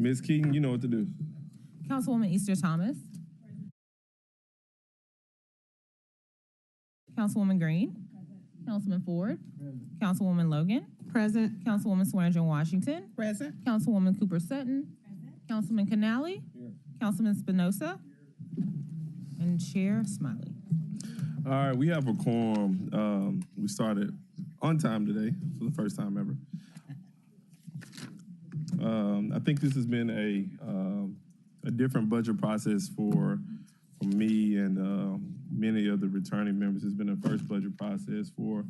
Ms. Keaton, you know what to do. Councilwoman Easter Thomas. Councilwoman Green. Councilman Ford. Councilwoman Logan. Present. Councilwoman Swearingen Washington. Present. Councilwoman Cooper Sutton. Councilman Canali. Councilman Spinoza. And Chair Smiley. All right, we have a quorum. We started on time today for the first time ever. I think this has been a different budget process for me and many of the returning members. It's been a first budget process for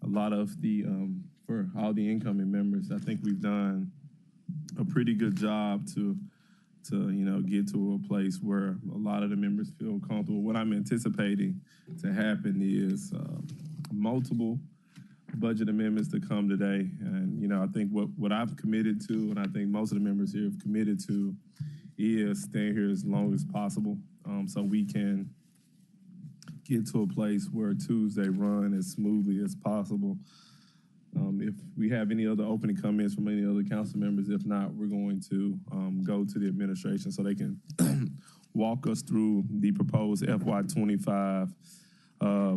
a lot of the for all the incoming members. I think we've done a pretty good job to get to a place where a lot of the members feel comfortable. What I'm anticipating to happen is multiple budget amendments to come today. And, I think what I've committed to, and I think most of the members here have committed to, is staying here as long as possible so we can get to a place where Tuesday run as smoothly as possible. If we have any other opening comments from any other council members, if not, we're going to go to the administration so they can walk us through the proposed FY25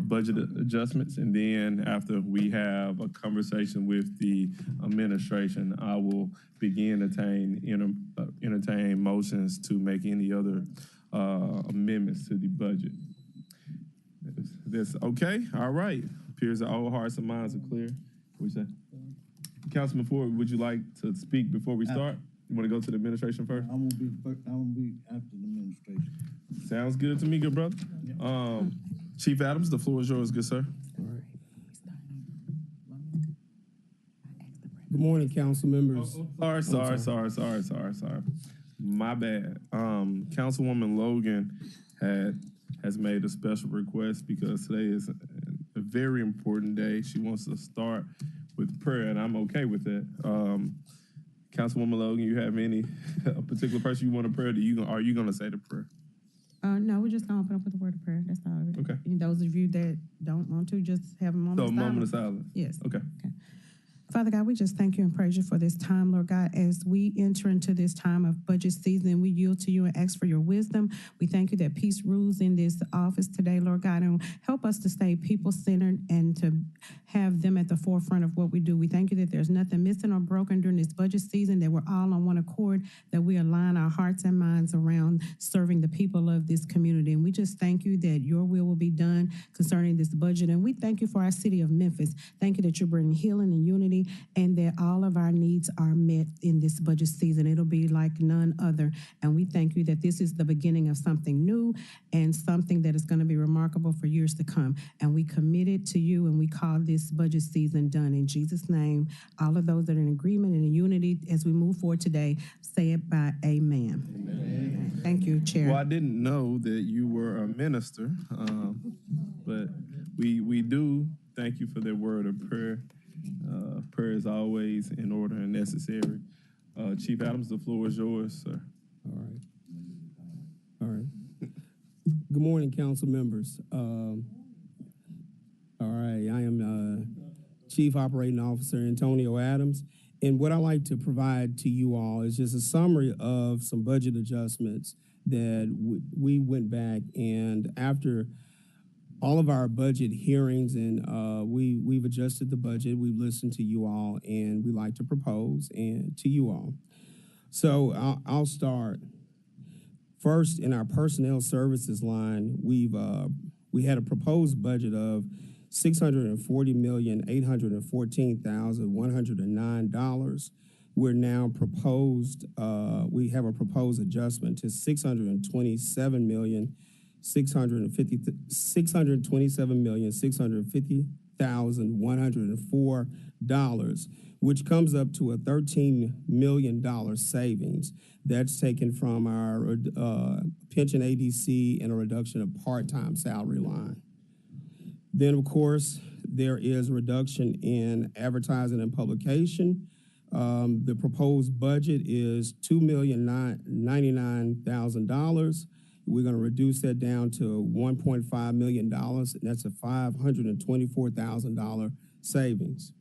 budget adjustments. And then after we have a conversation with the administration, I will begin entertain motions to make any other amendments to the budget. That's okay? All right. Appears that all hearts and minds are clear. What you say? Councilman Ford, would you like to speak before we start? You want to go to the administration first? I'm gonna be after the administration. Sounds good to me, good brother. Yeah. Chief Adams, the floor is yours, good sir. All right. Good morning, council members. Sorry. My bad. Councilwoman Logan has made a special request because today is a very important day. She wants to start with prayer, and I'm okay with that. Councilwoman Logan, you have a particular person you want to pray? Are you going to say the prayer? No, we're just going to open up with a word of prayer. That's all. Okay. And those of you that don't want to, just have a moment of silence. Moment of silence. Yes. Okay. Father God, we just thank you and praise you for this time, Lord God. As we enter into this time of budget season, we yield to you and ask for your wisdom. We thank you that peace rules in this office today, Lord God, and help us to stay people-centered and to have them at the forefront of what we do. We thank you that there's nothing missing or broken during this budget season, that we're all on one accord, that we align our hearts and minds around serving the people of this community. And we just thank you that your will be done concerning this budget. And we thank you for our city of Memphis. Thank you that you're bringing healing and unity, and that all of our needs are met in this budget season. It'll be like none other. And we thank you that this is the beginning of something new and something that is going to be remarkable for years to come. And we commit it to you, and we call this budget season done. In Jesus' name, all of those that are in agreement and in unity as we move forward today, say it by amen. Amen. Thank you, Chair. Well, I didn't know that you were a minister, but we do thank you for that word of prayer. Prayer is always in order and necessary. Chief Adams, the floor is yours, sir. All right. Good morning, council members. All right, I am Chief Operating Officer Antonio Adams, and what I like to provide to you all is just a summary of some budget adjustments that we went back, and after all of our budget hearings, and we've adjusted the budget. We've listened to you all, and we like to propose and to you all. So I'll start first in our personnel services line. We had a proposed budget of $640,814,109. We're now proposed. We have a proposed adjustment to $627,650,104, which comes up to a $13 million savings. That's taken from our pension ADC and a reduction of part-time salary line. Then, of course, there is a reduction in advertising and publication. The proposed budget is $2,099,000. We're going to reduce that down to $1.5 million, and that's a $524,000 savings.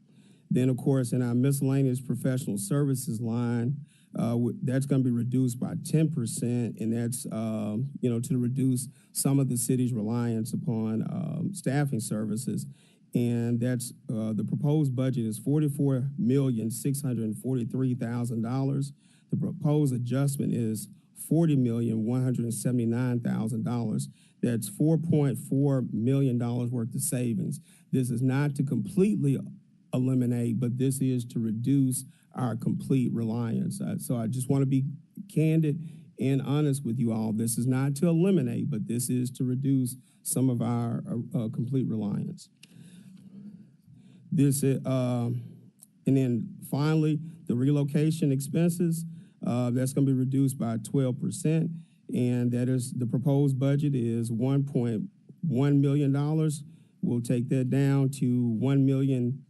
Then, of course, in our miscellaneous professional services line, That's going to be reduced by 10%, and that's to reduce some of the city's reliance upon staffing services. And that's the proposed budget is $44,643,000. The proposed adjustment is $40,179,000. That's $4.4 million worth of savings. This is not to completely eliminate, but this is to reduce our complete reliance. So I just want to be candid and honest with you all. This is not to eliminate, but this is to reduce some of our complete reliance. And then finally, the relocation expenses, that's going to be reduced by 12%. And that is, the proposed budget is $1.1 million. We'll take that down to $1 million,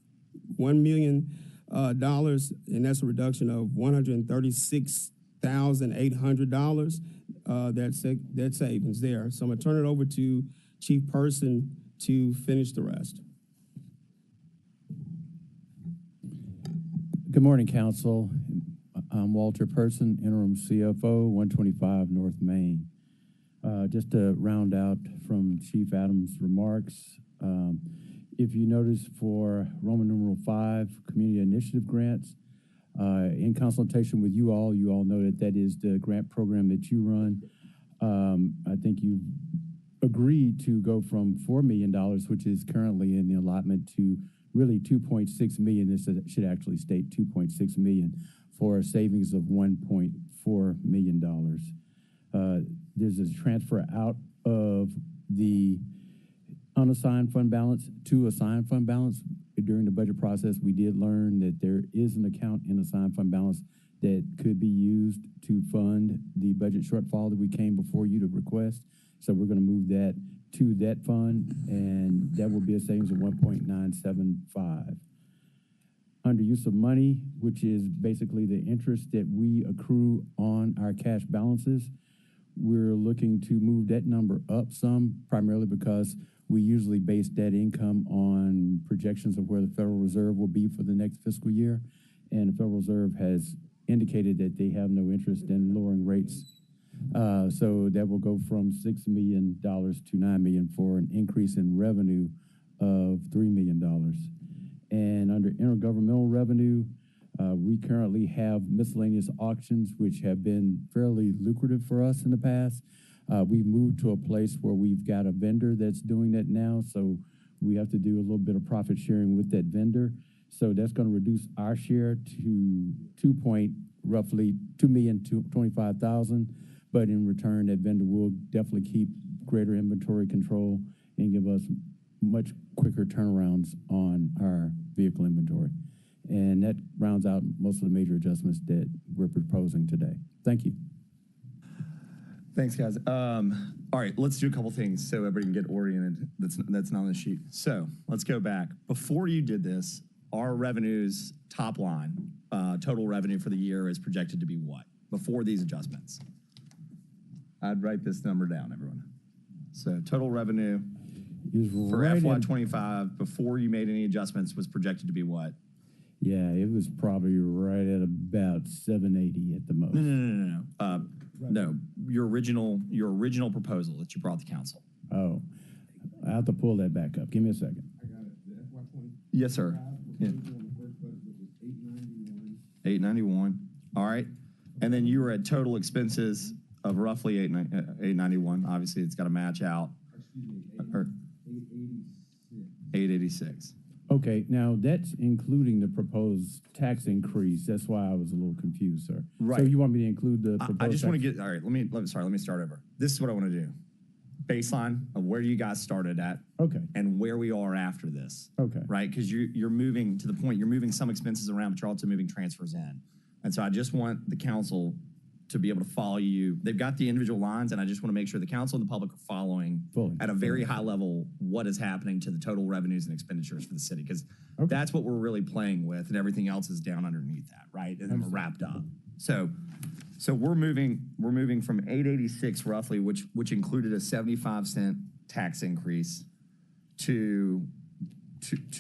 and that's a reduction of $136,800. That's savings there. So I'm gonna turn it over to Chief Person to finish the rest. Good morning, Council. I'm Walter Person, Interim CFO, 125 North Main. Just to round out from Chief Adams' remarks, if you notice for Roman numeral 5, Community Initiative Grants, in consultation with you all know that that is the grant program that you run. I think you agreed to go from $4 million, which is currently in the allotment, to really 2.6 million. This should actually state 2.6 million for a savings of $1.4 million. There's a transfer out of the unassigned fund balance to assigned fund balance. During the budget process, we did learn that there is an account in assigned fund balance that could be used to fund the budget shortfall that we came before you to request. So we're going to move that to that fund, and that will be a savings of 1.975. Under use of money, which is basically the interest that we accrue on our cash balances, we're looking to move that number up some, primarily because we usually base that income on projections of where the Federal Reserve will be for the next fiscal year. And the Federal Reserve has indicated that they have no interest in lowering rates. So that will go from $6 million to $9 million for an increase in revenue of $3 million. And under intergovernmental revenue, we currently have miscellaneous auctions, which have been fairly lucrative for us in the past. We've moved to a place where we've got a vendor that's doing that now, so we have to do a little bit of profit sharing with that vendor. So that's going to reduce our share to roughly $2,025,000. But in return, that vendor will definitely keep greater inventory control and give us much quicker turnarounds on our vehicle inventory. And that rounds out most of the major adjustments that we're proposing today. Thank you. Thanks, guys. All right, let's do a couple things so everybody can get oriented. That's not on the sheet. So let's go back. Before you did this, our revenues top line, total revenue for the year is projected to be what? Before these adjustments. I'd write this number down, everyone. So total revenue for FY25 before you made any adjustments was projected to be what? Yeah, it was probably right at about 780 at the most. No, your original proposal that you brought to council. Oh, I have to pull that back up. Give me a second. I got it. The FY25. Yes, sir. Yeah. 891. All right. And then you were at total expenses of roughly 891. Obviously, it's got to match out. Or 886. Okay, now that's including the proposed tax increase. That's why I was a little confused, sir. Right. So you want me to include the proposed I just want to tax? get, all right, let me start over. This is what I want to do. Baseline of where you guys started at. Okay. And where we are after this. Okay. Right? Because you're moving to the point, you're moving some expenses around, but you're also moving transfers in. And so I just want the council to be able to follow you. They've got the individual lines, and I just want to make sure the council and the public are following Fully. At a very high level what is happening to the total revenues and expenditures for the city, because that's what we're really playing with, and everything else is down underneath that, right? And then we're wrapped up. So we're moving from 886 roughly, which included a 75-cent tax increase, to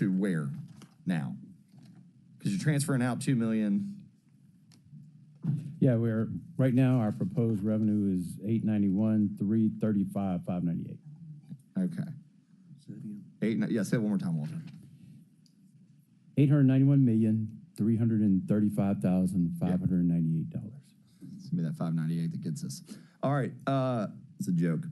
where now? Because you're transferring out $2 million. Yeah, right now, our proposed revenue is 891, 335, 598. Okay. Say it one more time, Walter. 891,335,598. It's gonna be that 598 that gets us. All right, it's a joke.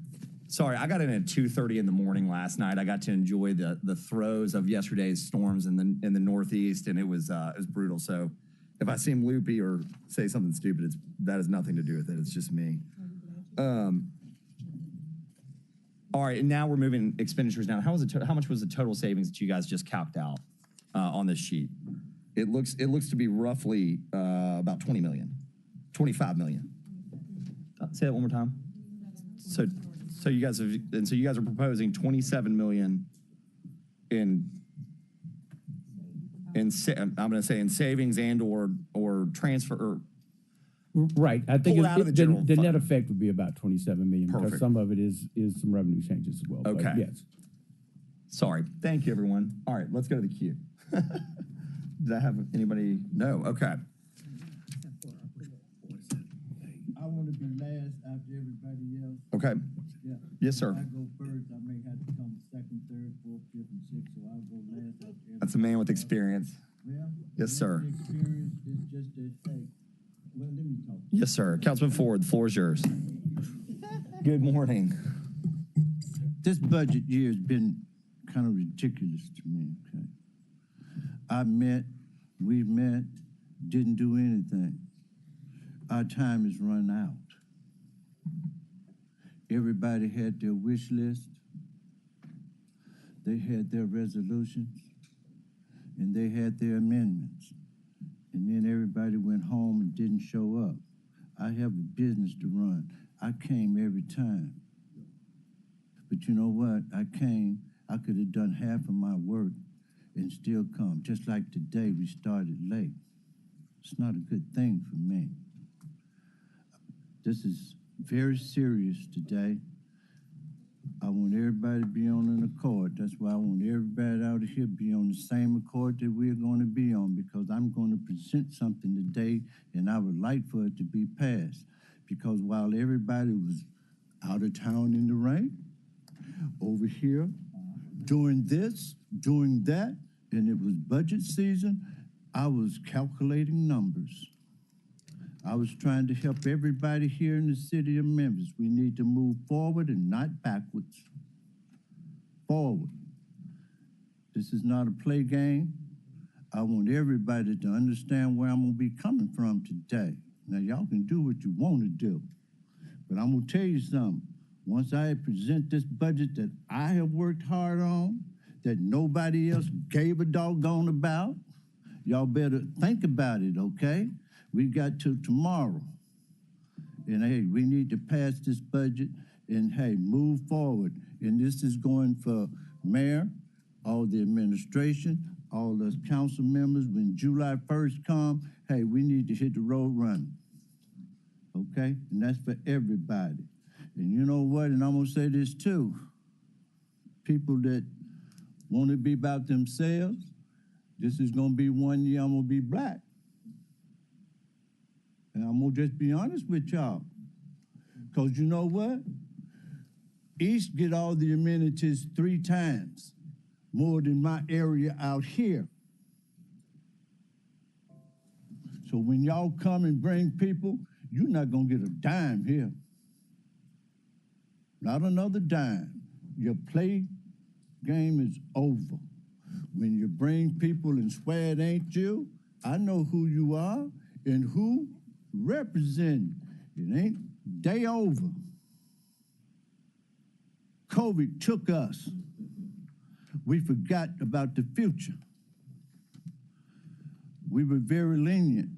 Sorry, I got in at 2:30 in the morning last night. I got to enjoy the throes of yesterday's storms in the Northeast, and it was brutal. So if I seem loopy or say something stupid, that has nothing to do with it. It's just me. All right, and now we're moving expenditures down. How much was the total savings that you guys just calced out on this sheet? It looks to be roughly about 20 million, 25 million. Say that one more time. So you guys are proposing 27 million in I'm going to say in savings and or transfer. Or right. I think pull it out of the general the net fund. effect would be about 27 million Perfect. because some of it is some revenue changes as well. Okay. But yes. Sorry. Thank you, everyone. All right, let's go to the queue. Did I have anybody? No. Okay. I want to be last after everybody else. Okay. Yeah. Yes, sir. If I go first, I may have to come second, third, fourth, fifth, and sixth, so I'll go last after everybody. That's a man with experience. Well, Yes, sir. the experience is just that, hey, well, let me talk. Yes, sir. Councilman Ford, the floor is yours. Good morning. This budget year has been kind of ridiculous to me, okay? We met, didn't do anything. Our time is run out. Everybody had their wish list. They had their resolutions, and they had their amendments. And then everybody went home and didn't show up. I have a business to run. I came every time. But you know what? I could have done half of my work and still come. Just like today, we started late. It's not a good thing for me. This is very serious today. I want everybody to be on an accord. That's why I want everybody out of here to be on the same accord that we're going to be on, because I'm going to present something today, and I would like for it to be passed. Because while everybody was out of town in the rain, over here, doing this, doing that, and it was budget season, I was calculating numbers. I was trying to help everybody here in the city of Memphis. We need to move forward and not backwards. Forward. This is not a play game. I want everybody to understand where I'm going to be coming from today. Now, y'all can do what you want to do, but I'm going to tell you something. Once I present this budget that I have worked hard on, that nobody else gave a doggone about, y'all better think about it, okay? We got till tomorrow. And hey, we need to pass this budget and hey, move forward. And this is going for mayor, all the administration, all us council members. When July 1st come, hey, we need to hit the road running. Okay? And that's for everybody. And you know what? And I'm gonna say this too. People that want to be about themselves, this is gonna be 1 year I'm gonna be black. And I'm gonna just be honest with y'all. Cause you know what? East get all the amenities 3 times more than my area out here. So when y'all come and bring people, you're not gonna get a dime here. Not another dime. Your play game is over. When you bring people and swear it ain't you, I know who you are and who represent. It ain't day over. COVID took us. We forgot about the future. We were very lenient,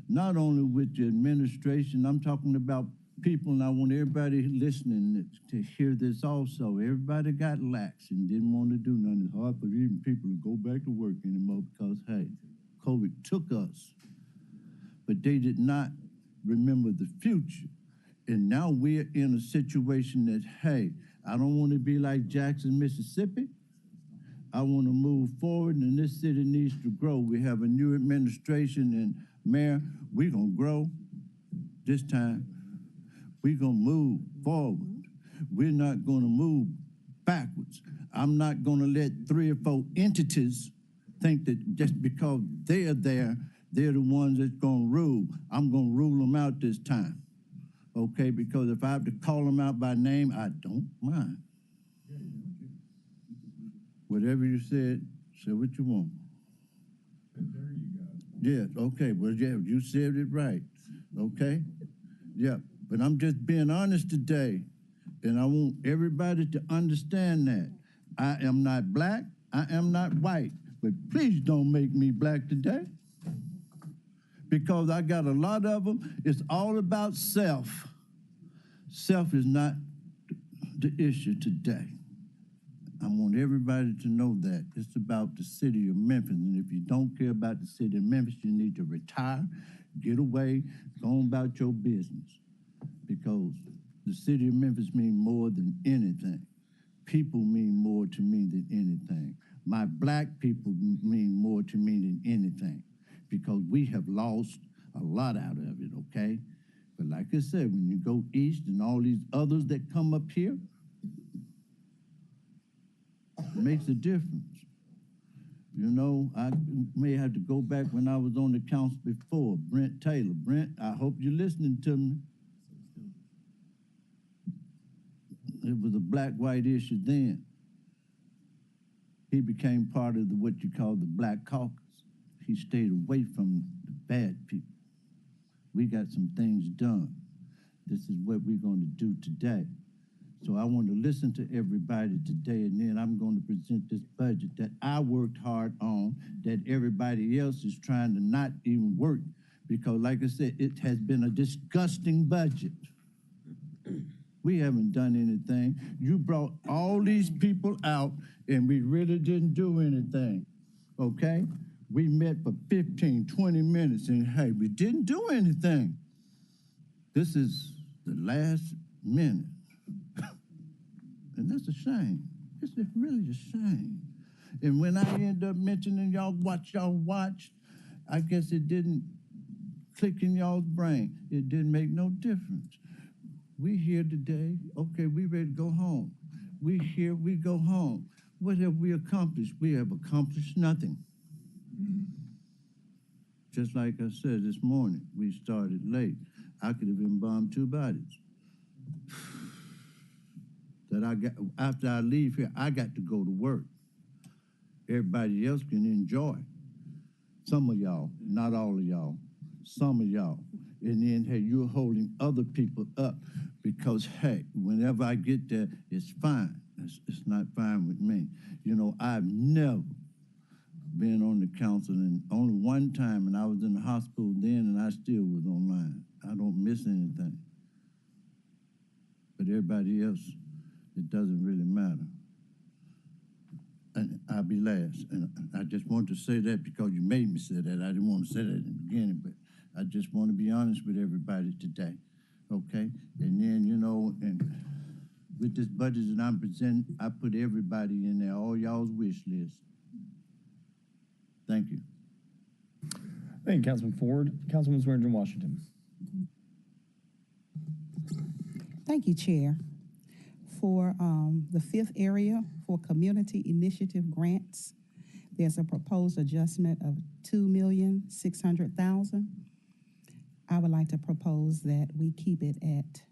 not only with the administration, I'm talking about people, and I want everybody listening to hear this also. Everybody got lax and didn't want to do nothing. It's hard for even people to go back to work anymore because, hey, COVID took us. But they did not remember the future. And now we're in a situation that, hey, I don't want to be like Jackson, Mississippi. I want to move forward, and this city needs to grow. We have a new administration, and Mayor, we're going to grow This time, we're going to move forward. We're not going to move backwards. I'm not going to let 3 or 4 entities think that just because they're there, they're the ones that's going to rule. I'm going to rule them out this time, okay? Because if I have to call them out by name, I don't mind. Whatever you said, say what you want. There you go. Yeah, okay, well, yeah, you said it right, okay? Yeah, but I'm just being honest today, and I want everybody to understand that. I am not black, I am not white, but please don't make me black today, because I got a lot of them. It's all about self. Self is not the issue today. I want everybody to know that. It's about the city of Memphis. And if you don't care about the city of Memphis, you need to retire, get away, go on about your business. Because the city of Memphis means more than anything. People mean more to me than anything. My black people mean more to me than anything. Because we have lost a lot out of it, okay? But like I said, when you go east and all these others that come up here, it makes a difference. You know, I may have to go back when I was on the council before, Brent Taylor. Brent, I hope you're listening to me. It was a black-white issue then. He became part of what you call the Black Caucus. He stayed away from the bad people. We got some things done. This is what we're going to do today. So I want to listen to everybody today, and then I'm going to present this budget that I worked hard on, that everybody else is trying to not even work, because like I said, it has been a disgusting budget. We haven't done anything. You brought all these people out, and we really didn't do anything, okay? We met for 15, 20 minutes, and hey, we didn't do anything. This is the last minute. And that's a shame. It's really a shame. And when I end up mentioning y'all watch, I guess it didn't click in y'all's brain. It didn't make no difference. We here today, okay, we ready to go home. We here, we go home. What have we accomplished? We have accomplished nothing. Just like I said this morning, we started late. I could have embalmed 2 bodies. That I got, after I leave here, I got to go to work. Everybody else can enjoy. Some of y'all, not all of y'all, some of y'all. And then, hey, you're holding other people up because, hey, whenever I get there, it's fine. It's not fine with me. You know, I've never been on the council, and only one time, and I was in the hospital then, and I still was online. I don't miss anything. But everybody else, it doesn't really matter. And I'll be last. And I just want to say that because you made me say that. I didn't want to say that in the beginning, but I just want to be honest with everybody today, okay? And then, you know, and with this budget that I'm presenting, I put everybody in there, all y'all's wish list. Thank you. Thank you, Councilman Ford. Councilman Swearingen Washington. Thank you, Chair. For the 5th area for community initiative grants, there's a proposed adjustment of $2,600,000. I would like to propose that we keep it at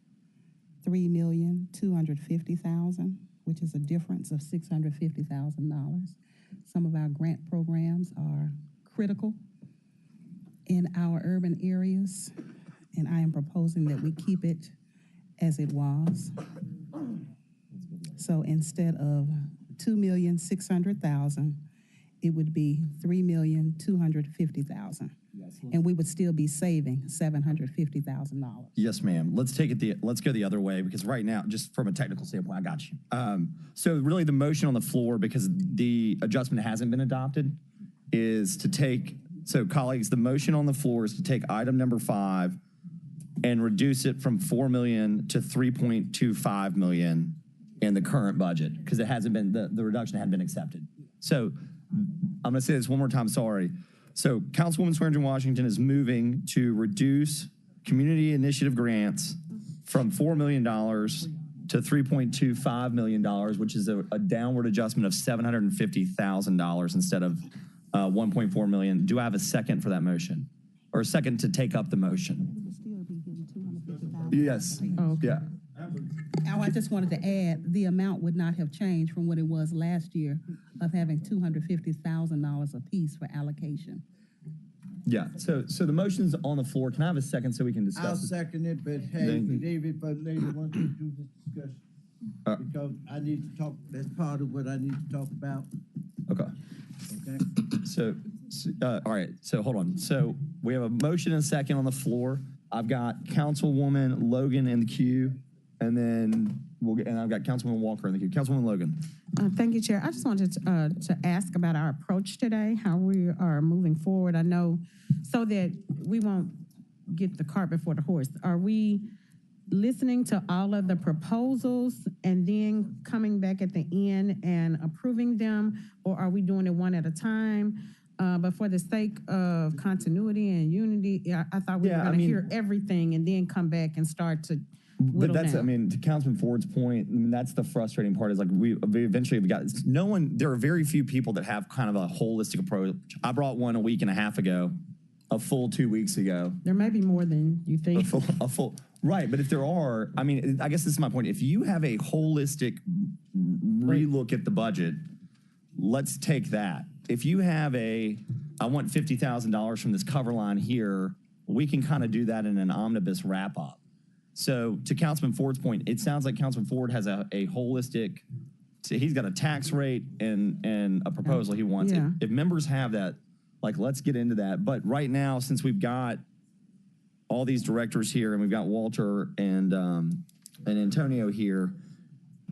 $3,250,000, which is a difference of $650,000. Some of our grant programs are critical in our urban areas, and I am proposing that we keep it as it was. So instead of $2,600,000, it would be $3,250,000. And we would still be saving $750,000. Yes, ma'am. Let's go the other way, because right now, just from a technical standpoint, I got you. So really the motion on the floor, because the adjustment hasn't been adopted, is to take, so colleagues, the motion on the floor is to take item number 5 and reduce it from $4 million to $3.25 million in the current budget, because it hasn't been, the reduction hadn't been accepted. So I'm gonna say this one more time, sorry. So Councilwoman Swearingen Washington is moving to reduce community initiative grants from $4 million to $3.25 million, which is a downward adjustment of $750,000 instead of 1.4 million. Do I have a second for that motion? Or a second to take up the motion? Yes. Okay. Yeah. Oh, I just wanted to add, the amount would not have changed from what it was last year of having $250,000 apiece for allocation. Yeah. So the motion's on the floor. Can I have a second so we can I'll discuss it? second it, but hey, Then- leave it for later once we do this discussion. Because I need to talk, that's part of what I need to talk about, Okay. okay? So, all right. So hold on. So we have a motion and a second on the floor. I've got Councilwoman Logan in the queue, and then and I've got Councilwoman Walker in the queue. Councilwoman Logan. Thank you, Chair. I just wanted to ask about our approach today, how we are moving forward. I know, so that we won't get the cart before the horse. Are we listening to all of the proposals and then coming back at the end and approving them, or are we doing it one at a time? But for the sake of continuity and unity, I thought we were going to hear everything and then come back and start to whittle But that's, down. I mean, to Councilman Ford's point, I mean, that's the frustrating part is like we eventually have got no one, there are very few people that have kind of a holistic approach. I brought one a week and a half ago, a full 2 weeks ago. There may be more than you think. A full, right. But if there are, I mean, I guess this is my point. If you have a holistic relook at the budget, let's take that. If you have I want $50,000 from this cover line here, we can kind of do that in an omnibus wrap up. So to Councilman Ford's point, it sounds like Councilman Ford has a holistic, so he's got a tax rate and a proposal he wants. Yeah. If members have that, like, let's get into that. But right now, since we've got all these directors here and we've got Walter and Antonio here,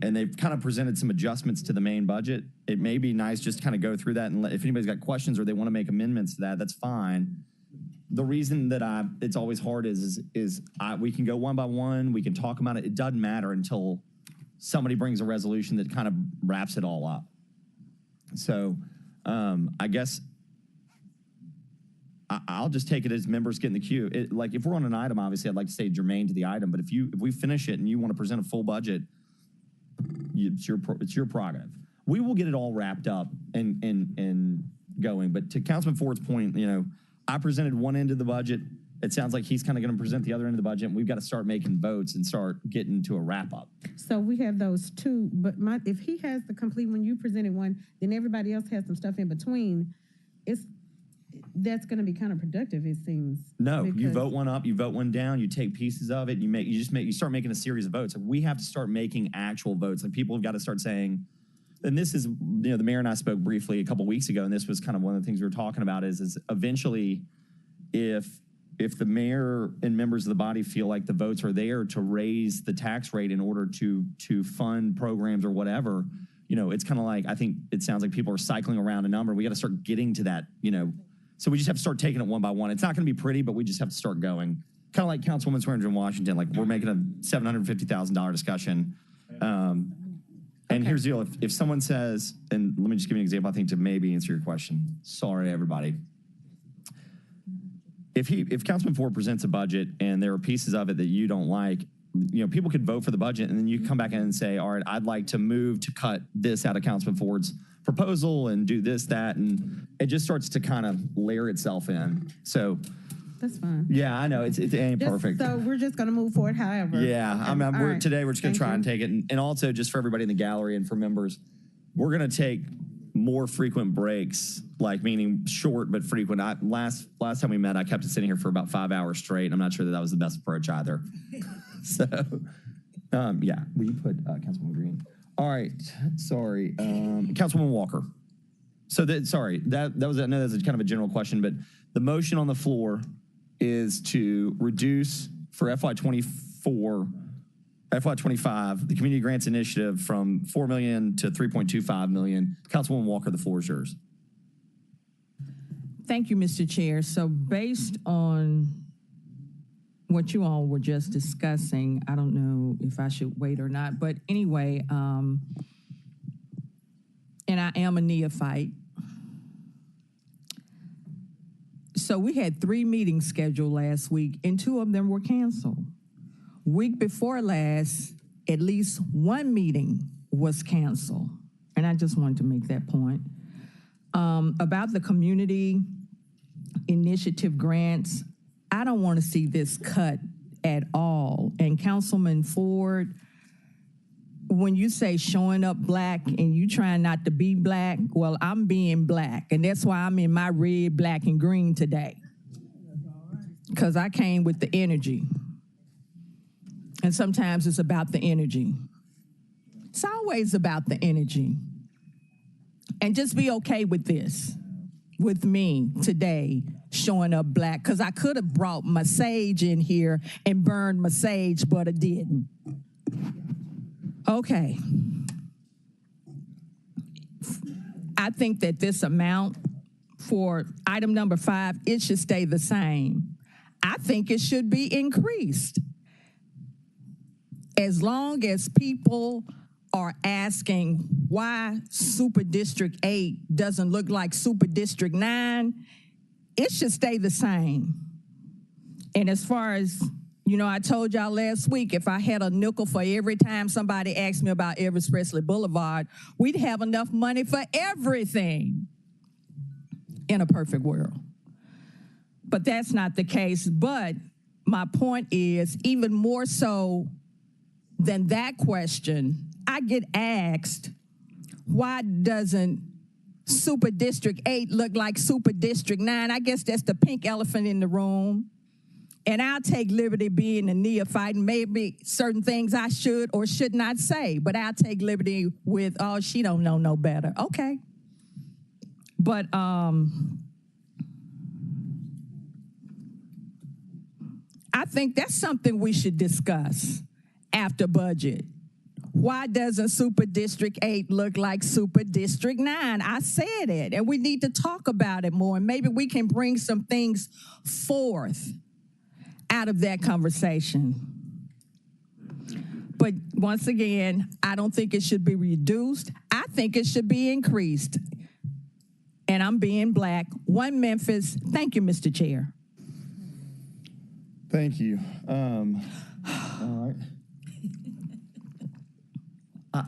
and they've kind of presented some adjustments to the main budget, it may be nice just to kind of go through that and if anybody's got questions or they want to make amendments to that, that's fine. The reason that it's always hard is we can go one by one, we can talk about it. It doesn't matter until somebody brings a resolution that kind of wraps it all up. So I guess I'll just take it as members get in the queue. Like if we're on an item, obviously I'd like to stay germane to the item, but if we finish it and you want to present a full budget, it's your prerogative. We will get it all wrapped up and going. But to Councilman Ford's point, I presented one end of the budget. It sounds like he's kind of going to present the other end of the budget. And we've got to start making votes and start getting to a wrap up. So we have those two, but if he has the complete, when you presented one, then everybody else has some stuff in between. That's going to be counterproductive, it seems. No, you vote one up, you vote one down, you take pieces of it, you start making a series of votes. Like we have to start making actual votes. Like people have got to start saying, and this is, the mayor and I spoke briefly a couple weeks ago, and this was kind of one of the things we were talking about is eventually if the mayor and members of the body feel like the votes are there to raise the tax rate in order to fund programs or whatever, it's kind of like, I think it sounds like people are cycling around a number. We got to start getting to that, so we just have to start taking it one by one. It's not going to be pretty, but we just have to start going. Kind of like Councilwoman Swearinger in Washington, like we're making a $750,000 discussion. And here's the deal, if someone says, and let me just give you an example, I think to maybe answer your question. Sorry, everybody. If Councilman Ford presents a budget and there are pieces of it that you don't like, people could vote for the budget and then you come back in and say, all right, I'd like to move to cut this out of Councilman Ford's proposal and do this, that, and it just starts to kind of layer itself in. So That's fine. yeah, I know it ain't perfect. So we're just going to move forward however. Yeah, Okay. today we're just going to Thank try you. and take it. And also just for everybody in the gallery and for members, we're going to take more frequent breaks, like meaning short but frequent. Last time we met, I kept it sitting here for about 5 hours straight. And I'm not sure that was the best approach either. So, yeah, will you put Councilwoman Green? All right, sorry, Councilwoman Walker. So that was, I know that's kind of a general question, but the motion on the floor is to reduce for FY24, FY25, the Community Grants Initiative from $4 million to $3.25 million. Councilwoman Walker, the floor is yours. Thank you, Mr. Chair. So based on what you all were just discussing, I don't know if I should wait or not, but anyway, and I am a neophyte. So we had 3 meetings scheduled last week, and 2 of them were canceled. Week before last, at least 1 meeting was canceled. And I just wanted to make that point. About the community initiative grants, I don't want to see this cut at all. And Councilman Ford, when you say showing up black and you trying not to be black, well, I'm being black. And that's why I'm in my red, black, and green today. Because I came with the energy. And sometimes it's about the energy. It's always about the energy. And just be okay with this, with me today showing up black, because I could have brought my sage in here and burned my sage, but I didn't. Okay. I think that this amount for item number 5, it should stay the same. I think it should be increased. As long as people are asking why Super District 8 doesn't look like Super District 9, it should stay the same. And as far as, you know, I told y'all last week, if I had a nickel for every time somebody asked me about Elvis Presley Boulevard, we'd have enough money for everything in a perfect world. But that's not the case. But my point is, even more so than that question, I get asked, why doesn't Super District 8 look like Super District 9? I guess that's the pink elephant in the room. And I'll take liberty being a neophyte, and maybe certain things I should or should not say, but I'll take liberty with, oh, she don't know no better. Okay. But I think that's something we should discuss after budget. Why doesn't Super District 8 look like Super District 9? I said it, and we need to talk about it more, and maybe we can bring some things forth out of that conversation. But once again, I don't think it should be reduced. I think it should be increased. And I'm being black. 1 Memphis. Thank you, Mr. Chair. Thank you. All right.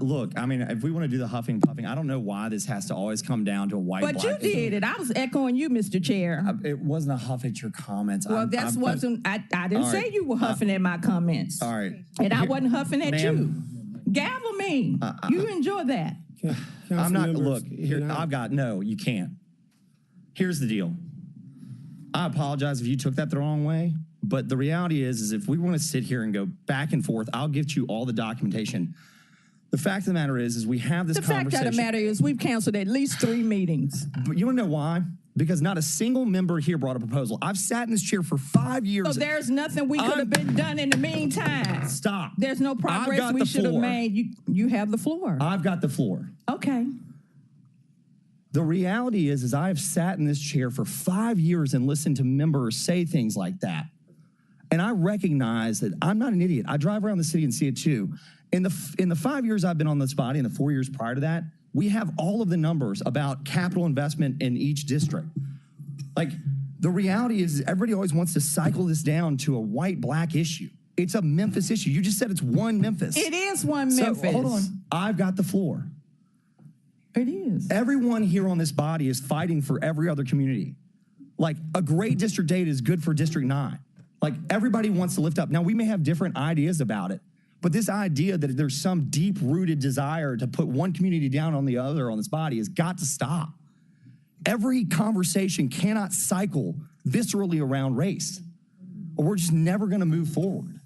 Look, I mean, if we want to do the huffing puffing, I don't know why this has to always come down to a white But black. you did it. I was echoing you, Mr. Chair. It wasn't a huff at your comments. Well, that's wasn't. I didn't say you were huffing at my comments. All right. And I wasn't huffing at you. Ma'am. Gavel me. You enjoy that. I'm not. Councilmembers, Look, here. I've got no. You can't. Here's the deal. I apologize if you took that the wrong way, but the reality is if we want to sit here and go back and forth, I'll give you all the documentation. The fact of the matter is we have this conversation. The fact of the matter is we've canceled at least 3 meetings. But you want to know why? Because not a single member here brought a proposal. I've sat in this chair for 5 years. So there's nothing we could have been done in the meantime. Stop. There's no progress we should have made. You have the floor. I've got the floor. Okay. The reality is I have sat in this chair for 5 years and listened to members say things like that. And I recognize that I'm not an idiot. I drive around the city and see it too. In the 5 years I've been on this body and the 4 years prior to that, we have all of the numbers about capital investment in each district. Like, the reality is everybody always wants to cycle this down to a white-black issue. It's a Memphis issue. You just said it's 1 Memphis. It is 1 Memphis. So, hold on. I've got the floor. It is. Everyone here on this body is fighting for every other community. Like, a great District 8 is good for District 9. Like, everybody wants to lift up. Now, we may have different ideas about it, but this idea that there's some deep-rooted desire to put one community down on the other on this body has got to stop. Every conversation cannot cycle viscerally around race, or we're just never going to move forward.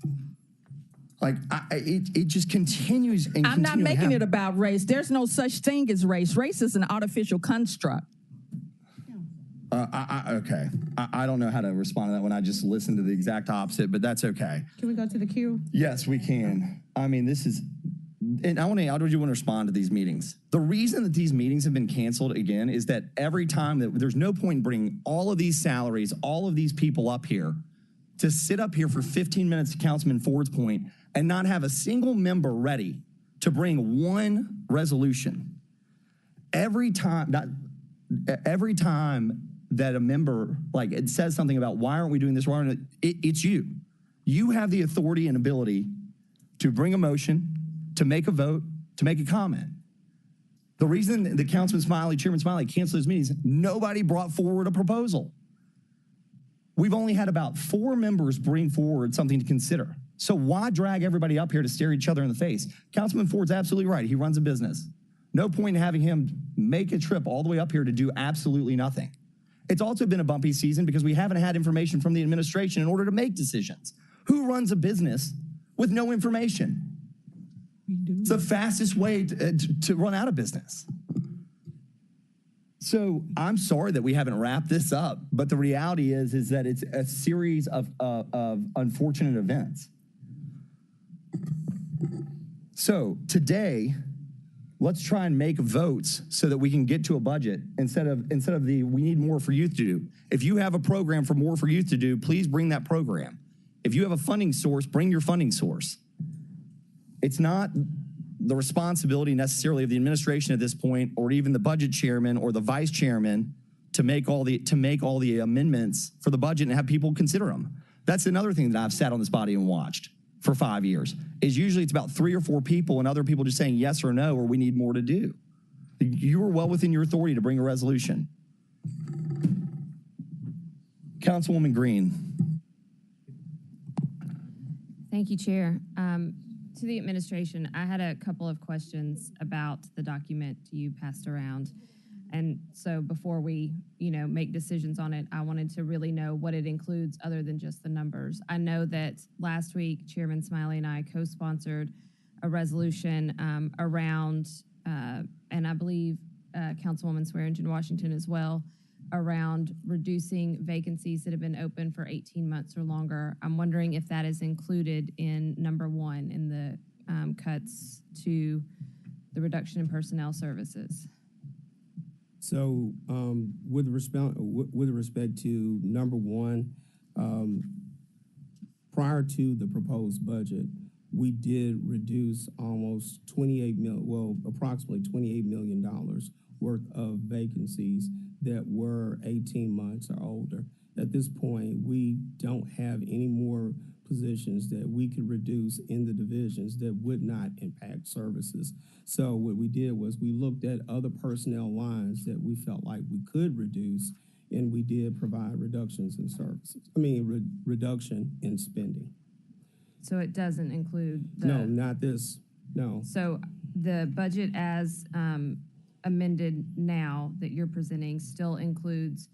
Like, it just continues and I'm not making it about race. There's no such thing as race. Race is an artificial construct. Okay. I don't know how to respond to that when I just listened to the exact opposite, but that's okay. Can we go to the queue? Yes, we can. I mean, this is, and how do you want to respond to these meetings? The reason that these meetings have been canceled again is that every time that there's no point in bringing all of these salaries, all of these people up here to sit up here for 15 minutes to Councilman Ford's point and not have a single member ready to bring one resolution. Every time that a member, like, it says something about why aren't we doing this? Why aren't it's you. You have the authority and ability to bring a motion, to make a vote, to make a comment. The reason that Councilman Smiley, Chairman Smiley canceled his meetings, nobody brought forward a proposal. We've only had about 4 members bring forward something to consider. So why drag everybody up here to stare each other in the face? Councilman Ford's absolutely right. He runs a business. No point in having him make a trip all the way up here to do absolutely nothing. It's also been a bumpy season because we haven't had information from the administration in order to make decisions. Who runs a business with no information? It's the fastest way to run out of business. So I'm sorry that we haven't wrapped this up, but the reality is that it's a series of unfortunate events. So today, let's try and make votes so that we can get to a budget instead of the we need more for youth to do. If you have a program for more for youth to do, please bring that program. If you have a funding source, bring your funding source. It's not the responsibility necessarily of the administration at this point, or even the budget chairman or the vice chairman, to make all the amendments for the budget and have people consider them. That's another thing that I've sat on this body and watched for 5 years. Is usually it's about 3 or 4 people and other people just saying yes or no, or we need more to do. You are well within your authority to bring a resolution. Councilwoman Green. Thank you, Chair. To the administration, I had a couple of questions about the document you passed around. And so before we, make decisions on it, I wanted to really know what it includes other than just the numbers. I know that last week, Chairman Smiley and I co-sponsored a resolution around, and I believe Councilwoman Swearingen Washington as well, around reducing vacancies that have been open for 18 months or longer. I'm wondering if that is included in number 1 in the cuts to the reduction in personnel services. So with respect to number 1, prior to the proposed budget, we did reduce almost approximately $28 million worth of vacancies that were 18 months or older. At this point, we don't have any more positions that we could reduce in the divisions that would not impact services. So what we did was we looked at other personnel lines that we felt like we could reduce, and we did provide reductions in services. Reduction in spending. So it doesn't include the... No, not this, no. So the budget as amended now that you're presenting still includes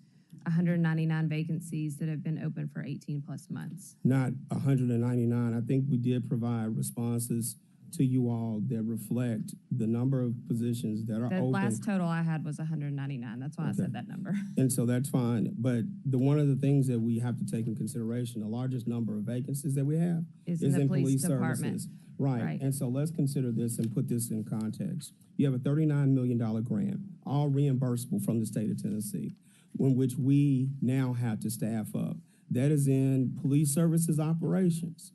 199 vacancies that have been open for 18 plus months. Not 199. I think we did provide responses to you all that reflect the number of positions that are open. The last total I had was 199. That's why I said that number. And so that's fine. But one of the things that we have to take in consideration, the largest number of vacancies that we have is in police services. Right. And so let's consider this and put this in context. You have a $39 million grant, all reimbursable from the state of Tennessee, in which we now have to staff up. That is in police services operations.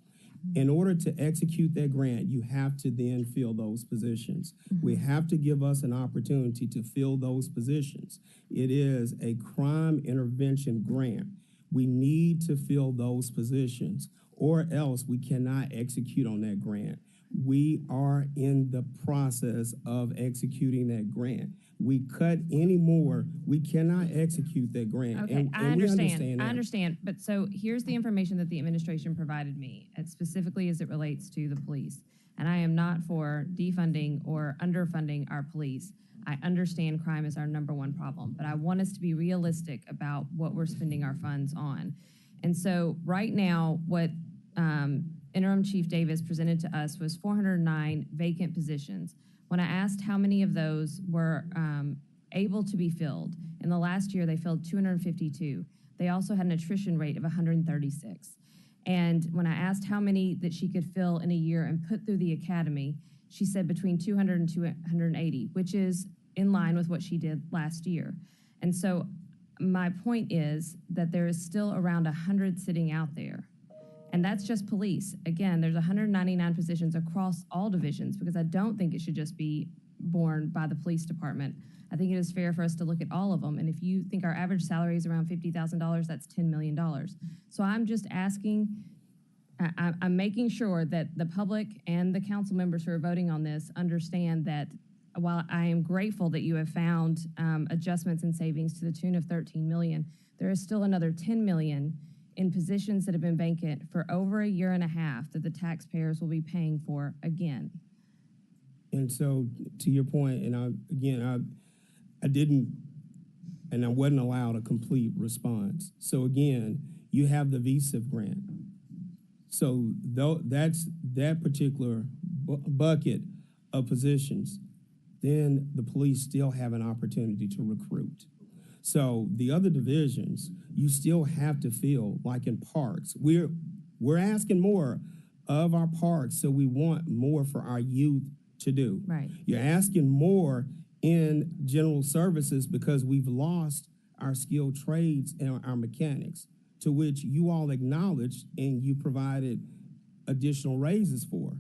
In order to execute that grant, you have to then fill those positions. We have to give us an opportunity to fill those positions. It is a crime intervention grant. We need to fill those positions, or else we cannot execute on that grant. We are in the process of executing that grant. We cut any more, we cannot execute that grant. Okay, I understand. But so here's the information that the administration provided me, and specifically as it relates to the police. And I am not for defunding or underfunding our police. I understand crime is our #1 problem, but I want us to be realistic about what we're spending our funds on. And so right now, what Interim Chief Davis presented to us was 409 vacant positions. When I asked how many of those were able to be filled, in the last year they filled 252. They also had an attrition rate of 136. And when I asked how many that she could fill in a year and put through the academy, she said between 200 and 280, which is in line with what she did last year. And so my point is that there is still around 100 sitting out there. And that's just police. Again, there's 199 positions across all divisions, because I don't think it should just be borne by the police department. I think it is fair for us to look at all of them. And if you think our average salary is around $50,000, that's $10 million. So I'm just asking, I'm making sure that the public and the council members who are voting on this understand that while I am grateful that you have found adjustments and savings to the tune of 13 million, there is still another 10 million in positions that have been vacant for over a year and a half that the taxpayers will be paying for again. And so, to your point, and I didn't, and I wasn't allowed a complete response. So again, you have the VSIF grant. So that's that particular bucket of positions. Then the police still have an opportunity to recruit. So the other divisions, you still have to fill, like in parks. We're asking more of our parks, so we want more for our youth to do. Right. You're asking more in general services because we've lost our skilled trades and our mechanics, to which you all acknowledged and you provided additional raises for.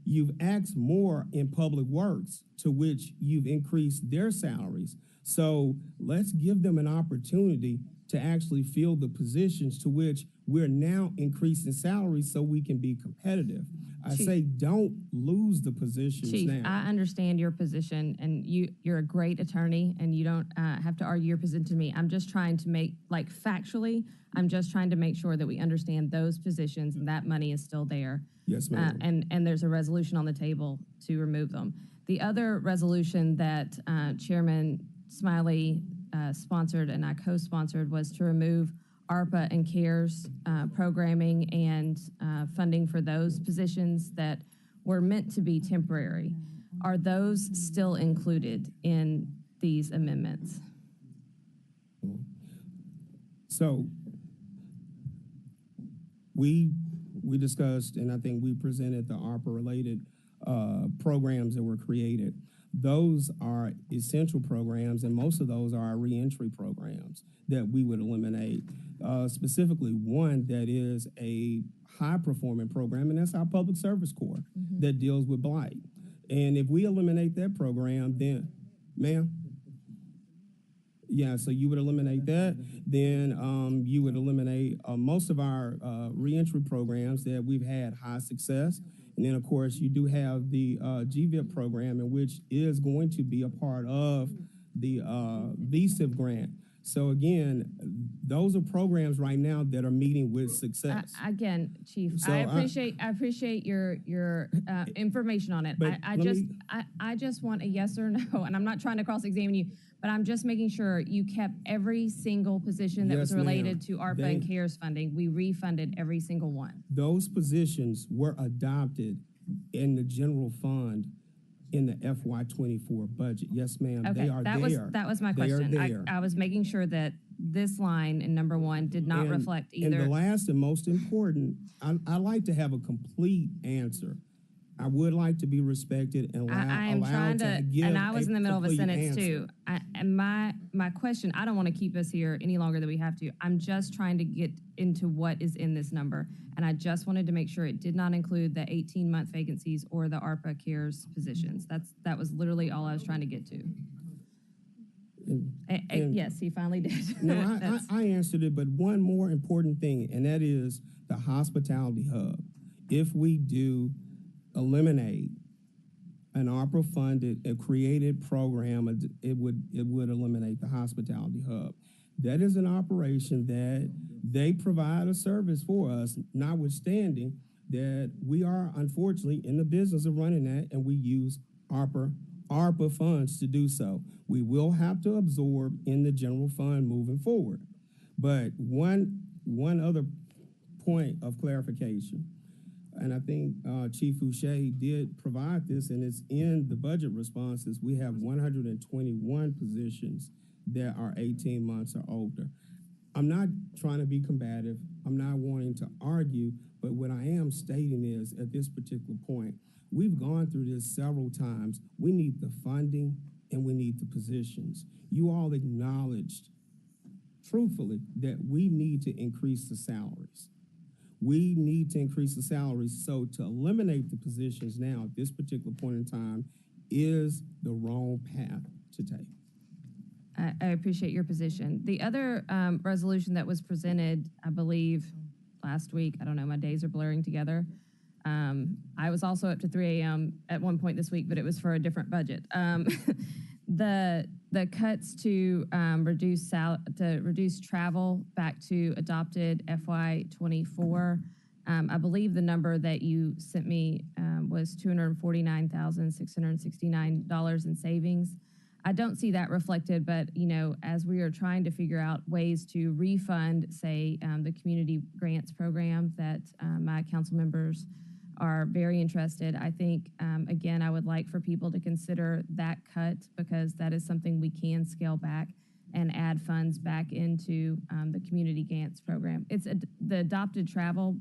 You've asked more in public works, to which you've increased their salaries. So let's give them an opportunity to actually fill the positions, to which we're now increasing salaries so we can be competitive. I say don't lose the positions Chief, now. I understand your position, and you're a great attorney, and you don't have to argue your position to me. I'm just trying to make, like factually, I'm just trying to make sure that we understand those positions and that money is still there. Yes, ma'am. And there's a resolution on the table to remove them. The other resolution that Chairman Smiley sponsored and I co-sponsored was to remove ARPA and CARES programming and funding for those positions that were meant to be temporary. Are those still included in these amendments? So we discussed, and I think we presented the ARPA-related programs that were created. Those are essential programs, and most of those are our reentry programs that we would eliminate. Specifically, one that is a high-performing program, and that's our Public Service Corps that deals with blight. And if we eliminate that program, then, ma'am? Yeah, so you would eliminate that. Then you would eliminate most of our reentry programs that we've had high success. And then, of course, you do have the GVIP program, in which is going to be a part of the VSIF grant. So again, those are programs right now that are meeting with success. Again, Chief, So I appreciate your information on it. But I just want a yes or no, and I'm not trying to cross-examine you, but I'm just making sure you kept every single position that Yes, was related ma'am. to ARPA and CARES funding. We refunded every single one. Those positions were adopted in the general fund in the FY24 budget. Yes, ma'am. Okay, They are there. that was my They are question. there. I was making sure that this line in number one did not reflect either. And the last and most important, I like to have a complete answer. I would like to be respected and I am trying to, give and I was in the middle of a complete sentence answer. too. And my question, I don't want to keep us here any longer than we have to. I'm just trying to get into what is in this number. And I just wanted to make sure it did not include the 18-month vacancies or the ARPA CARES positions. That was literally all I was trying to get to. Yes, he finally did. No, I answered it, but one more important thing, and that is the hospitality hub. If we do eliminate an ARPA-funded, a created program, it would eliminate the hospitality hub. That is an operation that they provide a service for us, notwithstanding that we are unfortunately in the business of running that, and we use ARPA funds to do so. We will have to absorb in the general fund moving forward. But one other point of clarification, and I think Chief Fouché did provide this, and it's in the budget responses. We have 121 positions that are 18 months or older. I'm not trying to be combative. I'm not wanting to argue, but what I am stating is, at this particular point, we've gone through this several times. We need the funding and we need the positions. You all acknowledged, truthfully, that we need to increase the salaries. We need to increase the salaries. So to eliminate the positions now at this particular point in time is the wrong path to take. I appreciate your position. The other resolution that was presented, I believe, last week, I don't know, my days are blurring together. I was also up to 3 a.m. at one point this week, but it was for a different budget. The cuts to reduce travel back to adopted FY24. I believe the number that you sent me was $249,669 in savings. I don't see that reflected, but as we are trying to figure out ways to refund, say, the community grants program that my council members are very interested, I think, again, I would like for people to consider that cut because that is something we can scale back and add funds back into the community grants program. It's the adopted travel.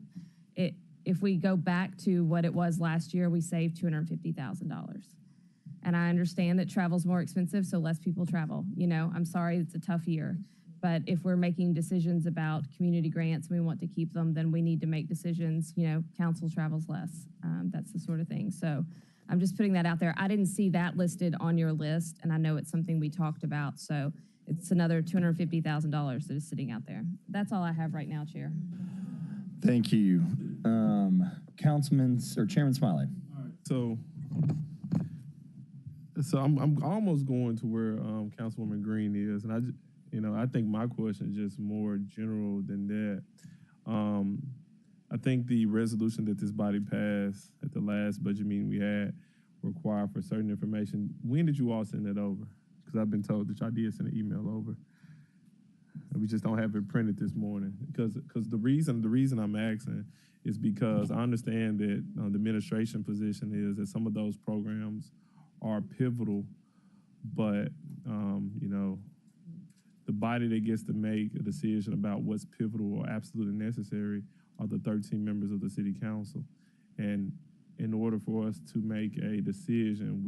If we go back to what it was last year, we saved $250,000. And I understand that travel's more expensive, so less people travel. I'm sorry, it's a tough year. But if we're making decisions about community grants and we want to keep them, then we need to make decisions, council travels less. That's the sort of thing. So I'm just putting that out there. I didn't see that listed on your list, and I know it's something we talked about. So it's another $250,000 that is sitting out there. That's all I have right now, Chair. Thank you. Chairman Smiley. So I'm almost going to where Councilwoman Green is, and I think my question is just more general than that. I think the resolution that this body passed at the last budget meeting we had required for certain information. When did you all send that over? Because I've been told that y'all did send an email over. And we just don't have it printed this morning. Because the reason I'm asking is because I understand that the administration position is that some of those programs are pivotal, but the body that gets to make a decision about what's pivotal or absolutely necessary are the 13 members of the city council. And in order for us to make a decision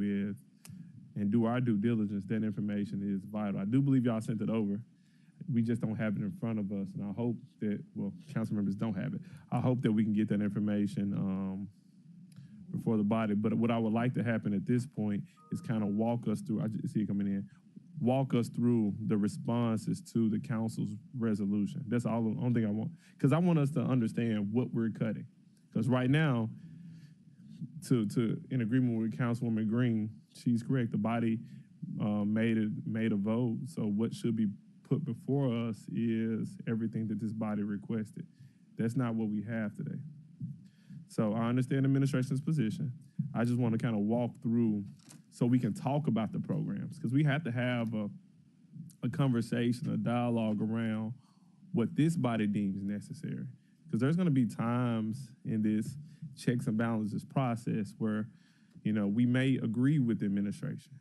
and do our due diligence, that information is vital. I do believe y'all sent it over. We just don't have it in front of us, and I hope that, council members don't have it. I hope that we can get that information before the body. But what I would like to happen at this point is kind of walk us through, I see it coming in, walk us through the responses to the council's resolution. That's all the only thing I want. Because I want us to understand what we're cutting. Because right now, in agreement with Councilwoman Green, she's correct. The body made a vote. So what should be put before us is everything that this body requested. That's not what we have today. So I understand the administration's position. I just want to kind of walk through so we can talk about the programs, because we have to have a conversation, a dialogue around what this body deems necessary. Because there's going to be times in this checks and balances process where, we may agree with the administration.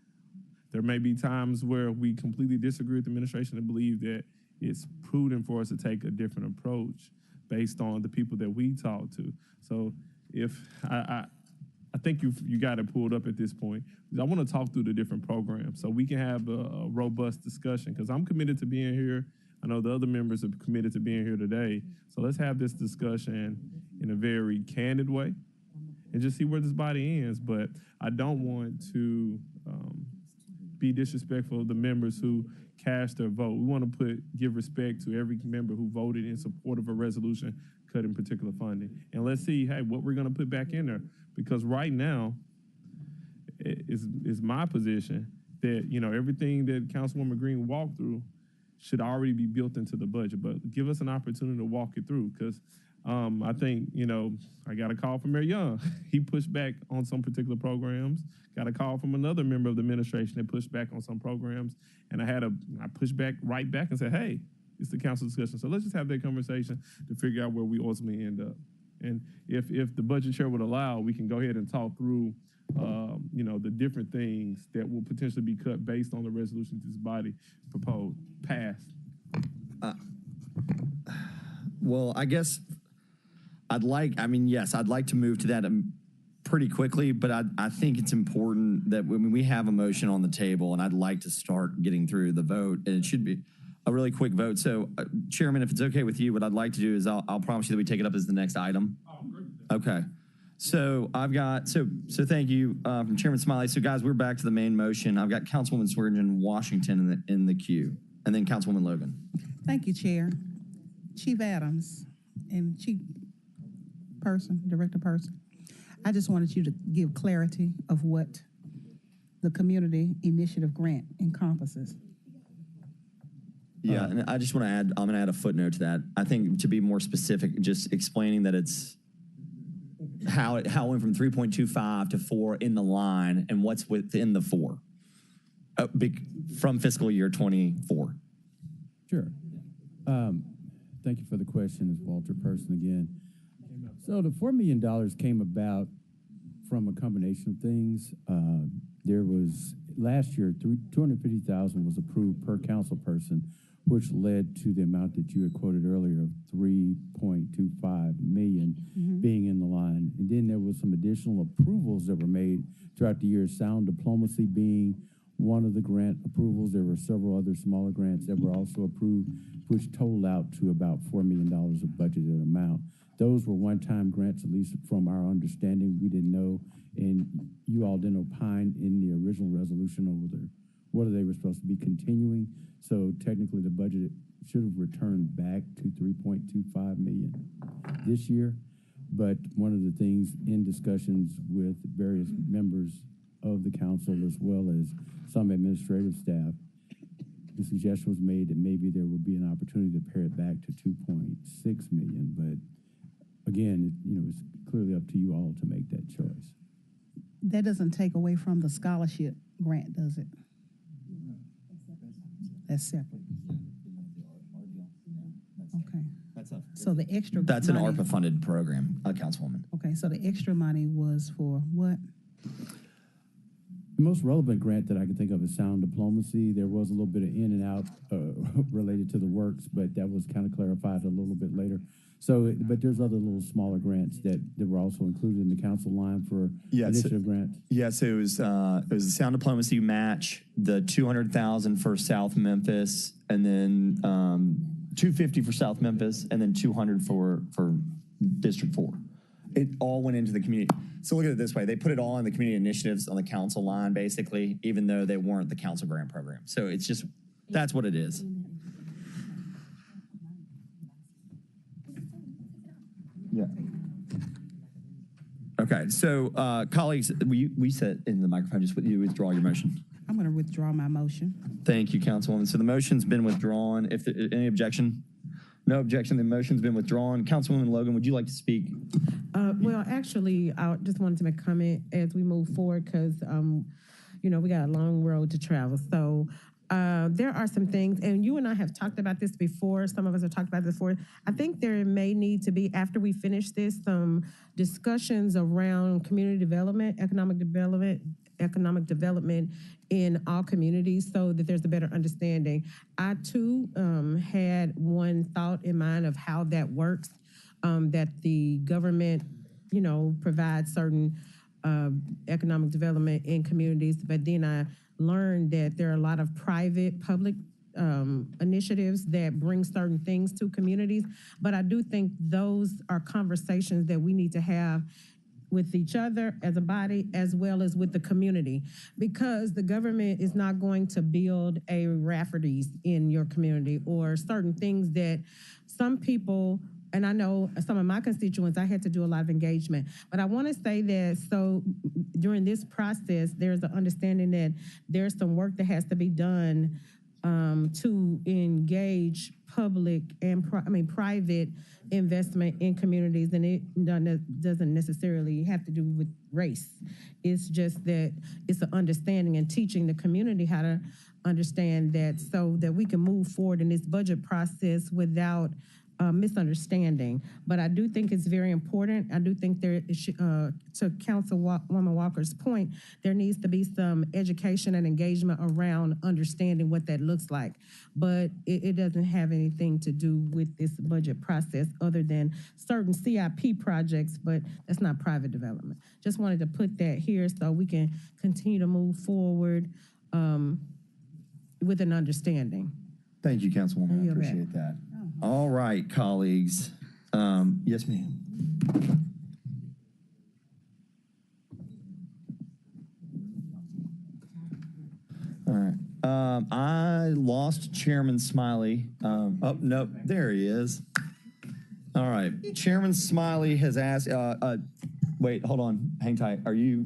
There may be times where we completely disagree with the administration and believe that it's prudent for us to take a different approach based on the people that we talk to. So if I think you got it pulled up at this point. I want to talk through the different programs so we can have a robust discussion, because I'm committed to being here. I know the other members are committed to being here today. So let's have this discussion in a very candid way and just see where this body ends. But I don't want to be disrespectful of the members who cast their vote. We want to give respect to every member who voted in support of a resolution cutting particular funding. And let's see, what we're going to put back in there. Because right now, is my position that, everything that Councilwoman Green walked through should already be built into the budget. But give us an opportunity to walk it through, because I think, I got a call from Mayor Young. He pushed back on some particular programs. Got a call from another member of the administration that pushed back on some programs. And I pushed back right back and said, hey, it's the council discussion. So let's just have that conversation to figure out where we ultimately end up. And if the budget chair would allow, we can go ahead and talk through, the different things that will potentially be cut based on the resolution this body passed. Well, I guess I'd like to move to that pretty quickly, but I think it's important that when we have a motion on the table, and I'd like to start getting through the vote, and it should be a really quick vote. So, Chairman, if it's okay with you, what I'd like to do is I'll promise you that we take it up as the next item. Okay. So I've got, so thank you from Chairman Smiley. So guys, we're back to the main motion. I've got Councilwoman Swearingen Washington in the queue, and then Councilwoman Logan. Thank you, Chair. Chief Adams and Director Person, I just wanted you to give clarity of what the Community Initiative Grant encompasses. Yeah, and I just want to add, I'm going to add a footnote to that. I think to be more specific, just explaining that it's how it went from 3.25 to 4 in the line and what's within the 4 from fiscal year 24. Sure. Thank you for the question. It's Walter Person again. So the $4 million came about from a combination of things. There was, last year, $250,000 was approved per council person, which led to the amount that you had quoted earlier of $3.25 million being in the line. And then there was some additional approvals that were made throughout the year, sound diplomacy being one of the grant approvals. There were several other smaller grants that were also approved, which totaled out to about $4 million of budgeted amount. Those were one-time grants, at least from our understanding. We didn't know, and you all didn't opine in the original resolution over whether they were supposed to be continuing. So technically the budget should have returned back to $3.25 million this year. But one of the things in discussions with various members of the council, as well as some administrative staff, the suggestion was made that maybe there would be an opportunity to pare it back to $2.6 million. But again, it's clearly up to you all to make that choice. That doesn't take away from the scholarship grant, does it? That's separate. Okay. So the extra That's an money, ARPA-funded program, Councilwoman. Okay, so the extra money was for what? The most relevant grant that I can think of is sound diplomacy. There was a little bit of in and out related to the works, but that was kind of clarified a little bit later. So, but there's other little smaller grants that were also included in the council line for initiative grants. Yeah, so it was the sound diplomacy match, the $200,000 for South Memphis, and then $250 for South Memphis, and then $200 for District 4. It all went into the community. So look at it this way. They put it all in the community initiatives on the council line, basically, even though they weren't the council grant program. So it's just, that's what it is. Yeah. Okay, so colleagues, we said in the microphone, just you withdraw your motion. I'm going to withdraw my motion. Thank you, Councilwoman. So the motion's been withdrawn. If there, any objection? No objection. The motion's been withdrawn. Councilwoman Logan, would you like to speak? Well, actually, I just wanted to make a comment as we move forward because, we got a long road to travel. So there are some things, and you and I have talked about this before. Some of us have talked about this before. I think there may need to be, after we finish this, some discussions around community development, economic development in all communities so that there's a better understanding. I too had one thought in mind of how that works, that the government, provides certain economic development in communities, but then I learned that there are a lot of private, public initiatives that bring certain things to communities. But I do think those are conversations that we need to have with each other as a body, as well as with the community, because the government is not going to build a Rafferty's in your community or certain things that some people, and I know some of my constituents, I had to do a lot of engagement, but I want to say that so during this process, there's an understanding that there's some work that has to be done to engage public and private investment in communities, and it doesn't necessarily have to do with race. It's just that it's an understanding and teaching the community how to understand that so that we can move forward in this budget process without misunderstanding. But I do think it's very important. I do think there, to Councilwoman Walker's point, there needs to be some education and engagement around understanding what that looks like. But it doesn't have anything to do with this budget process other than certain CIP projects, but that's not private development. Just wanted to put that here so we can continue to move forward with an understanding. Thank you, Councilwoman. I appreciate that. All right, colleagues. Yes, ma'am. I lost Chairman Smiley. Oh, no, there he is. All right. Chairman Smiley has asked, wait, hold on. Hang tight. Are you?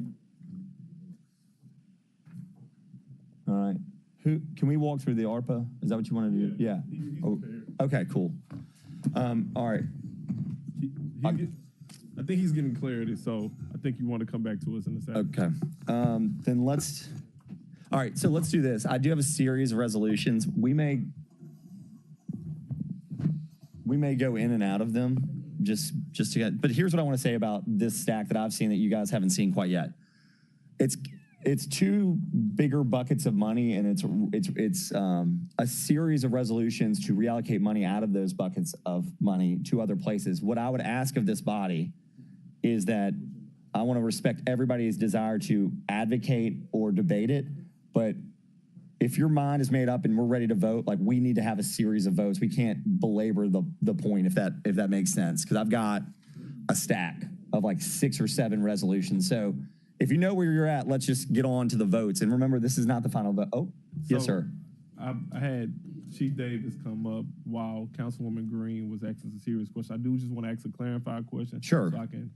All right. Can we walk through the ARPA? Is that what you want to do? Yeah. Oh, okay, cool. All right. I think he's getting clarity, so I think you want to come back to us in a second. Okay. Then all right, so let's do this. I do have a series of resolutions. We may go in and out of them just to get, but here's what I want to say about this stack that I've seen that you guys haven't seen quite yet. It's two bigger buckets of money, and it's a series of resolutions to reallocate money out of those buckets of money to other places. What I would ask of this body is that I want to respect everybody's desire to advocate or debate it, but if your mind is made up and we're ready to vote, like, we need to have a series of votes. We can't belabor the point, if that makes sense, because I've got a stack of like 6 or 7 resolutions. So if you know where you're at, let's just get on to the votes. And remember, this is not the final vote. Oh, yes, sir. I had Chief Davis come up while Councilwoman Green was asking a serious question. I do just want to ask a clarifying question. Sure. So I can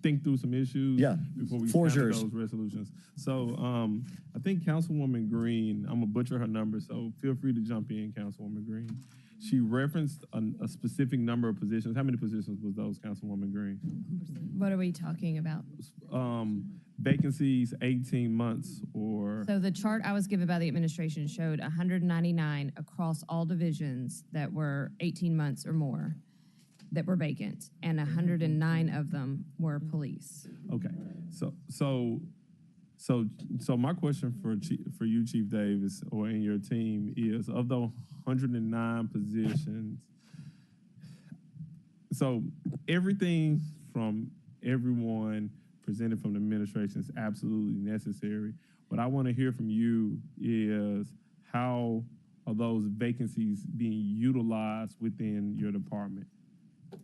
think through some issues before we Floor's handle yours. those resolutions. So I think Councilwoman Green, I'm going to butcher her number, so feel free to jump in, Councilwoman Green. She referenced a specific number of positions. How many positions was those, Councilwoman Green? What are we talking about? Vacancies, 18 months, or... So the chart I was given by the administration showed 199 across all divisions that were 18 months or more that were vacant, and 109 of them were police. Okay, so my question for you, Chief Davis, or in your team, is of the 109 positions. So everything from everyone presented from the administration is absolutely necessary. What I want to hear from you is, how are those vacancies being utilized within your department?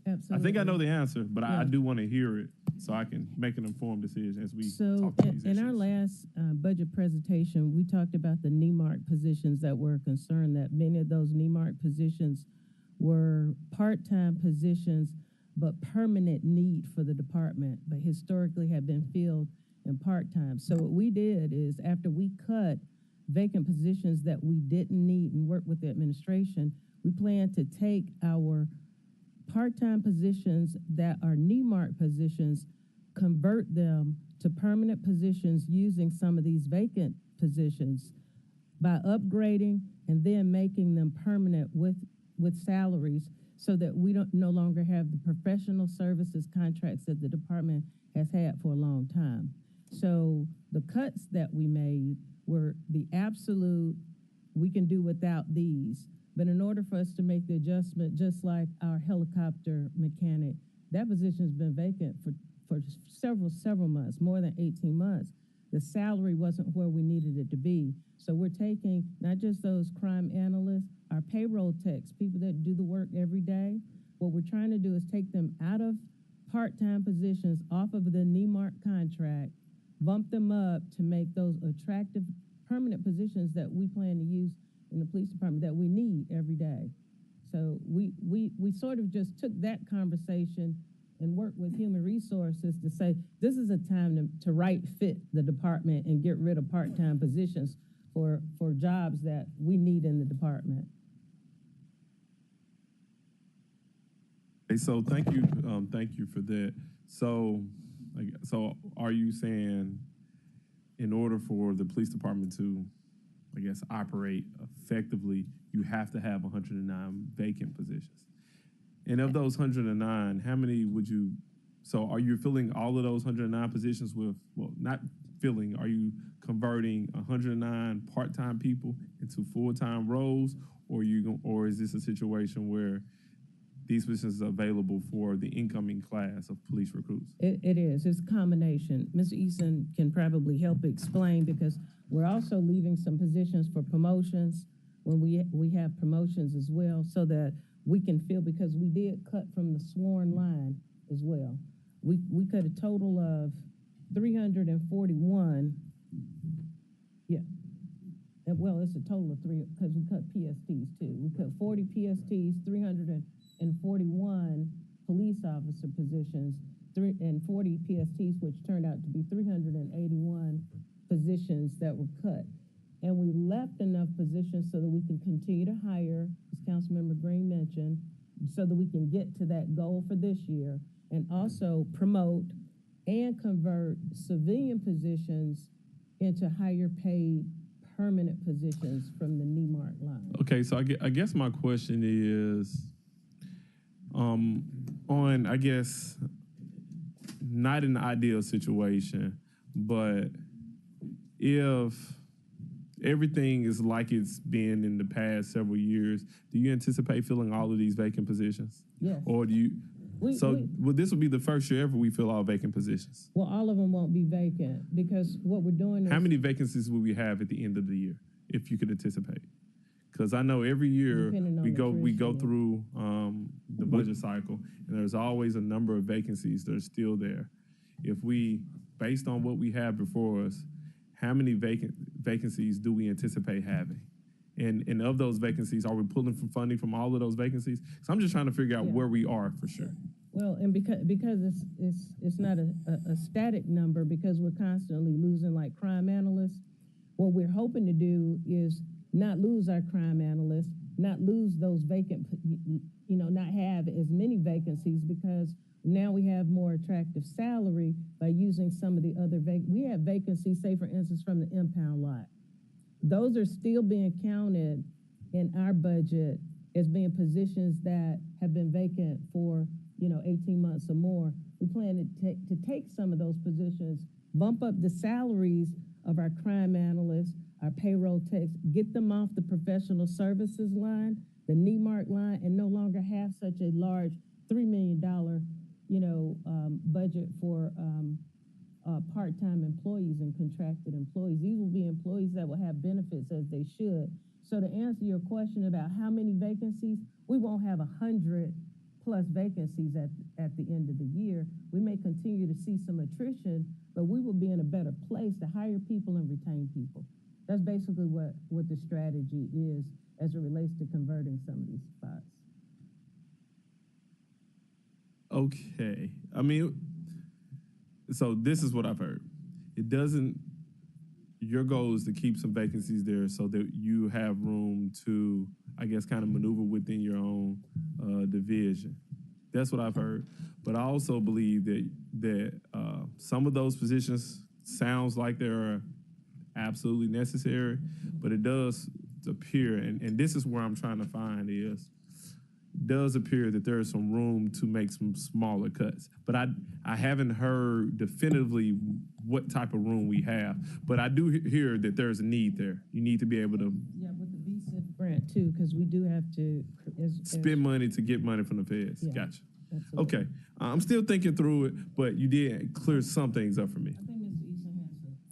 Absolutely. I think I know the answer, but I do want to hear it so I can make an informed decision as we talk about these in our issues. last budget presentation, we talked about the NEMARC positions that were concerned, that many of those NEMARC positions were part-time positions, but permanent need for the department, but historically have been filled in part-time. So what we did is, after we cut vacant positions that we didn't need and work with the administration, we plan to take our part-time positions that are NEMARC positions, convert them to permanent positions using some of these vacant positions by upgrading and then making them permanent with salaries, so that we no longer have the professional services contracts that the department has had for a long time. So the cuts that we made were the absolute, we can do without these. But in order for us to make the adjustment, just like our helicopter mechanic, that position's been vacant for several months, more than 18 months. The salary wasn't where we needed it to be. So we're taking not just those crime analysts, our payroll techs, people that do the work every day. What we're trying to do is take them out of part-time positions, off of the NEMARC contract, bump them up to make those attractive permanent positions that we plan to use in the police department, that we need every day. So we sort of just took that conversation and worked with human resources to say, this is a time to right fit the department and get rid of part-time positions for jobs that we need in the department. Hey, so thank you for that. So are you saying, in order for the police department to, I guess, operate effectively, you have to have 109 vacant positions? And of those 109, how many are you filling all of those 109 positions with, well, not filling, are you converting 109 part-time people into full-time roles, or is this a situation where these positions are available for the incoming class of police recruits? It is. It's a combination. Mr. Eason can probably help explain, because we're also leaving some positions for promotions when we have promotions as well, so that we can fill, because we did cut from the sworn line as well. We cut a total of 341. Yeah. well, it's a total of 3, because we cut PSTs too. We cut 40 PSTs, 341 police officer positions, and 40 PSTs, which turned out to be 381 positions that were cut. And we left enough positions so that we can continue to hire, as Councilmember Green mentioned, so that we can get to that goal for this year, and also promote and convert civilian positions into higher paid permanent positions from the NEMARC line. Okay, so I guess my question is, on, I guess, not an ideal situation, but if everything is like it's been in the past several years, do you anticipate filling all of these vacant positions? Yes. Or do you, well, this will be the first year ever we fill all vacant positions. Well, all of them won't be vacant, because what we're doing is. How many vacancies will we have at the end of the year, if you could anticipate? Because I know every year Depending on we go attrition. through the budget cycle, and there's always a number of vacancies that are still there. If we, based on what we have before us, how many vacancies do we anticipate having? And of those vacancies, are we pulling from funding from all of those vacancies? So I'm just trying to figure out where we are for sure. Well, and because it's not a static number, because we're constantly losing like crime analysts. What we're hoping to do is not lose our crime analysts, not lose those vacant, not have as many vacancies, because now we have more attractive salary by using some of the other we have vacancies, say for instance, from the impound lot. Those are still being counted in our budget as being positions that have been vacant for 18 months or more. We plan to take some of those positions, bump up the salaries of our crime analysts, our payroll techs, get them off the professional services line, the NEMARC line, and no longer have such a large $3 million, budget for part-time employees and contracted employees. These will be employees that will have benefits as they should. So to answer your question about how many vacancies, we won't have 100+ vacancies at the end of the year. We may continue to see some attrition, but we will be in a better place to hire people and retain people. That's basically what the strategy is as it relates to converting some of these spots. Okay. I mean, so this is what I've heard. Your goal is to keep some vacancies there so that you have room to, I guess, kind of maneuver within your own division. That's what I've heard. But I also believe that some of those positions sounds like they're absolutely necessary, but it does appear, and this is where I'm trying to find is, does appear that there is some room to make some smaller cuts. But I haven't heard definitively what type of room we have. But I do hear that there's a need there. You need to be able to with the VSIP grant too, because we do have to spend money to get money from the feds. Yeah, Gotcha. absolutely. Okay. I'm still thinking through it, but you did clear some things up for me. I think Mr. Eason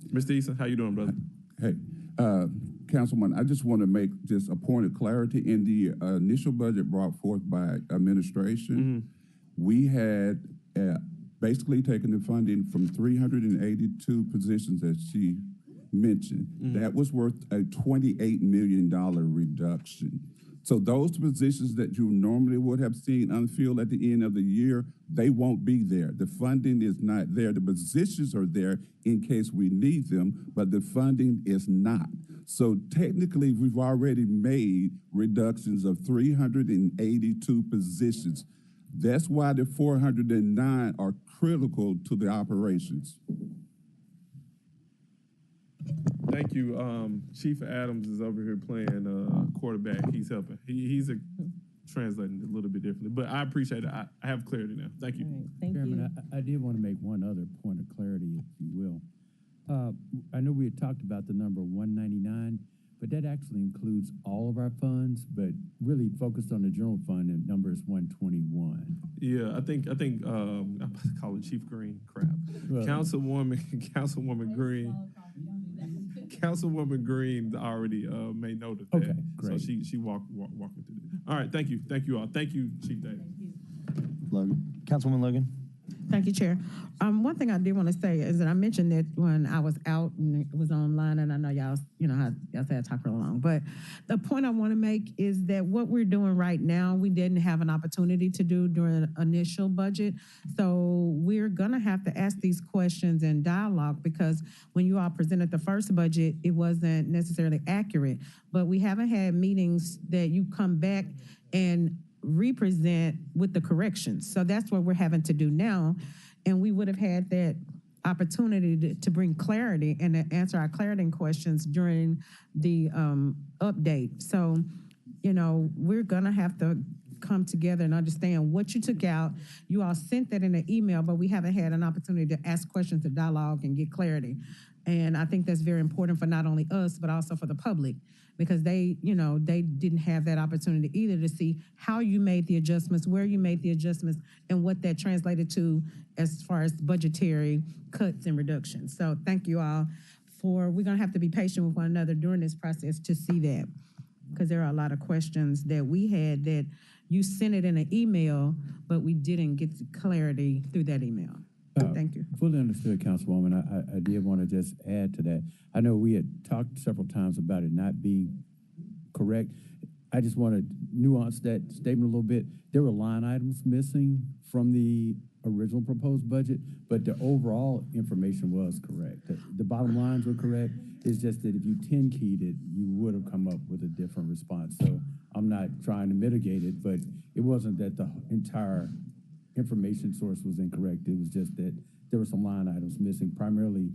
has Mr. Eason, how you doing, brother? Hey, Councilman, I just want to make just a point of clarity. In the initial budget brought forth by administration, we had basically taken the funding from 382 positions, as she mentioned. That was worth a $28 million reduction. So those positions that you normally would have seen unfilled at the end of the year, they won't be there. The funding is not there. The positions are there in case we need them, but the funding is not. So technically, we've already made reductions of 382 positions. That's why the 409 are critical to the operations. Thank you. Chief Adams is over here playing quarterback. He's helping. He's translating it a little bit differently, but I appreciate it. I have clarity now. Thank you. All right, thank Chairman, you. I did want to make one other point of clarity, if you will. I know we had talked about the number 199, but that actually includes all of our funds, but really focused on the general fund, and number is 121. Yeah, I think I'm about to call it Chief Green. Crap. Well, Councilwoman Green. Councilwoman Green already made note of that. Okay, great. So she walked me through that. All right, thank you all. Thank you, Chief Davis. Logan. Councilwoman Logan. Thank you, Chair. One thing I did want to say is that I mentioned that when I was out and it was online, and I know y'all, how y'all say I talk real long, but the point I want to make is that what we're doing right now, we didn't have an opportunity to do during the initial budget. So we're gonna have to ask these questions in dialogue because when you all presented the first budget, it wasn't necessarily accurate. But we haven't had meetings that you come back and represent with the corrections. So that's what we're having to do now. And we would have had that opportunity to bring clarity and to answer our clarity questions during the update. So, we're gonna have to come together and understand what you took out. You all sent that in an email, but we haven't had an opportunity to ask questions, to dialogue, and get clarity. And I think that's very important for not only us, but also for the public, because they didn't have that opportunity either to see how you made the adjustments, where you made the adjustments, and what that translated to as far as budgetary cuts and reductions. So thank you all we're gonna have to be patient with one another during this process to see that, because there are a lot of questions that we had that you sent it in an email, but we didn't get clarity through that email. Thank you. Fully understood, Councilwoman. I did want to just add to that. I know we had talked several times about it not being correct. I just want to nuance that statement a little bit. There were line items missing from the original proposed budget, but the overall information was correct. The bottom lines were correct. It's just that if you 10-keyed it, you would have come up with a different response. So I'm not trying to mitigate it, but it wasn't that the entire information source was incorrect. It was just that there were some line items missing, primarily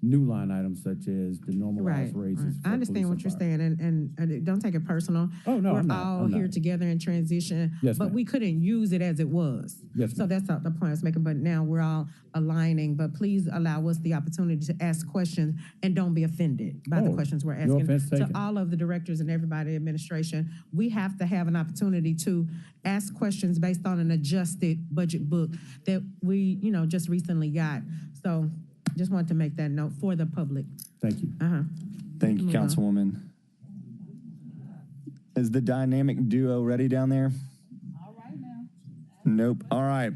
new line items such as the normalized raises. I understand what you're saying, and don't take it personal. Oh, no, we're I'm not. all here together in transition, Yes, but ma'am. we couldn't use it as it was. Yes, so ma'am. that's not the point I was making. But now we're all aligning. But please allow us the opportunity to ask questions and don't be offended by the questions we're asking. No offense To taken. all of the directors and everybody in administration, we have to have an opportunity to ask questions based on an adjusted budget book that we, just recently got. So just wanted to make that note for the public. Thank you. Thank you, Move on. Councilwoman. Is the dynamic duo ready down there? All right now. Nope. All right.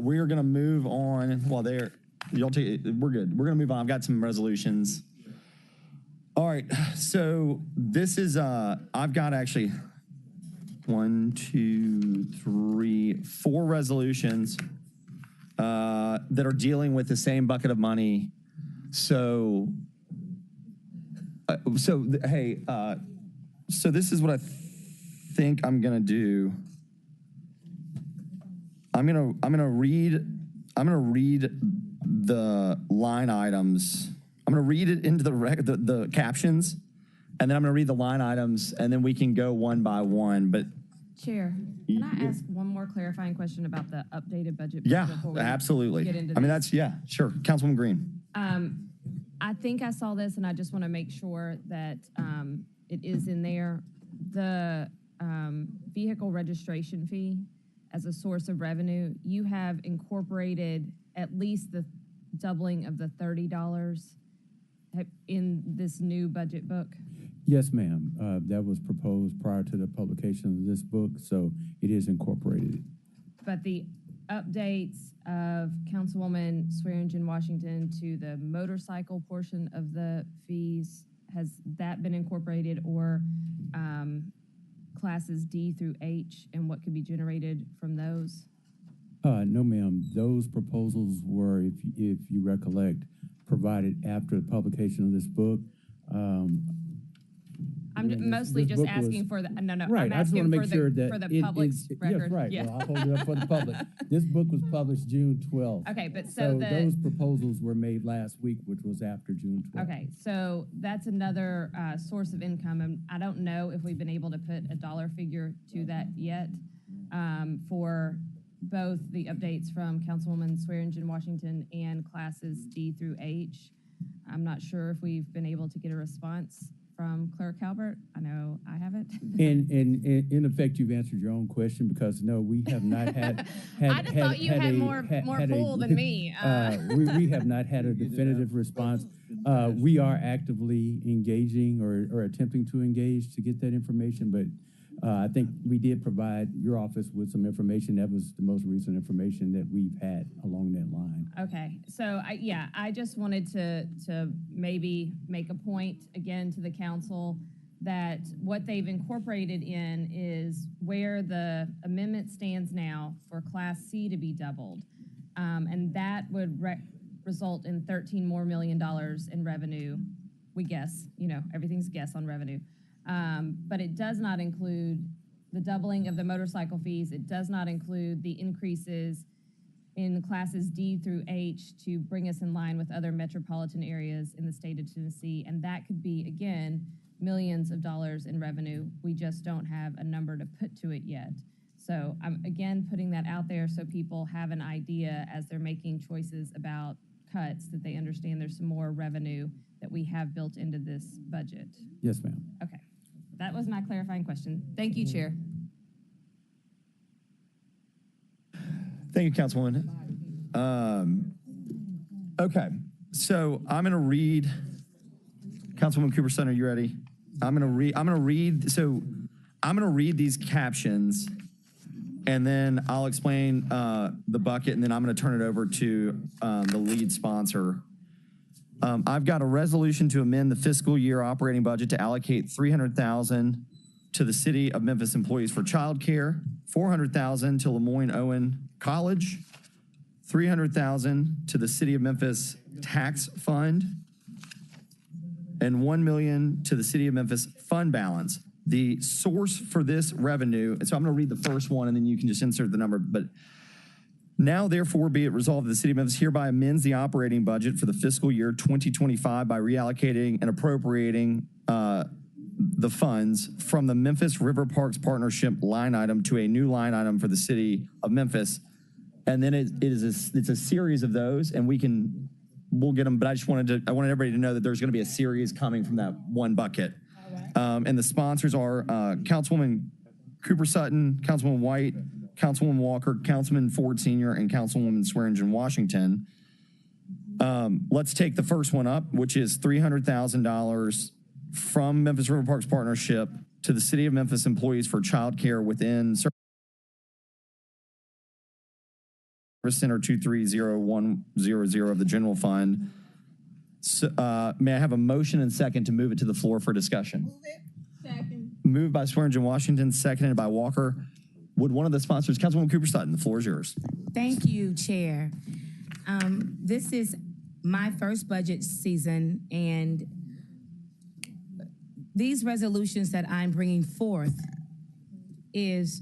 We are going to move on. Well, we're good. We're going to move on. I've got some resolutions. All right. So this is, I've got actually 1, 2, 3, 4 resolutions that are dealing with the same bucket of money. So this is what I think I'm gonna do. I'm gonna read the line items. I'm gonna read it into the captions, and then I'm gonna read the line items, and then we can go one by one. But Chair, can I ask one more clarifying question about the updated budget? yeah, before we absolutely. Get into I mean, this? sure. Councilwoman Green. I think I saw this, and I just want to make sure that it is in there. The vehicle registration fee as a source of revenue, you have incorporated at least the doubling of the $30 in this new budget book. Yes, ma'am. That was proposed prior to the publication of this book, so it is incorporated. But the updates of Councilwoman Swearingen Washington to the motorcycle portion of the fees, has that been incorporated, or classes D through H and what could be generated from those? No, ma'am. Those proposals were, if you recollect, provided after the publication of this book. I'm mostly this just book was- asking for the, no, Right, I'm I just want asking to for make sure the, that for the it public's is- record. Yes, right. Yeah. Well, I'll hold it up for the public. This book was published June 12th. Okay, but So those proposals were made last week, which was after June 12th. Okay, so that's another source of income, and I don't know if we've been able to put a dollar figure to that yet for both the updates from Councilwoman Swearingen Washington and classes D through H. I'm not sure if we've been able to get a response from Clerk Halbert. I know I haven't. And in effect, you've answered your own question, because no, we have not had. I just thought you had more pull than me. We have not had a definitive response. We are actively engaging or attempting to engage to get that information, but I think we did provide your office with some information. That was the most recent information that we've had along that line. Okay, so I just wanted to maybe make a point again to the council that what they've incorporated in is where the amendment stands now for Class C to be doubled. And that would result in $13 million more in revenue, we guess, everything's guess on revenue. But it does not include the doubling of the motorcycle fees. It does not include the increases in classes D through H to bring us in line with other metropolitan areas in the state of Tennessee. And that could be, again, millions of dollars in revenue. We just don't have a number to put to it yet. So I'm, again, putting that out there so people have an idea as they're making choices about cuts, that they understand there's some more revenue that we have built into this budget. Yes, ma'am. Okay. That was my clarifying question. Thank you, Chair. Thank you, Councilwoman. Okay, so I'm going to read. Councilwoman Cooper-Sutton, are you ready? I'm going to read these captions, and then I'll explain the bucket, and then I'm going to turn it over to the lead sponsor. I've got a resolution to amend the fiscal year operating budget to allocate $300,000 to the City of Memphis employees for childcare, $400,000 to Lemoyne Owen College, $300,000 to the City of Memphis Tax Fund, and $1 million to the City of Memphis fund balance. The source for this revenue, so I'm going to read the first one, and then you can just insert the number, but now, therefore, be it resolved that the City of Memphis hereby amends the operating budget for the fiscal year 2025 by reallocating and appropriating the funds from the Memphis River Parks Partnership line item to a new line item for the City of Memphis. And then it's a series of those, and we'll get them, but I wanted everybody to know that there's going to be a series coming from that one bucket. And the sponsors are Councilwoman Cooper-Sutton, Councilwoman White, Councilwoman Walker, Councilman Ford Sr., and Councilwoman Swearingen Washington. Let's take the first one up, which is $300,000 from Memphis River Parks Partnership to the City of Memphis employees for child care within Service Center 230100 of the general fund. So, may I have a motion and second to move it to the floor for discussion? Move it. Second. Moved by Swearingen Washington, seconded by Walker. Would one of the sponsors, Councilwoman Cooper-Sutton, the floor is yours. Thank you, Chair. This is my first budget season, and these resolutions that I'm bringing forth is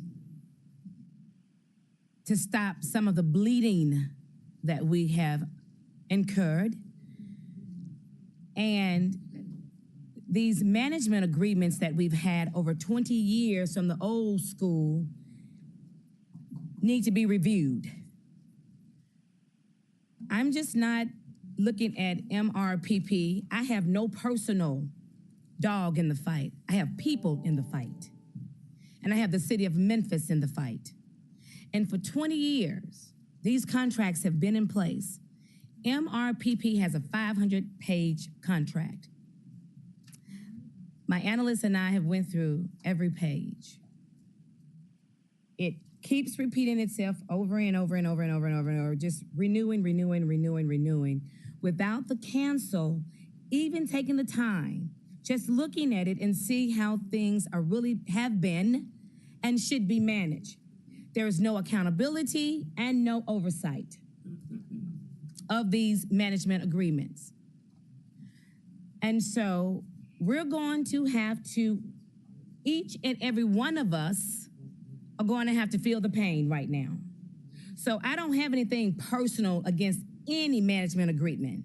to stop some of the bleeding that we have incurred. And these management agreements that we've had over 20 years from the old school need to be reviewed. I'm just not looking at MRPP. I have no personal dog in the fight. I have people in the fight. And I have the City of Memphis in the fight. And for 20 years, these contracts have been in place. MRPP has a 500-page contract. My analyst and I have went through every page. It keeps repeating itself over and over and over and over and over and over, just renewing, without the council even taking the time, just looking at it and see how things are really have been and should be managed. There is no accountability and no oversight of these management agreements. And so we're going to have to, each and every one of us are going to have to feel the pain right now. So I don't have anything personal against any management agreement.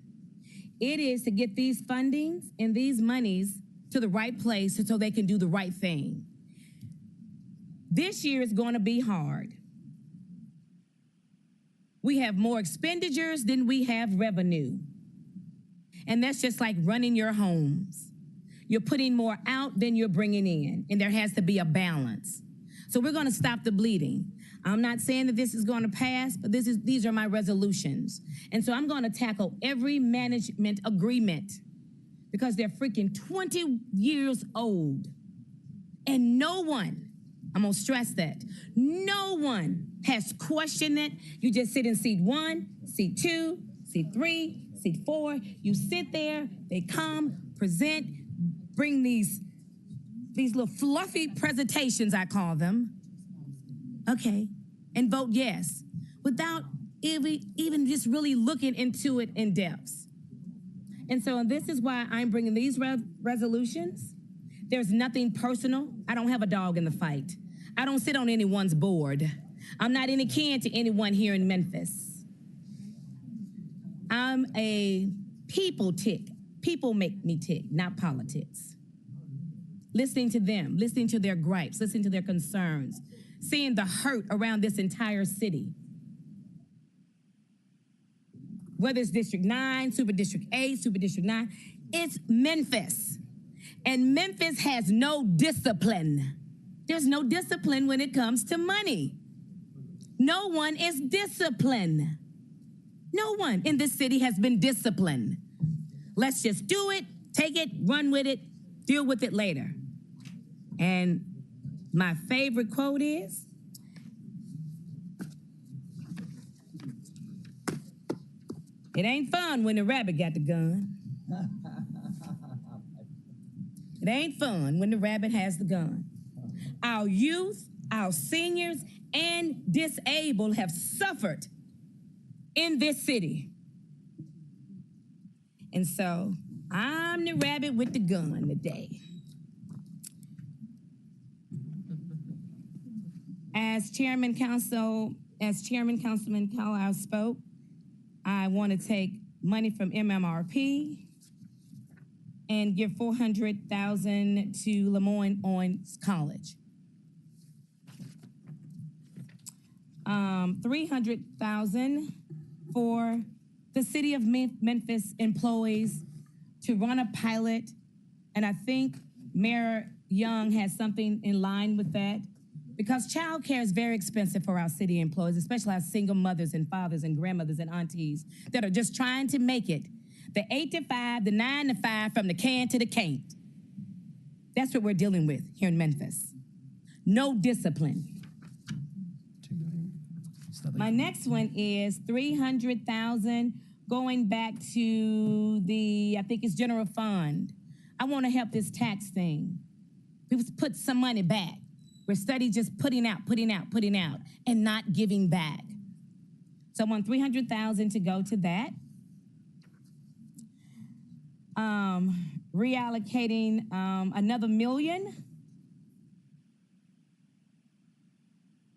It is to get these fundings and these monies to the right place so they can do the right thing. This year is going to be hard. We have more expenditures than we have revenue. And that's just like running your homes. You're putting more out than you're bringing in, and there has to be a balance. So we're going to stop the bleeding. I'm not saying that this is going to pass, but these are my resolutions. And so I'm going to tackle every management agreement because they're freaking 20 years old. And no one I'm gonna stress that. No one has questioned it. You just sit in seat 1, seat 2, seat 3, seat 4. You sit there, they come, present, bring these little fluffy presentations, I call them, okay, and vote yes, without even just really looking into it in depth. And so this is why I'm bringing these resolutions. There's nothing personal. I don't have a dog in the fight. I don't sit on anyone's board. I'm not any kin to anyone here in Memphis. I'm a people tick. People make me tick, not politics. Listening to them, listening to their gripes, listening to their concerns, seeing the hurt around this entire city. Whether it's District 9, Super District 8, Super District 9, it's Memphis. And Memphis has no discipline. There's no discipline when it comes to money. No one is disciplined. No one in this city has been disciplined. Let's just do it, take it, run with it, deal with it later. And my favorite quote is, it ain't fun when the rabbit got the gun. It ain't fun when the rabbit has the gun. Our youth, our seniors, and disabled have suffered in this city. And so I'm the rabbit with the gun today. As Chairman Councilman Carlisle spoke, I want to take money from MMRP and give $400,000 to Lemoyne Owens College. $300,000 for the city of Memphis employees to run a pilot, and I think Mayor Young has something in line with that, because childcare is very expensive for our city employees, especially our single mothers and fathers and grandmothers and aunties that are just trying to make it. The 8 to 5, the 9 to 5, from the can to the can't. That's what we're dealing with here in Memphis. No discipline. My next one is $300,000 going back to the, I think it's general fund. I want to help this tax thing. We put some money back. We're studying just putting out, and not giving back. So I want $300,000 to go to that. Reallocating another $1 million.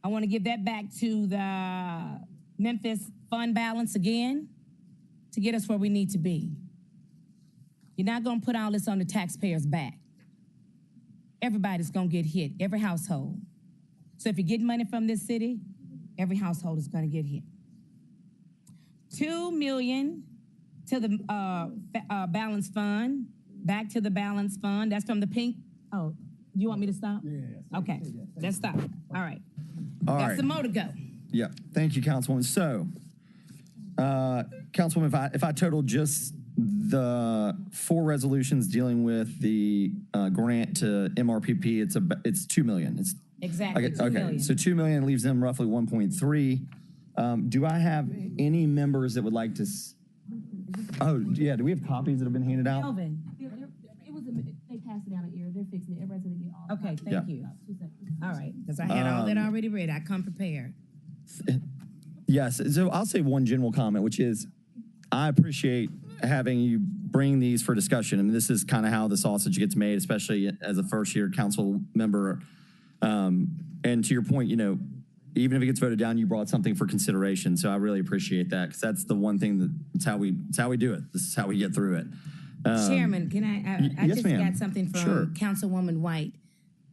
I want to give that back to the Memphis fund balance again to get us where we need to be. You're not going to put all this on the taxpayers' back. Everybody's going to get hit, every household. So if you get money from this city, every household is going to get hit. $2 million to the balance fund, back to the balance fund. That's from the pink. Oh, you want me to stop? Yeah. Okay, let's stop. All right. Got some more to go. Yeah, thank you, Councilwoman. So, Councilwoman, if I total just the 4 resolutions dealing with the grant to MRPP, it's $2 million. It's exactly $2 million. So $2 million leaves them roughly 1.3. Do I have any members that would like to? Oh, yeah. Do we have copies that have been handed out? Melvin. They passed it down here. They're fixing it. Everybody's gonna get all. Okay, thank you. All right, because I had all that already read. I come prepared. Yes. So I'll say one general comment, which is I appreciate having you bring these for discussion. I mean, this is kind of how the sausage gets made, especially as a first-year council member. And to your point, even if it gets voted down, you brought something for consideration. So I really appreciate that, because that's the one thing it's how we do it. This is how we get through it. Chairman, can I yes, just ma'am. got something from Councilwoman White.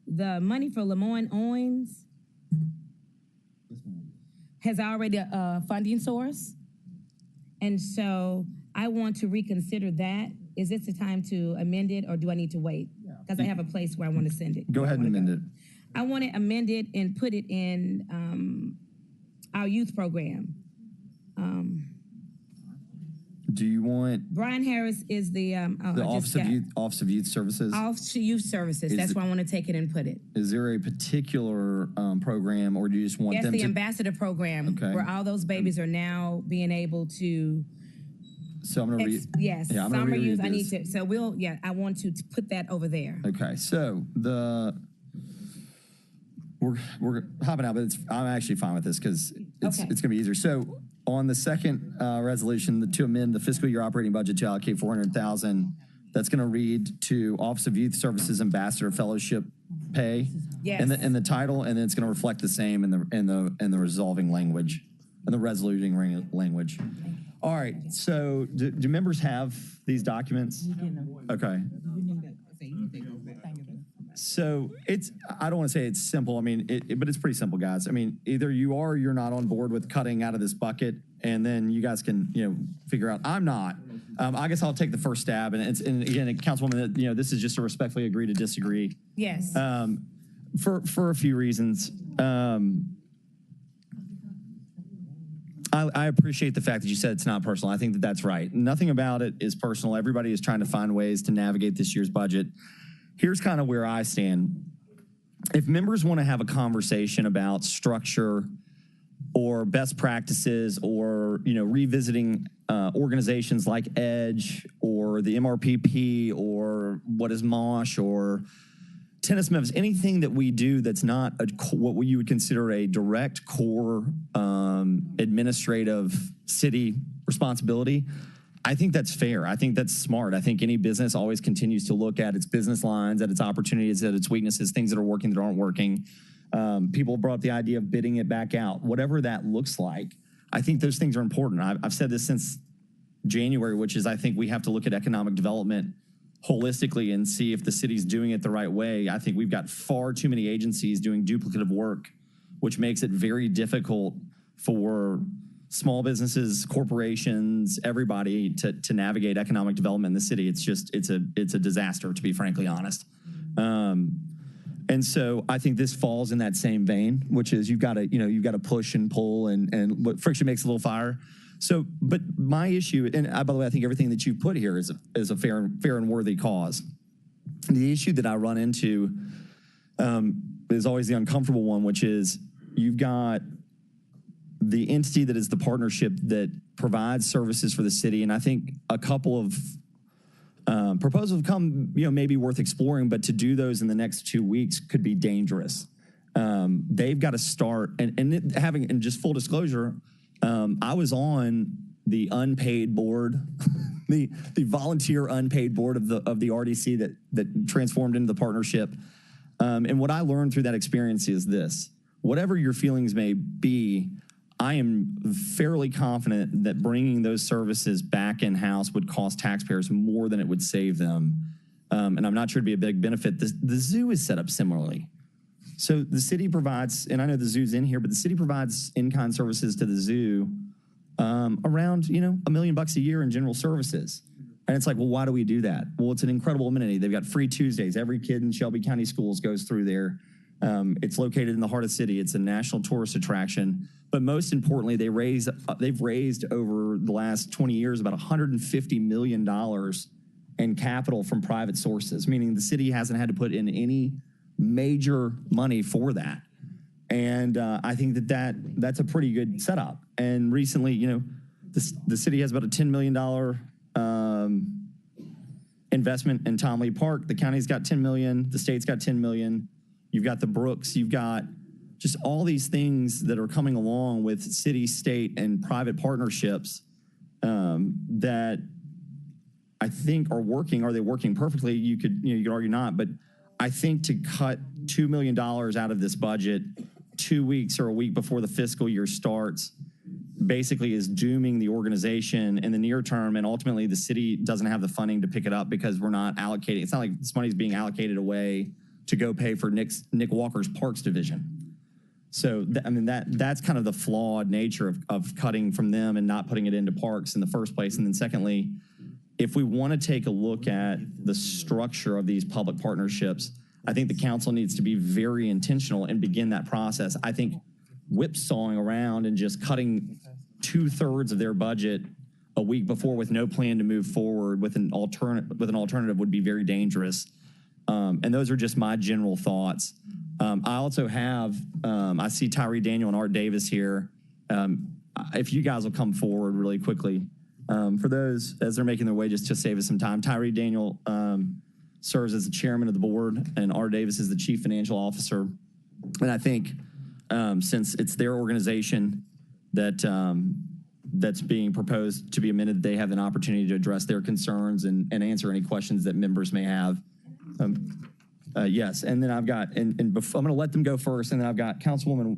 The money for Lemoyne Owens has already a funding source. And so I want to reconsider that. Is this the time to amend it, or do I need to wait? Because I have a place where I want to send it. Go ahead and amend it. I want to amend it and put it in our youth program. Do you want Brian Harris is the Office of Youth Services? Office of Youth Services. That's why I want to take it and put it. Is there a particular program, or do you just want Yes, them the to? ambassador program, Okay. where all those babies are now being able to. So I'm gonna read. Yes, Yeah, I'm gonna summer reread youth. I need this. to. So I want to put that over there. Okay, so we're hopping out, but I'm actually fine with this because it's gonna be easier. So on the second resolution, to amend the fiscal year operating budget to allocate $400,000, that's gonna read to Office of Youth Services Ambassador Fellowship pay. Yes. In the title, and then it's gonna reflect the same in the resolving language, and the resoluting language. All right. So do members have these documents? Okay. So I don't want to say it's simple. I mean, but it's pretty simple, guys. I mean, either you are or you're not on board with cutting out of this bucket, and then you guys can, figure out. I'm not. I guess I'll take the first stab. And again, Councilwoman, this is just to respectfully agree to disagree. Yes. For a few reasons. I appreciate the fact that you said it's not personal. I think that that's right. Nothing about it is personal. Everybody is trying to find ways to navigate this year's budget. Here's kind of where I stand. If members want to have a conversation about structure or best practices or, revisiting organizations like EDGE or the MRPP or what is MOSH or tennis Memphis, anything that we do that's not what you would consider a direct core administrative city responsibility, I think that's fair. I think that's smart. I think any business always continues to look at its business lines, at its opportunities, at its weaknesses, things that are working, that aren't working. People brought up the idea of bidding it back out. Whatever that looks like, I think those things are important. I've said this since January, which is I think we have to look at economic development holistically and see if the city's doing it the right way. I think we've got far too many agencies doing duplicative work, which makes it very difficult for small businesses, corporations, everybody to navigate economic development in the city. It's a disaster, to be frankly honest. And so I think this falls in that same vein, which is you've got to push and pull and what friction makes a little fire. So, but my issue, and by the way, I think everything that you put here is a fair and worthy cause. The issue that I run into is always the uncomfortable one, which is you've got the entity that is the partnership that provides services for the city, and I think a couple of proposals have come, maybe worth exploring, but to do those in the next 2 weeks could be dangerous. They've got to start, and just full disclosure, I was on the unpaid board, the volunteer unpaid board of the RDC that transformed into the partnership. And what I learned through that experience is this: whatever your feelings may be, I am fairly confident that bringing those services back in-house would cost taxpayers more than it would save them. And I'm not sure it'd be a big benefit. The zoo is set up similarly. So the city provides, and I know the zoo's in here, but the city provides in-kind services to the zoo around, $1 million a year in general services. And it's like, well, why do we do that? Well, it's an incredible amenity. They've got free Tuesdays. Every kid in Shelby County schools goes through there. It's located in the heart of the city. It's a national tourist attraction. But most importantly, they've raised over the last 20 years about $150 million in capital from private sources, meaning the city hasn't had to put in any major money for that. And I think that's a pretty good setup. And recently, the city has about a $10 million investment in Tom Lee Park. The county's got $10 million. The state's got $10 million. You've got the Brooks. You've got just all these things that are coming along with city, state, and private partnerships that I think are working. Are they working perfectly? You could argue not, but I think to cut $2 million out of this budget 2 weeks or a week before the fiscal year starts basically is dooming the organization in the near term, and ultimately the city doesn't have the funding to pick it up because we're not allocating. It's not like this money's being allocated away to go pay for Nick Walker's Parks division. So, that's kind of the flawed nature of cutting from them and not putting it into parks in the first place. And then secondly, if we want to take a look at the structure of these public partnerships, I think the council needs to be very intentional and begin that process. I think whipsawing around and just cutting 2/3 of their budget a week before with no plan to move forward with an alternative would be very dangerous. And those are just my general thoughts. I also have, I see Tyree Daniel and Art Davis here. If you guys will come forward really quickly. For those, as they're making their way, just to save us some time, Tyree Daniel serves as the chairman of the board, and Art Davis is the chief financial officer. And I think since it's their organization that that's being proposed to be amended, they have an opportunity to address their concerns and answer any questions that members may have. Yes, and then I've got, I'm going to let them go first, and then I've got Councilwoman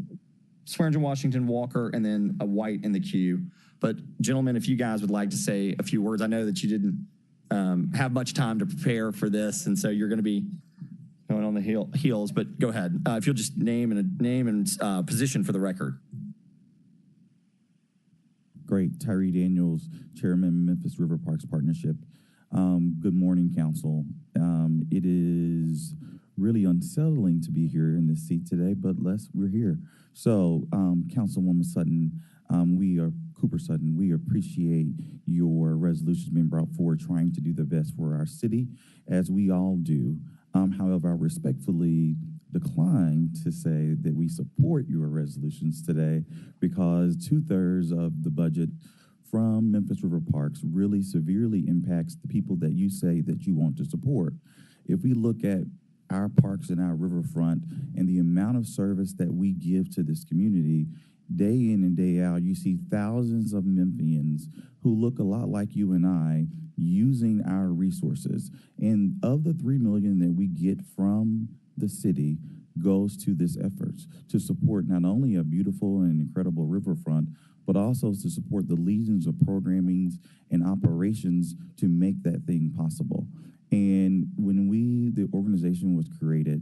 Swearingen Washington Walker, and then a White in the queue. But gentlemen, if you guys would like to say a few words, I know that you didn't have much time to prepare for this, and so you're going to be going on the heels. But go ahead, if you'll just name and position for the record. Great, Tyree Daniels, Chairman, Memphis River Parks Partnership. Good morning, Council. It is really unsettling to be here in this seat today, but we're here. So, Councilwoman Sutton, Cooper Sutton, we appreciate your resolutions being brought forward, trying to do the best for our city, as we all do. However, I respectfully decline to say that we support your resolutions today because 2/3 of the budget from Memphis River Parks really severely impacts the people that you say that you want to support. If we look at our parks and our riverfront and the amount of service that we give to this community, day in and day out, you see thousands of Memphians who look a lot like you and I using our resources. And of the $3 million that we get from the city goes to this effort to support not only a beautiful and incredible riverfront, but also to support the legions of programmings and operations to make that thing possible. And when the organization was created,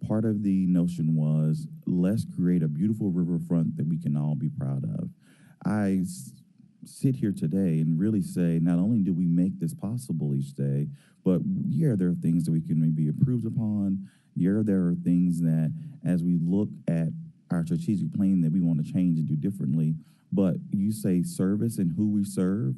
part of the notion was, let's create a beautiful riverfront that we can all be proud of. I sit here today and really say, not only do we make this possible each day, but yeah, there are things that we can maybe improve upon. Yeah, there are things that as we look at our strategic plan that we want to change and do differently. But you say service and who we serve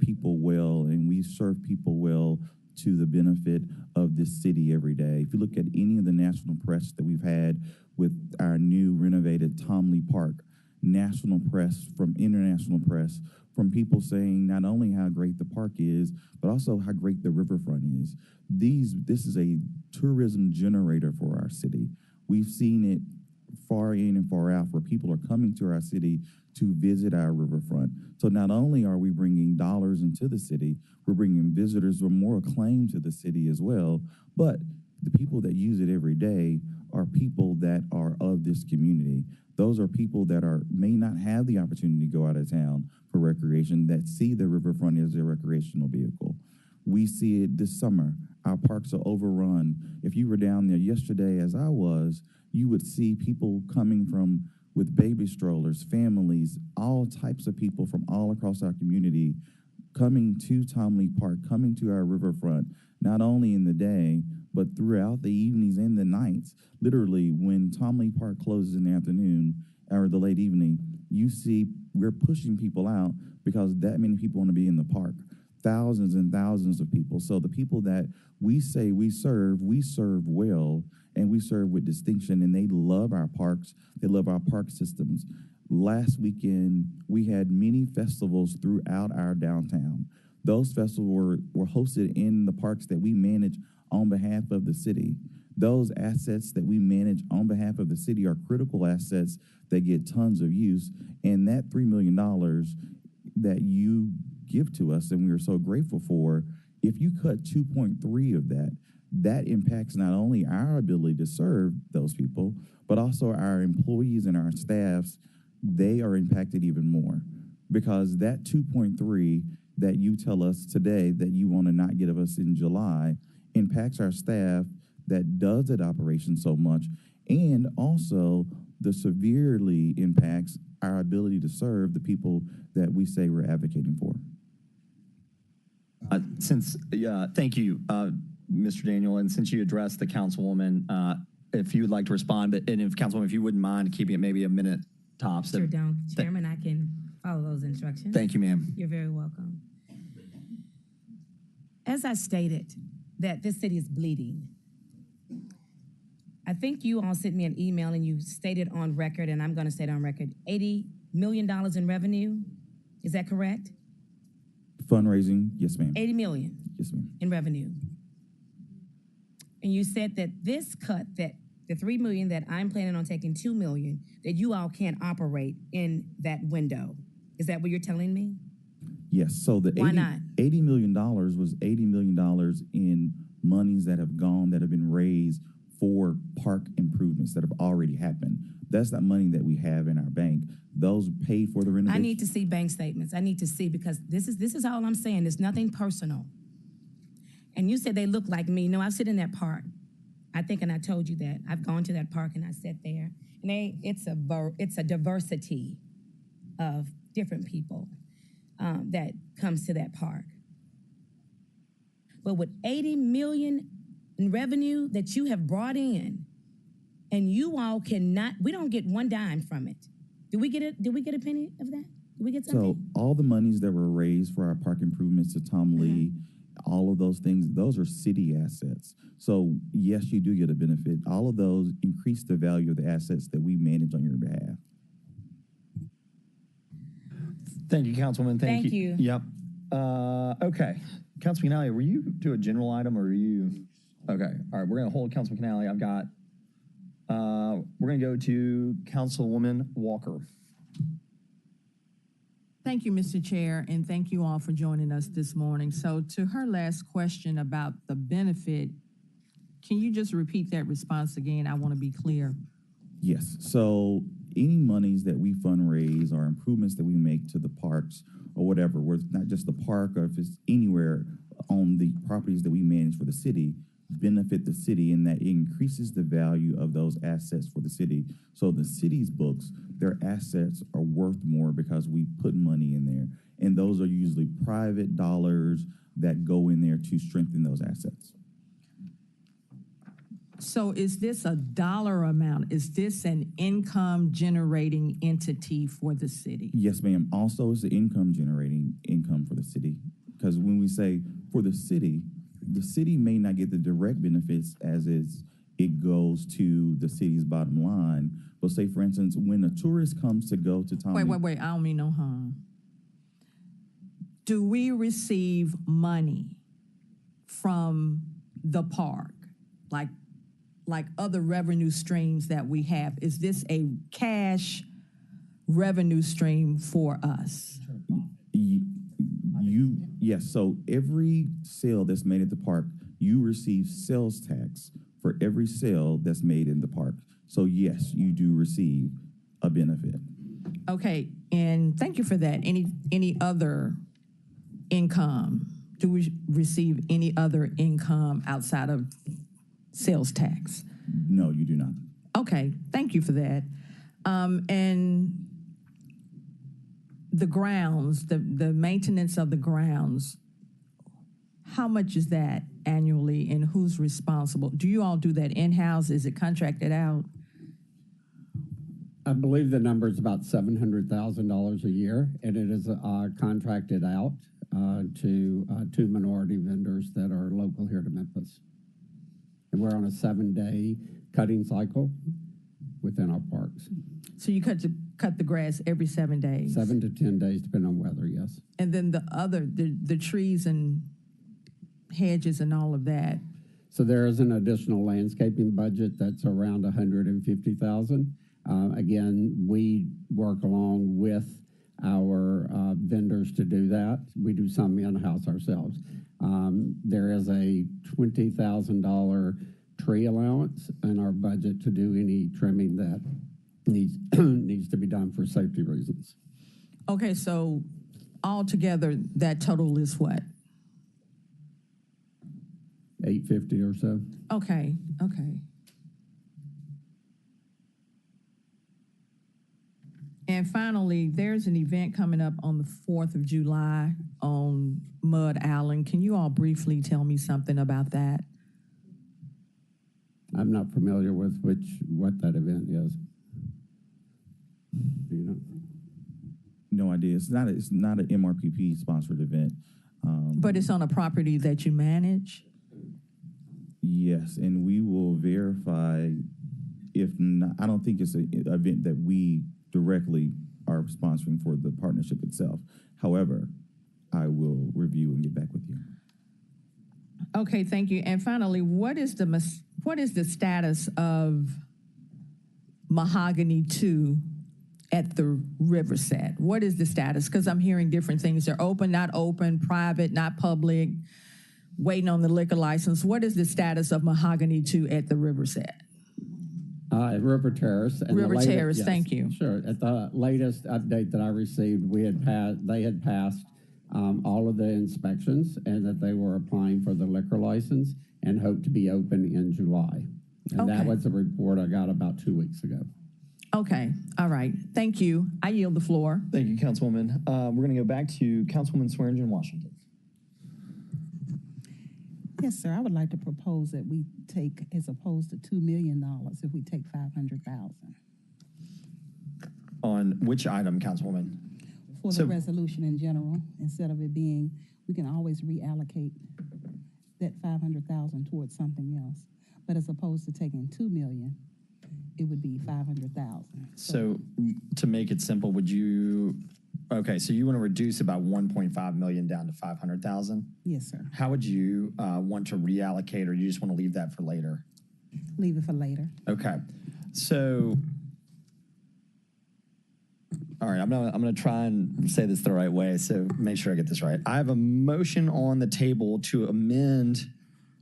people well, and we serve people well to the benefit of this city every day. If you look at any of the national press that we've had with our new renovated Tom Lee Park, national press, from international press, from people saying not only how great the park is, but also how great the riverfront is. This is a tourism generator for our city. We've seen it far in and far out, where people are coming to our city to visit our riverfront. So not only are we bringing dollars into the city, we're bringing visitors who are more acclaimed to the city as well, but the people that use it every day are people that are of this community. Those are people that may not have the opportunity to go out of town for recreation, that see the riverfront as their recreational vehicle. We see it this summer. Our parks are overrun. If you were down there yesterday, as I was, you would see people coming with baby strollers, families, all types of people from all across our community coming to Tom Lee Park, coming to our riverfront, not only in the day, but throughout the evenings and the nights. Literally, when Tom Lee Park closes in the afternoon or the late evening, you see we're pushing people out because that many people want to be in the park. Thousands and thousands of people. So the people that we say we serve well, and we serve with distinction, and they love our parks. They love our park systems. Last weekend, we had many festivals throughout our downtown. Those festivals were hosted in the parks that we manage on behalf of the city. Those assets that we manage on behalf of the city are critical assets that get tons of use. And that $3 million that you give to us, and we are so grateful for, if you cut 2.3 of that impacts not only our ability to serve those people, but also our employees and our staffs. They are impacted even more, because that 2.3 that you tell us today that you want to not give us in July impacts our staff that does that operation so much, and also the severely impacts our ability to serve the people that we say we're advocating for. Thank you, Mr. Daniel, and since you addressed the councilwoman, if you would like to respond, and if Councilwoman, if you wouldn't mind keeping it maybe a minute top. So Sure don't, Chairman, I can follow those instructions. thank you, ma'am. You're very welcome. As I stated, that this city is bleeding. I think you all sent me an email and you stated on record, and I'm gonna state on record, $80 million in revenue. Is that correct? Fundraising, yes, ma'am. 80 million Yes, ma'am. in revenue. And you said that this cut, that the 3 million that I'm planning on taking 2 million, that you all can't operate in that window. Is that what you're telling me? Yes, so the Why not? $80 million was $80 million in monies that have gone, that have been raised for park improvements that have already happened. That's not money that we have in our bank. Those paid for the renovation. I need to see bank statements. I need to see, because this is all I'm saying. It's nothing personal. And you said they look like me. No, I sit in that park. I think, and I told you that. I've gone to that park and I sat there. And it's a diversity of different people that comes to that park. But with 80 million in revenue that you have brought in, and you all cannot, we don't get one dime from it. Do we get a penny of that? Do we get something? So all the monies that were raised for our park improvements to Tom Lee, all of those things, those are city assets. So yes, you do get a benefit. All of those increase the value of the assets that we manage on your behalf. Thank you, Councilwoman. Thank you. Thank you. Yep. Okay. Councilman Canale, were you to a general item or are you? Okay. All right. We're going to hold Councilman Canale. I've got, we're going to go to Councilwoman Walker. Thank you, Mr. Chair, and thank you all for joining us this morning. So to her last question about the benefit, can you just repeat that response again? I want to be clear. Yes, so any monies that we fundraise or improvements that we make to the parks or whatever, where it's not just the park or if it's anywhere on the properties that we manage for the city, benefit the city, and that increases the value of those assets for the city. So the city's books, their assets are worth more because we put money in there. And those are usually private dollars that go in there to strengthen those assets. So is this a dollar amount? Is this an income generating entity for the city? Yes, ma'am. Also, it's the income generating income for the city. Because when we say for the city may not get the direct benefits as it goes to the city's bottom line. But say, for instance, when a tourist comes to go to Tommy. Wait. I don't mean no harm. Do we receive money from the park, like other revenue streams that we have? Is this a cash revenue stream for us? Yes, so every sale that's made at the park, you receive sales tax for every sale that's made in the park. So yes, you do receive a benefit. Okay, and thank you for that. Any other income? Do we receive any other income outside of sales tax? No, you do not. Okay, thank you for that. And the grounds, the maintenance of the grounds, how much is that annually and who's responsible? Do you all do that in-house? Is it contracted out? I believe the number is about $700,000 a year, and it is contracted out to two minority vendors that are local here to Memphis. And we're on a 7-day cutting cycle within our parks. So you cut the grass every 7 days? 7 to 10 days, depending on weather, yes. And then the trees and hedges and all of that? So there is an additional landscaping budget that's around $150,000. Again, we work along with our vendors to do that. We do some in-house ourselves. There is a $20,000 tree allowance in our budget to do any trimming that needs to be done for safety reasons. Okay, so altogether, that total is what? $850 or so. Okay. And finally, there's an event coming up on the 4th of July on Mud Island. Can you all briefly tell me something about that? I'm not familiar with what that event is. Do No idea. It's not an MRPP sponsored event. But it's on a property that you manage? Yes, and we will verify if not. I don't think it's an event that we directly are sponsoring for the partnership itself. However, I will review and get back with you. Okay, thank you. And finally, what is the status of Mahogany 2 at the Riverset? What is the status? Because I'm hearing different things. They're open, not open, private, not public, waiting on the liquor license. What is the status of Mahogany 2 at the Riverset? At River Terrace. And River Terrace, yes, thank you. Sure. At the latest update that I received, they had passed all of the inspections and that they were applying for the liquor license and hope to be open in July. And that was a report I got about 2 weeks ago. Okay, all right. Thank you. I yield the floor. Thank you, Councilwoman. We're going to go back to Councilwoman Swearingen Washington. Yes, sir. I would like to propose that we take, as opposed to $2 million, if we take $500,000. On which item, Councilwoman? For the resolution in general, instead of it being, we can always reallocate that $500,000 towards something else. But as opposed to taking $2 million, it would be $500,000. So to make it simple, would you? Okay, so you want to reduce about 1.5 million down to 500,000? Yes, sir. How would you want to reallocate, or you just want to leave that for later? Leave it for later. Okay, so all right, I'm gonna try and say this the right way, so make sure I get this right. I have a motion on the table to amend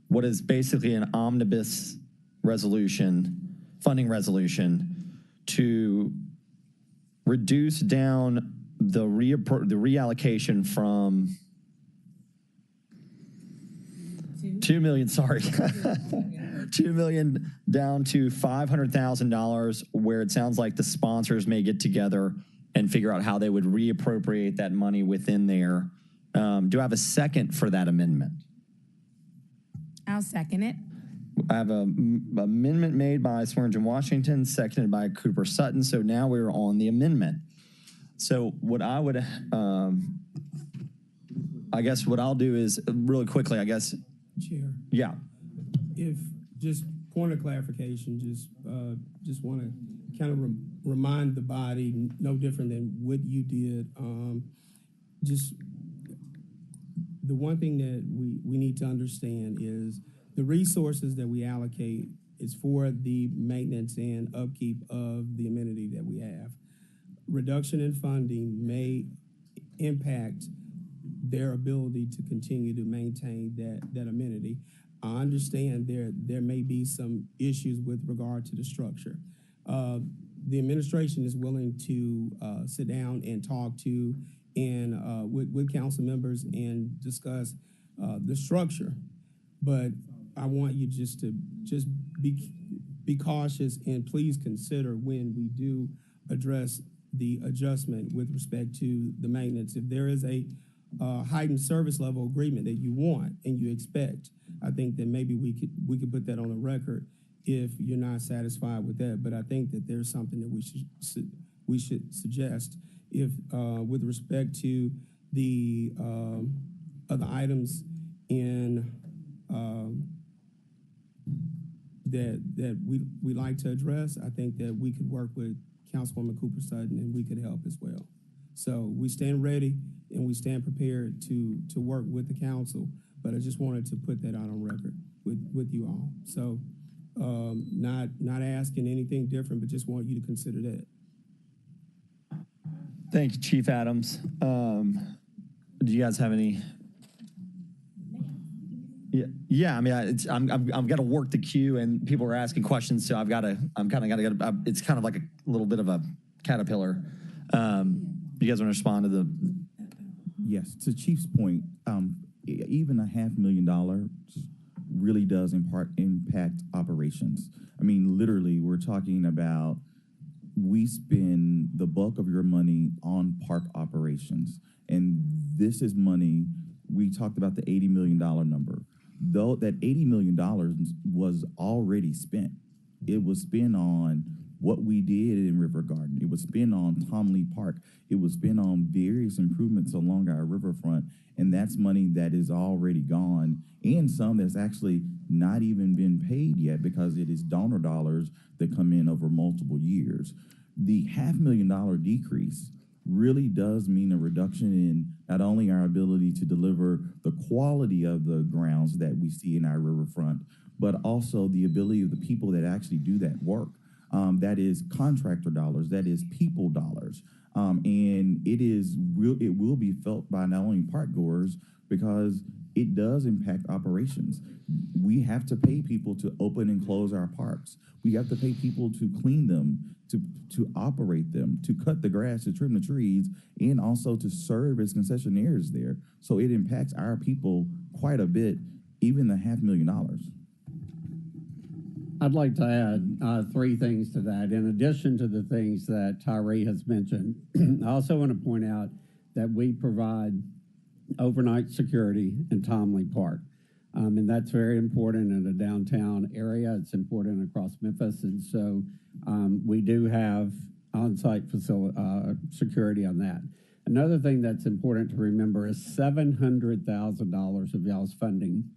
what is basically an omnibus resolution, funding resolution, to reduce down the reallocation from 2 million, sorry, 2 million down to $500,000, where it sounds like the sponsors may get together and figure out how they would reappropriate that money within there. Do I have a second for that amendment? I'll second it. I have an amendment made by Swearingen Washington, seconded by Cooper Sutton. So now we're on the amendment. So what I would, I guess what I'll do is really quickly, I guess. Chair. Yeah. If just point of clarification, just want to kind of remind the body, no different than what you did. Just the one thing that we need to understand is the resources that we allocate is for the maintenance and upkeep of the amenity that we have. Reduction in funding may impact their ability to continue to maintain that amenity. I understand there may be some issues with regard to the structure. The administration is willing to sit down and talk to and with council members and discuss the structure. But I want you just be cautious and please consider when we do address the adjustment with respect to the maintenance. If there is a heightened service level agreement that you want and you expect, I think that maybe we could put that on the record if you're not satisfied with that. But I think that there's something that we should suggest if with respect to the other items in that we like to address. I think that we could work with Councilwoman Cooper Sutton and we could help as well. So we stand ready and we stand prepared to work with the council, but I just wanted to put that out on record with you all. So not asking anything different, but just want you to consider that. Thank you, Chief Adams. Do you guys have any? Yeah. I mean, I've got to work the queue, and people are asking questions, so I'm kind of got to get. It's kind of like a little bit of a caterpillar. You guys want to respond to the? Yes, to Chief's point, even $500,000 really does impact operations. I mean, literally, we're talking about we spend the bulk of your money on park operations, and this is money. We talked about the $80 million number. Though that $80 million was already spent. It was spent on what we did in River Garden. It was spent on Tomley Park. It was spent on various improvements along our riverfront, and that's money that is already gone, and some that's actually not even been paid yet because it is donor dollars that come in over multiple years. The $500,000 decrease really does mean a reduction in not only our ability to deliver the quality of the grounds that we see in our riverfront, but also the ability of the people that actually do that work. That is contractor dollars, that is people dollars. And it will be felt by not only park goers because it does impact operations. We have to pay people to open and close our parks. We have to pay people to clean them, to operate them, to cut the grass, to trim the trees, and also to serve as concessionaires there. So it impacts our people quite a bit, even the $500,000. I'd like to add 3 things to that. In addition to the things that Tyree has mentioned, I also want to point out that we provide overnight security in Tomley Park. And that's very important in a downtown area. It's important across Memphis. And so we do have on-site security on that. Another thing that's important to remember is $700,000 of y'all's funding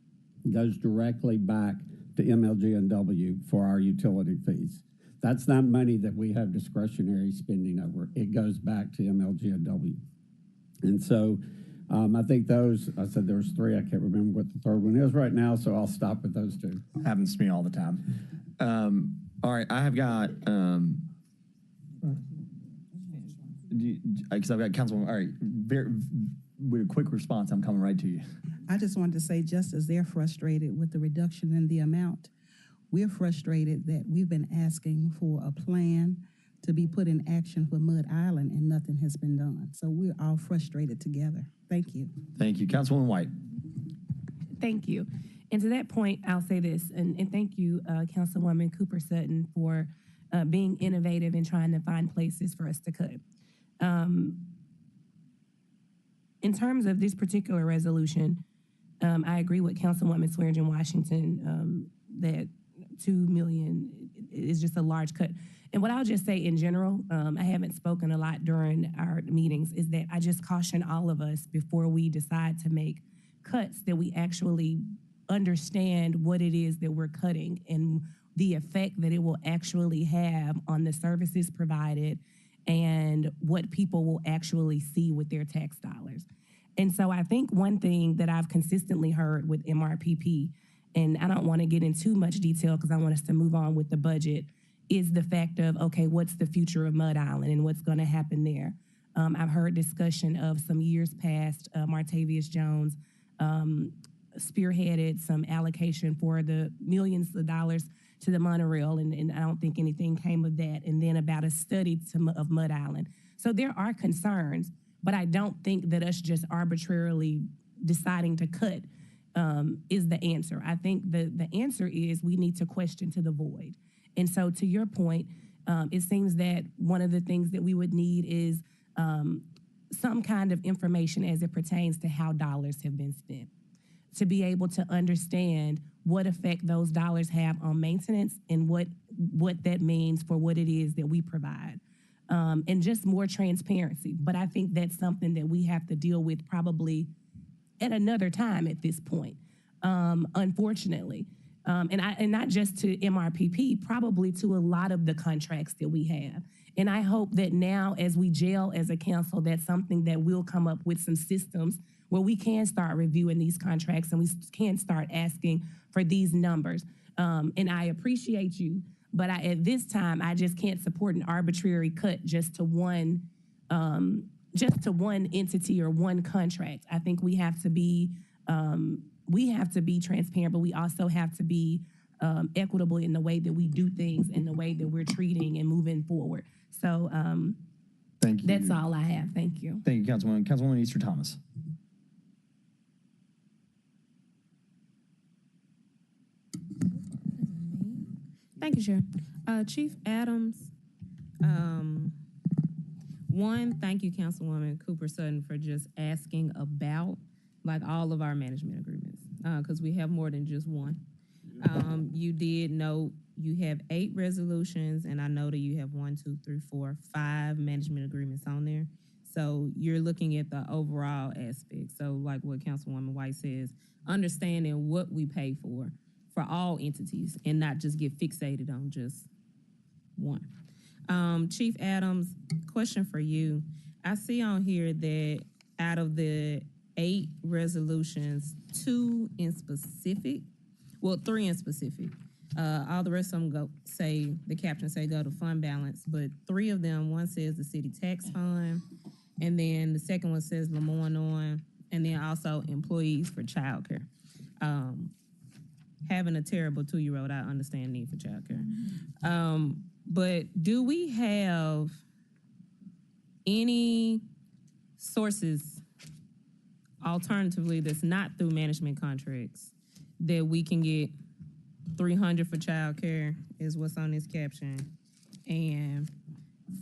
goes directly back to MLG&W for our utility fees. That's not money that we have discretionary spending over. It goes back to MLG&W. And so I think I said there was 3. I can't remember what the third one is right now, so I'll stop with those 2. Happens to me all the time. All right, I have got, because I've got Councilwoman, all right, with a quick response, I'm coming right to you. I just wanted to say, just as they're frustrated with the reduction in the amount, we're frustrated that we've been asking for a plan to be put in action for Mud Island and nothing has been done. So we're all frustrated together. Thank you. Thank you. Councilwoman White. Thank you. And to that point, I'll say this, and thank you, Councilwoman Cooper Sutton, for being innovative and trying to find places for us to cut. In terms of this particular resolution, I agree with Councilwoman Swearingen Washington that $2 million is just a large cut. And what I'll just say in general, I haven't spoken a lot during our meetings, is that I just caution all of us before we decide to make cuts that we actually understand what it is that we're cutting and the effect that it will actually have on the services provided and what people will actually see with their tax dollars. And so I think one thing that I've consistently heard with MRPP, and I don't want to get in too much detail because I want us to move on with the budget, is the fact of, okay, what's the future of Mud Island and what's going to happen there? I've heard discussion of some years past, Martavius Jones spearheaded some allocation for the millions of dollars to the monorail, and I don't think anything came of that, and then about a study of Mud Island. So there are concerns, but I don't think that us just arbitrarily deciding to cut is the answer. I think the answer is we need to question to the void. And so to your point, it seems that one of the things that we would need is some kind of information as it pertains to how dollars have been spent, to be able to understand what effect those dollars have on maintenance and what that means for what it is that we provide. And just more transparency. But I think that's something that we have to deal with probably at another time at this point, unfortunately. And not just to MRPP, probably to a lot of the contracts that we have. And I hope that now as we gel as a council, that's something that we'll come up with some systems where we can start reviewing these contracts and we can start asking for these numbers. And I appreciate you, but at this time, I just can't support an arbitrary cut just to one entity or one contract. I think we have to be transparent, but we also have to be equitable in the way that we do things and the way that we're treating and moving forward. So thank you. That's all I have. Thank you. Thank you, Councilwoman. Councilwoman Easter Thomas. Thank you, Chair. Chief Adams, thank you, Councilwoman Cooper Sutton, for just asking about like all of our management agreements, because we have more than just one. You did note, you have 8 resolutions, and I know that you have 5 management agreements on there. So you're looking at the overall aspect. So like what Councilwoman White says, understanding what we pay for all entities and not just get fixated on just one. Chief Adams, question for you. I see on here that out of the 8 resolutions, 2 in specific, well, 3 in specific. All the rest of them the caption say go to fund balance, but 3 of them, one says the city tax fund, and then the second one says Lemoyne, and then also employees for childcare. Having a terrible 2-year-old, I understand need for childcare. But do we have any sources, alternatively, that's not through management contracts, that we can get $300 for childcare is what's on this caption, and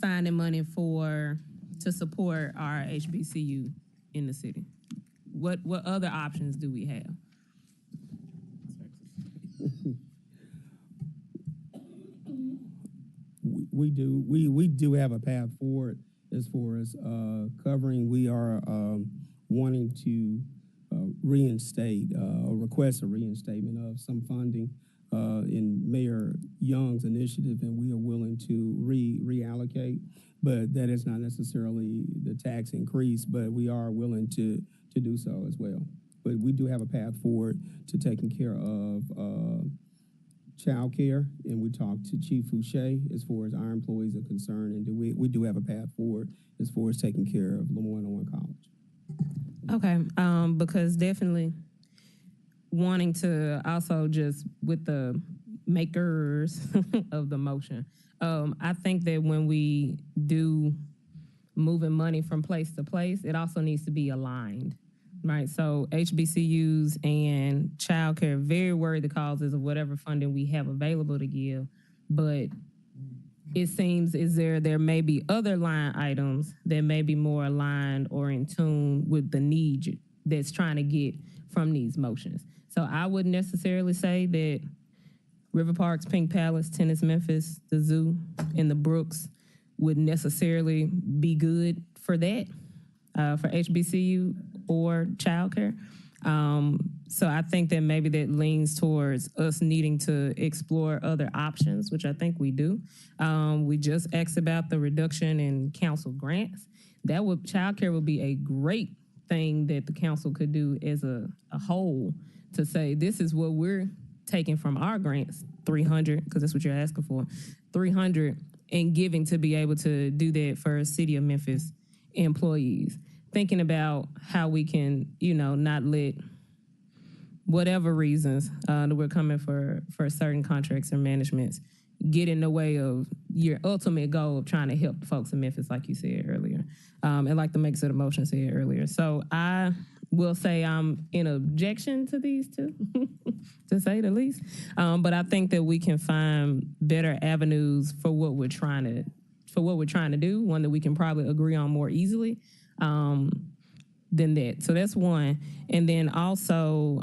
finding money to support our HBCU in the city? What other options do we have? We do have a path forward as far as covering. We are wanting to reinstate or request a reinstatement of some funding in Mayor Young's initiative, and we are willing to reallocate. But that is not necessarily the tax increase, but we are willing to do so as well. But we do have a path forward to taking care of child care, and we talked to Chief Fouché as far as our employees are concerned, and we do have a path forward as far as taking care of Lemoyne College. Okay, because definitely wanting to also just with the makers of the motion, I think that when we do moving money from place to place, it also needs to be aligned. Right, so HBCUs and childcare, very worthy causes of whatever funding we have available to give, but it seems there may be other line items that may be more aligned or in tune with the need that's trying to get from these motions. So I wouldn't necessarily say that River Parks, Pink Palace, Tennis Memphis, the Zoo, and the Brooks would necessarily be good for that, for HBCU or childcare. So I think that maybe that leans towards us needing to explore other options, which I think we do. We just asked about the reduction in council grants. Childcare would be a great thing that the council could do as a whole, to say this is what we're taking from our grants, 300, because that's what you're asking for, 300, and giving to be able to do that for City of Memphis employees. Thinking about how we can, not let whatever reasons that we're coming for certain contracts or managements get in the way of your ultimate goal of trying to help the folks in Memphis, like you said earlier, and like the makers of the motion said earlier. So I will say I'm in objection to these two, to say the least. But I think that we can find better avenues for what we're trying to do, one that we can probably agree on more easily than that. So that's one. And then also,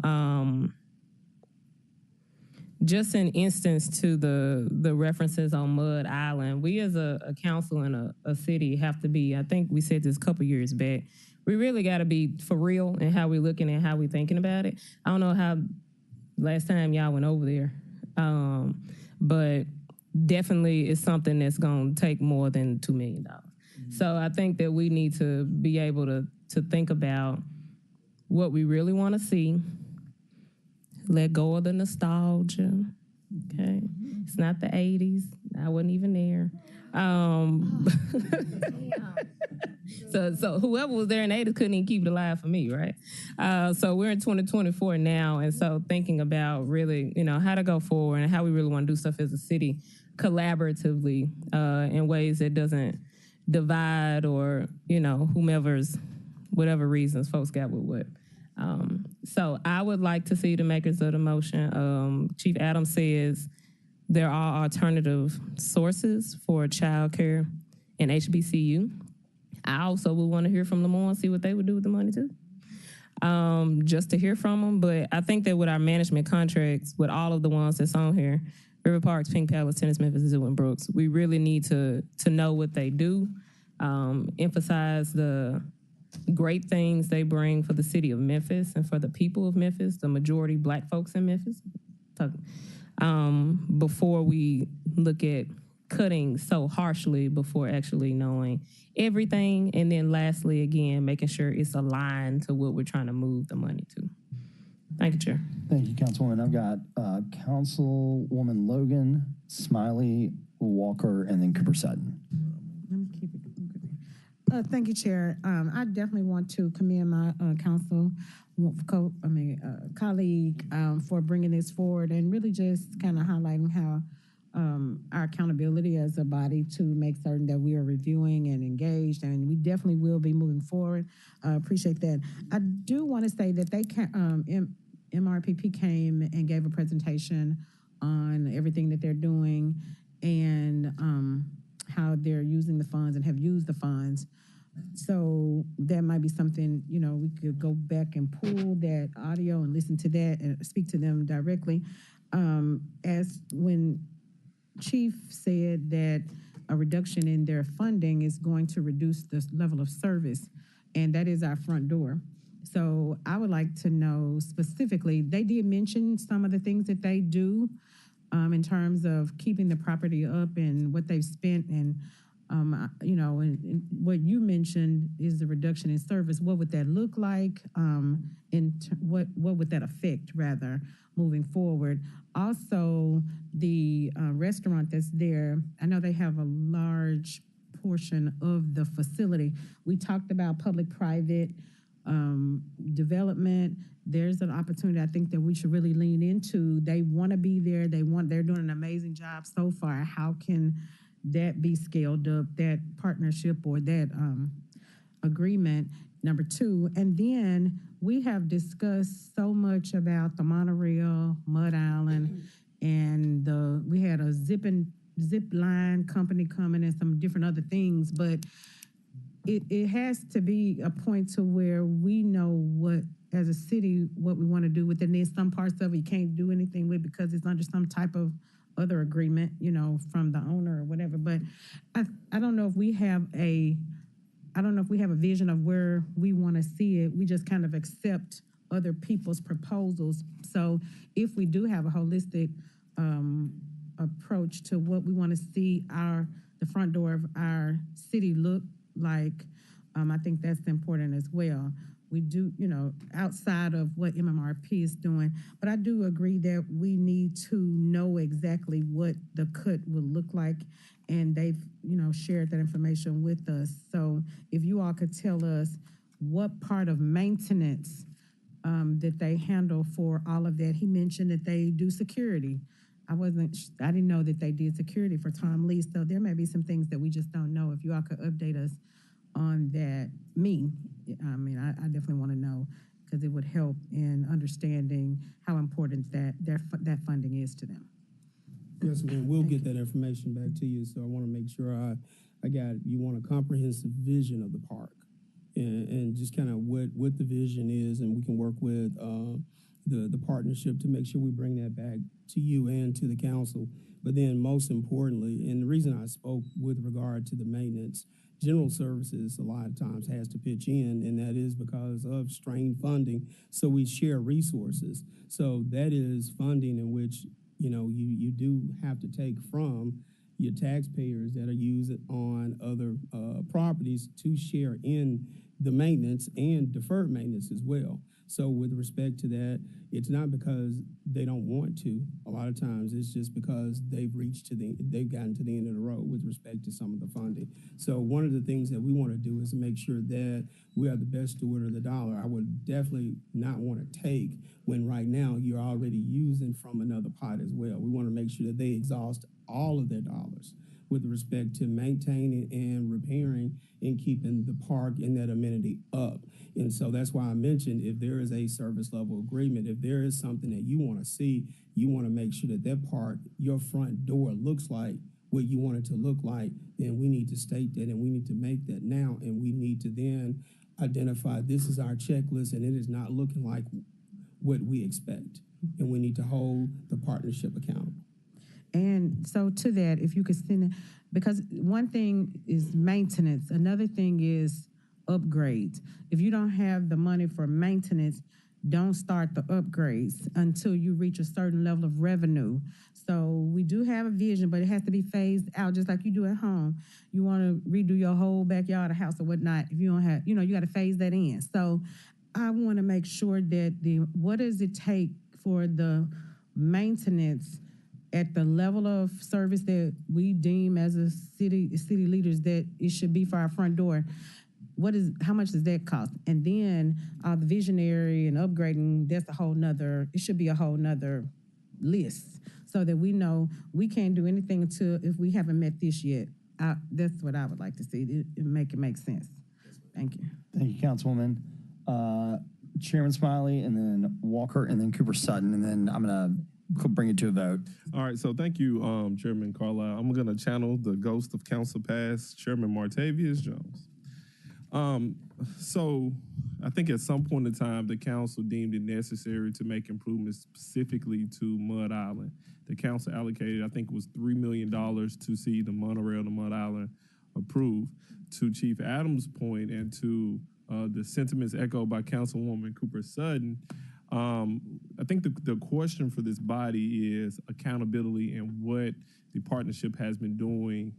just in instance to the references on Mud Island, we as a council and a city have to be, I think we said this a couple years back, we really got to be for real in how we're looking and how we're thinking about it. I don't know how last time y'all went over there, but definitely it's something that's going to take more than $2 million. So I think that we need to be able to think about what we really want to see, let go of the nostalgia, okay? It's not the 80s. I wasn't even there. So whoever was there in the 80s couldn't even keep it alive for me, right? So we're in 2024 now, and so thinking about really, how to go forward and how we really want to do stuff as a city collaboratively in ways that doesn't divide or, whatever reasons folks got with what. So I would like to see the makers of the motion. Chief Adams says there are alternative sources for childcare and HBCU. I also would want to hear from Lemoyne, see what they would do with the money too. Just to hear from them. But I think that with our management contracts, with all of the ones that's on here, River Parks, Pink Palace, Tennis Memphis, Zoo, and Brooks. We really need to know what they do, emphasize the great things they bring for the city of Memphis and for the people of Memphis, the majority Black folks in Memphis, before we look at cutting so harshly before actually knowing everything. And then lastly, again, making sure it's aligned to what we're trying to move the money to. Thank you, Chair. Thank you, Councilwoman. I've got Councilwoman Logan, Smiley, Walker, and then Cooper Sutton. Let me keep it. Thank you, Chair. I definitely want to commend my colleague for bringing this forward and really just kind of highlighting how our accountability as a body to make certain that we are reviewing and engaged, and we definitely will be moving forward. Appreciate that. I do want to say that they MRPP came and gave a presentation on everything that they're doing and how they're using the funds and have used the funds. So that might be something, we could go back and pull that audio and listen to that and speak to them directly. As when Chief said that a reduction in their funding is going to reduce the level of service, and that is our front door. So I would like to know specifically, they did mention some of the things that they do in terms of keeping the property up and what they've spent, and and what you mentioned is the reduction in service. What would that look like? What would that affect, rather, moving forward? Also, the restaurant that's there, I know they have a large portion of the facility. We talked about public-private development. There's an opportunity I think that we should really lean into. They want to be there. They're doing an amazing job so far. How can that be scaled up, that partnership or that agreement, number two? And then we have discussed so much about the monorail, Mud Island, and we had a zip line company coming and some different other things, but it has to be a point to where we know what, as a city, what we want to do with it. And then some parts of it you can't do anything with because it's under some type of other agreement, from the owner or whatever. But I don't know if we have a vision of where we want to see it. We just kind of accept other people's proposals. So if we do have a holistic approach to what we want to see the front door of our city look like, I think that's important as well. We do, outside of what MMRP is doing, but I do agree that we need to know exactly what the cut will look like, and they've, shared that information with us. So if you all could tell us what part of maintenance that they handle for all of that. He mentioned that they do security. I didn't know that they did security for Tom Lee, so there may be some things that we just don't know. If you all could update us on that. I definitely want to know, because it would help in understanding how important that funding is to them. Yes, ma'am. We'll get that information back to you. So I want to make sure I got, you want a comprehensive vision of the park and just kind of what the vision is, and we can work with the partnership to make sure we bring that back to you and to the council. But then most importantly, and the reason I spoke with regard to the maintenance, general services a lot of times has to pitch in, and that is because of strained funding. So we share resources. So that is funding in which, you do have to take from your taxpayers that are used on other properties to share in the maintenance and deferred maintenance as well. So with respect to that, it's not because they don't want to. A lot of times it's just because they've gotten to the end of the road with respect to some of the funding. So one of the things that we want to do is to make sure that we are the best steward of the dollar. I would definitely not want to take when right now you're already using from another pot as well. We want to make sure that they exhaust all of their dollars with respect to maintaining and repairing and keeping the park and that amenity up. And so that's why I mentioned, if there is a service level agreement, if there is something that you want to see, you want to make sure that that park, your front door, looks like what you want it to look like, then we need to state that, and we need to make that now, and we need to then identify this is our checklist and it is not looking like what we expect. And we need to hold the partnership accountable. And so to that, if you could send it, because one thing is maintenance, another thing is upgrades. If you don't have the money for maintenance, don't start the upgrades until you reach a certain level of revenue. So we do have a vision, but it has to be phased out just like you do at home. You want to redo your whole backyard or house or whatnot. If you don't have, you got to phase that in. So I want to make sure that what does it take for the maintenance at the level of service that we deem as a city leaders that it should be for our front door. How much does that cost? And then the visionary and upgrading, it should be a whole nother list so that we know we can't do anything if we haven't met this yet. That's what I would like to see. It make sense. Thank you. Thank you, Councilwoman. Chairman Smiley, and then Walker, and then Cooper Sutton, and then I'm going to bring it to a vote. All right, so thank you, Chairman Carlisle. I'm going to channel the ghost of Council Past, Chairman Martavius Jones. So I think at some point in time, the council deemed it necessary to make improvements specifically to Mud Island. The council allocated, I think it was $3 million to see the monorail to Mud Island approved. To Chief Adams' point and to the sentiments echoed by Councilwoman Cooper Sutton, I think the question for this body is accountability and what the partnership has been doing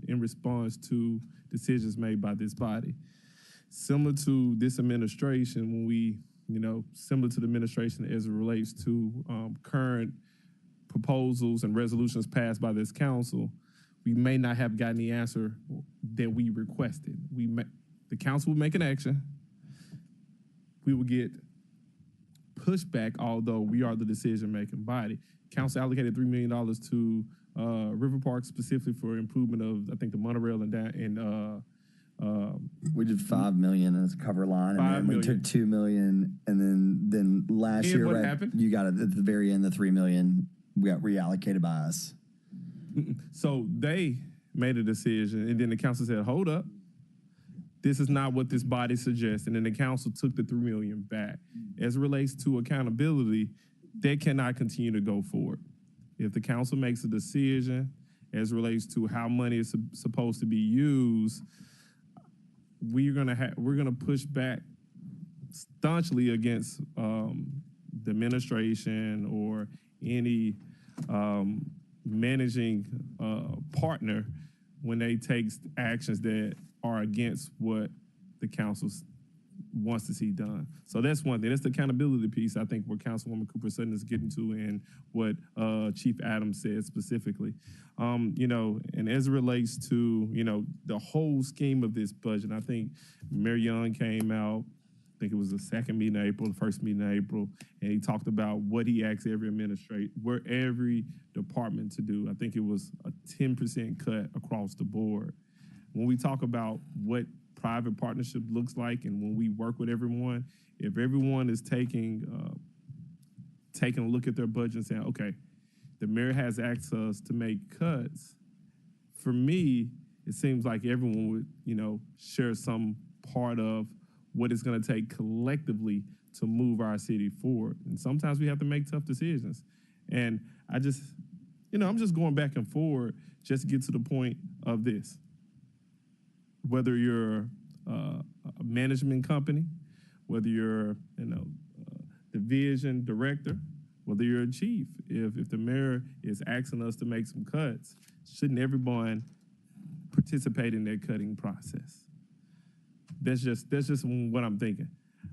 in response to decisions made by this body. Similar to this administration, similar to the administration as it relates to current proposals and resolutions passed by this council, we may not have gotten the answer that we requested. The council would make an action. We would get pushback, although we are the decision-making body. Council allocated $3 million to River Park specifically for improvement of, I think, the monorail we did $5 million as a cover line, and then we took $2 million, and then last year, what happened? You got it at the very end, the $3 million we got reallocated by us. So they made a decision, and then the council said, hold up, this is not what this body suggests. And then the council took the $3 million back. As it relates to accountability, they cannot continue to go forward. If the council makes a decision as it relates to how money is supposed to be used, we're gonna push back staunchly against the administration or any managing partner when they take actions that are against what the council wants to see done. So that's one thing. That's the accountability piece, I think, where Councilwoman Cooper Sutton is getting to and what Chief Adams said specifically. And as it relates to, the whole scheme of this budget, I think Mayor Young came out, I think it was the second meeting in April, the first meeting in April, and he talked about what he asked every department to do. I think it was a 10% cut across the board. When we talk about what private partnership looks like and when we work with everyone, if everyone is taking a look at their budget and saying, okay, the mayor has access to make cuts, for me, it seems like everyone would, share some part of what it's going to take collectively to move our city forward. And sometimes we have to make tough decisions. And I'm just going back and forward just to get to the point of this. Whether you're a management company, whether you're, division director, whether you're a chief, if the mayor is asking us to make some cuts, shouldn't everyone participate in that cutting process? That's just what I'm thinking.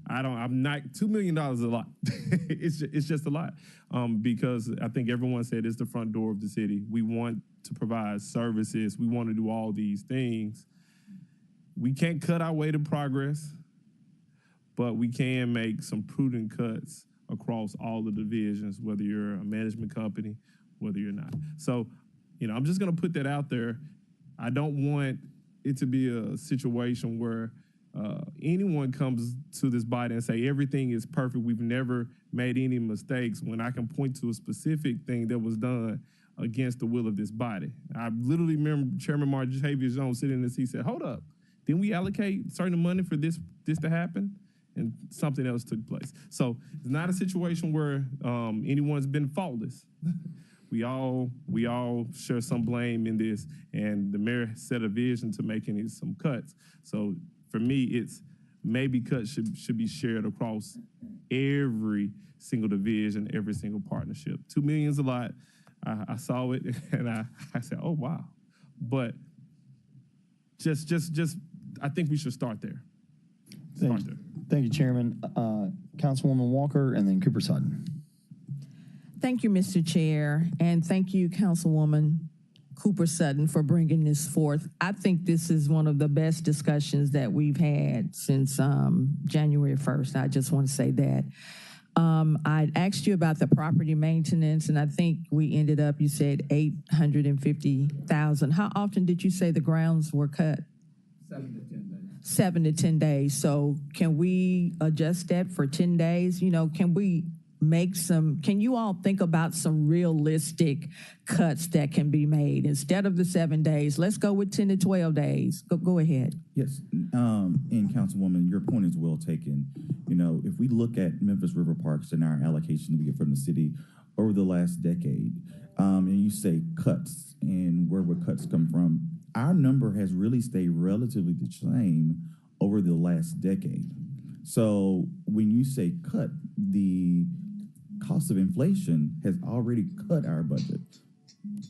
I'm not, $2 million is a lot. it's just a lot. Because I think everyone said it's the front door of the city. We want to provide services. We want to do all these things. We can't cut our way to progress, but we can make some prudent cuts across all the divisions, whether you're a management company, whether you're not. So, I'm just going to put that out there. I don't want it to be a situation where anyone comes to this body and say everything is perfect, we've never made any mistakes, when I can point to a specific thing that was done against the will of this body. I literally remember Chairman Martavius Jones sitting in the seat and said, hold up, didn't we allocate certain money for this to happen? And something else took place. So it's not a situation where anyone's been faultless, we all share some blame in this, and the mayor set a vision to making some cuts. So for me, it's maybe cuts should be shared across every single division, every single partnership. 2 million is a lot. I saw it and I said, oh wow. But just I think we should start there. Thank you, Chairman. Councilwoman Walker, and then Cooper Sutton. Thank you, Mr. Chair, and thank you, Councilwoman Cooper Sutton, for bringing this forth. I think this is one of the best discussions that we've had since January 1st. I just want to say that. I asked you about the property maintenance, and I think we ended up, you said 850,000. How often did you say the grounds were cut? 7 to 10 days. 7 to 10 days. So can we adjust that for 10 days? You know, can you all think about some realistic cuts that can be made? Instead of the 7 days, let's go with 10 to 12 days. Go ahead. Yes, and Councilwoman, your point is well taken. You know, if we look at Memphis River Parks and our allocation we get from the city over the last decade, and you say cuts and where would cuts come from, our number has really stayed relatively the same over the last decade. So when you say cut, the cost of inflation has already cut our budget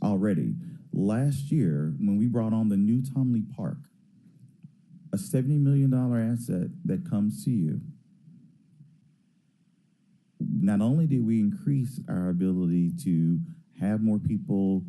already. Last year, when we brought on the new Tomley Park, a $70 million asset that comes to you, not only did we increase our ability to have more people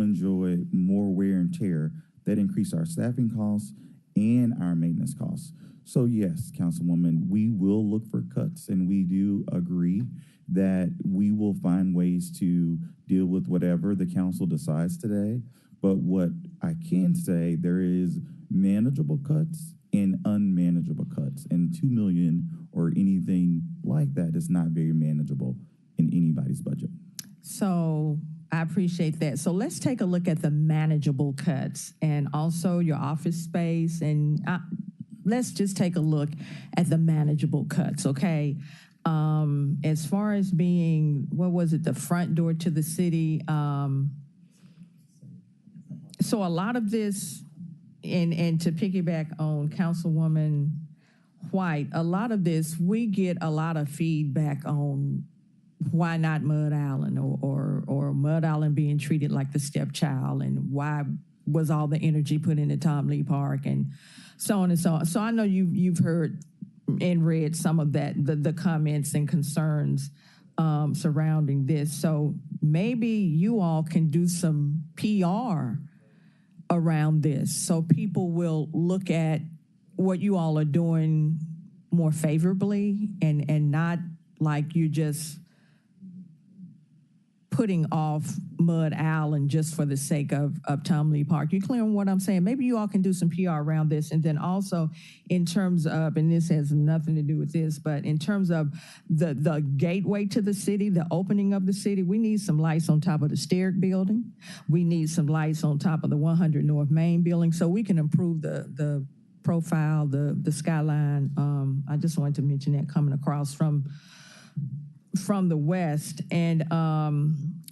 enjoy more wear and tear, that increased our staffing costs and our maintenance costs. So yes, Councilwoman, we will look for cuts, and we do agree that we will find ways to deal with whatever the council decides today. But what I can say, there is manageable cuts and unmanageable cuts, and 2 million or anything like that is not very manageable in anybody's budget. So I appreciate that. So let's take a look at the manageable cuts and also your office space. And let's just take a look at the manageable cuts, okay? As far as being, what was it, the front door to the city? So a lot of this, and to piggyback on Councilwoman White, a lot of this, we get a lot of feedback on why not Mud Island or Mud Island being treated like the stepchild, and why was all the energy put into Tom Lee Park and so on and so on. So I know you've heard and read some of that, the comments and concerns surrounding this. So maybe you all can do some PR around this so people will look at what you all are doing more favorably and not like you just putting off Mud Island just for the sake of Tom Lee Park. You clear on what I'm saying? Maybe you all can do some PR around this. And then also in terms of, and this has nothing to do with this, but in terms of the gateway to the city, the opening of the city, we need some lights on top of the Steerick building. We need some lights on top of the 100 North Main building so we can improve the profile, the skyline. I just wanted to mention that coming across from the west. And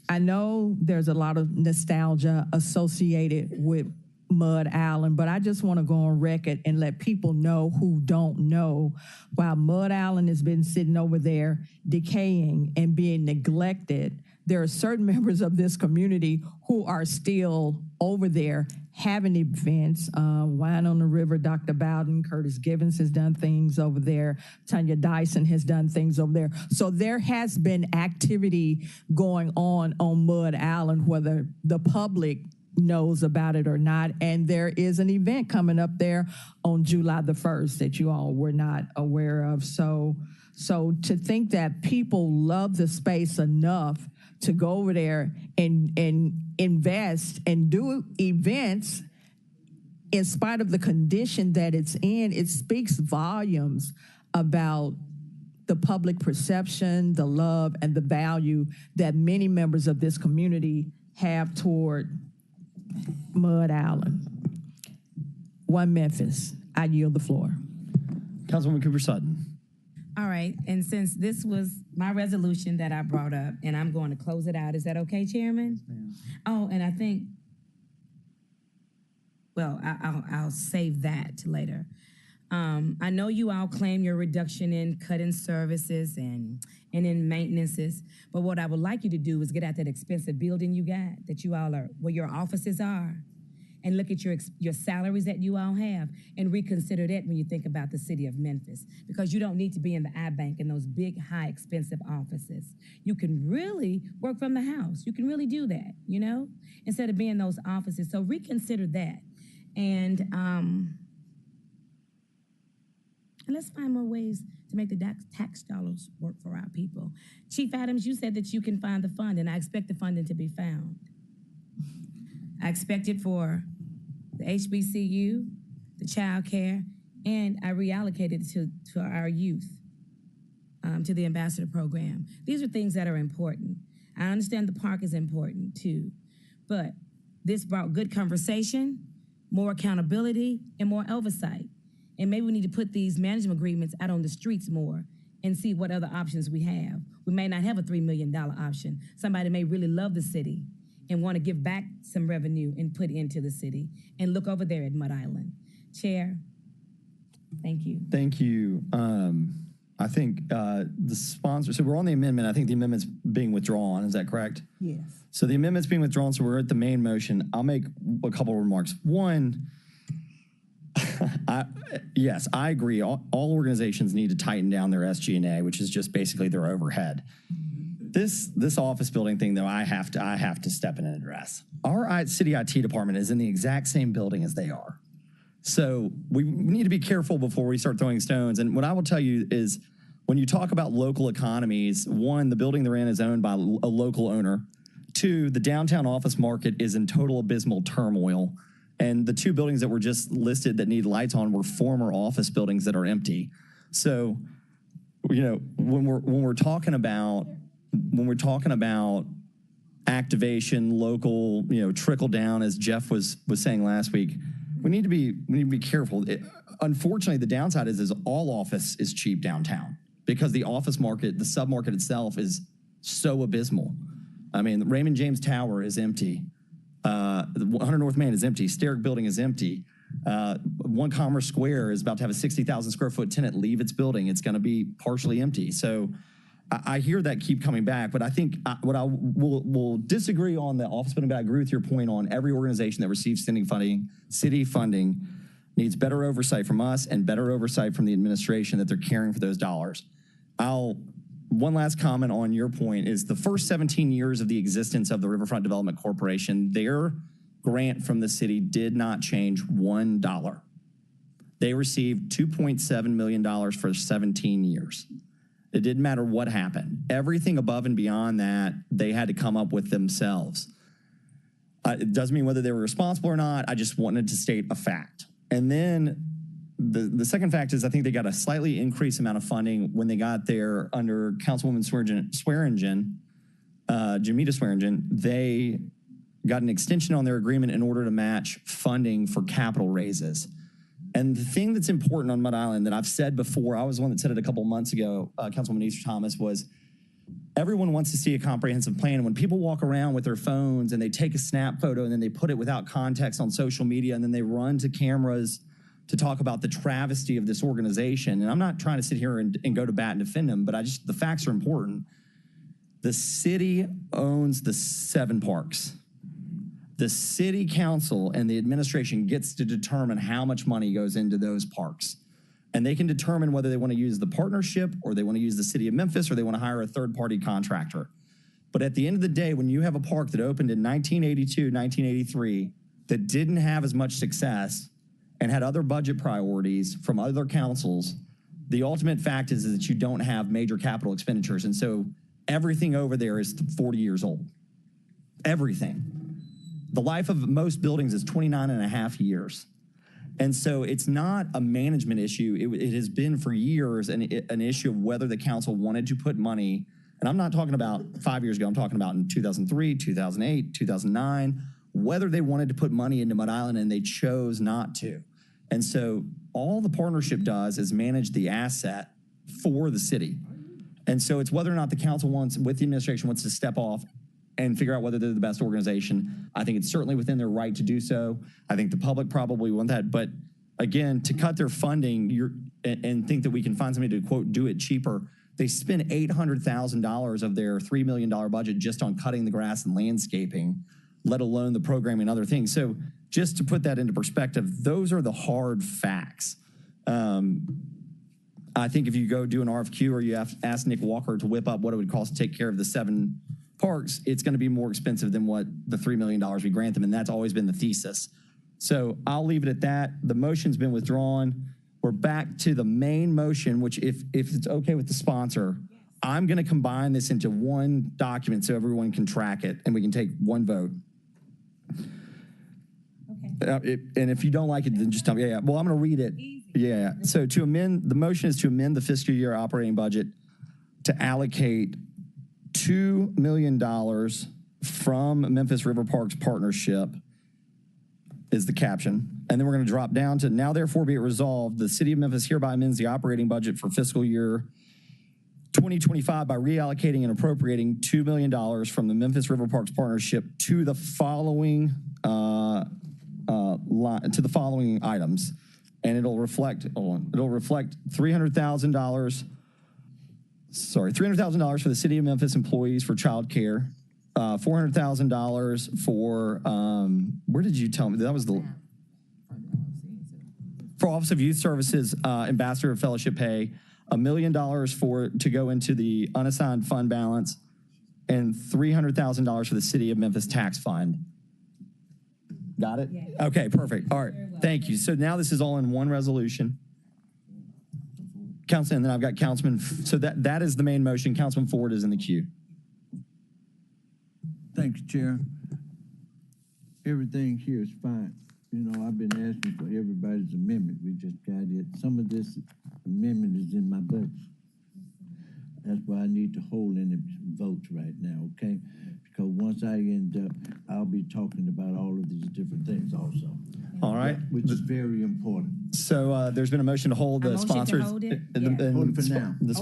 I know there's a lot of nostalgia associated with Mud Island, but I just want to go on record and let people know who don't know, while Mud Island has been sitting over there decaying and being neglected, there are certain members of this community who are still over there having events. Wine on the River, Dr. Bowden, Curtis Givens has done things over there. Tanya Dyson has done things over there. So there has been activity going on Mud Island, whether the public knows about it or not. And there is an event coming up there on July the 1st that you all were not aware of. So to think that people love the space enough to go over there and invest and do events in spite of the condition that it's in, it speaks volumes about the public perception, the love, and the value that many members of this community have toward Mud Island. One Memphis. I yield the floor. Councilwoman Cooper Sutton. All right, and since this was my resolution that I brought up, and I'm going to close it out, is that okay, Chairman? Oh, and I think, well, I'll save that to later. I know you all claim your reduction in cut-in services and in maintenances, but what I would like you to do is get out that expensive building you got, that you all are, where your offices are, and look at your salaries that you all have, and reconsider that when you think about the city of Memphis, because you don't need to be in the iBank in those big, high, expensive offices. You can really work from the house. You can really do that, you know, instead of being in those offices. So reconsider that, and let's find more ways to make the tax dollars work for our people. Chief Adams, you said that you can find the fund, and I expect the funding to be found. I expect it for the HBCU, the child care, and I reallocated it to our youth, to the ambassador program. These are things that are important. I understand the park is important too, but this brought good conversation, more accountability, and more oversight. And maybe we need to put these management agreements out on the streets more and see what other options we have. We may not have a $3 million option. Somebody may really love the city and want to give back some revenue and put into the city, and look over there at Mud Island. Chair, thank you. Thank you. I think the sponsor, so we're on the amendment. I think the amendment's being withdrawn. Is that correct? Yes. So the amendment's being withdrawn, so we're at the main motion. I'll make a couple of remarks. One, yes, I agree. All organizations need to tighten down their SG&A, which is just basically their overhead. This office building thing, though, I have to step in and address. Our city IT department is in the exact same building as they are. So we need to be careful before we start throwing stones. And what I will tell you is, when you talk about local economies, one, the building they're in is owned by a local owner. Two, the downtown office market is in total abysmal turmoil. And the two buildings that were just listed that need lights on were former office buildings that are empty. So, you know, when we're talking about activation, local, you know, trickle down, as Jeff was saying last week, we need to be careful. Unfortunately, the downside is all office is cheap downtown, because the office market, the submarket itself, is so abysmal. I mean, Raymond James Tower is empty. 100 North Main is empty. Steric Building is empty. One Commerce Square is about to have a 60,000 square foot tenant leave its building. It's going to be partially empty. So I hear that keep coming back, but I think what I will disagree on the office building, but I agree with your point on every organization that receives city funding needs better oversight from us and better oversight from the administration that they're caring for those dollars. One last comment on your point is, the first 17 years of the existence of the Riverfront Development Corporation, their grant from the city did not change $1. They received $2.7 million for 17 years. It didn't matter what happened. Everything above and beyond that, they had to come up with themselves. It doesn't mean whether they were responsible or not. I just wanted to state a fact. And then the second fact is, I think they got a slightly increased amount of funding when they got there under Councilwoman Swearingen, Jamita Swearingen. They got an extension on their agreement in order to match funding for capital raises. And the thing that's important on Mud Island that I've said before, I was the one that said it a couple months ago, Councilwoman Easter Thomas, was everyone wants to see a comprehensive plan. When people walk around with their phones and they take a snap photo and then they put it without context on social media and then they run to cameras to talk about the travesty of this organization. And I'm not trying to sit here and go to bat and defend them, but the facts are important. The city owns the 7 parks. The city council and the administration gets to determine how much money goes into those parks. And they can determine whether they want to use the partnership, or they want to use the city of Memphis, or they want to hire a third-party contractor. But at the end of the day, when you have a park that opened in 1982, 1983, that didn't have as much success and had other budget priorities from other councils, the ultimate fact is that you don't have major capital expenditures. And so everything over there is 40 years old. Everything. The life of most buildings is 29 and a half years. And so it's not a management issue. It has been for years an issue of whether the council wanted to put money, and I'm not talking about 5 years ago, I'm talking about in 2003, 2008, 2009, whether they wanted to put money into Mud Island, and they chose not to. And so all the partnership does is manage the asset for the city. And so it's whether or not the council wants, with the administration, wants to step off and figure out whether they're the best organization. I think it's certainly within their right to do so. I think the public probably want that. But again, to cut their funding and think that we can find somebody to, quote, do it cheaper, they spend $800,000 of their $3 million budget just on cutting the grass and landscaping, let alone the programming and other things. So just to put that into perspective, those are the hard facts. I think if you go do an RFQ or you have to ask Nick Walker to whip up what it would cost to take care of the 7 parks, it's going to be more expensive than what the $3 million we grant them, and that's always been the thesis. So I'll leave it at that. The motion's been withdrawn. We're back to the main motion, which if it's okay with the sponsor, I'm going to combine this into one document so everyone can track it and we can take one vote. And if you don't like it, then just tell me. Yeah. Well, I'm going to read it. Yeah. So to amend, the motion is to amend the fiscal year operating budget to allocate $2 million from Memphis River Parks Partnership is the caption. And then we're going to drop down to now therefore be it resolved, the city of Memphis hereby amends the operating budget for fiscal year 2025 by reallocating and appropriating $2 million from the Memphis River Parks Partnership to the following items. And it'll reflect $300,000. Sorry, $300,000 for the city of Memphis employees for child care, $400,000 for, where did you tell me? That was for Office of Youth Services, Ambassador Fellowship pay, $1 million to go into the unassigned fund balance, and $300,000 for the city of Memphis tax fund. Got it? Yeah. Okay, perfect. All right, thank you. So now this is all in one resolution. Council, and then I've got Councilman, so that is the main motion. Councilman Ford is in the queue. Thank you, Chair. Everything here is fine. You know, I've been asking for everybody's amendment. We just got it. Some of this amendment is in my budget. That's why I need to hold any votes right now, okay? Because once I end up, I'll be talking about all of these different things also. All right. Which is very important. So there's been a motion to hold the sponsors. Hold it for now. The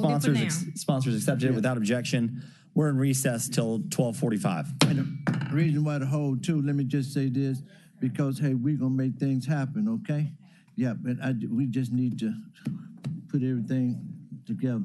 sponsors accepted it without objection. We're in recess till 12:45. And the reason why to hold too, let me just say this, because hey, we're gonna make things happen, okay? Yeah, but we just need to put everything together.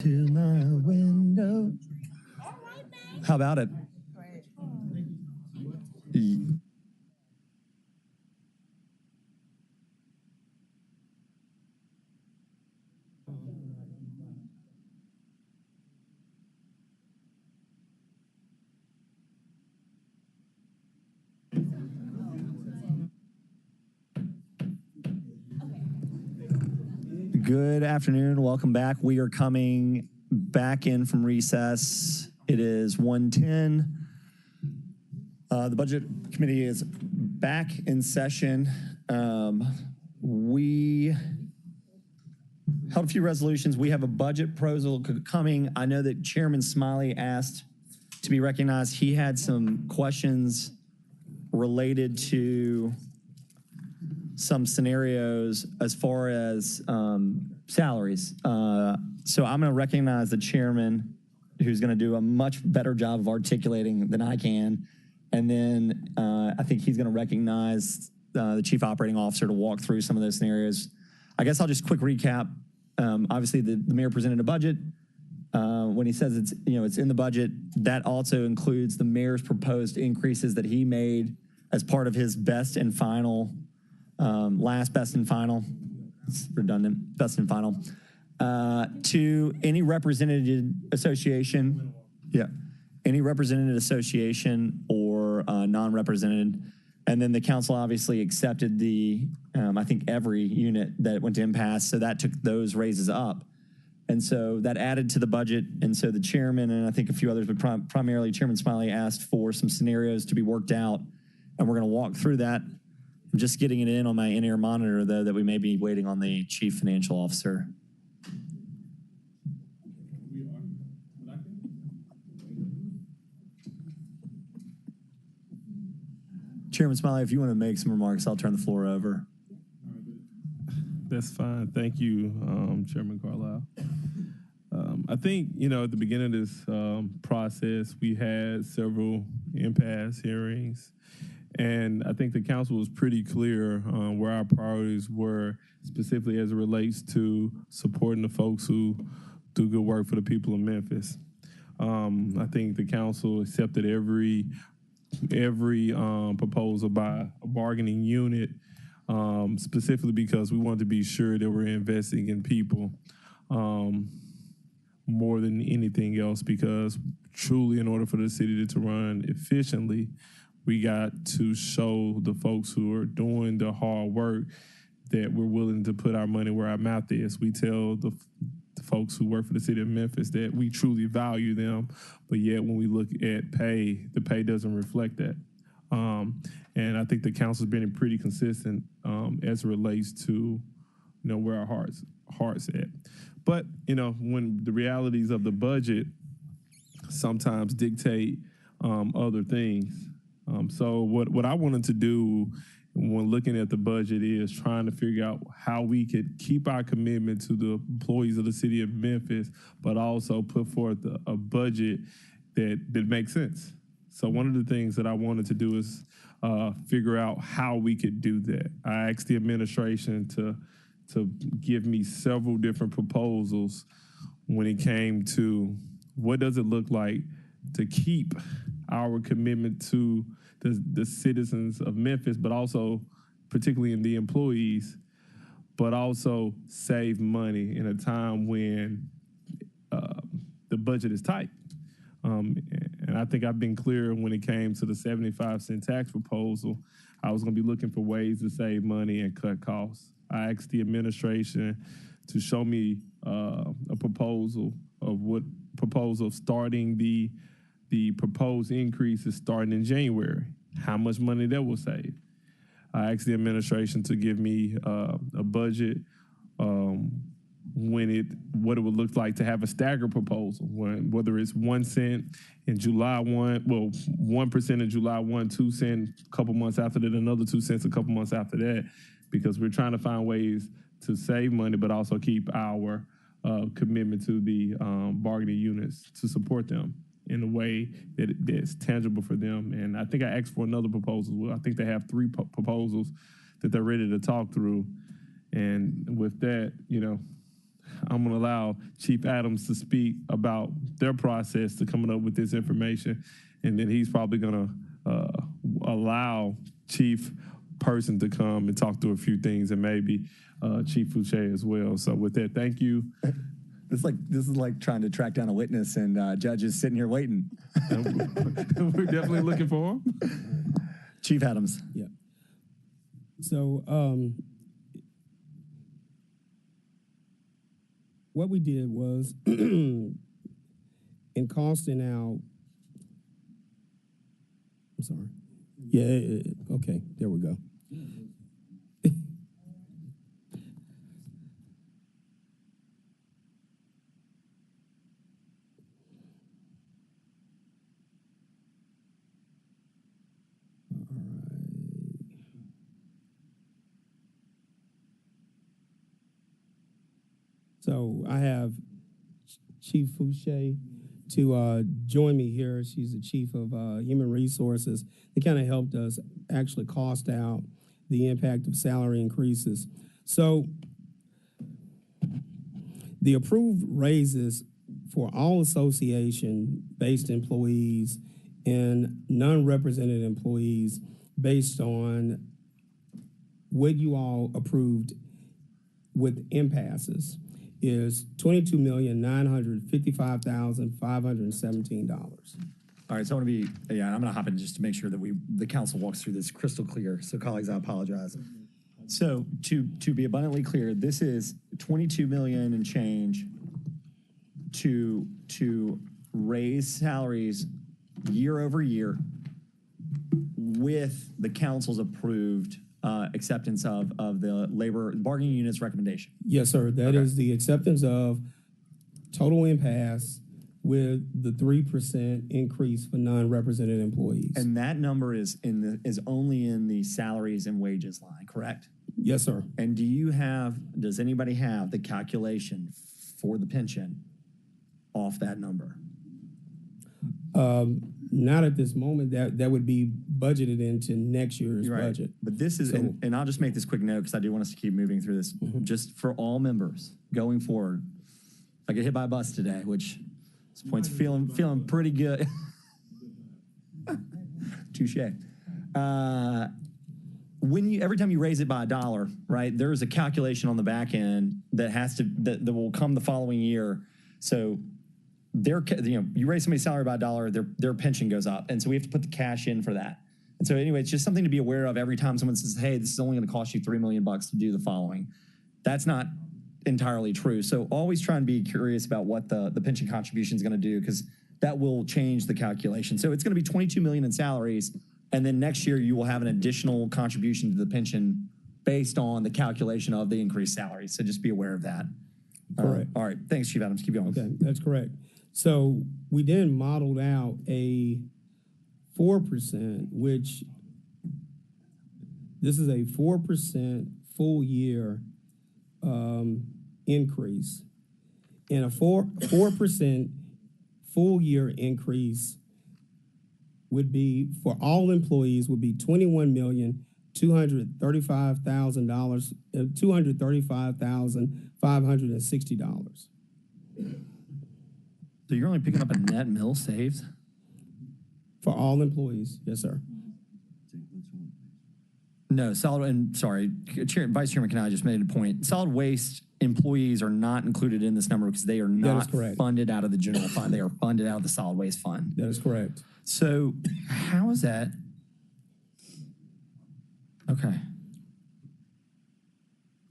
to my window. How about it? Good afternoon. Welcome back. We are coming back in from recess. It is 1:10. The Budget Committee is back in session. We held a few resolutions. We have a budget proposal coming. I know that Chairman Smiley asked to be recognized. He had some questions related to some scenarios as far as salaries. So I'm going to recognize the chairman, who's going to do a much better job of articulating than I can. And then I think he's going to recognize the chief operating officer to walk through some of those scenarios. I guess I'll just quick recap. Obviously, the mayor presented a budget. When he says it's in the budget, that also includes the mayor's proposed increases that he made as part of his best and final, last best and final. It's redundant, best and final. To any represented association, any represented association or non-represented. And then the council obviously accepted the, I think every unit that went to impasse, so that took those raises up. And so that added to the budget. And so the chairman, and I think a few others, but primarily Chairman Smiley, asked for some scenarios to be worked out. And we're going to walk through that. I'm just getting it in on my in-ear monitor, though, that we may be waiting on the chief financial officer. Chairman Smiley, if you want to make some remarks, I'll turn the floor over. That's fine. Thank you, Chairman Carlisle. I think, at the beginning of this process, we had several impasse hearings. And I think the council was pretty clear where our priorities were, specifically as it relates to supporting the folks who do good work for the people of Memphis. I think the council accepted every proposal by a bargaining unit, specifically because we wanted to be sure that we're investing in people more than anything else, because truly, in order for the city to run efficiently, we got to show the folks who are doing the hard work that we're willing to put our money where our mouth is. We tell the folks who work for the city of Memphis that we truly value them, but yet when we look at pay, the pay doesn't reflect that. And I think the council's been pretty consistent as it relates to, where our hearts at. But, when the realities of the budget sometimes dictate other things. So what I wanted to do when looking at the budget is trying to figure out how we could keep our commitment to the employees of the city of Memphis, but also put forth a budget that makes sense. So one of the things that I wanted to do is figure out how we could do that. I asked the administration to give me several different proposals when it came to what does it look like to keep our commitment to the citizens of Memphis, but also particularly in the employees, but also save money in a time when the budget is tight. And I think I've been clear when it came to the 75-cent tax proposal. I was going to be looking for ways to save money and cut costs. I asked the administration to show me a proposal of starting the proposed increases starting in January, how much money that will save. I asked the administration to give me a budget what it would look like to have a staggered proposal, whether it's 1 cent in July 1, 1% in July 1, 2 cents a couple months after that, another 2 cents a couple months after that, because we're trying to find ways to save money, but also keep our commitment to the bargaining units to support them in a way that's tangible for them. And I think I asked for another proposal. Well, I think they have 3 proposals that they're ready to talk through. And with that, I'm going to allow Chief Adams to speak about their process to coming up with this information, and then he's probably going to allow Chief Person to come and talk through a few things, and maybe Chief Fouché as well. So with that, thank you. This is like trying to track down a witness, and judges sitting here waiting. We're definitely looking for him. Chief Adams. Yeah. So what we did was in costing out. I'm sorry. Yeah. Okay. There we go. So I have Chief Fouché to join me here. She's the Chief of Human Resources. They kind of helped us actually cost out the impact of salary increases. So the approved raises for all association-based employees and non-represented employees based on what you all approved with impasses is $22,955,517. All right, so I want to be, I'm going to hop in just to make sure that the council walks through this crystal clear. So colleagues, I apologize. So to be abundantly clear, this is 22 million and change to raise salaries year over year with the council's approved acceptance of the labor bargaining unit's recommendation. Yes, sir. That is the acceptance of total impasse with the 3% increase for non-represented employees. And that number is only in the salaries and wages line, correct? Yes, sir. And does anybody have the calculation for the pension off that number? Not at this moment. That would be budgeted into next year's budget. But this is, and I'll just make this quick note because I do want us to keep moving through this. Just for all members going forward, if I get hit by a bus today, which at this point's feeling pretty good. Touche. Every time you raise it by $1, right? There is a calculation on the back end that will come the following year. So you raise somebody's salary by $1, their pension goes up, and so we have to put the cash in for that. And so anyway, it's just something to be aware of every time someone says, "Hey, this is only going to cost you $3 million to do the following." That's not entirely true. So always try and be curious about what the pension contribution is going to do, because that will change the calculation. So it's going to be $22 million in salaries, and then next year you will have an additional contribution to the pension based on the calculation of the increased salaries. So just be aware of that. Correct. All right. Thanks, Chief Adams. Keep going. Okay, that's correct. So we then modeled out a 4%, which this is a 4% full year increase. And a 4% full year increase would be, for all employees, would be $21,235,560. So you're only picking up a net mill saved? For all employees, yes, sir. No, Vice Chairman Canali just made a point. Solid waste employees are not included in this number because they are not funded out of the general fund. They are funded out of the solid waste fund. That is correct. So how is that? Okay.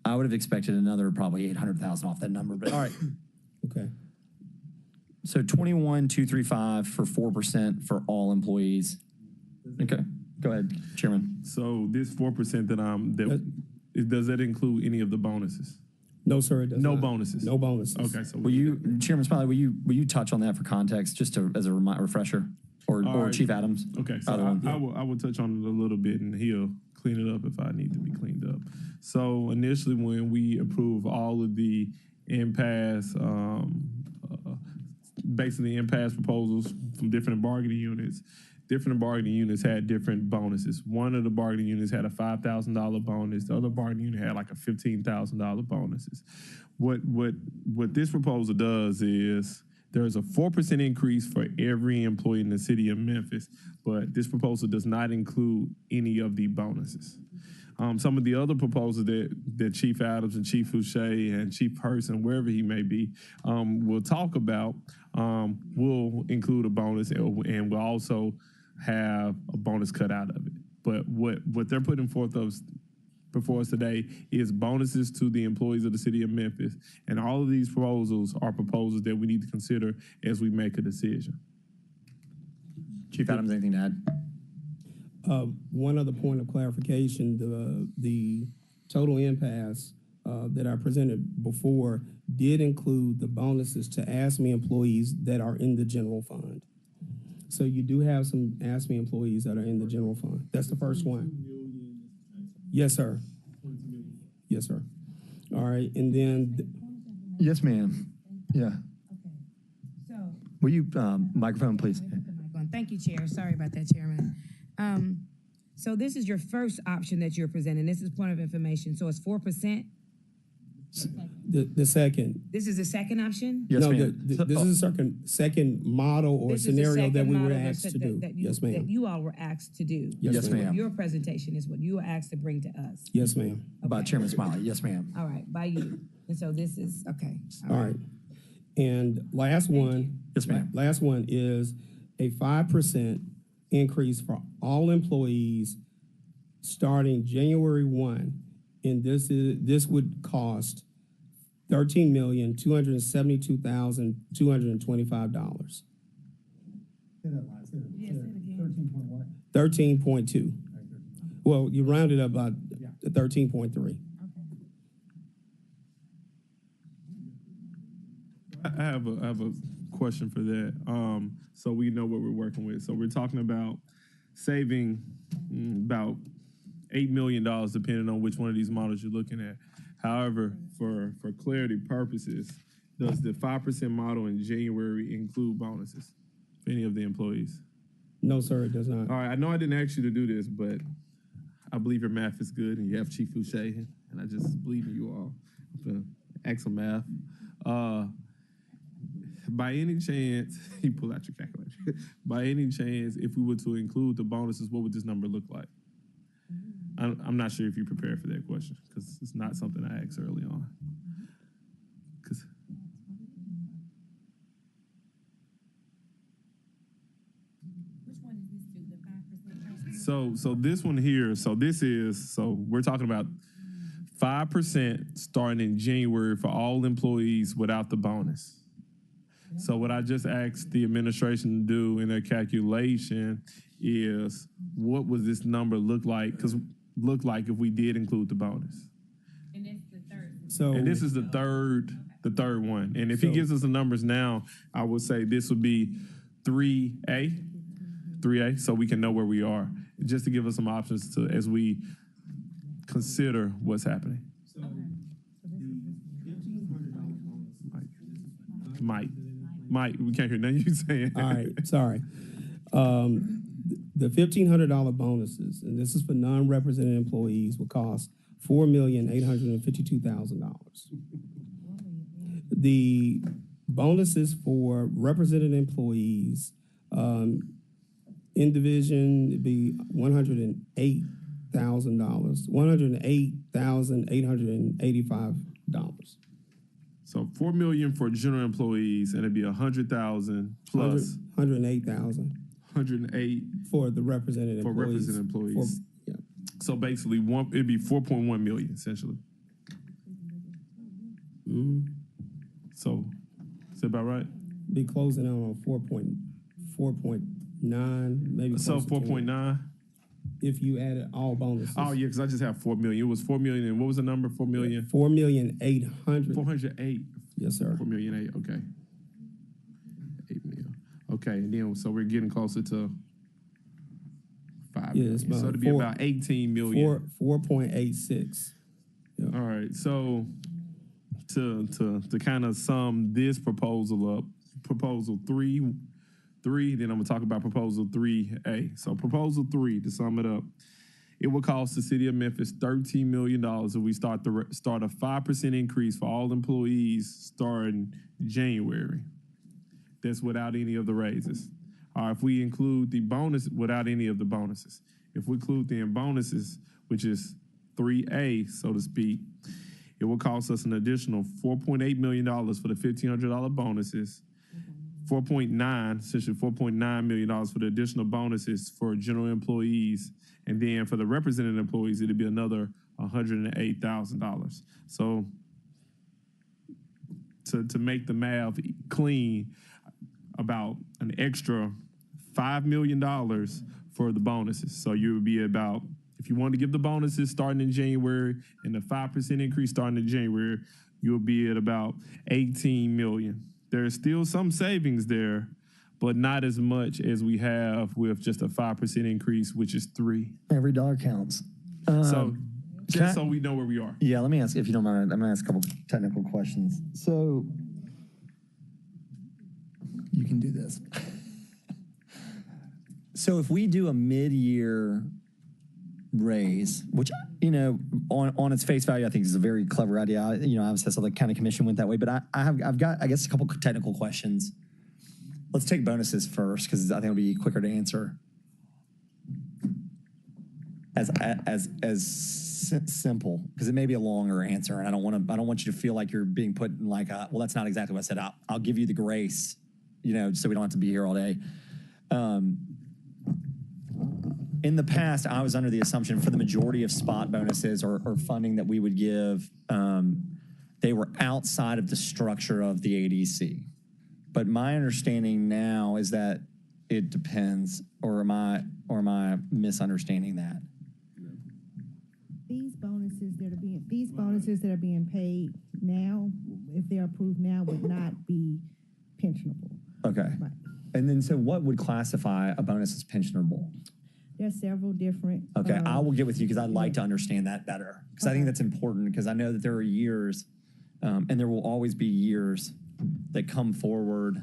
I would have expected another probably 800,000 off that number, but all right. Okay. So 21,235 for 4% for all employees. Okay, go ahead, Chairman. So this 4% does that include any of the bonuses? No, sir, it does no not. bonuses. No bonuses. Okay, so Chairman Smiley, will you touch on that for context, just as a refresher, or Chief Adams? Okay, so I will touch on it a little bit, and he'll clean it up if I need to be cleaned up. So initially, when we approve all of the impasse, basically impasse proposals from different bargaining units, different bargaining units had different bonuses. One of the bargaining units had a $5,000 bonus. The other bargaining unit had like a $15,000 bonuses. What this proposal does is there's a 4% increase for every employee in the city of Memphis, but this proposal does not include any of the bonuses. Some of the other proposals that Chief Adams and Chief Fouché and Chief Person, wherever he may be, will talk about, will include a bonus and will also have a bonus cut out of it. But what they're putting forth before us today is bonuses to the employees of the city of Memphis. And all of these proposals are proposals that we need to consider as we make a decision. Chief Adams, anything to add? One other point of clarification, the total impasse that I presented before did include the bonuses to ASME employees that are in the general fund. So you do have some ASME employees that are in the general fund. That's the first one. Yes, sir. Yes, sir. All right, and then. Yes, ma'am. Yeah. So, Will you, microphone, please? thank you, Chair. Sorry about that, Chairman. So this is your first option that you're presenting. This is point of information. So it's 4%. The second. This is the second option? Yes, no, ma'am. This is a second model or This is the scenario that second we were model asked to do. that Yes, ma'am. That you all were asked to do. Yes, ma'am. Your presentation is what you were asked to bring to us. Yes, ma'am. By Chairman Smiley. Yes, ma'am. All right, by you. And so this is, okay. All right. And last one. Yes, ma'am. Last one is a 5% increase for all employees starting January 1. And this would cost $13,272,225. 13.2. Well, you rounded up about 13.3. I have a question for that. So we know what we're working with. So we're talking about saving about $8 million, depending on which one of these models you're looking at. However, for clarity purposes, does the 5% model in January include bonuses for any of the employees? No, sir, it does not. All right, I know I didn't ask you to do this, but I believe your math is good, and you have Chief Fouché, and I just believe in you all. Ask some math. By any chance, you pull out your calculator. By any chance, if we were to include the bonuses, what would this number look like? I'm not sure if you're prepared for that question because it's not something I asked early on. So this one here, so we're talking about 5% starting in January for all employees without the bonus. So what I just asked the administration to do in their calculation is what would this number look like if we did include the bonus? And it's the third. And this is the third one. And if he gives us the numbers now, I would say this would be 3A, so we can know where we are, just to give us some options to as we consider what's happening. Mike, we can't hear nothing you saying. All right, sorry. The $1,500 bonuses, and this is for non-represented employees, will cost $4,852,000. The bonuses for represented employees in division would be $108,000, $108,885. So $4 million for general employees, and it'd be 100,000 plus 108,000. 108 for the represented employees. For represented employees. So basically, it'd be 4.1 million essentially. So, is that about right? Be closing out on 4.9, maybe. So 4.9. If you added all bonuses. Oh yeah, because I just have 4 million. It was 4 million. And what was the number? 4 million. 4,800,000. 408. Yes, sir. 4,000,008. Okay. 8 million. Okay, and then so we're getting closer to 5 million. So it'd be about 18 million. 4.86. All right. So to kind of sum this proposal up, proposal 3 3, then I'm gonna talk about proposal 3A. So proposal 3, to sum it up, it will cost the city of Memphis $13 million if we start a 5% increase for all employees starting January. That's without any of the raises. Or if we include the bonus without any of the bonuses. If we include the bonuses, which is 3A, so to speak, it will cost us an additional $4.8 million for the $1,500 bonuses, essentially $4.9 million for the additional bonuses for general employees, and then for the represented employees, it'll be another $108,000. So to make the math clean, about an extra $5 million for the bonuses. So you would be about, if you want to give the bonuses starting in January and the 5% increase starting in January, you'll be at about 18 million. There's still some savings there, but not as much as we have with just a 5% increase, which is 3. Every dollar counts. So just so we know where we are. Yeah, let me ask, if you don't mind, I'm gonna ask a couple technical questions. So you can do this. So if we do a mid-year raise, which, you know, on its face value, I think is a very clever idea. You know, obviously, the county commission went that way, but I've got, I guess, a couple technical questions. Let's take bonuses first, because I think it'll be quicker to answer. As simple, because it may be a longer answer, and I don't want you to feel like you're being put in like a, well, that's not exactly what I said. I'll give you the grace, you know, so we don't have to be here all day. In the past, I was under the assumption for the majority of spot bonuses or funding that we would give, they were outside of the structure of the ADC. But my understanding now is that it depends, or am I misunderstanding that? These bonuses that are being paid now, if they're approved now, would not be pensionable. Okay. Right. And then, so what would classify a bonus as pensionable? There's several different. Okay, I will get with you because I'd like to understand that better. Because I think that's important, because I know that there are years, and there will always be years that come forward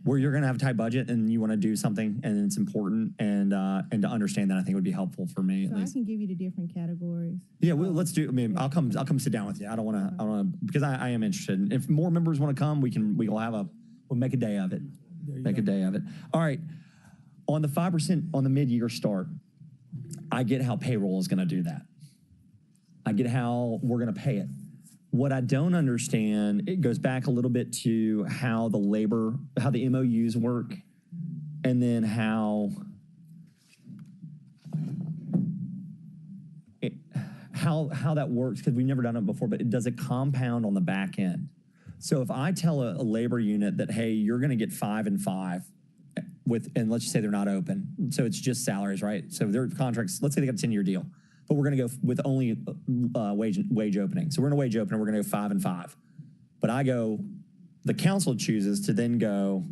where you're going to have a tight budget and you want to do something and it's important, and to understand that I think would be helpful for me at least. I can give you the different categories. Yeah, well, let's do. I mean, I'll come sit down with you. I don't want to because I am interested. If more members want to come, we'll make a day of it. Make a day of it. All right. On the 5% on the mid-year start, I get how payroll is going to do that. I get how we're going to pay it. What I don't understand, it goes back a little bit to how the MOUs work, and then how that works, because we've never done it before, but does it compound on the back end? So if I tell a labor unit that, hey, you're going to get 5 and 5, and let's just say they're not open, so it's just salaries, right? So their contracts, let's say they got a 10-year deal, but we're going to go with only wage opening. So we're in a wage opening, we're going to go 5 and 5. But the council chooses to then go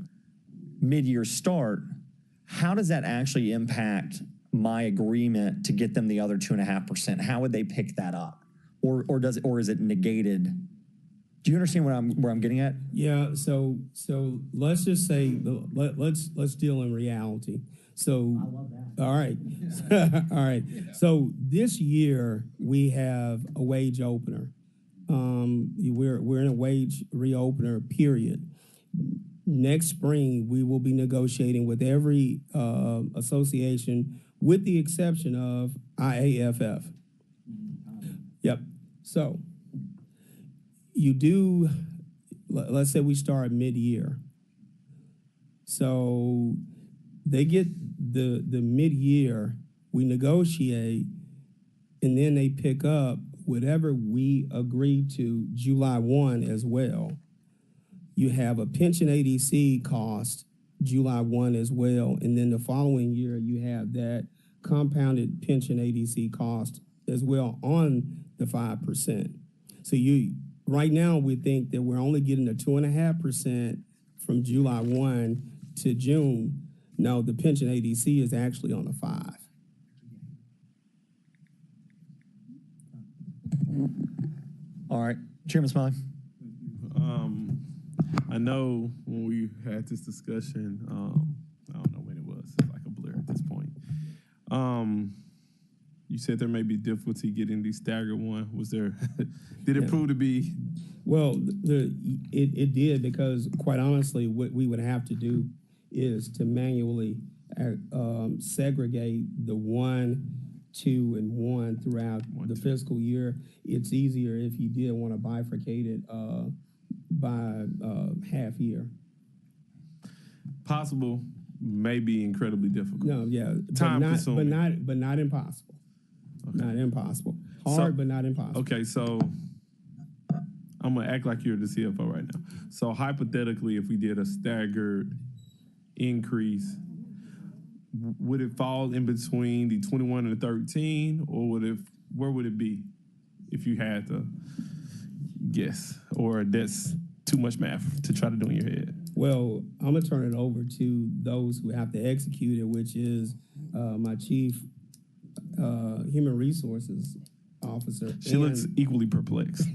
mid-year start. How does that actually impact my agreement to get them the other 2.5%? How would they pick that up, or is it negated? Do you understand where I'm getting at? Yeah. So let's just say let's deal in reality. So I love that. All right. All right. So this year we have a wage opener. We're in a wage reopener period. Next spring we will be negotiating with every association, with the exception of IAFF. Yep. So let's say we start mid-year. So they get the mid-year, we negotiate, and then they pick up whatever we agreed to July 1 as well. You have a pension ADC cost July 1 as well, and then the following year you have that compounded pension ADC cost as well on the 5%. So right now, we think that we're only getting a 2.5% from July 1 to June. No, the pension ADC is actually on a 5. All right, Chairman Smiley. I know when we had this discussion, I don't know when it was. It's like a blur at this point. You said there may be difficulty getting the staggered one. Was there? Did it prove to be? Well, it did, because quite honestly, what we would have to do is to manually segregate the 1, 2, and 1 throughout the fiscal year. It's easier if you did want to bifurcate it by half year. Possible, may be incredibly difficult. No, yeah, Time consuming, but not impossible. Okay. Not impossible. Hard, but not impossible. Okay, so I'm gonna act like you're the CFO right now. So hypothetically, if we did a staggered increase, would it fall in between the 21 and the 13, or where would it be if you had to guess, or that's too much math to try to do in your head? Well, I'm gonna turn it over to those who have to execute it, which is my chief human resources officer. She looks equally perplexed.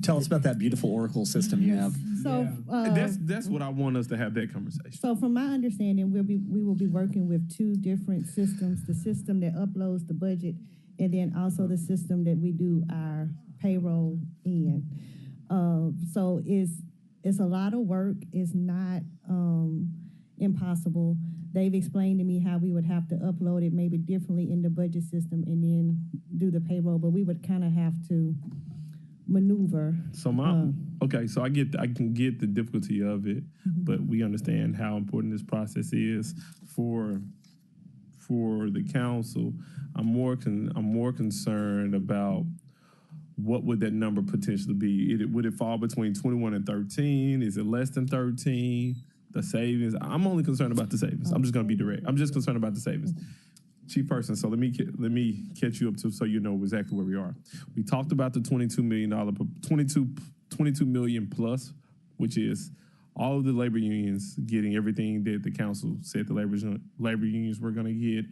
Tell us about that beautiful Oracle system you have. So that's what I want us to have that conversation. So from my understanding, we will be working with 2 different systems: the system that uploads the budget, and then also the system that we do our payroll in. So it's a lot of work. It's not impossible. They've explained to me how we would have to upload it maybe differently in the budget system and then do the payroll, but we would kind of have to maneuver. So okay, so I can get the difficulty of it, but we understand how important this process is for the council. I'm more concerned about what would that number potentially be. Would it fall between 21 and 13? Is it less than 13? The savings. I'm only concerned about the savings. I'm just going to be direct. I'm just concerned about the savings. Chief person, so let me catch you up to so you know exactly where we are. We talked about the $22 million plus, which is all of the labor unions getting everything that the council said the labor unions were going to get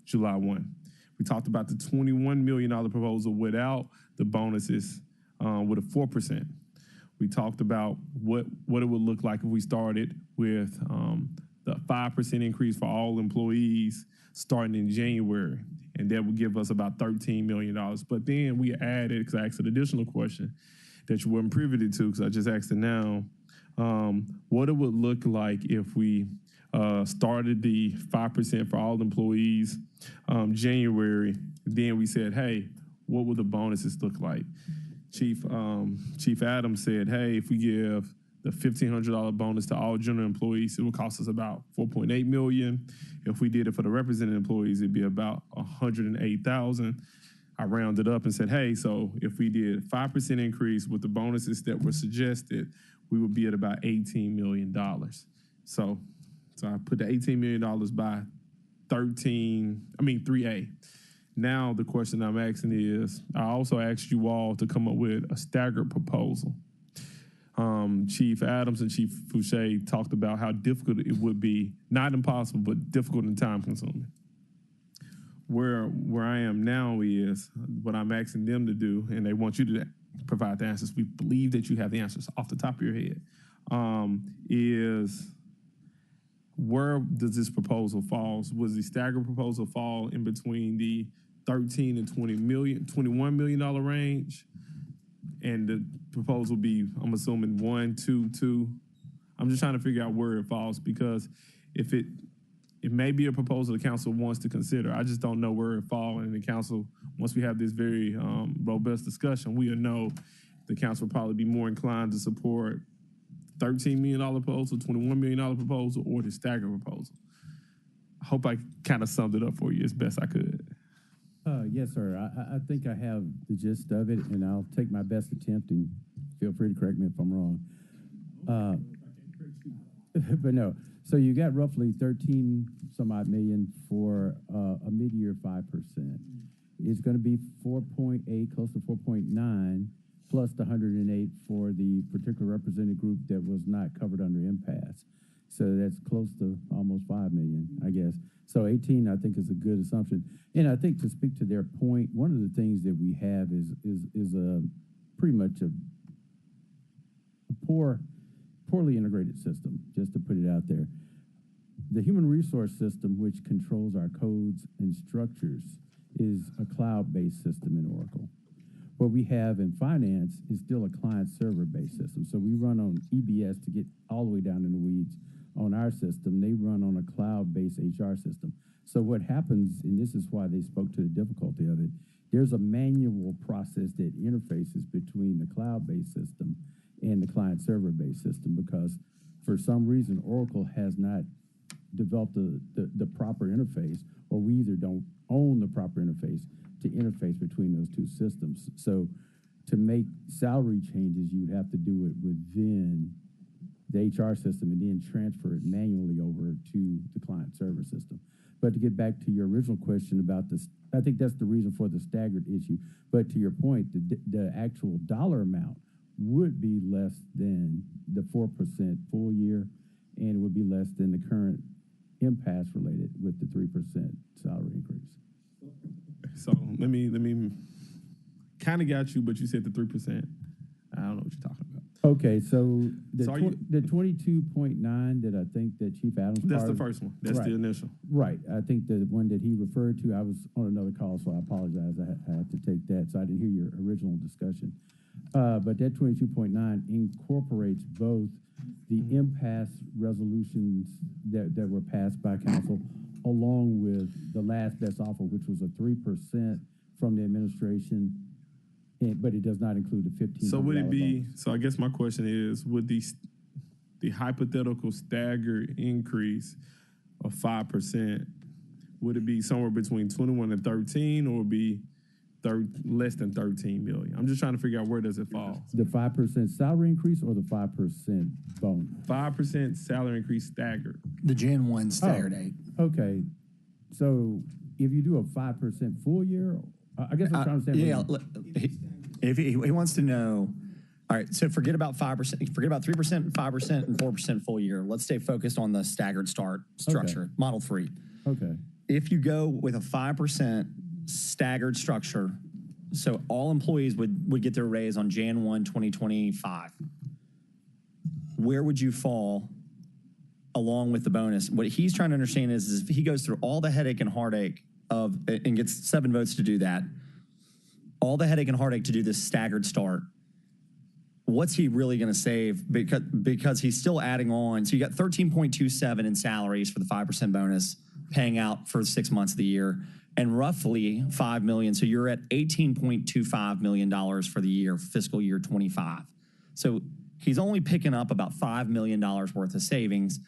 July 1. We talked about the $21 million proposal without the bonuses with a 4%. We talked about what it would look like if we started with the 5% increase for all employees starting in January, and that would give us about $13 million. But then we added, because I asked an additional question that you weren't privy to, because I just asked it now, what it would look like if we started the 5% for all employees January, then we said, hey, what would the bonuses look like? Chief Adams said, hey, if we give the $1,500 bonus to all general employees, it would cost us about $4.8 million. If we did it for the represented employees, it'd be about $108,000. I rounded up and said, hey, so if we did 5% increase with the bonuses that were suggested, we would be at about $18 million. So I put the $18 million by 3A. Now the question I'm asking is, I also asked you all to come up with a staggered proposal. Chief Adams and Chief Fouché talked about how difficult it would be, not impossible, but difficult and time consuming. Where I am now is what I'm asking them to do, and they want you to provide the answers. We believe that you have the answers off the top of your head. Is where does this proposal fall? Was the staggered proposal fall in between the 13 and $21 million range? And the proposal be, I'm assuming 1, 2, 2. I'm just trying to figure out where it falls, because if it may be a proposal the council wants to consider. I just don't know where it falls. And the council, once we have this very robust discussion, we'll know the council will probably be more inclined to support $13 million proposal, $21 million proposal, or the staggered proposal. I hope I kind of summed it up for you as best I could. Yes, sir. I think I have the gist of it, and I'll take my best attempt, and feel free to correct me if I'm wrong. But no. So you got roughly 13 some odd million for a mid-year 5%. It's going to be 4.8, close to 4.9, plus the 108 for the particular represented group that was not covered under impasse. So that's close to almost 5 million, I guess. So 18, I think, is a good assumption. And I think, to speak to their point, one of the things that we have is a pretty much a poorly integrated system, just to put it out there. The human resource system, which controls our codes and structures, is a cloud-based system in Oracle. What we have in finance is still a client-server-based system. So we run on EBS to get all the way down in the weeds on our system. They run on a cloud-based HR system. So what happens, and this is why they spoke to the difficulty of it, there's a manual process that interfaces between the cloud-based system and the client-server-based system, because for some reason, Oracle has not developed the proper interface, or we either don't own the proper interface to interface between those two systems. So to make salary changes, you would have to do it within the HR system and then transfer it manually over to the client server system. But to get back to your original question about this, I think that's the reason for the staggered issue. But to your point, the actual dollar amount would be less than the 4% full year, and it would be less than the current impasse related with the 3% salary increase. So let me kind of got you, but you said the 3%. I don't know what you're talking about. Okay, so the So the 22.9 that I think that Chief Adams. That's the first one. That's right. the initial. Right. I think the one that he referred to, I was on another call, so I apologize. I had to take that, so I didn't hear your original discussion. But that 22.9 incorporates both the impasse resolutions that were passed by council, along with the last best offer, which was a 3% from the administration, but it does not include the 15. So would it be, bonus. So I guess my question is, would the hypothetical staggered increase of 5%, would it be somewhere between 21 and 13, or would it be less than 13 million? I'm just trying to figure out, where does it fall? The 5% salary increase or the 5% bonus? 5% salary increase staggered. The Jan 1 staggered date. Okay. So if you do a 5% full year, I guess I'm trying to understand. If he wants to know, all right, so forget about 5%, forget about 3%, 5%, and 4% full year. Let's stay focused on the staggered start structure, Okay. Model 3. Okay. If you go with a 5% staggered structure, so all employees would get their raise on Jan 1, 2025, where would you fall along with the bonus? What he's trying to understand is if he goes through all the headache and heartache and gets 7 votes to do that, all the headache and heartache to do this staggered start, what's he really going to save? Because he's still adding on. So you got 13.27 in salaries for the 5% bonus paying out for 6 months of the year, and roughly $5 million. So you're at $18.25 million for the year, fiscal year 25. So he's only picking up about $5 million worth of savings.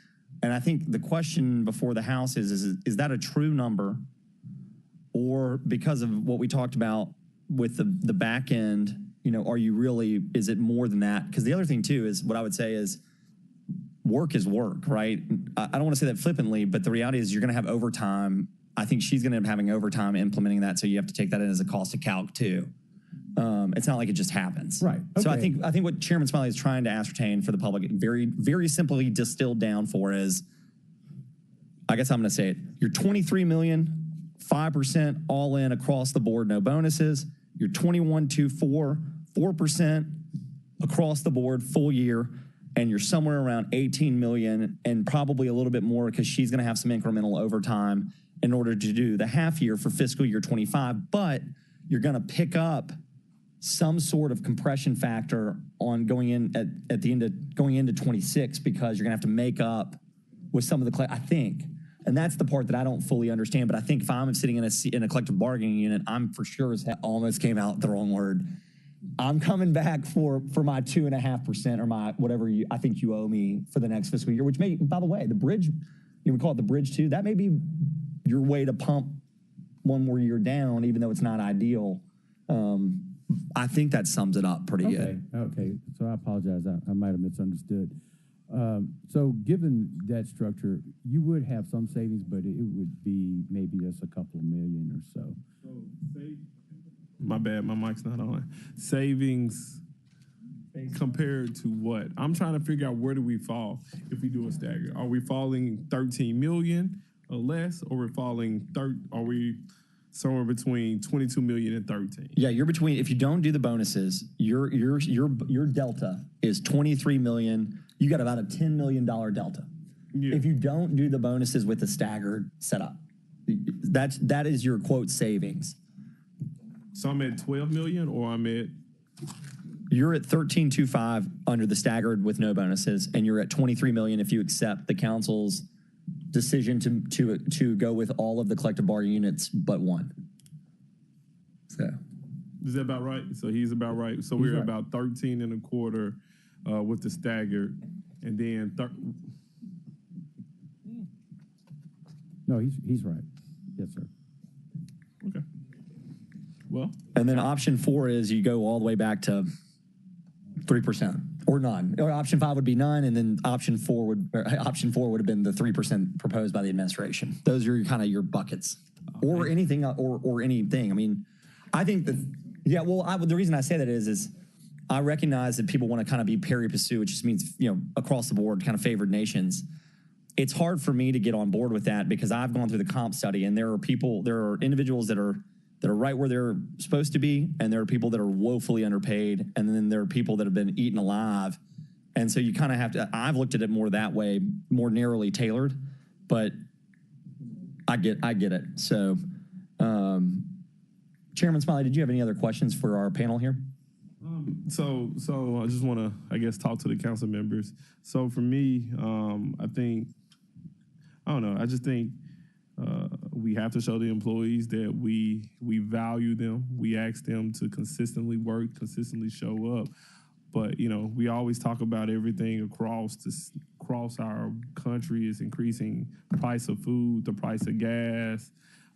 And I think the question before the House is that a true number? Or because of what we talked about with the back end, are you really, is it more than that? Because the other thing too is, what I would say is work, right? I don't want to say that flippantly, but the reality is you're going to have overtime. I think she's going to end up having overtime implementing that, so you have to take that in as a cost of calc too. It's not like it just happens. Right. Okay. So I think what Chairman Smiley is trying to ascertain for the public, very, very simply distilled down for, is, I guess I'm going to say it, you're 23 million, 5% all in across the board, no bonuses. You're 21.24, 4% across the board full year, and you're somewhere around 18 million, and probably a little bit more because she's going to have some incremental overtime in order to do the half year for fiscal year 25. But you're going to pick up some sort of compression factor on going in at the end of going into 26, because you're going to have to make up with some of the, I think. And that's the part that I don't fully understand. But I think if I'm sitting in a collective bargaining unit, I'm for sure as hell, almost came out the wrong word, I'm coming back for my 2.5% or my whatever I think you owe me for the next fiscal year, which may, by the way, the bridge, we call it the bridge too. That may be your way to pump one more year down, even though it's not ideal. I think that sums it up pretty good. Okay, so I apologize. I might have misunderstood. So given that structure, you would have some savings, but it would be maybe just a couple of million or so. My bad, my mic's not on. Savings compared to what? I'm trying to figure out, where do we fall if we do a stagger? Are we falling 13 million or less, or we're falling somewhere between 22 million and 13. Yeah, you're between. If you don't do the bonuses, your delta is 23 million. You got about a $10 million delta. Yeah. If you don't do the bonuses with the staggered setup, that is your quote savings. So I'm at 12 million, or I'm at. You're at 13.25 under the staggered with no bonuses, and you're at 23 million if you accept the council's decision to go with all of the collective bargaining units but one. So Is that about right? So he's about right. So we're right. about 13 and a quarter with the staggered, and then No, he's right. Yes, sir. okay. Well, and then option 4 is you go all the way back to 3% or none. Or option 5 would be none, and then option 4 would have been the 3% proposed by the administration. Those are kind of your buckets, or anything, or anything. I mean, I think that the reason I say that is I recognize that people want to kind of be pari passu, which just means across the board kind of favored nations. It's hard for me to get on board with that because I've gone through the comp study, and there are individuals that are right where they're supposed to be, and there are people that are woefully underpaid, and then there are people that have been eaten alive. And so you kind of have to, I've looked at it more that way, more narrowly tailored, but I get it. So, Chairman Smiley, did you have any other questions for our panel here? So I just want to, I guess, talk to the council members. So for me, I just think we have to show the employees that we value them. We ask them to consistently work, consistently show up. But, we always talk about everything across our country is increasing price of food, the price of gas.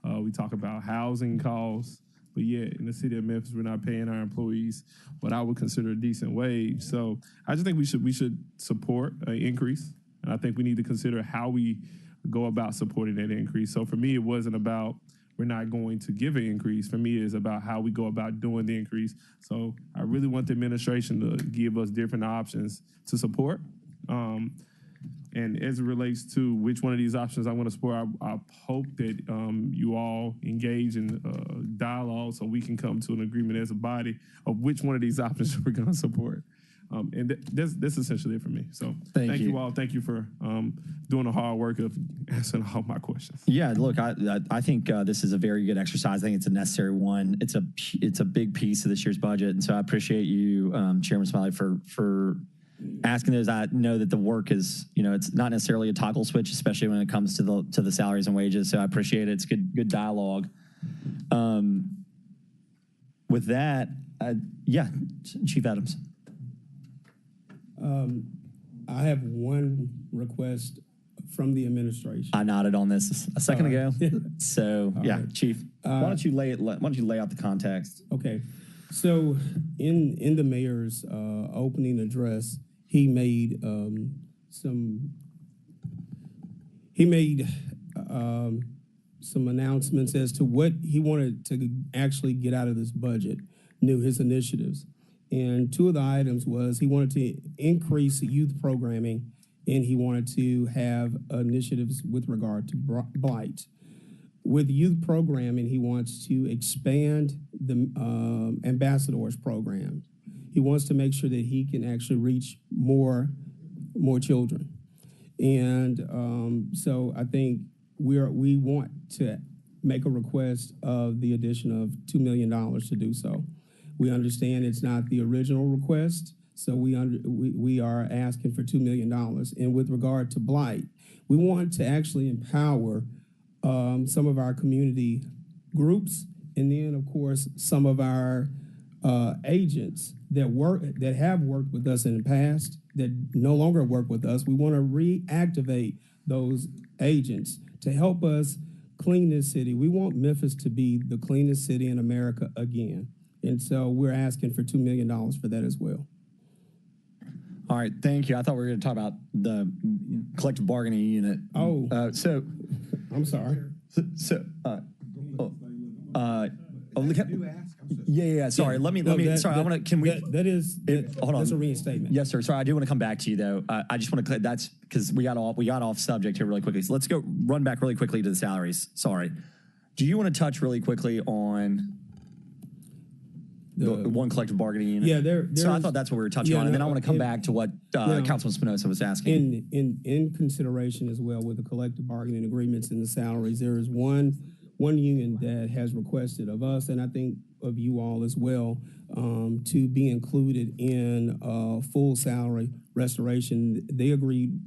We talk about housing costs. But yet, in the city of Memphis, we're not paying our employees what I would consider a decent wage. So I just think we should support an increase. And I think we need to consider how we go about supporting that increase. So for me, it wasn't about we're not going to give an increase. For me, it's about how we go about doing the increase. So I really want the administration to give us different options to support. And as it relates to which one of these options I want to support, I hope that you all engage in dialogue so we can come to an agreement as a body of which one of these options we're going to support. And that's essentially it for me. So thank you all. Thank you for doing the hard work of answering all my questions. Yeah, look, I think this is a very good exercise. I think it's a necessary one. It's a big piece of this year's budget, and so I appreciate you, Chairman Smiley, for asking those. I know that the work is, it's not necessarily a toggle switch, especially when it comes to the salaries and wages. So I appreciate it. It's good dialogue. With that, Chief Adams. I have one request from the administration. I nodded on this a second ago. So right. Chief, why don't you lay out the context? Okay. So in the mayor's opening address, he made some announcements as to what he wanted to actually get out of this budget, his initiatives. And two of the items was he wanted to increase youth programming, and he wanted to have initiatives with regard to blight. With youth programming, he wants to expand the ambassadors program. He wants to make sure that he can actually reach more children. And so I think we want to make a request of the addition of $2 million to do so. We understand it's not the original request, so we are asking for $2 million. And with regard to blight, we want to actually empower some of our community groups, and then, of course, some of our agents that have worked with us in the past that no longer work with us. We want to reactivate those agents to help us clean this city. We want Memphis to be the cleanest city in America again. And so we're asking for $2 million for that as well. All right, thank you. I thought we were going to talk about the collective bargaining unit. I'm sorry. Sorry. Let me. Sorry, I want to. Can we? Hold on. That's a reinstatement. Yes, sir. Sorry, I do want to come back to you though. I just want to. That's because we got off subject here really quickly. So let's run back really quickly to the salaries. Sorry. Do you want to touch really quickly on the one collective bargaining unit? Yeah, so I thought that's what we were touching on, and then I want to come back to what Councilman Spinoza was asking. In consideration as well with the collective bargaining agreements and the salaries, there is one union that has requested of us, and I think of you all as well, to be included in full salary restoration. They agreed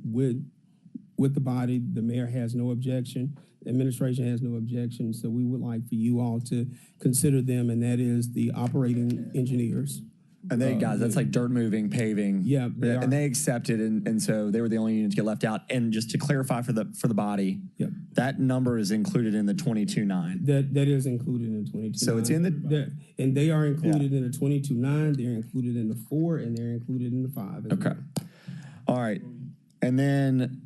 with the body. The mayor has no objection. The administration has no objection. So we would like for you all to consider them, and that is the operating engineers. And they, guys, that's like dirt moving, paving. Yeah, and they accepted, and so they were the only union to get left out. And just to clarify for the body, that number is included in the 22.9. That is included in the 22.9. So it's in the and they are included in the 22.9. They're included in the 4, and they're included in the 5. Okay. All right, and then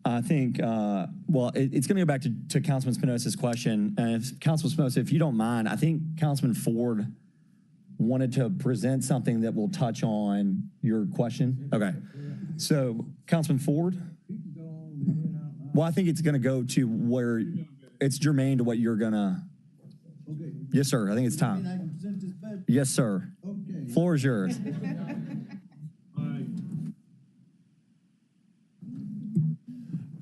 I think, it's going to go back to Councilman Spinoza's question. And if Councilman Spinoza, if you don't mind, I think Councilman Ford wanted to present something that will touch on your question. Okay. So, Councilman Ford? Well, I think it's going to go to where it's germane to what you're going to. Yes, sir. I think it's time. Yes, sir. Floor is yours.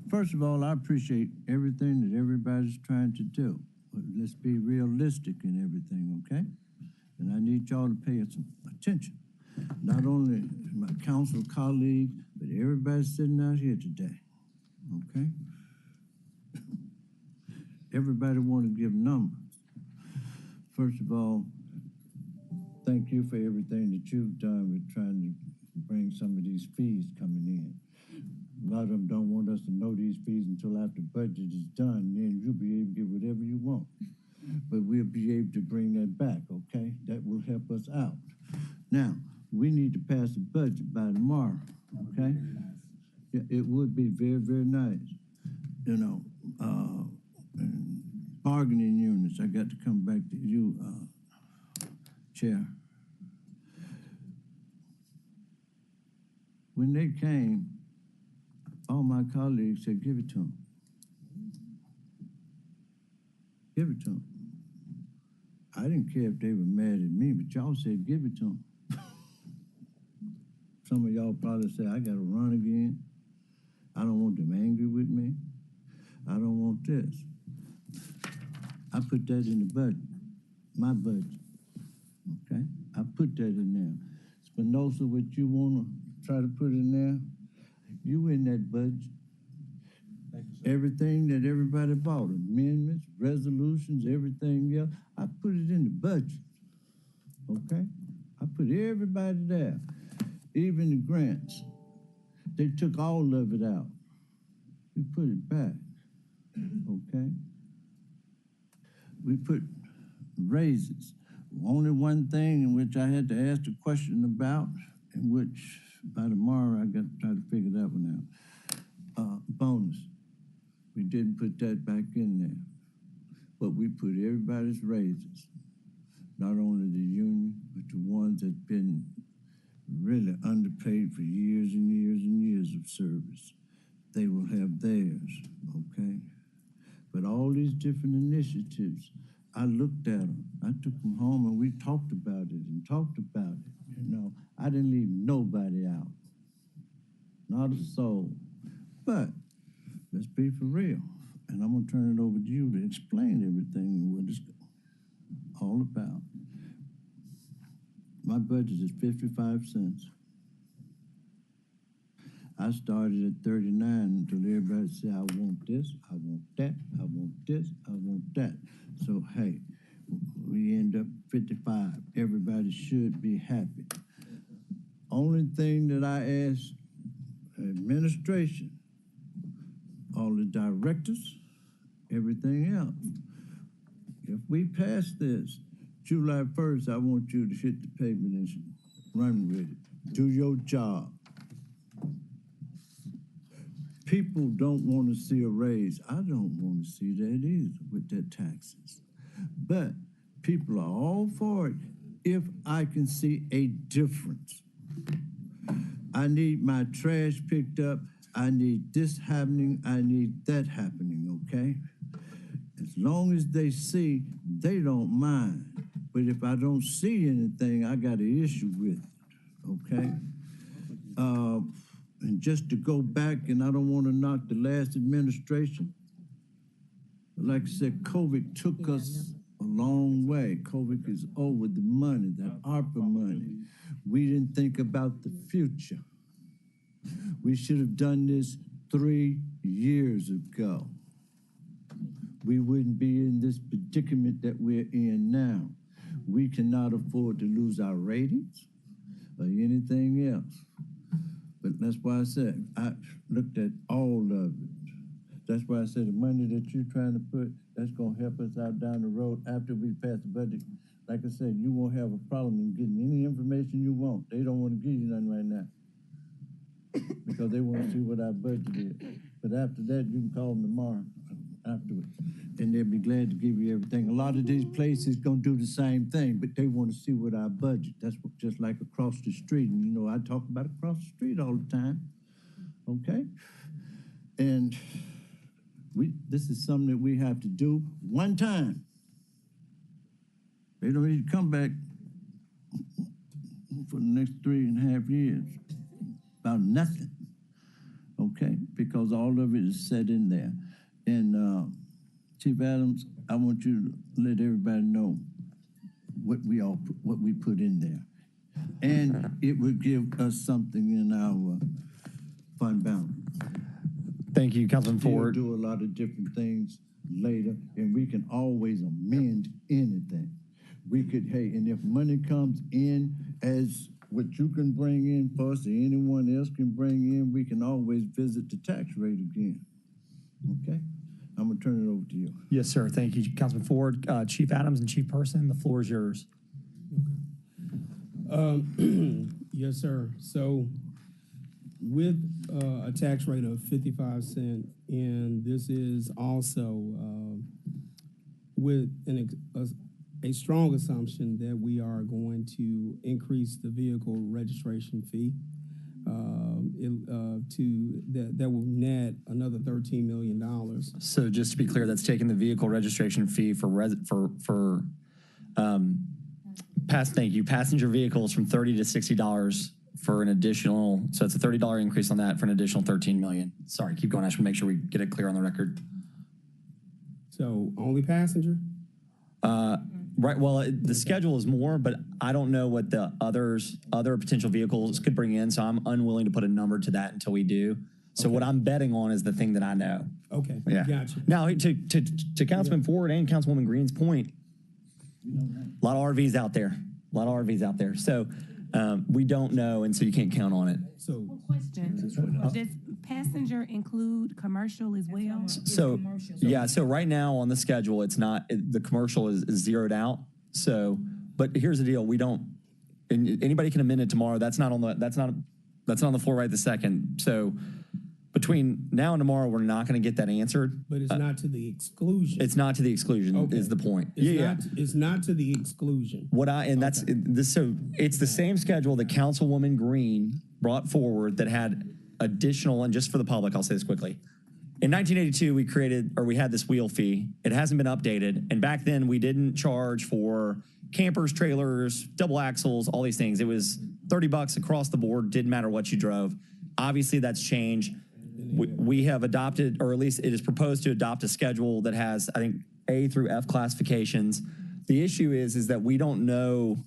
First of all, I appreciate everything that everybody's trying to do. But let's be realistic in everything, okay? And I need y'all to pay some attention. Not only my council colleagues, but everybody sitting out here today, okay? Everybody want to give numbers. First of all, thank you for everything that you've done with trying to bring some of these fees coming in. A lot of them don't want us to know these fees until after budget is done, then you'll be able to get whatever you want. But we'll be able to bring that back, okay? That will help us out. Now, we need to pass the budget by tomorrow, okay? Yeah, it would be very, very nice. You know, bargaining units, I got to come back to you, Chair. When they came, all my colleagues said, give it to them. Give it to them. I didn't care if they were mad at me, but y'all said, give it to them. Some of y'all probably say, I got to run again. I don't want them angry with me. I don't want this. I put that in the budget, my budget, okay? I put that in there. Spinoza, what you want to try to put in there, you in that budget. Everything that everybody bought, amendments, resolutions, everything else, I put it in the budget, okay? I put everybody there, even the grants. They took all of it out. We put it back, okay? We put raises. Only one thing in which I had to ask a question about, in which by tomorrow I got to try to figure that one out. Bonus. We didn't put that back in there. But we put everybody's raises. Not only the union, but the ones that's been really underpaid for years and years and years of service. They will have theirs, okay? But all these different initiatives, I looked at them. I took them home and we talked about it and talked about it. You know, I didn't leave nobody out. Not a soul. But let's be for real. And I'm going to turn it over to you to explain everything and what it's all about. My budget is 55 cents. I started at 39 until everybody said, I want this, I want that, I want this, I want that. So, hey, we end up 55. Everybody should be happy. Only thing that I ask administration, all the directors, everything else, if we pass this, July 1st, I want you to hit the pavement and run with it. Do your job. People don't want to see a raise. I don't want to see that either with their taxes. But people are all for it if I can see a difference. I need my trash picked up. I need this happening, I need that happening, okay? As long as they see, they don't mind. But if I don't see anything, I got an issue with it, okay? And just to go back, and I don't want to knock the last administration, but like I said, COVID took us a long way. COVID is over the money, that ARPA money. We didn't think about the future. We should have done this 3 years ago. We wouldn't be in this predicament that we're in now. We cannot afford to lose our ratings or anything else. But that's why I said, I looked at all of it. That's why I said the money that you're trying to put, that's gonna help us out down the road after we pass the budget. Like I said, you won't have a problem in getting any information you want. They don't want to give you nothing right now because they want to see what our budget is. But after that, you can call them tomorrow afterwards, and they'll be glad to give you everything. A lot of these places gonna do the same thing, but they want to see what our budget. That's what, just like across the street. And you know, I talk about across the street all the time. Okay, and this is something that we have to do one time. They don't need to come back for the next 3.5 years about nothing, okay? Because all of it is set in there. And Chief Adams, I want you to let everybody know what we put in there. And it would give us something in our fund balance. Thank you, Councilman Ford. We'll do a lot of different things later, and we can always amend anything. We could, hey, and if money comes in as what you can bring in for us or anyone else can bring in, we can always visit the tax rate again. Okay? I'm gonna turn it over to you. Yes, sir. Thank you, Councilman Ford. Chief Adams and Chief Person, the floor is yours. Yes, sir. So with a tax rate of 55 cents, and this is also with a strong assumption that we are going to increase the vehicle registration fee that will net another $13 million. So just to be clear, that's taking the vehicle registration fee passenger vehicles from $30 to $60 for an additional, so it's a $30 increase on that for an additional $13 million. Sorry, keep going. I should make sure we get it clear on the record. So only passenger? Right. Well, the schedule is more, but I don't know what the other potential vehicles could bring in. So I'm unwilling to put a number to that until we do. So what I'm betting on is the thing that I know. Okay. Yeah. Gotcha. Now to Councilman Ford and Councilwoman Green's point, a lot of RVs out there. So we don't know, and so you can't count on it. So question: does passenger include commercial as well? So yeah, so right now on the schedule, it's not the commercial is zeroed out. So, but here's the deal: we don't. And anybody can amend it tomorrow. That's not on the floor right this second. So between now and tomorrow, we're not going to get that answered. But it's not to the exclusion. It's not to the exclusion. Okay. Is the point? It's not to the exclusion. So it's the same schedule that Councilwoman Green brought forward that had additional, and just for the public, I'll say this quickly. In 1982, we had this wheel fee. It hasn't been updated. And back then we didn't charge for campers, trailers, double axles, all these things. It was $30 across the board. Didn't matter what you drove. Obviously that's changed. We have adopted, or at least it is proposed to adopt a schedule that has, I think, A through F classifications. The issue is that we don't know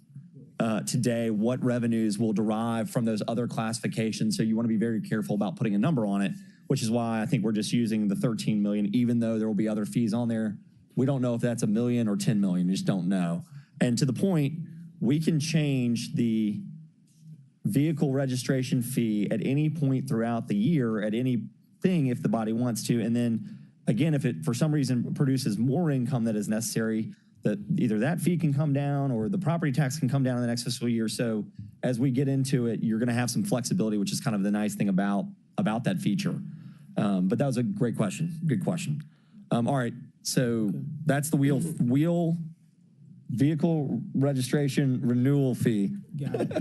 today what revenues will derive from those other classifications. So you want to be very careful about putting a number on it, which is why I think we're just using the 13 million, even though there will be other fees on there. We don't know if that's $1 million or 10 million. We just don't know. And to the point, we can change the vehicle registration fee at any point throughout the year at anything if the body wants to. And then again, if it for some reason produces more income that is necessary, that either that fee can come down or the property tax can come down in the next fiscal year. So as we get into it, you're going to have some flexibility, which is kind of the nice thing about that feature. But that was a great question. Good question. All right. So that's the wheel vehicle registration renewal fee. Got it.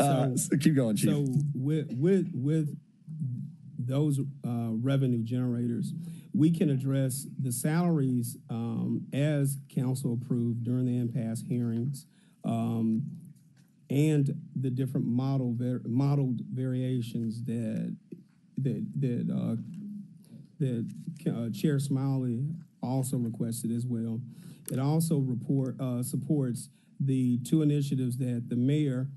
All right. So keep going, Chief. So with those revenue generators, we can address the salaries as council approved during the impasse hearings, and the different modeled variations that Chair Smiley also requested as well. It also supports the two initiatives that the mayor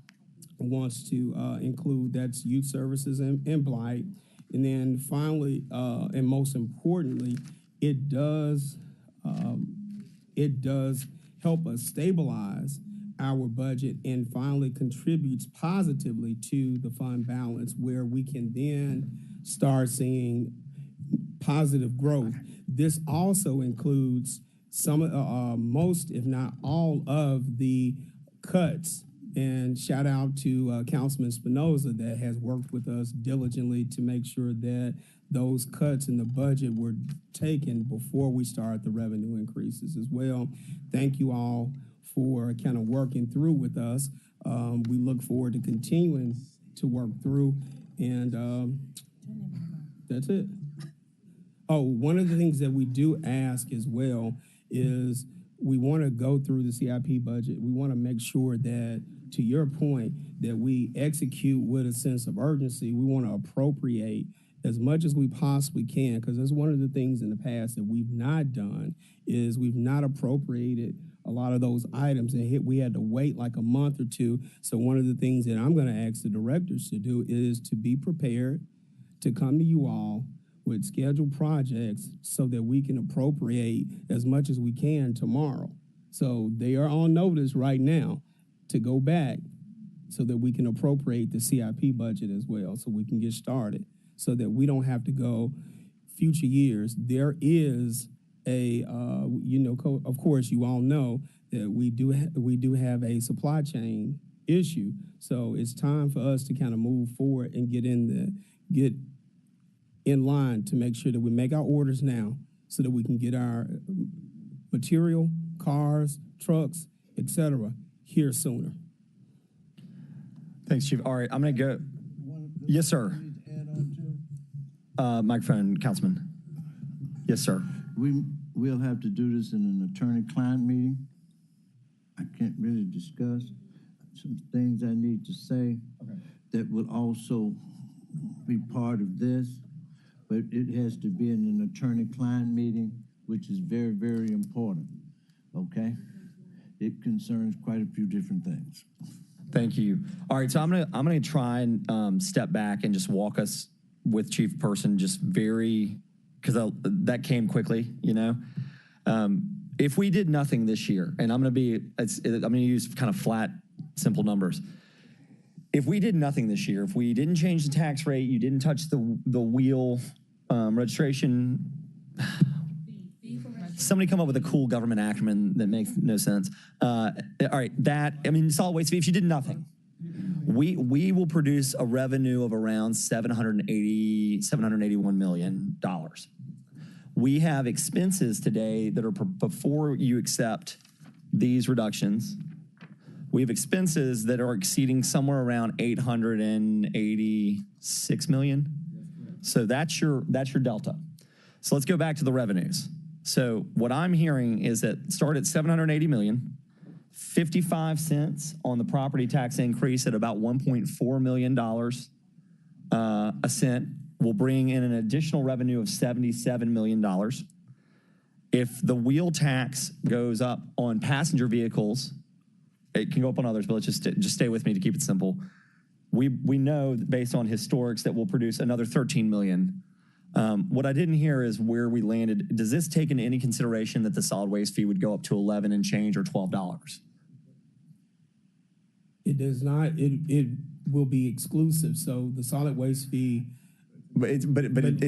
wants to include. That's youth services and blight. And then finally, and most importantly, it does help us stabilize our budget and finally contributes positively to the fund balance, where we can then start seeing positive growth. This also includes some, most, if not all, of the cuts. And shout out to Councilman Spinoza that has worked with us diligently to make sure that those cuts in the budget were taken before we start the revenue increases as well. Thank you all for kind of working through with us. We look forward to continuing to work through, and that's it. Oh, one of the things that we do ask as well is we want to go through the CIP budget. We want to make sure that, to your point, that we execute with a sense of urgency. We want to appropriate as much as we possibly can, because that's one of the things in the past that we've not done, is we've not appropriated a lot of those items, and we had to wait like a month or two. So one of the things that I'm going to ask the directors to do is to be prepared to come to you all with scheduled projects so that we can appropriate as much as we can tomorrow. So they are on notice right now to go back so that we can appropriate the CIP budget as well, so we can get started, so that we don't have to go future years. There is a, of course, you all know that we do have a supply chain issue. So it's time for us to kind of move forward and get in line to make sure that we make our orders now so that we can get our material, cars, trucks, etc. here sooner. Thanks, Chief. All right, I'm going to go. Yes, sir. Microphone, Councilman. Yes, sir. We'll have to do this in an attorney-client meeting. I can't really discuss some things I need to say that will also be part of this, but it has to be in an attorney-client meeting, which is very, very important, okay? It concerns quite a few different things. Thank you. All right, so I'm gonna try and step back and just walk us with Chief Person, just very, because that came quickly, you know. If we did nothing this year, and I'm gonna use kind of flat, simple numbers. If we did nothing this year, if we didn't change the tax rate, you didn't touch the wheel registration. Somebody come up with a cool government acronym that makes no sense. All right, solid waste fee, if you did nothing, we will produce a revenue of around $781 million. We have expenses today that are, before you accept these reductions, we have expenses that are exceeding somewhere around $886 million. So that's your delta. So let's go back to the revenues. So what I'm hearing is that start at $780 million, 55 cents on the property tax increase at about $1.4 million a cent will bring in an additional revenue of $77 million. If the wheel tax goes up on passenger vehicles, it can go up on others, but let's just stay with me to keep it simple. We know based on historics that we'll produce another $13 million. What I didn't hear is where we landed. Does this take into any consideration that the solid waste fee would go up to 11 and change or $12? It does not. It will be exclusive. So the solid waste fee. But it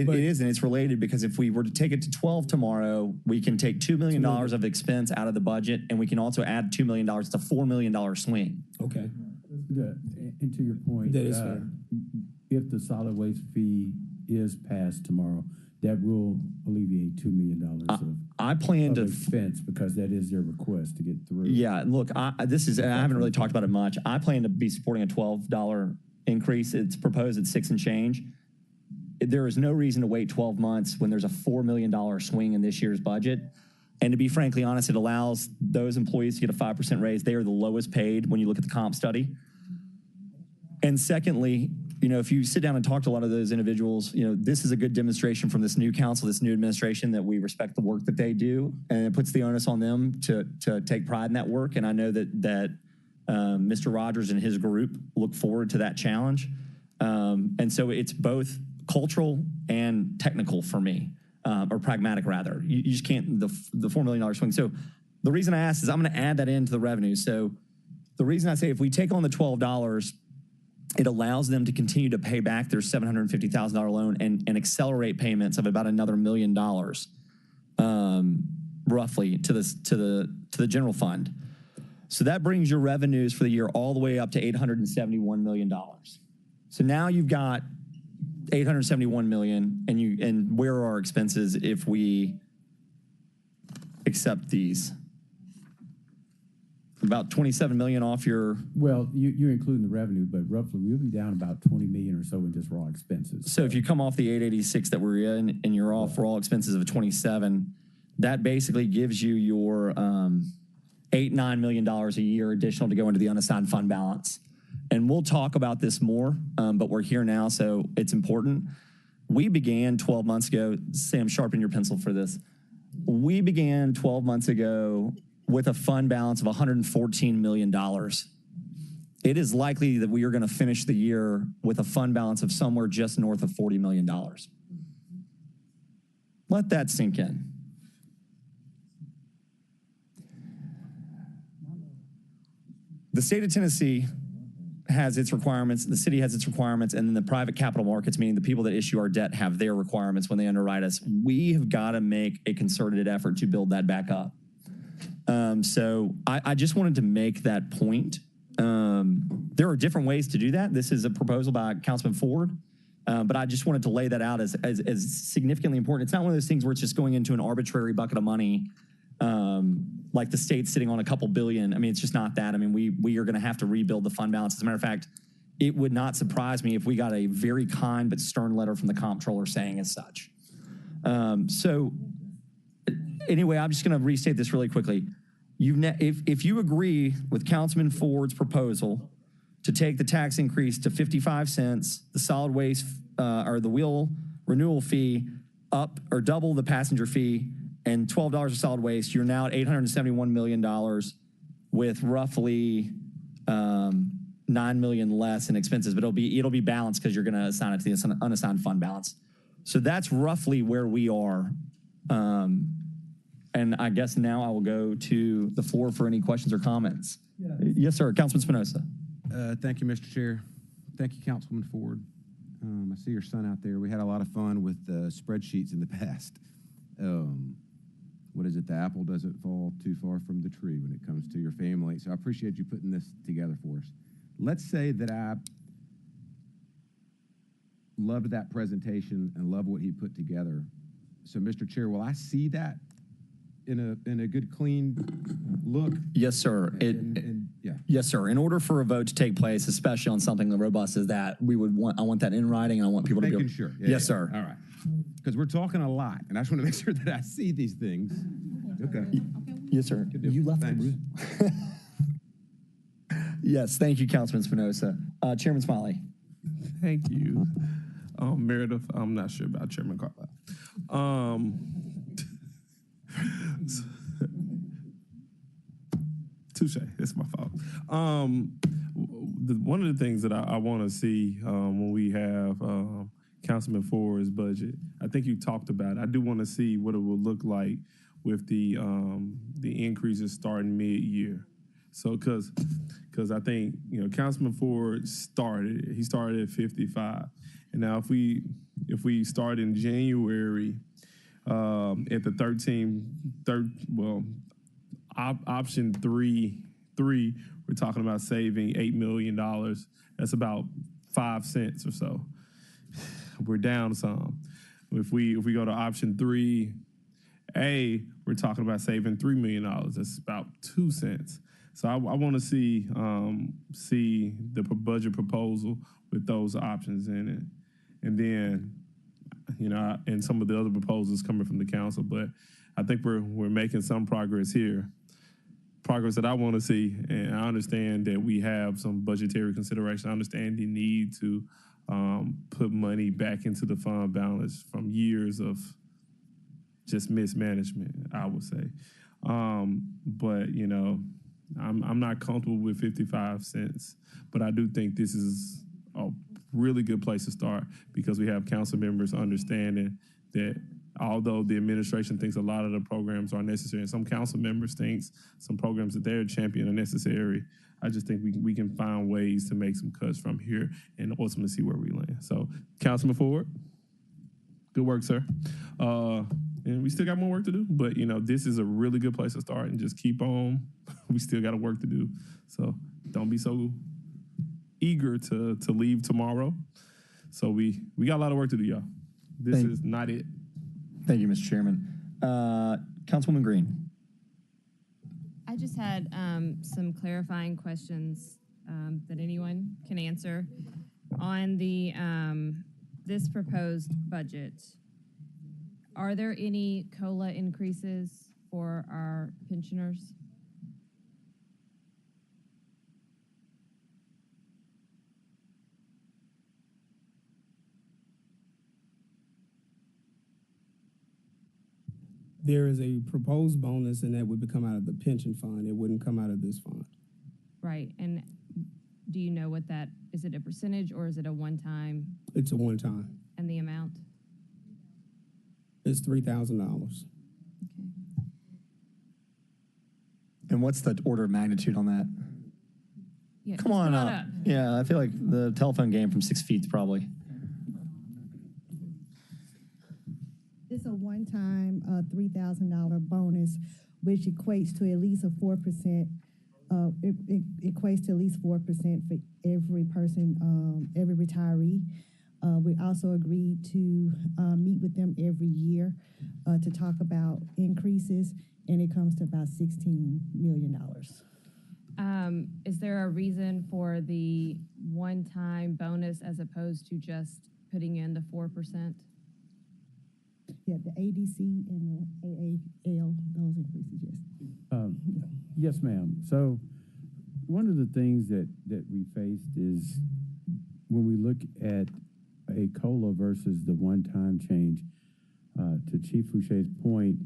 is, and it's related, because if we were to take it to 12 tomorrow, we can take $2 million of expense out of the budget, and we can also add $2 million. It's a $4 million swing. Okay. And to your point, that is fair. If the solid waste fee is passed tomorrow, that will alleviate $2 million of expense, because that is their request to get through. Yeah, look, I haven't really talked about it much. I plan to be supporting a $12 increase. It's proposed at 6 and change. there is no reason to wait 12 months when there's a $4 million swing in this year's budget. And to be frankly honest, it allows those employees to get a 5% raise. They are the lowest paid when you look at the comp study. And secondly, if you sit down and talk to a lot of those individuals, this is a good demonstration from this new council, this new administration, that we respect the work that they do, and it puts the onus on them to take pride in that work. And I know that Mr. Rogers and his group look forward to that challenge. And so it's both cultural and technical for me, or pragmatic rather. You just can't, the $4 million swing. So the reason I asked is I'm going to add that into the revenue. So the reason I say if we take on the $12, it allows them to continue to pay back their $750,000 loan and accelerate payments of about another $1 million, roughly, to the general fund. So that brings your revenues for the year all the way up to $871 million. So now you've got $871 million, and where are our expenses if we accept these? About $27 million off your... Well, you're including the revenue, but roughly we'll be down about $20 million or so in just raw expenses. So if you come off the 886 that we're in and you're off for all expenses of 27, that basically gives you your $8-9 million a year additional to go into the unassigned fund balance. And we'll talk about this more, but we're here now, so it's important. We began 12 months ago. Sam, sharpen your pencil for this. We began 12 months ago with a fund balance of $114 million. It is likely that we are going to finish the year with a fund balance of somewhere just north of $40 million. Let that sink in. The state of Tennessee has its requirements, the city has its requirements, and then the private capital markets, meaning the people that issue our debt, have their requirements when they underwrite us. We have got to make a concerted effort to build that back up. So I just wanted to make that point. There are different ways to do that. This is a proposal by Councilman Ford, but I just wanted to lay that out as significantly important. It's not one of those things where it's just going into an arbitrary bucket of money, like the state's sitting on a couple billion. I mean, it's just not that. I mean, we are going to have to rebuild the fund balance. As a matter of fact, it would not surprise me if we got a very kind but stern letter from the comptroller saying as such. So anyway, I'm just going to restate this really quickly. If you agree with Councilman Ford's proposal to take the tax increase to 55 cents, the solid waste or the wheel renewal fee up or double the passenger fee, and $12 of solid waste, you're now at $871 million with roughly $9 million less in expenses, but it'll be balanced because you're going to assign it to the unassigned fund balance. So that's roughly where we are. And I guess now I will go to the floor for any questions or comments. Yes, sir. Councilman Spinoza. Thank you, Mr. Chair. Thank you, Councilman Ford. I see your son out there. We had a lot of fun with spreadsheets in the past. What is it? The apple doesn't fall too far from the tree when it comes to your family. So I appreciate you putting this together for us. Let's say that I loved that presentation and love what he put together. So, Mr. Chair, will I see that in a good, clean look? Yes, sir. Yeah. Yes, sir. In order for a vote to take place, especially on something as robust as that, I want that in writing, and I want people to be Making sure. Yes, sir. All right. Because we're talking a lot, and I just want to make sure that I see these things. Okay. Yes, sir. You left the room. Yes, thank you, Councilman Spinoza. Chairman Smiley. Thank you. Meredith, I'm not sure about Chairman Carlisle. Touche, it's my fault. One of the things that I want to see when we have Councilman Ford's budget, I think you talked about it. I do want to see what it will look like with the increases starting mid-year. So, because I think Councilman Ford started at 55, and now if we start in January at the option three, we're talking about saving $8 million. That's about 5 cents or so. We're down some. If we go to option 3A, we're talking about saving $3 million. That's about 2 cents. So I want to see the budget proposal with those options in it, and then and some of the other proposals coming from the council. But I think we're making some progress here. Progress that I want to see, and I understand that we have some budgetary consideration. I understand the need to put money back into the fund balance from years of just mismanagement, I would say. But I'm not comfortable with 55 cents, but I do think this is a really good place to start because we have council members understanding that although the administration thinks a lot of the programs are necessary, and some council members thinks some programs that they're championing are necessary, I just think we can find ways to make some cuts from here and ultimately see where we land. So, Councilman Ford, good work, sir. And we still got more work to do, but this is a really good place to start and just keep on. We still got work to do. So don't be so eager to leave tomorrow. So we got a lot of work to do, y'all. This is not it. Thank you, Mr. Chairman. Councilwoman Green. I just had some clarifying questions that anyone can answer on the this proposed budget. Are there any COLA increases for our pensioners? There is a proposed bonus, and that would come out of the pension fund. It wouldn't come out of this fund. Right, and do you know what that, is it a percentage or is it a one-time? It's a one-time. And the amount? It's $3,000. Okay. And what's the order of magnitude on that? Yeah, Come on up. Yeah, I feel like the telephone game from 6 feet probably. It's a one-time $3,000 bonus, which equates to at least a 4%. It equates to at least 4% for every person, every retiree. We also agreed to meet with them every year to talk about increases, and it comes to about $16 million. Is there a reason for the one-time bonus as opposed to just putting in the 4%? Yeah, the ADC and the AAL, those increases, yes. Yes, ma'am. So one of the things that we faced is when we look at a COLA versus the one-time change, to Chief Foucher's point,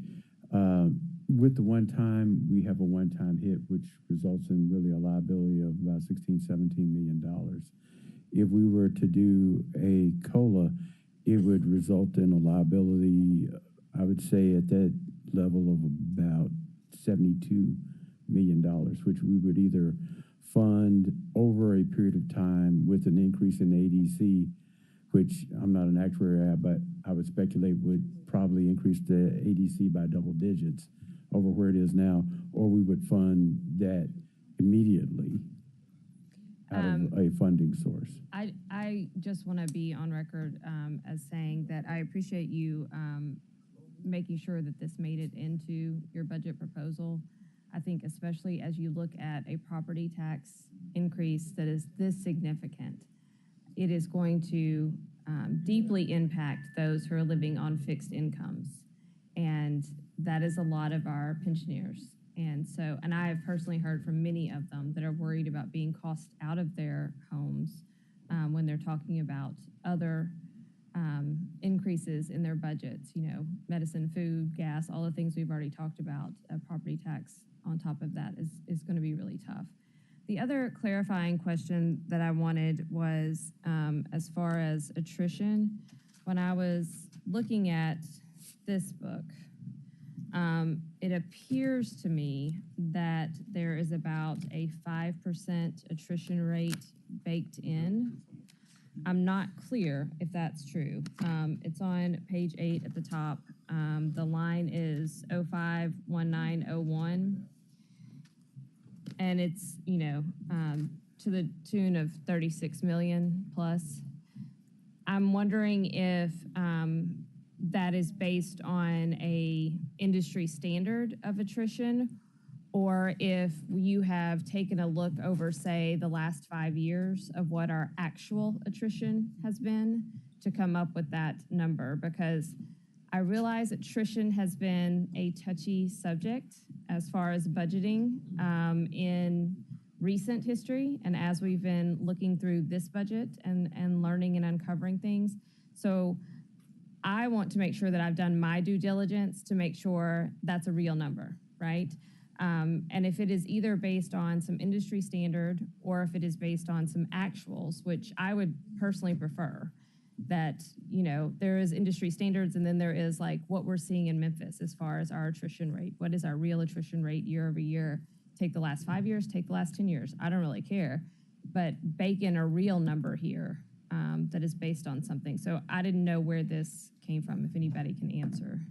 with the one-time, we have a one-time hit, which results in really a liability of about $16, $17 million. If we were to do a COLA, it would result in a liability, I would say, at that level of about $72 million, which we would either fund over a period of time with an increase in ADC, which I'm not an actuary at, but I would speculate would probably increase the ADC by double digits over where it is now, or we would fund that immediately out of a funding source. I just want to be on record as saying that I appreciate you making sure that this made it into your budget proposal. I think especially as you look at a property tax increase that is this significant, it is going to deeply impact those who are living on fixed incomes. And that is a lot of our pensioners. And I have personally heard from many of them that are worried about being cost out of their homes when they're talking about other increases in their budgets, medicine, food, gas, all the things we've already talked about. A property tax on top of that is going to be really tough. The other clarifying question that I wanted was as far as attrition. When I was looking at this book, it appears to me that there is about a 5% attrition rate baked in. I'm not clear if that's true. It's on page 8 at the top. The line is 051901. And it's, to the tune of 36 million plus. I'm wondering if that is based on a industry standard of attrition, or if you have taken a look over, say, the last 5 years of what our actual attrition has been to come up with that number because I realize attrition has been a touchy subject as far as budgeting in recent history and as we've been looking through this budget and learning and uncovering things. So I want to make sure that I've done my due diligence to make sure that's a real number, right? And if it is either based on some industry standard or if it is based on some actuals, which I would personally prefer, that, you know, there is industry standards and then there is like what we're seeing in Memphis as far as our attrition rate. What is our real attrition rate year over year? Take the last 5 years, take the last 10 years. I don't really care, but bake in a real number here that is based on something. So I didn't know where this came from, if anybody can answer.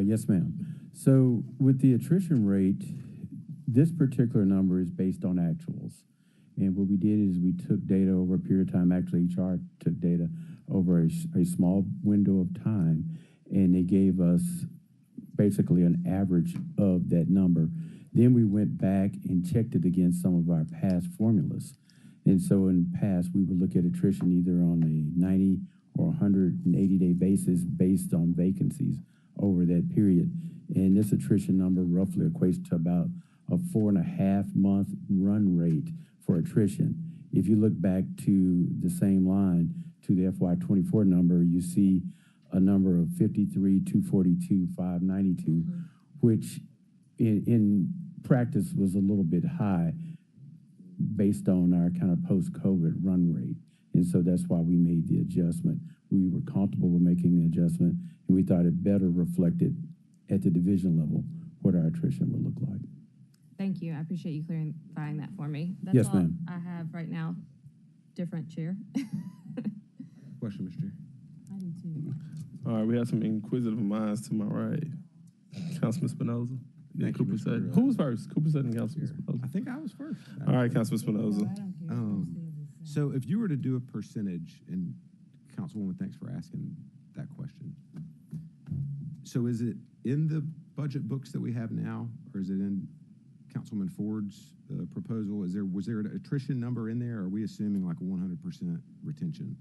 Yes, ma'am. So with the attrition rate, this particular number is based on actuals. And what we did is we took data over a period of time. Actually, HR took data over a small window of time, and they gave us basically an average of that number. Then we went back and checked it against some of our past formulas. And so in the past, we would look at attrition either on a 90 or 180-day basis based on vacancies over that period. And this attrition number roughly equates to about a 4.5-month run rate for attrition. If you look back to the same line, to the FY24 number, you see a number of 53, 242, 592, which in practice was a little bit high based on our kind of post-COVID run rate. And so that's why we made the adjustment. We were comfortable with making the adjustment, and we thought it better reflected at the division level what our attrition would look like. Thank you. I appreciate you clarifying that for me. That's Yes, all ma'am. I have right now. Different chair. Question, Mr. Chair. I do too. All right, we have some inquisitive minds to my right. Councilman Spinoza. Then Thank you, Cooper Mr. said. Who was first? Cooper said and Councilman Spinoza. I think I was first. All right, Councilman Spinoza. So if you were to do a percentage, and Councilwoman, thanks for asking that question. So is it in the budget books that we have now, or is it in Councilman Ford's proposal? Was there an attrition number in there, or are we assuming like 100% retention?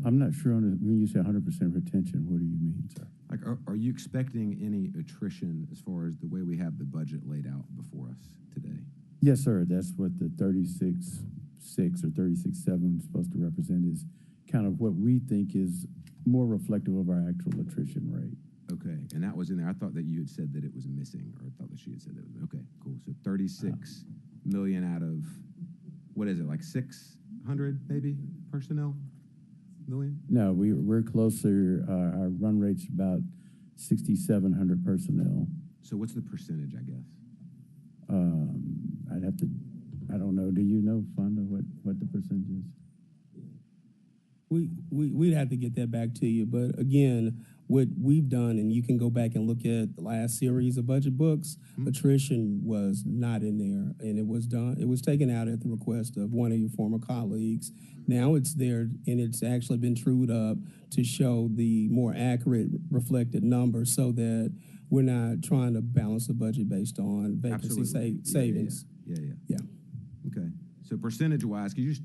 I'm not sure when you say 100% retention, what do you mean, sir? Like, are you expecting any attrition as far as the way we have the budget laid out before us today? Yes, sir. That's what the 36.6 or 36.7 is supposed to represent, is kind of what we think is more reflective of our actual attrition rate. Okay, and that was in there. I thought that you had said that it was missing, or I thought that she had said that it was, okay, cool. So 36 million out of, what is it, like 600 maybe personnel million? No, we're closer. Our run rate's about 6,700 personnel. So what's the percentage, I guess? I'd have to, I don't know. Do you know, Fonda, what the percentage is? We'd have to get that back to you. But again, what we've done, and you can go back and look at the last series of budget books, attrition was not in there, and it was taken out at the request of one of your former colleagues. Now it's there, and it's actually been trued up to show the more accurate reflected number so that we're not trying to balance the budget based on vacancy savings. Yeah. Okay. So percentage-wise, could you just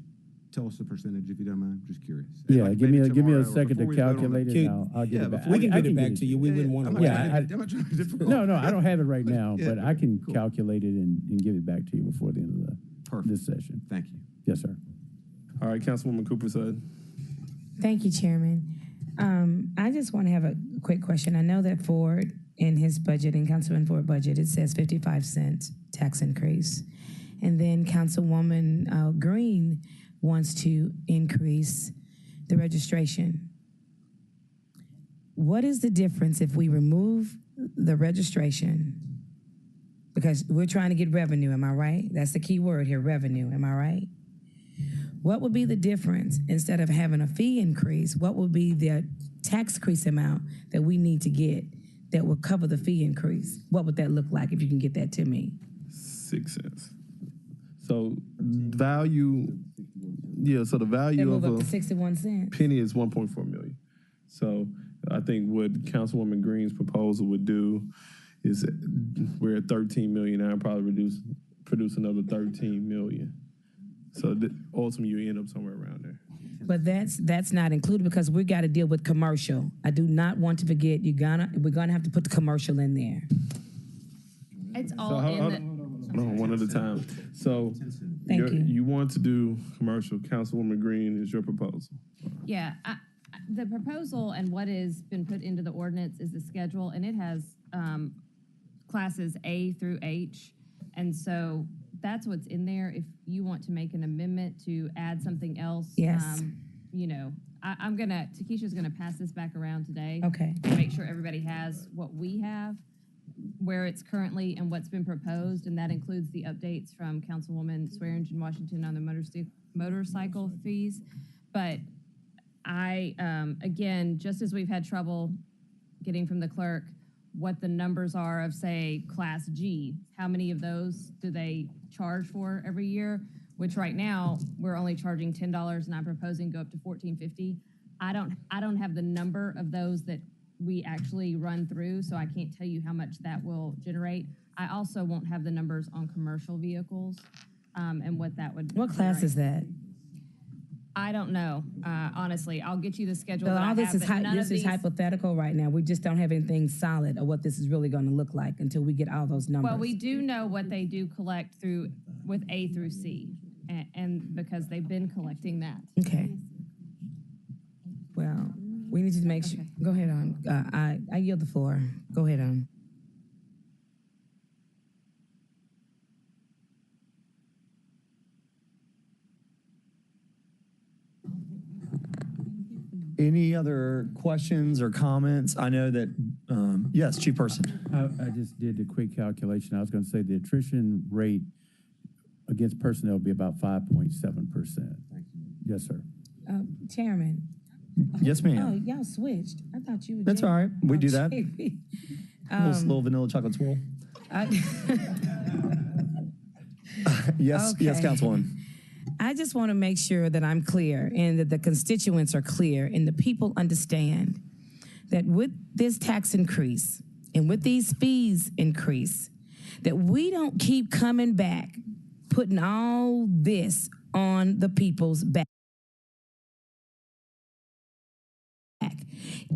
tell us the percentage if you don't mind? Just curious. Yeah, Like give me a tomorrow, second to before we vote on calculate the- it. And I'll get it back. We can get it back to you. We wouldn't want to. I'm not trying to be difficult. No, I don't have it right now, Yeah, but I can cool. calculate it and give it back to you before the end of this session. Thank you. Yes, sir. All right, Councilwoman Cooper said. Thank you, Chairman. I just want to have a quick question. I know that Ford, in his budget, in Councilman Ford budget, it says 55-cent tax increase. And then Councilwoman Green wants to increase the registration. What is the difference if we remove the registration? Because we're trying to get revenue, am I right? That's the key word here, revenue, am I right? What would be the difference instead of having a fee increase? What would be the tax increase amount that we need to get that will cover the fee increase? What would that look like if you can get that to me? 6 cents. So value, so the value Move of up a to 61 cents. penny is 1.4 million. So I think what Councilwoman Green's proposal would do is we're at 13 million now, probably produce another 13 million. So ultimately, you end up somewhere around there. But that's not included because we got to deal with commercial. I do not want to forget. We're gonna have to put the commercial in there. It's So all hold in on, one at a time. So Thank you. you want to do commercial. Councilwoman Green is your proposal. Yeah, the proposal and what has been put into the ordinance is the schedule, and it has classes A through H. And so that's what's in there. If you want to make an amendment to add something else, Yes. you know, Takesha's gonna pass this back around today. Okay. To make sure everybody has what we have, where it's currently and what's been proposed, and that includes the updates from Councilwoman Swearingen Washington on the motorcycle fees. But again, just as we've had trouble getting from the clerk what the numbers are of, say, Class G, how many of those do they charge for every year? Which right now, we're only charging $10, and I'm proposing go up to $14.50. I don't have the number of those that we actually run through, so I can't tell you how much that will generate. I also won't have the numbers on commercial vehicles, and what that would What class is that? I don't know, honestly. I'll get you the schedule. So that I all this have, is but none this of is these- hypothetical right now. We just don't have anything solid of what this is really going to look like until we get all those numbers. Well, we do know what they do collect through with A through C, and because they've been collecting that. Okay. Well, we need to make sure. Go ahead on. I yield the floor. Go ahead on. Any other questions or comments? I know that, yes, Chief Person. I just did a quick calculation. I was going to say the attrition rate against personnel will be about 5.7%. Yes, sir. Chairman. Yes, ma'am. Oh, y'all switched. I thought you were. That's all right. We do that. Little vanilla chocolate swirl. Yes, yes, Okay. Councilwoman. I just want to make sure that I'm clear and that the constituents are clear and the people understand that with this tax increase and with these fees increase, that we don't keep coming back, putting all this on the people's back.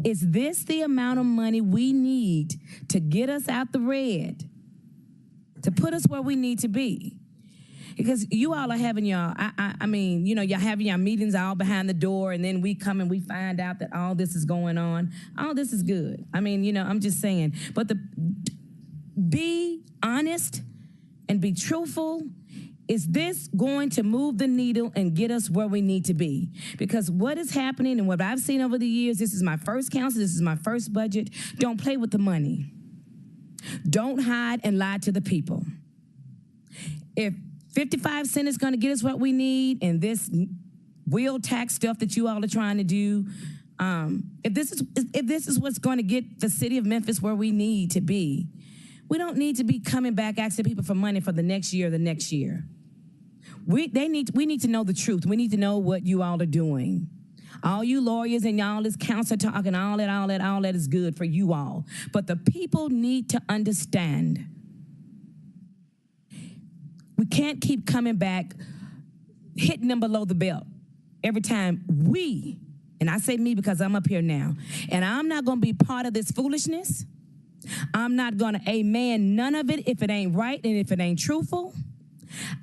Is this the amount of money we need to get us out the red, to put us where we need to be? Because you all are having y'all, I mean, you know, y'all having your meetings all behind the door, and then we come and we find out that all this is going on. All this is good. I mean, you know, I'm just saying. But be honest and be truthful. Is this going to move the needle and get us where we need to be? Because what is happening and what I've seen over the years, this is my first council, this is my first budget. Don't play with the money. Don't hide and lie to the people. If 55 cents is going to get us what we need, and this wheel tax stuff that you all are trying to do, if this is what's going to get the city of Memphis where we need to be, we don't need to be coming back asking people for money for the next year or the next year. We need to know the truth. We need to know what you all are doing. All you lawyers and y'all this council talk and all that is good for you all. But the people need to understand. We can't keep coming back, hitting them below the belt every time we, and I say me because I'm up here now, and I'm not going to be part of this foolishness. I'm not going to amen none of it if it ain't right and if it ain't truthful.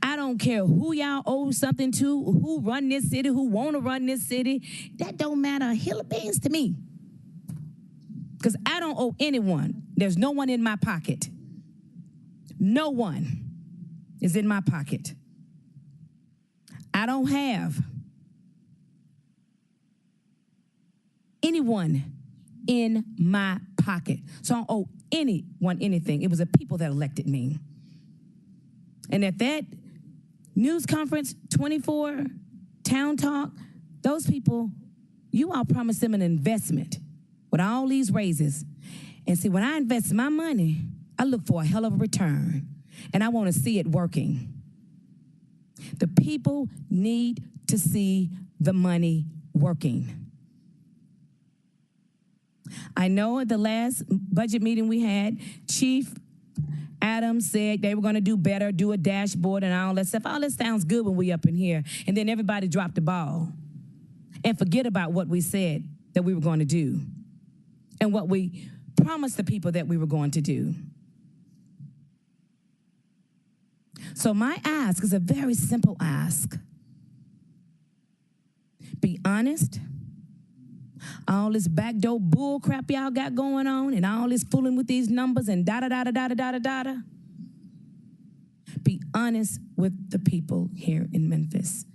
I don't care who y'all owe something to, who run this city, who want to run this city. That don't matter a hill of beans to me. Because I don't owe anyone. There's no one in my pocket. No one is in my pocket. I don't have anyone in my pocket. So I don't owe anyone anything. It was the people that elected me. And at that news conference, 24, town talk, those people, you all promised them an investment with all these raises. And see, when I invest my money, I look for a hell of a return. And I want to see it working. The people need to see the money working. I know at the last budget meeting we had, Chief Adams said they were going to do better, do a dashboard and all that stuff. All that sounds good when we up in here. And then everybody dropped the ball and forget about what we said that we were going to do and what we promised the people that we were going to do. So my ask is a very simple ask. Be honest. All this backdoor bull crap y'all got going on and all this fooling with these numbers and da-da-da-da-da-da-da-da-da. Be honest with the people here in Memphis.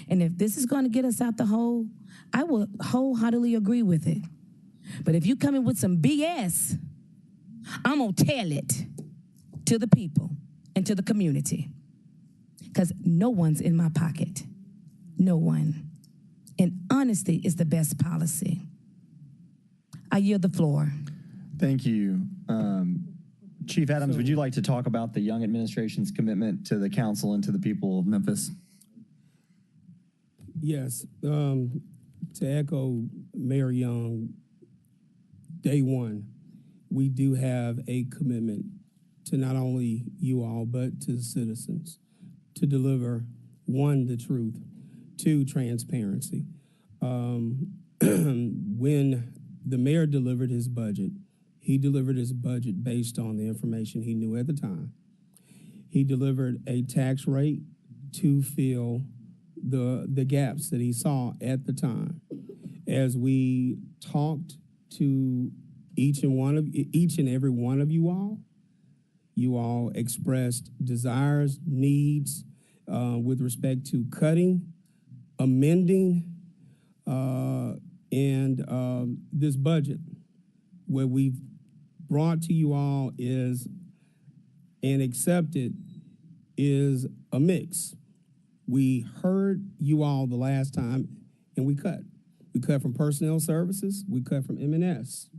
And if this is going to get us out the hole, I will wholeheartedly agree with it. But if you come in with some BS, I'm going to tell it to the people and to the community. Because no one's in my pocket. No one. And honesty is the best policy. I yield the floor. Thank you. Chief Adams, would you like to talk about the Young administration's commitment to the council and to the people of Memphis? Yes. To echo Mayor Young, day one, we do have a commitment to not only you all, but to the citizens to deliver, one, the truth, two, transparency. When the mayor delivered his budget, he delivered his budget based on the information he knew at the time. He delivered a tax rate to fill the gaps that he saw at the time. As we talked to each and every one of you all expressed desires, needs with respect to cutting, amending, and this budget. What we've brought to you all is and accepted is a mix. We heard you all the last time, and we cut. We cut from personnel services. We cut from M&S.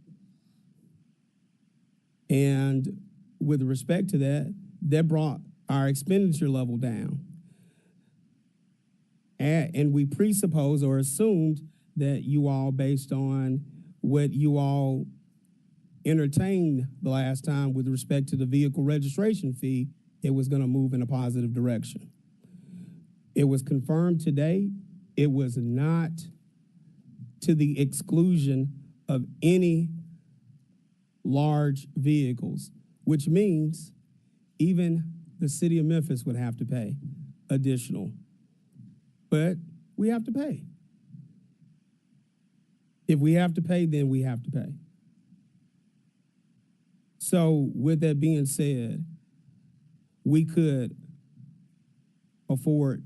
And with respect to that, that brought our expenditure level down. And we presuppose or assumed that you all, based on what you all entertained the last time with respect to the vehicle registration fee, it was going to move in a positive direction. It was confirmed today. It was not to the exclusion of any large vehicles, which means even the city of Memphis would have to pay additional. But we have to pay. If we have to pay, then we have to pay. So with that being said, we could afford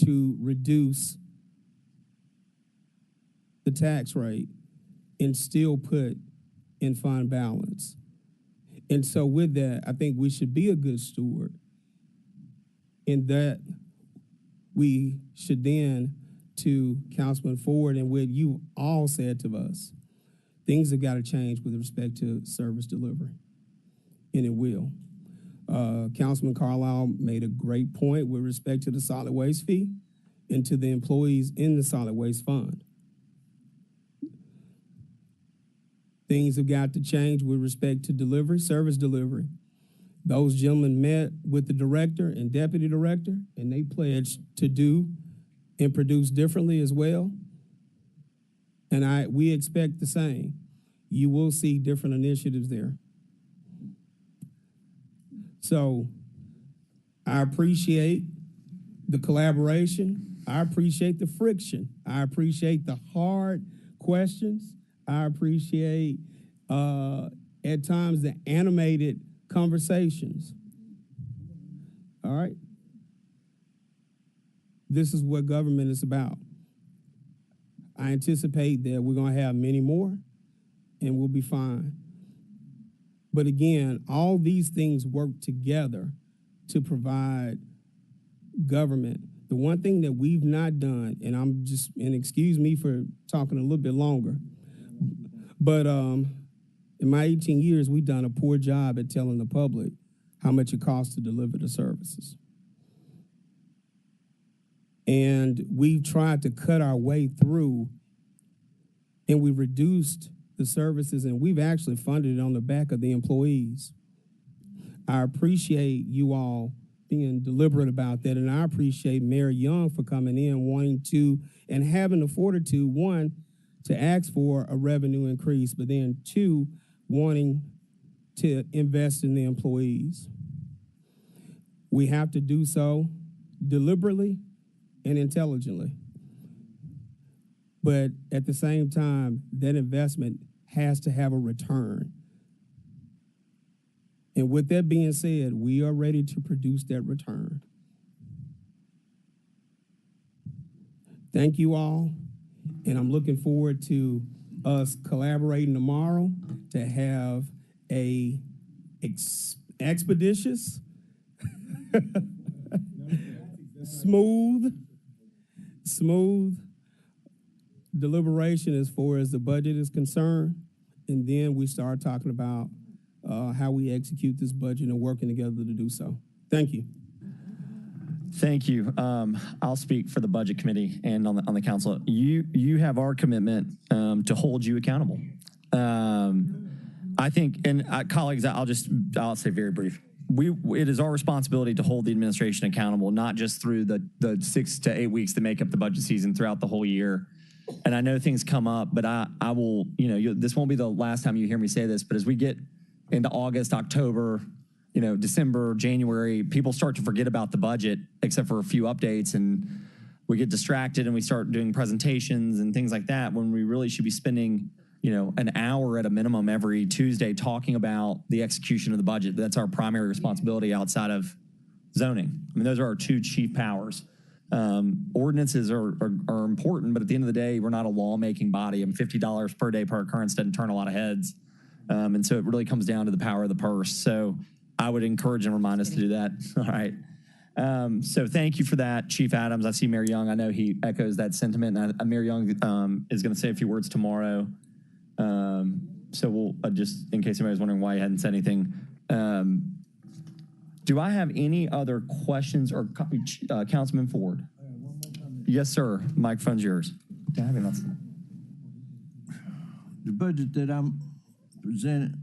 to reduce the tax rate and still put in fund balance. And so with that, I think we should be a good steward in that we should then, to Councilman Ford and what you all said to us, things have got to change with respect to service delivery, and it will. Councilman Carlisle made a great point with respect to the solid waste fee and to the employees in the solid waste fund. Things have got to change with respect to delivery, service delivery. Those gentlemen met with the director and deputy director, and they pledged to do and produce differently as well. And we expect the same. You will see different initiatives there. So I appreciate the collaboration. I appreciate the friction. I appreciate the hard questions. I appreciate, at times, the animated conversations. All right? This is what government is about. I anticipate that we're going to have many more, and we'll be fine. But again, all these things work together to provide government. The one thing that we've not done, and excuse me for talking a little bit longer, but in my 18 years, we've done a poor job at telling the public how much it costs to deliver the services. And we've tried to cut our way through, and we reduced the services, and we've actually funded it on the back of the employees. I appreciate you all being deliberate about that, and I appreciate Mayor Young for coming in, wanting to, and having the fortitude, one, to ask for a revenue increase, but then two, wanting to invest in the employees. We have to do so deliberately and intelligently. But at the same time, that investment has to have a return. And with that being said, we are ready to produce that return. Thank you all, and I'm looking forward to us collaborating tomorrow to have a expeditious, smooth deliberation as far as the budget is concerned, and then we start talking about how we execute this budget and working together to do so. Thank you. Thank you. I'll speak for the budget committee and on the council. You have our commitment to hold you accountable. I think, and colleagues, I'll say very brief. It is our responsibility to hold the administration accountable, not just through the 6 to 8 weeks that make up the budget season, throughout the whole year. And I know things come up, but I will, this won't be the last time you hear me say this, but as we get into August, October, December, January, people start to forget about the budget, except for a few updates, and we get distracted and we start doing presentations and things like that, when we really should be spending, an hour at a minimum every Tuesday talking about the execution of the budget. That's our primary responsibility outside of zoning. I mean, those are our two chief powers. Ordinances are important, but at the end of the day, we're not a lawmaking body. And $50 per day per occurrence doesn't turn a lot of heads. And so it really comes down to the power of the purse. So I would encourage and remind us to do that. All right. So thank you for that, Chief Adams. I see Mayor Young. I know he echoes that sentiment. And Mayor Young is going to say a few words tomorrow. So we'll just, in case anybody's wondering why he hadn't said anything. Do I have any other questions or Councilman Ford? Yes, sir. Microphone's yours. The budget that I'm presenting,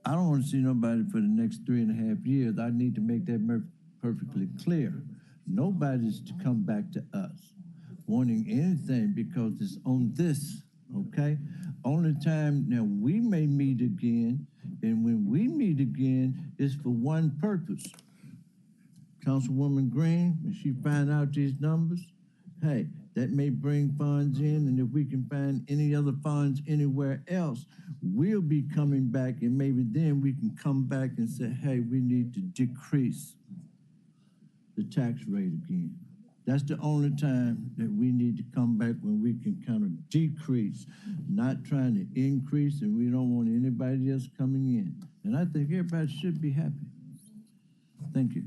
I don't want to see nobody for the next 3.5 years. I need to make that perfectly clear. Nobody's to come back to us wanting anything because it's on this, okay? Only time now we may meet again, and when we meet again, it's for one purpose. Councilwoman Green, when she find out these numbers, hey, that may bring funds in, and if we can find any other funds anywhere else, we'll be coming back, and maybe then we can come back and say, hey, we need to decrease the tax rate again. That's the only time that we need to come back, when we can kind of decrease, not trying to increase, and we don't want anybody else coming in. And I think everybody should be happy. Thank you.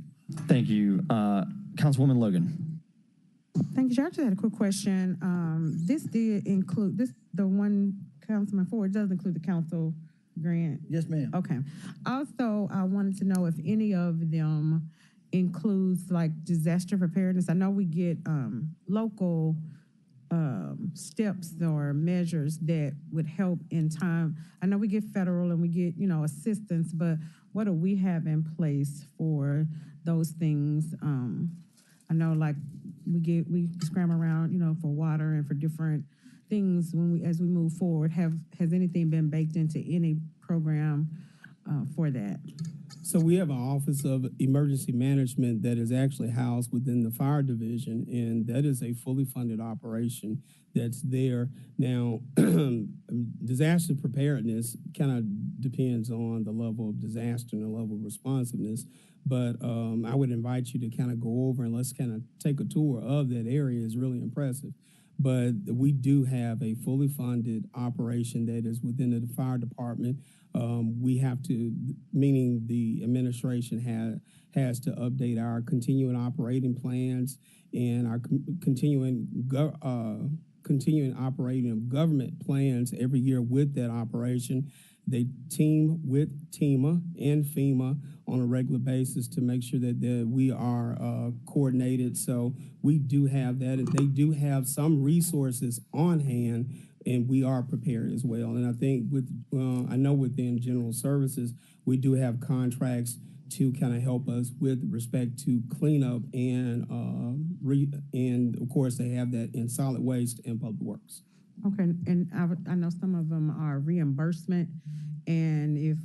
Thank you. Councilwoman Logan. Thank you, Chair. I just had a quick question. This did include, the one Councilman Ford does include the council grant? Yes, ma'am. Okay. Also, I wanted to know if any of them includes like disaster preparedness. I know we get local steps or measures that would help in time. I know we get federal and we get, assistance, but what do we have in place for those things? I know like we scram around, for water and for different things as we move forward. Has anything been baked into any program for that? So we have an Office of Emergency Management that is actually housed within the fire division, and that is a fully funded operation that's there. Now, disaster preparedness kind of depends on the level of disaster and the level of responsiveness, but I would invite you to kind of go over and let's kind of take a tour of that area. It's really impressive. But we do have a fully funded operation that is within the fire department. We have to, meaning the administration has to update our continuing operating plans and our continuing operating of government plans every year with that operation. They team with TEMA and FEMA on a regular basis to make sure that we are coordinated. So we do have that, and they do have some resources on hand and we are prepared as well. And I think I know within general services, we do have contracts to kind of help us with respect to cleanup and of course they have that in solid waste and public works. Okay, and I know some of them are reimbursement, and if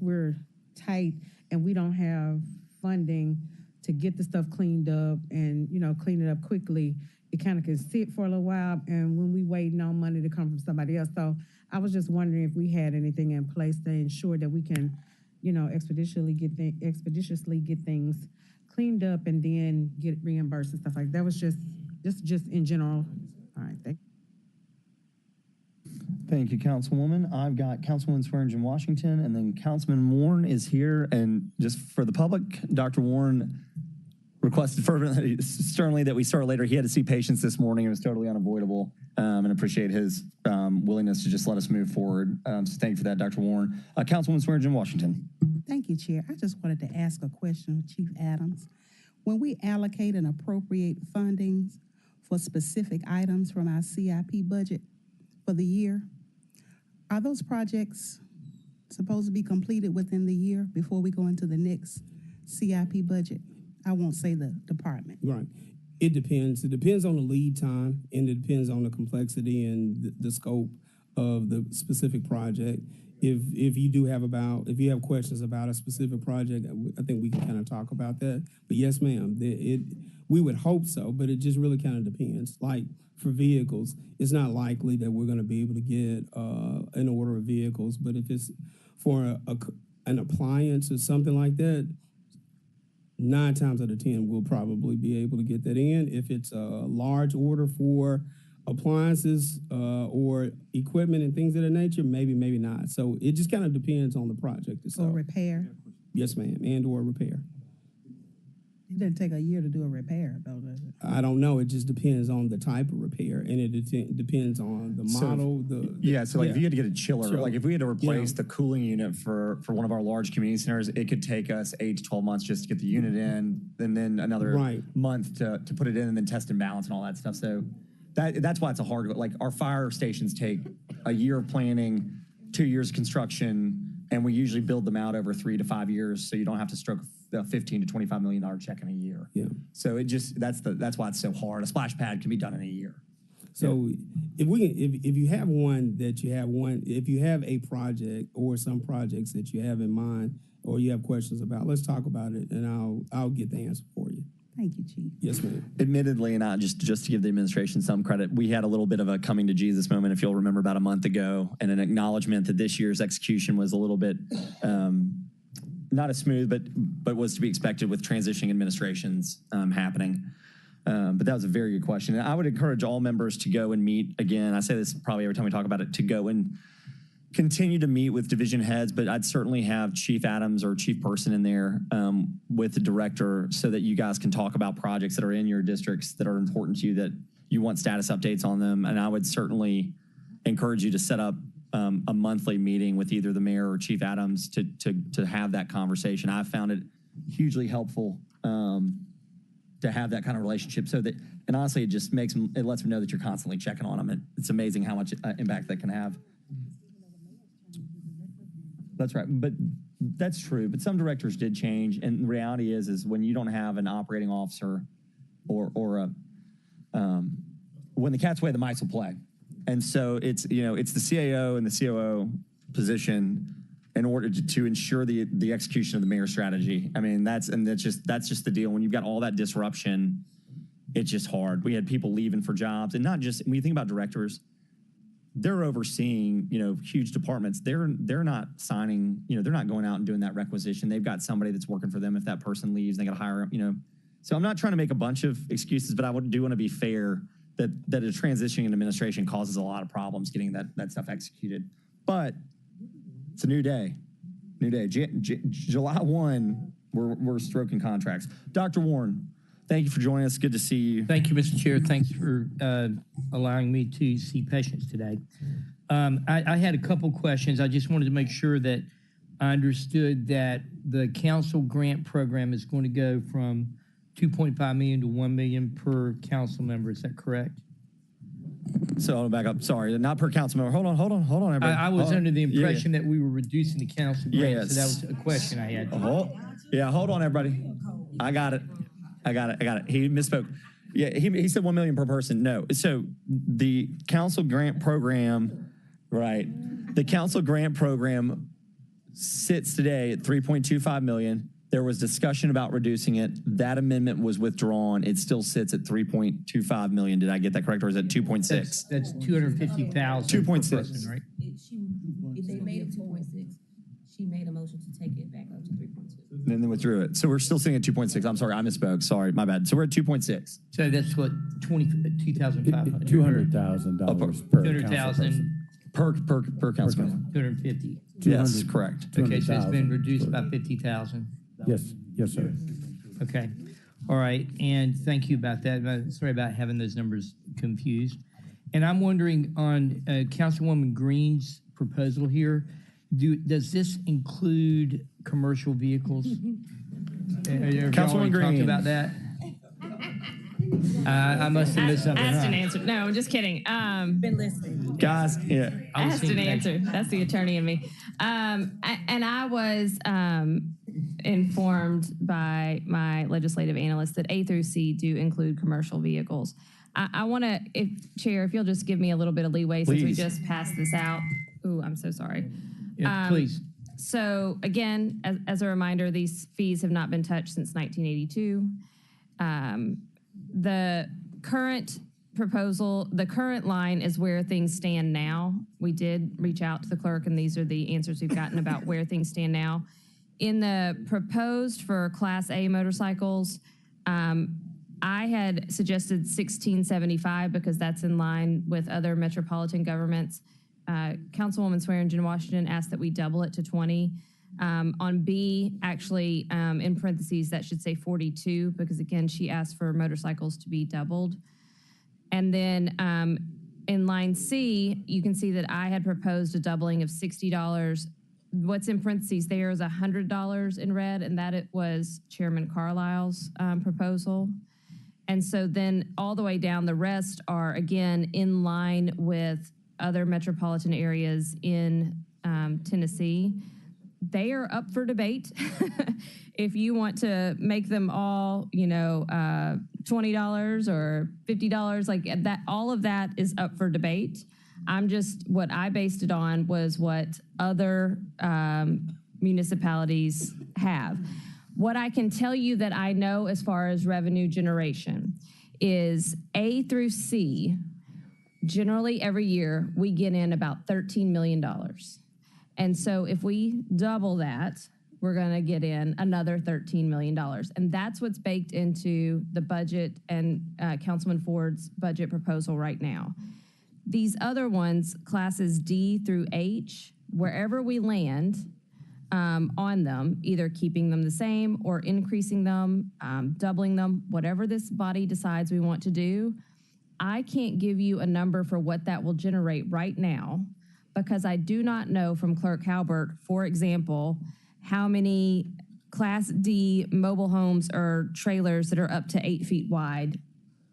we're tight and we don't have funding to get the stuff cleaned up and, clean it up quickly, it kind of can sit for a little while, and when we waiting on money to come from somebody else. So I was just wondering if we had anything in place to ensure that we can, expeditiously get things cleaned up and then get reimbursed and stuff like that. That was just in general. All right, thank you. Thank you, Councilwoman. I've got Councilwoman Swearingen Washington, and then Councilman Warren is here. And just for the public, Dr. Warren requested fervently, sternly that we start later. He had to see patients this morning. It was totally unavoidable, and appreciate his willingness to just let us move forward. So thank you for that, Dr. Warren. Councilwoman Swearingen Washington. Thank you, Chair. I just wanted to ask a question of Chief Adams. When we allocate and appropriate fundings for specific items from our CIP budget for the year, are those projects supposed to be completed within the year before we go into the next CIP budget? I won't say the department. Right. It depends. It depends on the lead time, and it depends on the complexity and the scope of the specific project. If you have questions about a specific project, I think we can kind of talk about that. But yes, ma'am, we would hope so, but it just really kind of depends. Like for vehicles, it's not likely that we're going to be able to get an order of vehicles. But if it's for an appliance or something like that, 9 times out of 10, we'll probably be able to get that in. If it's a large order for appliances or equipment and things of that nature, maybe not. So it just kind of depends on the project itself. Or repair? Yes, ma'am, and or repair. It doesn't take a year to do a repair, though, does it? I don't know. It just depends on the type of repair, and it depends on the model. If you had to get a chiller, like if we had to replace the cooling unit for one of our large community centers, it could take us 8 to 12 months just to get the unit in, and then another month to put it in, and then test and balance and all that stuff. So that's why it's a hard. Like our fire stations take a year of planning, 2 years of construction, and we usually build them out over 3 to 5 years, so you don't have to stroke a $15 to $25 million check in a year. Yeah. So that's why it's so hard. A splash pad can be done in a year. So if you have if you have a project or some projects that you have in mind or you have questions about, let's talk about it, and I'll get the answer for you. Thank you, Chief. Yes, ma'am. Admittedly, and just to give the administration some credit, we had a little bit of a coming to Jesus moment, if you'll remember, about a month ago, and an acknowledgement that this year's execution was a little bit not as smooth, but was to be expected with transitioning administrations happening. But that was a very good question. And I would encourage all members to go and meet again. I say this probably every time we talk about it, to go and continue to meet with division heads, but I'd certainly have Chief Adams or Chief Person in there with the director so that you guys can talk about projects that are in your districts that are important to you, that you want status updates on them. And I would certainly encourage you to set up a monthly meeting with either the mayor or Chief Adams to have that conversation. I've found it hugely helpful to have that kind of relationship, so that, and honestly, it lets them know that you're constantly checking on them. It's amazing how much impact that can have. That's right, but that's true. But some directors did change, and the reality is when you don't have an operating officer or when the cat's away, the mice will play. And so it's the CAO and the COO position in order to ensure the execution of the mayor's strategy. I mean, that's just the deal. When you've got all that disruption, it's just hard. We had people leaving for jobs, and not just when you think about directors, they're overseeing huge departments. They're not signing. They're not going out and doing that requisition. They've got somebody that's working for them. If that person leaves, they got to hire them. So I'm not trying to make a bunch of excuses, but I do want to be fair. That a transitioning in administration causes a lot of problems getting that stuff executed. But it's a new day. July 1, we're stroking contracts. Dr. Warren, thank you for joining us. Good to see you. Thank you, Mr. Chair. Thanks for allowing me to see patients today. I had a couple questions. I just wanted to make sure that I understood that the council grant program is going to go from $2.5 million to $1 million per council member. Is that correct? So I'll back up. Sorry, not per council member. Hold on, everybody. I was Hold on. under the Yeah, impression that we were reducing the council grant, so that was a question I had. Hold on, everybody. I got it. He misspoke. Yeah, he said 1 million per person. No. So the council grant program, right? The council grant program sits today at 3.25 million. There was discussion about reducing it. That amendment was withdrawn. It still sits at 3.25 million. Did I get that correct, or is it 2.6? That's 250,000. 2.6, right? If they made it 2.6, she made a motion to take it back up to 3.2. And then withdrew it. So we're still sitting at 2.6. I'm sorry, I misspoke. Sorry, my bad. So we're at 2.6. So that's what, 2,500? $200,000 per 200,000 per council member. 250. Yes, correct. Okay, so it's been reduced by 50,000. Yes, sir. Okay, all right, and thank you about that. Sorry about having those numbers confused. And I'm wondering on Councilwoman Green's proposal here, does this include commercial vehicles? Councilwoman Green talked about that. I must have missed something. Asked and answered. No, I'm just kidding. Been listening. Guys, yeah. Asked and answered. That's the attorney in me. And I was informed by my legislative analyst that A through C do include commercial vehicles. I want to, Chair, if you'll just give me a little bit of leeway since we just passed this out. Ooh, I'm so sorry. Yeah, please. So again, as a reminder, these fees have not been touched since 1982. The current proposal, the current line is where things stand now. We did reach out to the clerk, and these are the answers we've gotten about where things stand now. In the proposed for Class A motorcycles, I had suggested $1,675 because that's in line with other metropolitan governments. Councilwoman Swearingen Washington asked that we double it to 20. On B, actually, in parentheses, that should say 42 because, again, she asked for motorcycles to be doubled. And then in line C, you can see that I had proposed a doubling of $60. What's in parentheses there is $100 in red, and that it was Chairman Carlisle's proposal. And so then all the way down, the rest are, again, in line with other metropolitan areas in Tennessee. They are up for debate. If you want to make them all, $20 or $50, like that, all of that is up for debate. What I based it on was what other municipalities have. What I can tell you that I know as far as revenue generation is A through C, generally every year we get in about $13 million. And so if we double that, we're going to get in another $13 million. And that's what's baked into the budget and Councilman Ford's budget proposal right now. These other ones, classes D through H, wherever we land on them, either keeping them the same or increasing them, doubling them, whatever this body decides we want to do, I can't give you a number for what that will generate right now because I do not know from Clerk Halbert, for example, how many Class D mobile homes or trailers that are up to 8 feet wide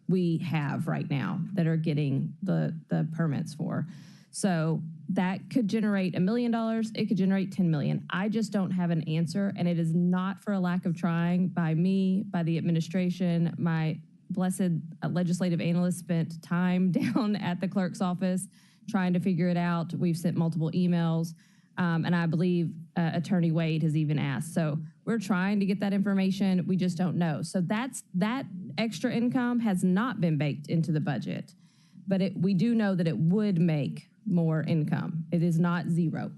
we have right now that are getting the permits for. So that could generate $1 million. It could generate 10 million. I just don't have an answer, and it is not for a lack of trying by me, by the administration. My blessed legislative analyst spent time down at the clerk's office trying to figure it out. We've sent multiple emails, and I believe Attorney Wade has even asked. So we're trying to get that information. We just don't know. So that extra income has not been baked into the budget, but we do know that it would make more income. It is not zero.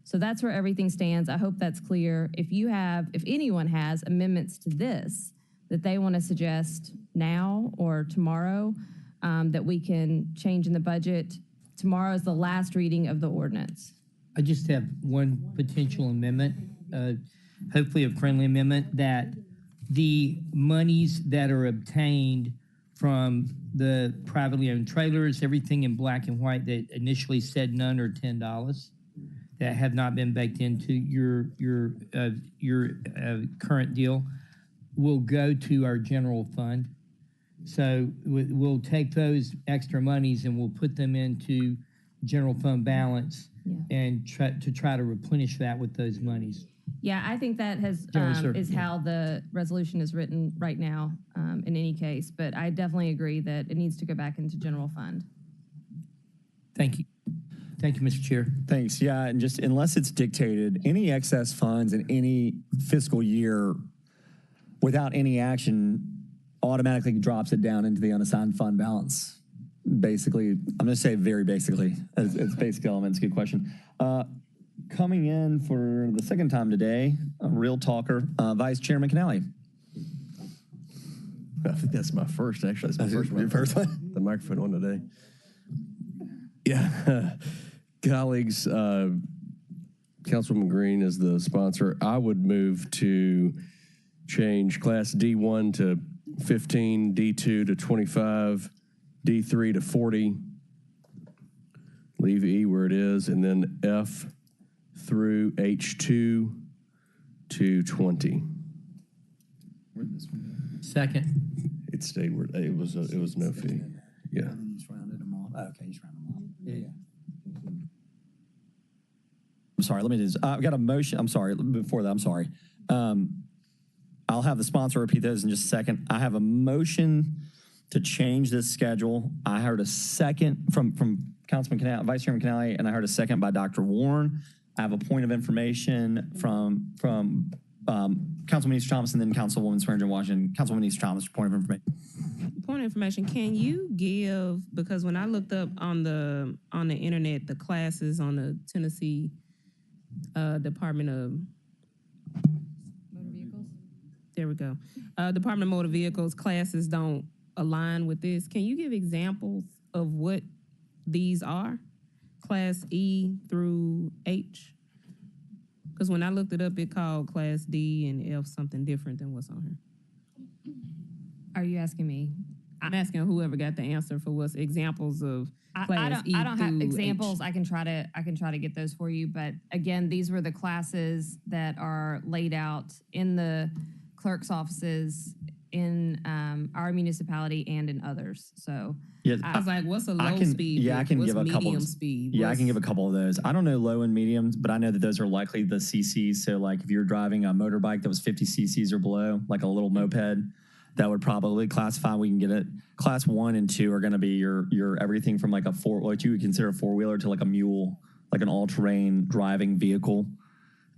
So that's where everything stands. I hope that's clear. If anyone has amendments to this that they want to suggest now or tomorrow that we can change in the budget, tomorrow is the last reading of the ordinance. I just have one potential amendment, hopefully a friendly amendment, that the monies that are obtained from the privately owned trailers, everything in black and white that initially said none or $10, that have not been baked into your current deal, will go to our general fund. So we'll take those extra monies and we'll put them into general fund balance and try to replenish that with those monies. Yeah, I think that is how the resolution is written right now, in any case. But I definitely agree that it needs to go back into general fund. Thank you. Thank you, Mr. Chair. Thanks. Yeah, and just unless it's dictated, any excess funds in any fiscal year without any action automatically drops it down into the unassigned fund balance. Basically, I'm going to say very basically. It's basic elements. Good question. Coming in for the second time today, a real talker, Vice Chairman Canale. I think that's my first, actually. That's my first one. The microphone on today. Yeah. Colleagues, Councilwoman Green is the sponsor. I would move to change Class D1 to 15, D2 to 25, D3 to 40, leave E where it is, and then F through H2 to 20. Second. It stayed where it was no fee. Yeah. You just rounded them off. Okay, you just rounded them off. Yeah. I'm sorry, let me just, I've got a motion. I'm sorry, before that, I'm sorry. I'll have the sponsor repeat those in just a second. I have a motion to change this schedule. I heard a second from Councilman Canale, Vice Chairman Canale, and I heard a second by Dr. Warren. I have a point of information from Councilman Easter Thomas and then Councilwoman Swearingen Washington. Councilwoman Easter Thomas, point of information. Point of information, can you give, because when I looked up on the internet, the classes on the Tennessee Department of Motor Vehicles. There we go. Department of Motor Vehicles classes don't align with this. Can you give examples of what these are? Class E through H? Because when I looked it up, it called Class D and F something different than what's on here. Are you asking me? I'm asking whoever got the answer for what's examples of Class E I don't have through examples. H. I can try to get those for you. But again, these were the classes that are laid out in the clerk's offices in our municipality and in others. So yeah, I was like, what's a low can, speed? Yeah, I can what's give a couple. Medium speed? Yeah, I can give a couple of those. I don't know low and mediums, but I know that those are likely the CCs. So like if you're driving a motorbike that was 50 CCs or below, like a little moped, that would probably classify. We can get it. Class 1 and 2 are going to be your everything from like what you would consider a four-wheeler to like a mule, like an all-terrain driving vehicle.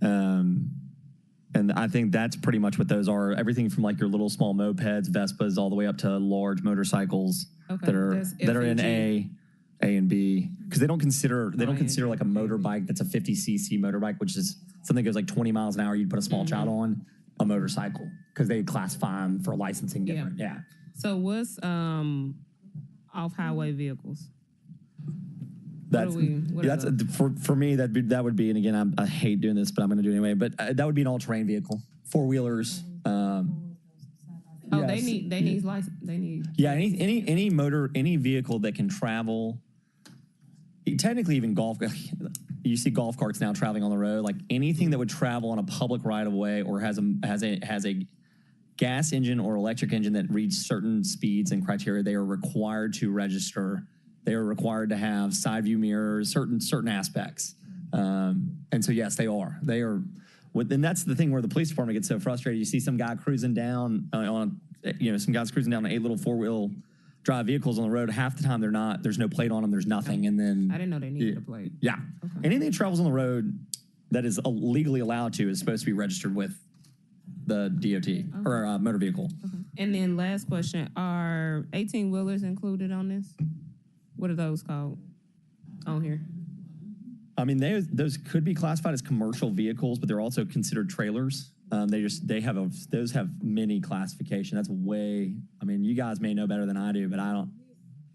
And I think that's pretty much what those are. Everything from like your little small mopeds, Vespas, all the way up to large motorcycles that are in A and B, because they don't consider like a motorbike that's a 50 cc motorbike, which is something that goes like 20 miles an hour. You'd put a small child on a motorcycle because they classify them for licensing different. Yeah. So what's off-highway vehicles? That's for me that would be, and again I hate doing this, but I'm going to do it anyway. But that would be an all-terrain vehicle, four-wheelers. They need license. They need any vehicle that can travel. Technically, even golf. You see golf carts now traveling on the road. Like anything that would travel on a public right of way or has a gas engine or electric engine that reads certain speeds and criteria, they are required to register. They are required to have side view mirrors, certain aspects. And so yes, they are. They are. And that's the thing where the police department gets so frustrated. You see some guy cruising down some guys cruising down 8 little four-wheel drive vehicles on the road. Half the time they're not. There's no plate on them. There's nothing. And then I didn't know they needed a plate. Yeah. Okay. Anything that travels on the road that is legally allowed to is supposed to be registered with the DOT or motor vehicle. Okay. And then last question: are 18-wheelers included on this? What are those called on here? I mean, those could be classified as commercial vehicles, but they're also considered trailers. Those have many classification. That's way. I mean, you guys may know better than I do, but I don't.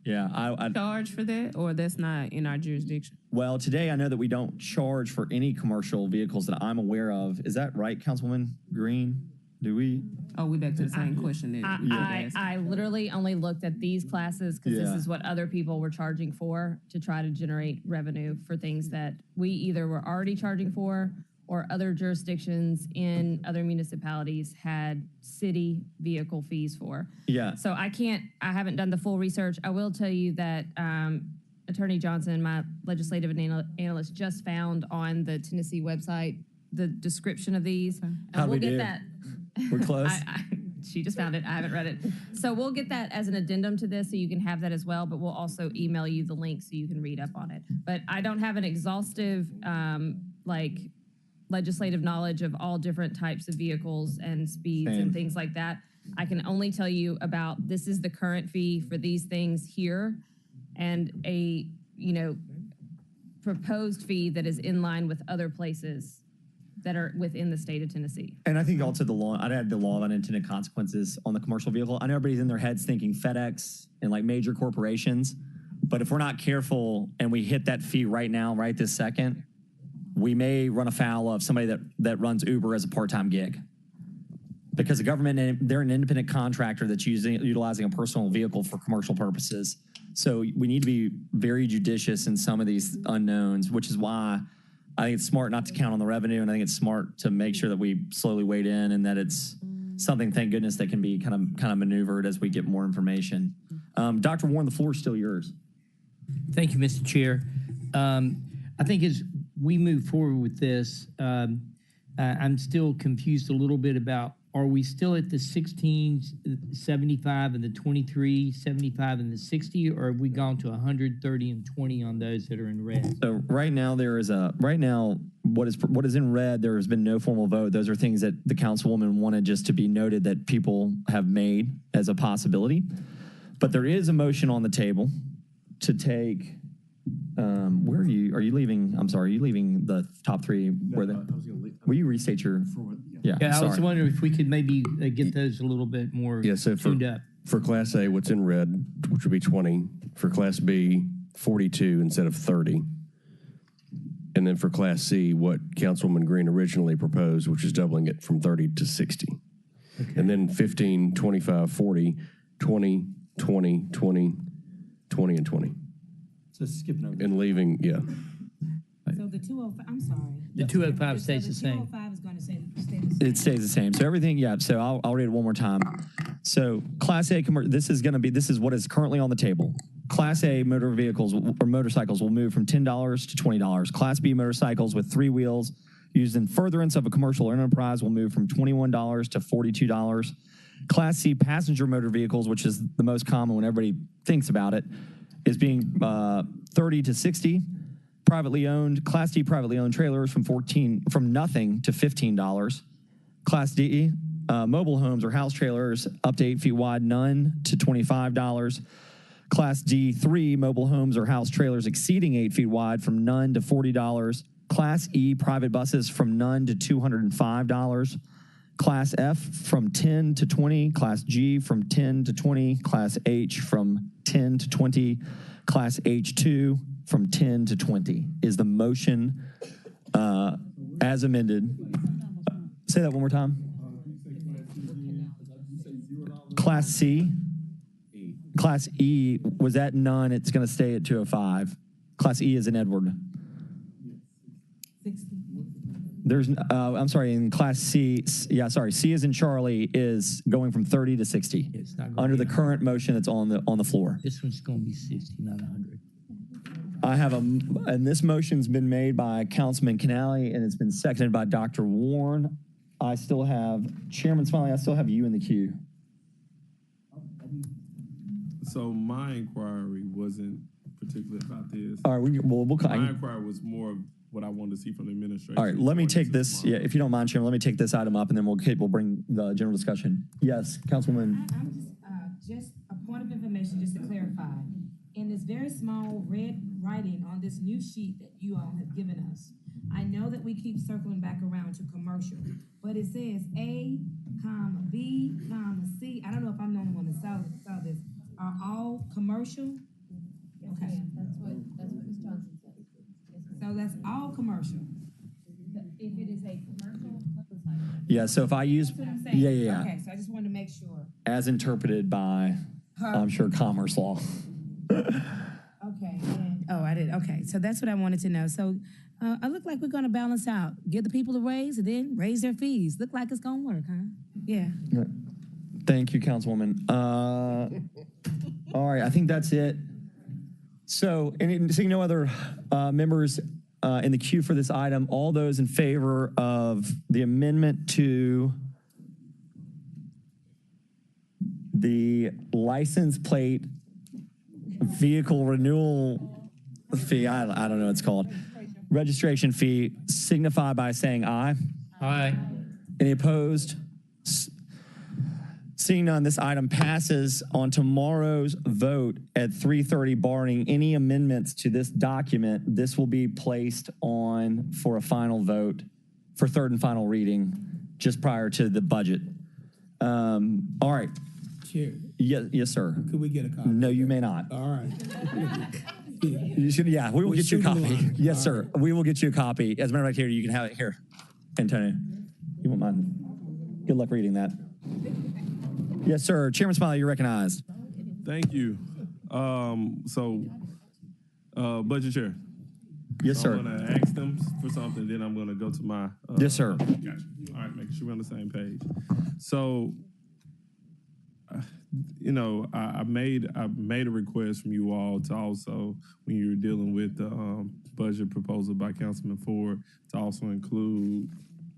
Yeah, I charge for that, or that's not in our jurisdiction. Well, today I know that we don't charge for any commercial vehicles that I'm aware of. Is that right, Councilwoman Green? Do we? Oh, we back to the same question. I literally only looked at these classes because this is what other people were charging for to try to generate revenue for things that we either were already charging for or other jurisdictions in other municipalities had city vehicle fees for. Yeah. So I haven't done the full research. I will tell you that Attorney Johnson, my legislative analyst, just found on the Tennessee website the description of these. And How'd we'll we get do? that. We're close. She just found it. I haven't read it. So we'll get that as an addendum to this so you can have that as well, but we'll also email you the link so you can read up on it. But I don't have an exhaustive, legislative knowledge of all different types of vehicles and speeds Same. and things like that. I can only tell you about this is the current fee for these things here and a, proposed fee that is in line with other places that are within the state of Tennessee. And I think also I'd add the law of unintended consequences on the commercial vehicle. I know everybody's in their heads thinking FedEx and like major corporations, but if we're not careful and we hit that fee right now, right this second, we may run afoul of somebody that runs Uber as a part-time gig. Because the government, they're an independent contractor that's utilizing a personal vehicle for commercial purposes. So we need to be very judicious in some of these unknowns, which is why I think it's smart not to count on the revenue, and I think it's smart to make sure that we slowly wade in and that it's something, thank goodness, that can be kind of maneuvered as we get more information. Dr. Warren, the floor is still yours. Thank you, Mr. Chair. I think as we move forward with this, I'm still confused a little bit about, are we still at the 1675 and the 2375 and the 60, or have we gone to 130 and 20 on those that are in red? So right now what is in red, there has been no formal vote. Those are things that the councilwoman wanted just to be noted that people have made as a possibility. But there is a motion on the table to take, where are you? Are you leaving? I'm sorry, are you leaving the top three? Will you restate your? Yeah, I was wondering if we could maybe get those a little bit more tuned up. For Class A, what's in red, which would be 20. For Class B, 42 instead of 30. And then for Class C, what Councilwoman Green originally proposed, which is doubling it from 30 to 60. Okay. And then 15, 25, 40, 20, 20, 20, 20, and 20. So skipping over. And leaving, yeah. So the 205, I'm sorry. The 205 stays the same. 205 is going to stay the same. It stays the same. So everything, yeah. So I'll read it one more time. So Class A, this is what is currently on the table. Class A motor vehicles or motorcycles will move from $10 to $20. Class B motorcycles with 3 wheels used in furtherance of a commercial enterprise will move from $21 to $42. Class C passenger motor vehicles, which is the most common when everybody thinks about it, is being 30 to 60. Privately owned, Class D privately owned trailers from nothing to $15. Class D mobile homes or house trailers up to 8 feet wide, none to $25. Class D3 mobile homes or house trailers exceeding 8 feet wide from none to $40. Class E private buses from none to $205. Class F from 10 to 20. Class G from 10 to 20. Class H from 10 to 20. Class H2 from 10 to 20 is the motion as amended. Say that one more time. Class C. Class E was at none. It's going to stay at 205. Class E is in Edward. There's, I'm sorry, in Class C, C is in Charlie is going from 30 to 60 under the current motion that's on the floor. This one's going to be 60, not 100. I have and this motion's been made by Councilman Canale and it's been seconded by Dr. Warren. I still have Chairman Smiley. I still have you in the queue. So my inquiry wasn't particularly about this. All right, my inquiry was more of what I wanted to see from the administration. All right, let me take this. Yeah, if you don't mind, Chairman, let me take this item up, and then we'll bring the general discussion. Yes, Councilwoman. I'm just a point of information, just to clarify. In this very small red writing on this new sheet that you all have given us, I know that we keep circling back around to commercial, but it says A, comma B, comma C. I don't know if I'm the only one that saw this. Are all commercial? Okay. That's what Ms. Johnson said. So that's all commercial. If it is a commercial motorcycle. Yeah, so if I use, That's what I'm saying. yeah. Okay, so I just wanted to make sure. As interpreted by, I'm sure, commerce law. Okay. I did. Okay, so that's what I wanted to know. So I look like we're gonna balance out. Give the people a raise and then raise their fees. Look like it's gonna work, huh? Yeah. Thank you, Councilwoman. All right, I think that's it. So, seeing no other members in the queue for this item, all those in favor of the amendment to the license plate vehicle renewal fee, I don't know what it's called, registration fee, signify by saying aye. Aye. Any opposed? Seeing none, this item passes on tomorrow's vote at 3:30, barring any amendments to this document. This will be placed on for a final vote for third and final reading just prior to the budget. All right. Chair, Yes, sir. could we get a copy? No, you may not. All right. You should, yeah, we will get you a copy. Yes, sir. We will get you a copy. As a matter of fact, here, you can have it here. Antonio, you won't mind. Good luck reading that. Yes, sir. Chairman Smiley, you're recognized. Thank you. Budget Chair. Yes, so sir. I'm going to ask them for something, then I'm going to go to my. Yes, sir. Gotcha. All right, making sure we're on the same page. So, I made a request from you all to also, when you were dealing with the budget proposal by Councilman Ford, to also include,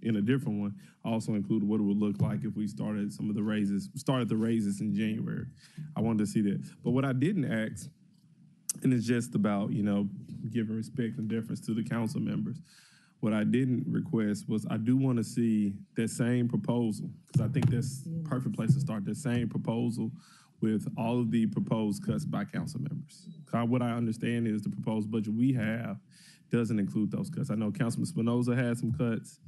in a different one, also include what it would look like if we started the raises in January. I wanted to see that. But what I didn't ask, and it's just about, giving respect and deference to the council members. What I didn't request was I do want to see that same proposal, because I think that's a perfect place to start, that same proposal with all of the proposed cuts by council members. What I understand is the proposed budget we have doesn't include those cuts. I know Councilman Spinoza had some cuts.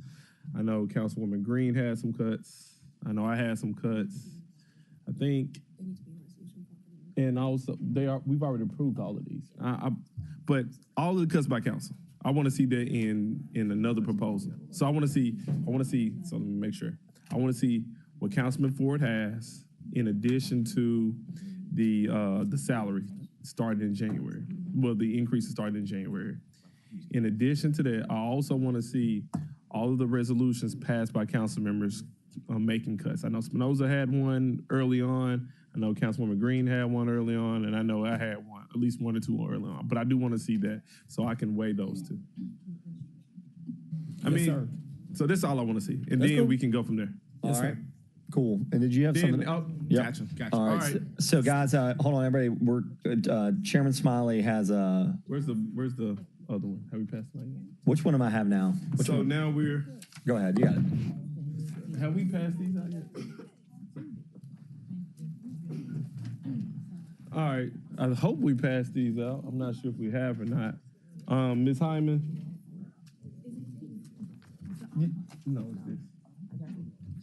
I know Councilwoman Green had some cuts. I know I had some cuts. I think, and also we've already approved all of these. But all of the cuts by council, I want to see that in another proposal. So I want to see, so let me make sure. I want to see what Councilman Ford has in addition to the salary starting in January. Well, the increase is starting in January. In addition to that, I also want to see all of the resolutions passed by council members making cuts. I know Spinoza had one early on. I know Councilwoman Green had one early on, and I know I had one, at least one or two early on. But I do want to see that so I can weigh those two. Sir. So that's all I want to see, and That's then cool. we can go from there. All right. Cool. And did you have something? Yep. Gotcha. All right. So guys, hold on, everybody. We're Chairman Smiley has a. Where's the other one? Have we passed that yet? Which one am I have now? Which one? Now we're. Go ahead. You got it. Have we passed these out yet? All right. I hope we passed these out. I'm not sure if we have or not. Ms. Hyman. No, it's this.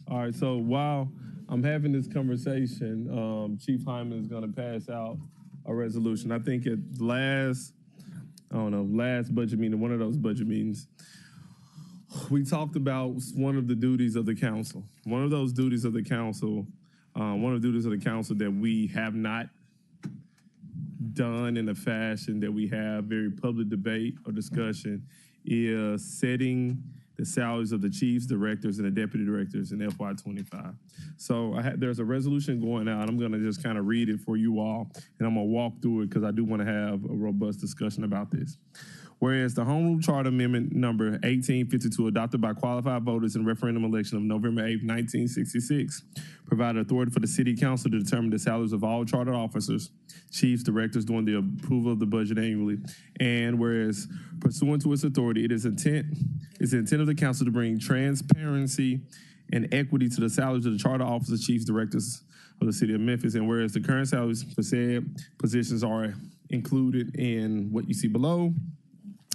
All right. So while I'm having this conversation, Chief Hyman is going to pass out a resolution. I think at last budget meeting, one of those budget meetings, we talked about one of the duties of the council. One of the duties of the council that we have not done in a fashion that we have very public debate or discussion is setting the salaries of the chiefs, directors, and the deputy directors in FY25. So there's a resolution going out. I'm going to just kind of read it for you all, and I'm going to walk through it because I do want to have a robust discussion about this. Whereas the Home Rule Charter Amendment number 1852, adopted by qualified voters in referendum election of November 8, 1966, provided authority for the City Council to determine the salaries of all charter officers, chiefs, directors during the approval of the budget annually. And whereas pursuant to its authority, it's the intent of the council to bring transparency and equity to the salaries of the charter officers, chiefs, directors of the City of Memphis. And whereas the current salaries for said positions are included in what you see below,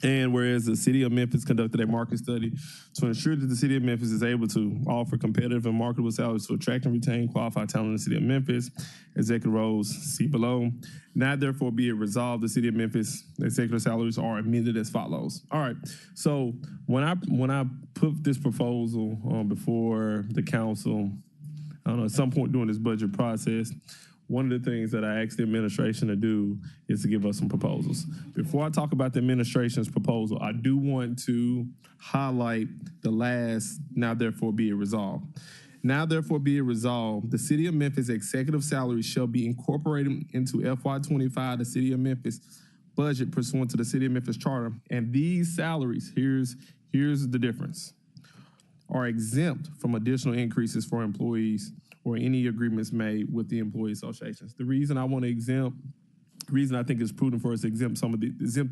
and whereas the City of Memphis conducted a market study to ensure that the City of Memphis is able to offer competitive and marketable salaries to attract and retain qualified talent in the City of Memphis, executive roles, see below. Now, therefore, be it resolved, the City of Memphis executive salaries are amended as follows. All right. So when I put this proposal before the council, I don't know, at some point during this budget process, one of the things that I asked the administration to do is to give us some proposals. Before I talk about the administration's proposal, I do want to highlight the last "now therefore be it resolved." Now therefore be it resolved, the City of Memphis executive salaries shall be incorporated into FY25, the City of Memphis budget pursuant to the City of Memphis Charter. And these salaries, here's the difference, are exempt from additional increases for employees or any agreements made with the employee associations. The reason I want to reason I think it's prudent for us to exempt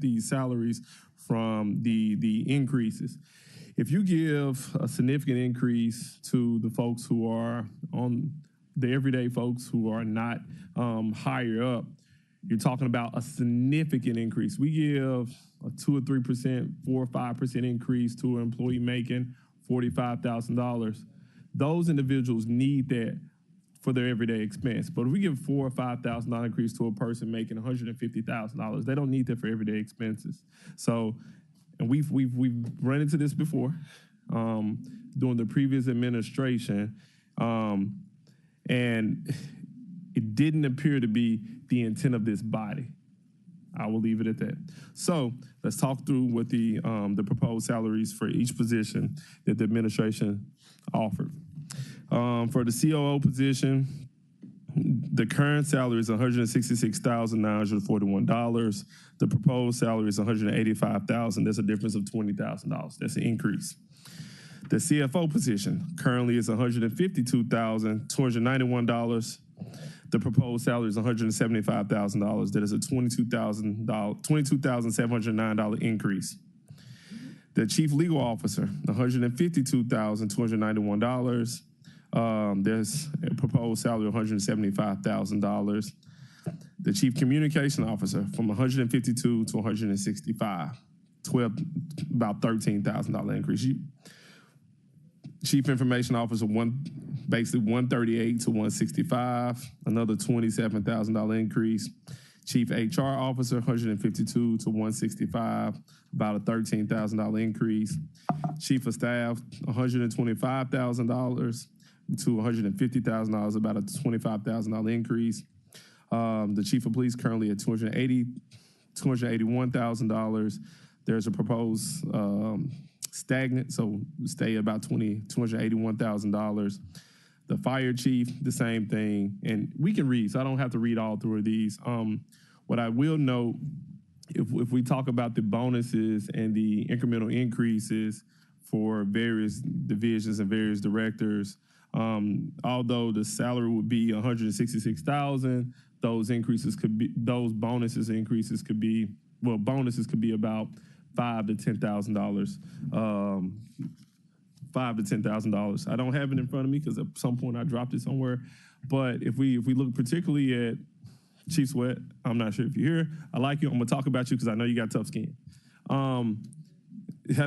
these salaries from the increases. If you give a significant increase to the folks who are on the everyday folks who are not higher up, you're talking about a significant increase. We give a 2 or 3%, 4 or 5% increase to an employee making $45,000. Those individuals need that for their everyday expense. But if we give $4,000 or $5,000 increase to a person making $150,000, they don't need that for everyday expenses. So, and we've run into this before during the previous administration, and it didn't appear to be the intent of this body. I will leave it at that. So let's talk through what the proposed salaries for each position that the administration offered. For the COO position, the current salary is $166,941. The proposed salary is $185,000. That's a difference of $20,000. That's an increase. The CFO position currently is $152,291. The proposed salary is $175,000. That is a $22,709 increase. The chief legal officer, $152,291. There's a proposed salary of $175,000. The chief communication officer from $152 to $165, about $13,000 increase. Chief information officer, basically $138 to $165, another $27,000 increase. Chief HR officer, $152 to $165, about a $13,000 increase. Chief of staff, $125,000 to $150,000, about a $25,000 increase. The chief of police currently at $281,000. There's a proposed stagnant, so stay about $281,000. The fire chief, the same thing, and we can read, so I don't have to read all through these. What I will note, if we talk about the bonuses and the incremental increases for various divisions and various directors, although the salary would be $166,000, those bonuses increases could be, bonuses could be about $5,000 to $10,000. $5,000 to $10,000. I don't have it in front of me because at some point I dropped it somewhere. But if we look particularly at Chief Sweat, I'm not sure if you're here. I like you. I'm gonna talk about you because I know you got tough skin. I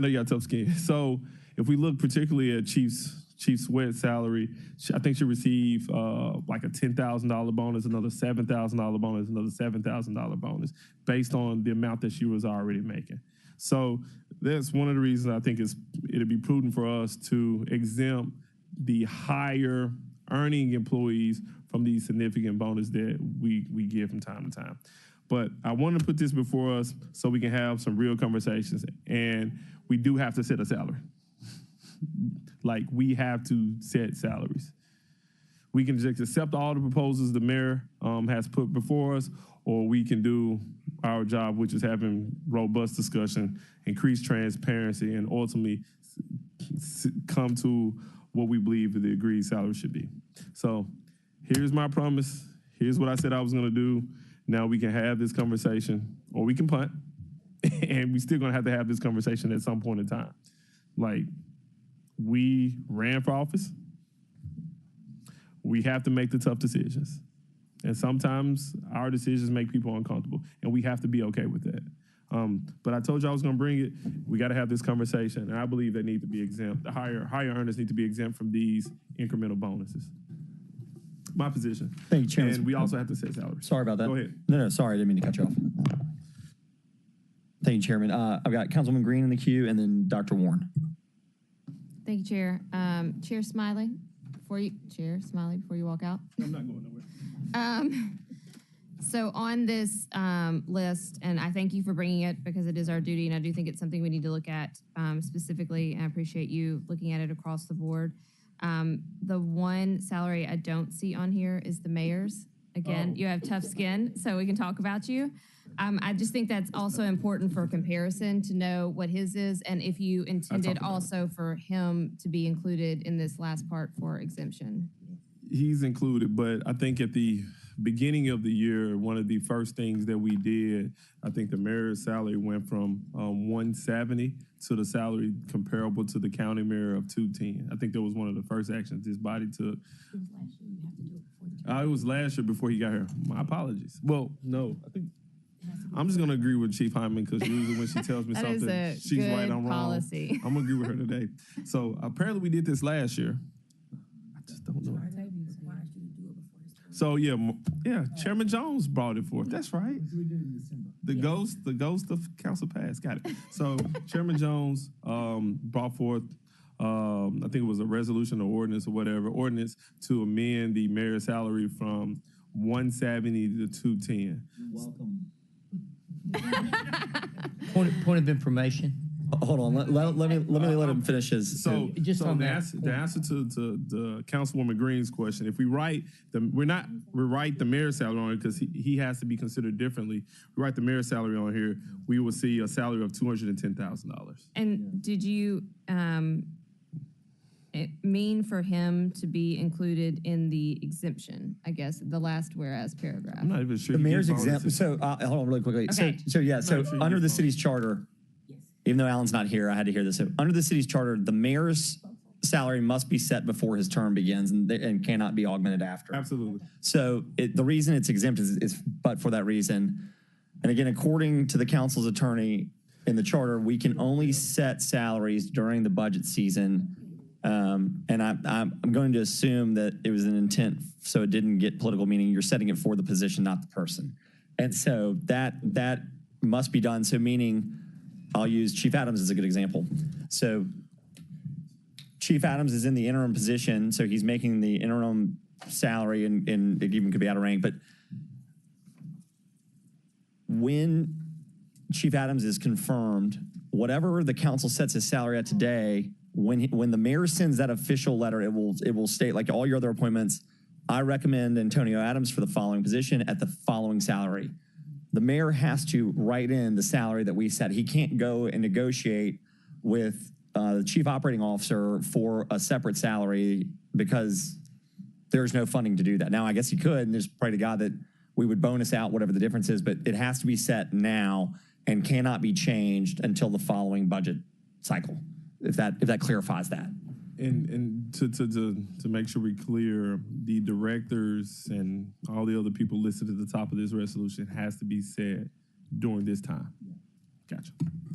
know you got tough skin. So if we look particularly at Chief Sweat's salary, I think she received like a $10,000 bonus, another $7,000 bonus, another $7,000 bonus based on the amount that she was already making. So that's one of the reasons I think it'd be prudent for us to exempt the higher earning employees from these significant bonus that we give from time to time. But I want to put this before us so we can have some real conversations. And we do have to set a salary. Like, we have to set salaries. We can just accept all the proposals the mayor has put before us, or we can do our job, which is having robust discussion, increase transparency, and ultimately come to what we believe the agreed salary should be. So here's my promise. Here's what I said I was going to do. Now we can have this conversation, or we can punt, and we're still going to have this conversation at some point in time. Like, we ran for office. We have to make the tough decisions. And sometimes our decisions make people uncomfortable, and we have to be okay with that. But I told you I was going to bring it. We got to have this conversation, and I believe they need to be exempt. The higher earners need to be exempt from these incremental bonuses. My position. Thank you, Chairman. And we also have to set salaries. Sorry about that. Go ahead. No, sorry, I didn't mean to cut you off. Thank you, Chairman. I've got Councilwoman Green in the queue, and then Dr. Warren. Thank you, Chair. Chair Smiley, before you walk out. I'm not going nowhere. So on this list, and I thank you for bringing it because it is our duty, and I do think it's something we need to look at specifically, and I appreciate you looking at it across the board. The one salary I don't see on here is the mayor's. Again, you have tough skin, so we can talk about you. I just think that's also important for comparison to know what his is, and if you intended also for him to be included in this last part for exemption. He's included, but I think at the beginning of the year, one of the first things that we did, I think the mayor's salary went from 170 to the salary comparable to the county mayor of 210. I think that was one of the first actions this body took. It was last year before he got here. My apologies. Well, no, I think I'm just going to agree with Chief Hyman because usually when she tells me That is something, a she's good right, I'm policy. wrong. I'm going to agree with her today. So apparently we did this last year. I just don't know. So yeah, Chairman Jones brought it forth. That's right. The ghost of Council Pass. Got it. So Chairman Jones brought forth, I think it was a resolution or ordinance or whatever, ordinance to amend the mayor's salary from 170 to 210. Welcome. Point of information. Hold on. Let me let him finish his. So just on the that answer to the Councilwoman Green's question, if we write we write the mayor's salary on it because he has to be considered differently. We write the mayor's salary on here, we will see a salary of $210,000. And did you it mean for him to be included in the exemption? I guess the last whereas paragraph. I'm not even sure. The mayor's exemption. So hold on really quickly. Okay. So under the city's charter, even though Alan's not here, I had to hear this. So under the city's charter, the mayor's salary must be set before his term begins and cannot be augmented after. Absolutely. So the reason it's exempt is but for that reason. And again, according to the council's attorney in the charter, we can only set salaries during the budget season. And I'm going to assume that it was an intent so it didn't get political, meaning you're setting it for the position, not the person. And so that must be done. So meaning, I'll use Chief Adams as a good example. So Chief Adams is in the interim position, so he's making the interim salary, and it even could be out of rank. But when Chief Adams is confirmed, whatever the council sets his salary at today, when the mayor sends that official letter, it will state, like all your other appointments, I recommend Antonio Adams for the following position at the following salary. The mayor has to write in the salary that we set. He can't go and negotiate with the chief operating officer for a separate salary because there's no funding to do that. Now, I guess he could, and there's pray to God that we would bonus out whatever the difference is, but it has to be set now and cannot be changed until the following budget cycle, if that clarifies that. And to make sure we're clear, the directors and all the other people listed at the top of this resolution has to be said during this time. Gotcha.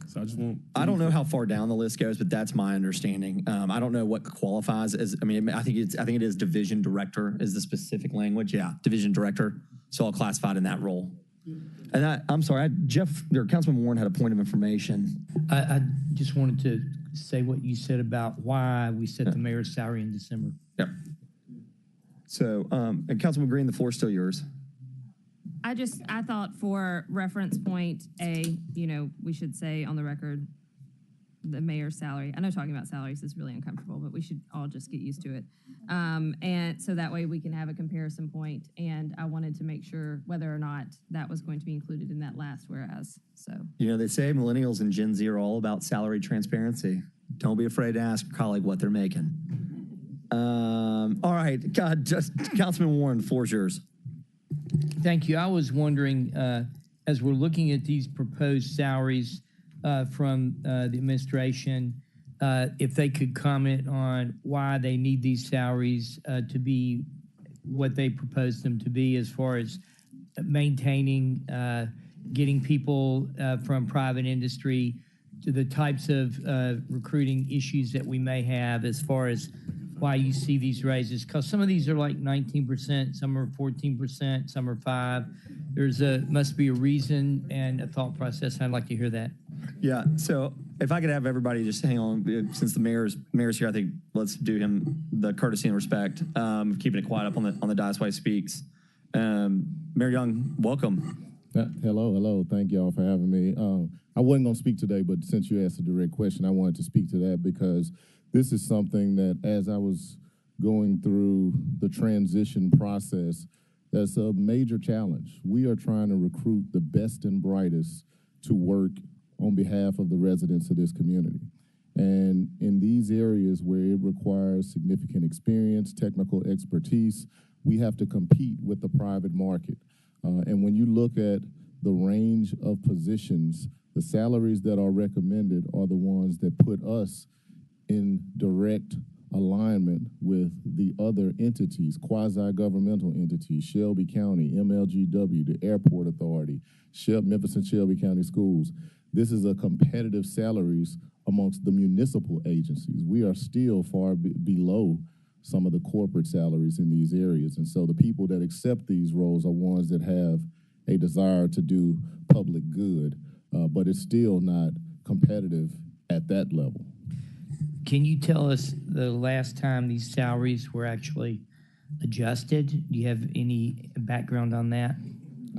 So I just want. I don't know how far down the list goes, but that's my understanding. I don't know what qualifies as. I mean, I think it is division director is the specific language. Yeah, division director. So all classified in that role. And I'm sorry, Councilman Warren had a point of information. I just wanted to say what you said about why we set the mayor's salary in December. Yep. So, and Councilman Green, the floor is still yours. I thought for reference point we should say on the record the mayor's salary. I know talking about salaries is really uncomfortable, but we should all just get used to it. And so that way we can have a comparison point. And I wanted to make sure whether or not that was going to be included in that last whereas. So they say millennials and Gen Z are all about salary transparency. Don't be afraid to ask your colleague what they're making. All right, Councilman Warren, the floor is yours. Thank you. I was wondering, as we're looking at these proposed salaries from the administration, if they could comment on why they need these salaries to be what they propose them to be as far as maintaining, getting people from private industry to the types of recruiting issues that we may have as far as why you see these raises, because some of these are like 19%, some are 14%, some are 5%. Must be a reason and a thought process. I'd like to hear that. Yeah, so if I could have everybody just hang on, since the mayor's here, I think let's do him the courtesy and respect of keeping it quiet up on the dais while he speaks. Mayor Young, welcome. Hello. Thank y'all for having me. I wasn't going to speak today, but since you asked a direct question, I wanted to speak to that because this is something that as I was going through the transition process, that's a major challenge. We are trying to recruit the best and brightest to work on behalf of the residents of this community. And in these areas where it requires significant experience, technical expertise, we have to compete with the private market. And when you look at the range of positions, the salaries that are recommended are the ones that put us in direct alignment with the other entities, quasi-governmental entities, Shelby County, MLGW, the Airport Authority, Memphis and Shelby County Schools. This is a competitive salaries amongst the municipal agencies. We are still far below some of the corporate salaries in these areas. And so the people that accept these roles are ones that have a desire to do public good, but it's still not competitive at that level. Can you tell us the last time these salaries were actually adjusted? Do you have any background on that?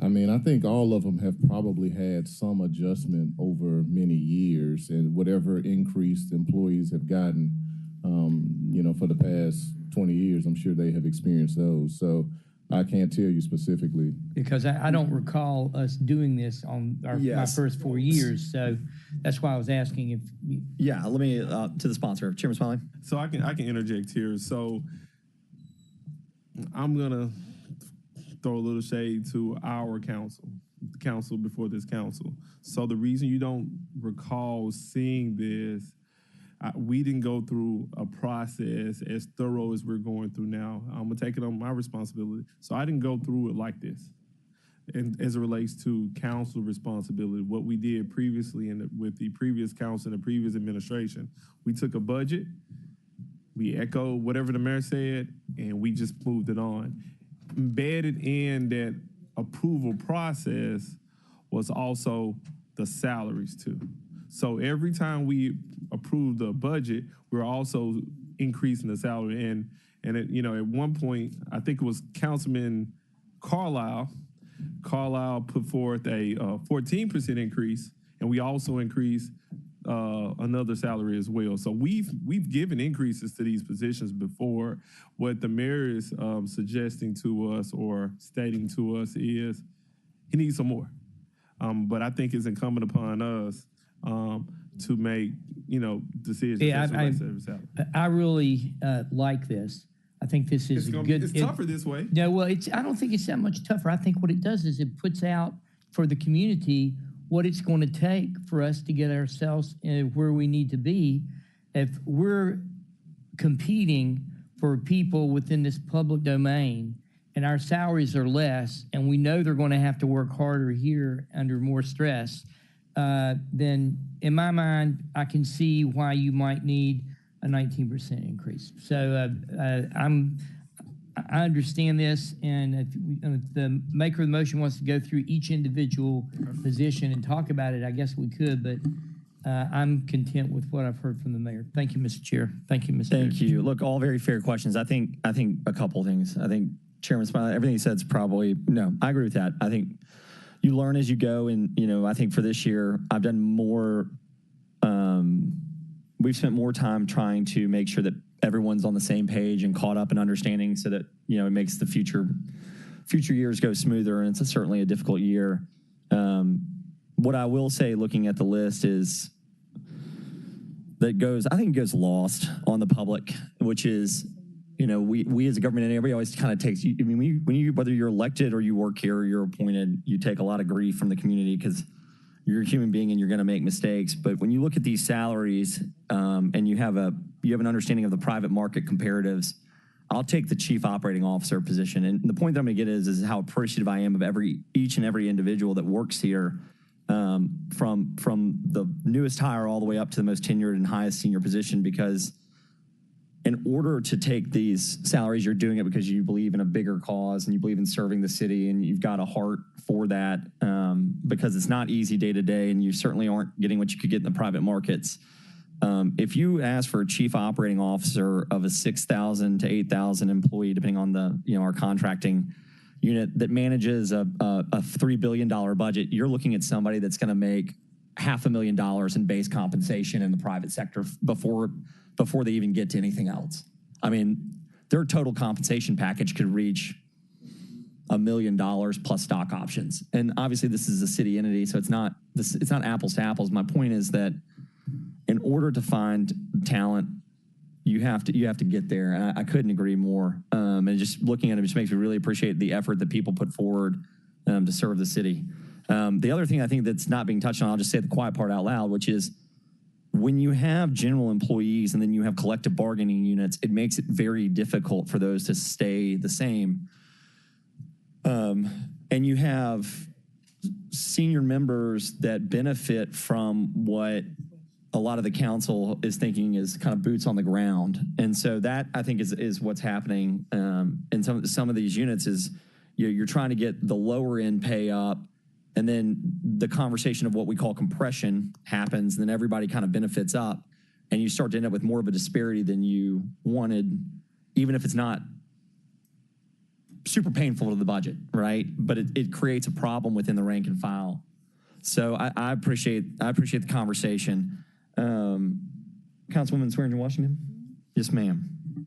I mean, I think all of them have probably had some adjustment over many years, and whatever increased employees have gotten, for the past 20 years, I'm sure they have experienced those. So I can't tell you specifically. Because I don't recall us doing this on my first 4 years, so that's why I was asking if. Yeah, let me, to the sponsor, Chairman Smiley. So I can interject here. So I'm gonna throw a little shade to our council, the council before this council. So the reason you don't recall seeing this, we didn't go through a process as thorough as we're going through now. I'm gonna take it on my responsibility. So I didn't go through it like this. And as it relates to council responsibility, what we did previously with the previous council and the previous administration, we took a budget, we echoed whatever the mayor said, and we just moved it on. Embedded in that approval process was also the salaries too. So every time we approved the budget, we're also increasing the salary. And at one point, I think it was Councilman Carlisle put forth a 14% increase, and we also increased another salary as well. So we've given increases to these positions before. What the mayor is suggesting to us or stating to us is he needs some more. But I think it's incumbent upon us to make decisions. Yeah, I really like this. I think this is It's tougher this way. No, well, I don't think it's that much tougher. I think what it does is it puts out for the community what it's going to take for us to get ourselves where we need to be. If we're competing for people within this public domain and our salaries are less, and we know they're going to have to work harder here under more stress, then in my mind, I can see why you might need a 19% increase. So I understand this, and if the maker of the motion wants to go through each individual position and talk about it, I guess we could, but I'm content with what I've heard from the mayor. Thank you, Mr. Chair. Thank you, Mr. Thank you. Look, all very fair questions. I think a couple things. I think Chairman Smiley, everything he said is probably, no, I agree with that. I think you learn as you go, and, I think for this year, I've done more, we've spent more time trying to make sure that everyone's on the same page and caught up in understanding so that, it makes the future years go smoother, and it's certainly a difficult year. What I will say, looking at the list, is that I think it goes lost on the public, which is, we as a government entity, everybody always kind of takes, whether you're elected or you work here or you're appointed, you take a lot of grief from the community because you're a human being and you're going to make mistakes. But when you look at these salaries and you have an understanding of the private market comparatives, I'll take the chief operating officer position. And the point that I'm going to get is how appreciative I am of each and every individual that works here, from the newest hire all the way up to the most tenured and highest senior position, because in order to take these salaries, you're doing it because you believe in a bigger cause and you believe in serving the city, and you've got a heart for that, because it's not easy day to day, and you certainly aren't getting what you could get in the private markets. If you ask for a chief operating officer of a 6,000 to 8,000 employee, depending on our contracting, unit that manages a $3 billion budget, you're looking at somebody that's going to make $500,000 in base compensation in the private sector before they even get to anything else. I mean, their total compensation package could reach $1 million plus stock options. And obviously this is a city entity, so it's not apples to apples. My point is that in order to find talent, you have to get there. And I couldn't agree more. And just looking at it just makes me really appreciate the effort that people put forward to serve the city. The other thing I think that's not being touched on, I'll just say the quiet part out loud, which is when you have general employees and then you have collective bargaining units, it makes it very difficult for those to stay the same. And you have senior members that benefit from what a lot of the council is thinking is kind of boots on the ground. And so that, I think, is what's happening in some of these units is you're trying to get the lower end pay up, and then the conversation of what we call compression happens, and then everybody kind of benefits up, and you start to end up with more of a disparity than you wanted, even if it's not super painful to the budget, right? But it creates a problem within the rank and file. So I appreciate the conversation. Councilwoman Swearingen-Washington? Yes, ma'am.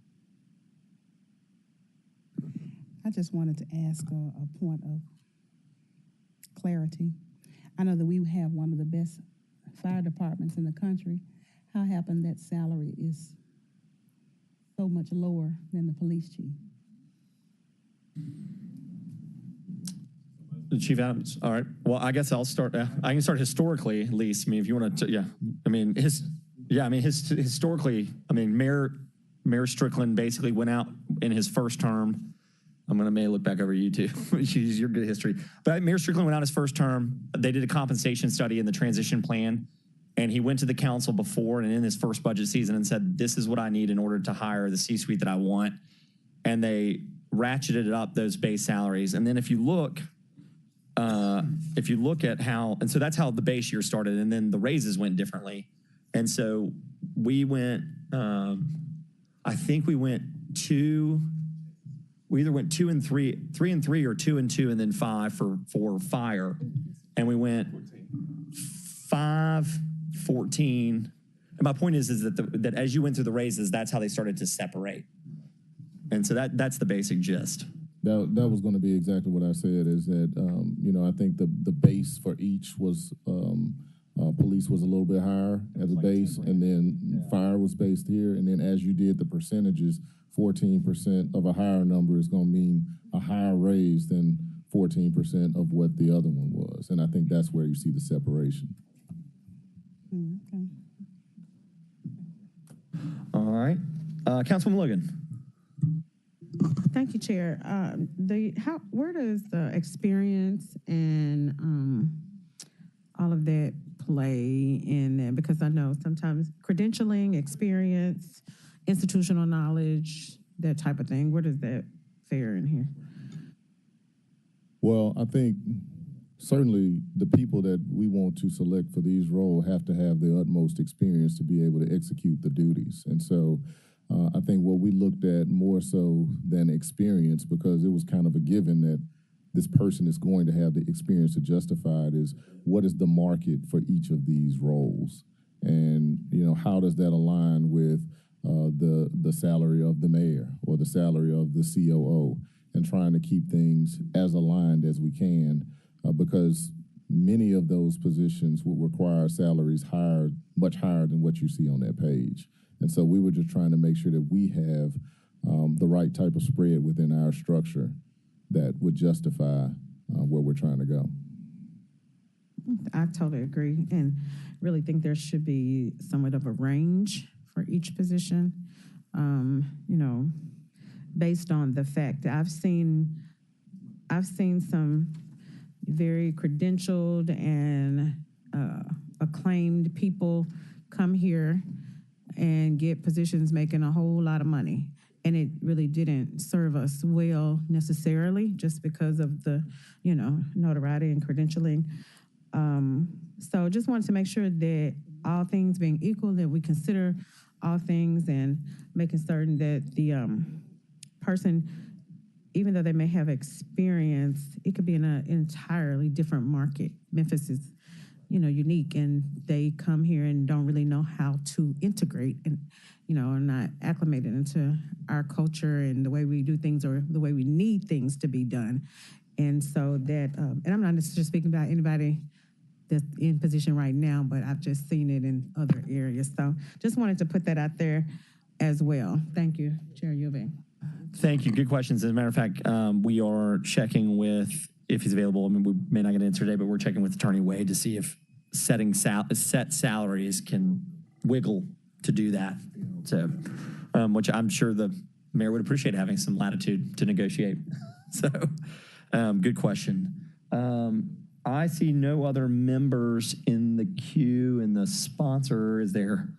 I just wanted to ask a point of clarity. I know that we have one of the best fire departments in the country. How happened that salary is so much lower than the police chief? Chief Adams. All right. Well, I guess I'll start. I can start historically, at least. I mean, if you want to, yeah. I mean, historically, I mean, Mayor Strickland basically went out in his first term. May look back over you too. You're good at history. But Mayor Strickland went out his first term. They did a compensation study in the transition plan, and he went to the council before and in his first budget season and said, "This is what I need in order to hire the C-suite that I want." And they ratcheted up those base salaries. And then if you look at how, and so that's how the base year started, and then the raises went differently. And so we went, I think we either went 2 and 3, 3 and 3, or 2 and 2, and then 5 for fire. And we went 5, 14. And my point is that as you went through the raises, that's how they started to separate. And so that's the basic gist. That was going to be exactly what I said, is that, I think the base for each was, police was a little bit higher as a base, and then fire was based here. And then as you did the percentages, 14% of a higher number is going to mean a higher raise than 14% of what the other one was. And I think that's where you see the separation. Okay. All right. Councilwoman Logan. Thank you, Chair. Where does the experience and all of that play in there? Because I know sometimes credentialing, experience, institutional knowledge, that type of thing. Where does that fare in here? Well, I think certainly the people that we want to select for these roles have to have the utmost experience to be able to execute the duties. And so I think what we looked at more so than experience, because it was kind of a given that this person is going to have the experience to justify it, is what is the market for each of these roles? And, how does that align with the salary of the mayor or the salary of the COO, and trying to keep things as aligned as we can, because many of those positions will require salaries much higher than what you see on that page. And so we were just trying to make sure that we have the right type of spread within our structure that would justify where we're trying to go. I totally agree, and really think there should be somewhat of a range for each position, based on the fact that I've seen some very credentialed and acclaimed people come here and get positions making a whole lot of money. And it really didn't serve us well necessarily, just because of the, notoriety and credentialing. So just wanted to make sure that all things being equal, that we consider all things and making certain that the person even though they may have experience, it could be in an entirely different market. Memphis is, unique, and they come here and don't really know how to integrate and, are not acclimated into our culture and the way we do things or the way we need things to be done. And so that, and I'm not necessarily speaking about anybody that's in position right now, but I've just seen it in other areas. So just wanted to put that out there as well. Thank you, Chair Eubank. Thank you. Good questions. As a matter of fact, we are checking with, if he's available, I mean, we may not get an answer today, but we're checking with Attorney Wade to see if set salaries can wiggle to do that. So, which I'm sure the mayor would appreciate, having some latitude to negotiate. So, good question. I see no other members in the queue, and the sponsor is there.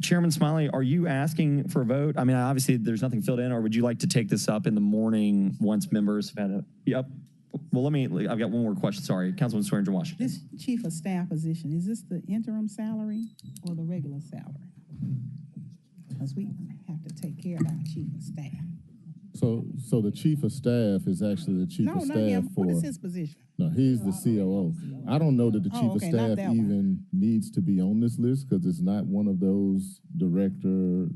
Chairman Smiley, are you asking for a vote? I mean, obviously there's nothing filled in, or would you like to take this up in the morning once members have had a, yep. Well, I've got one more question. Sorry, Councilman Swearingen Washington. This chief of staff position, is this the interim salary or the regular salary? Because we have to take care of our chief of staff. So the chief of staff is actually the chief of staff him. for. What is his position? No, he's the COO. I don't know that the chief of staff even needs to be on this list because it's not one of those director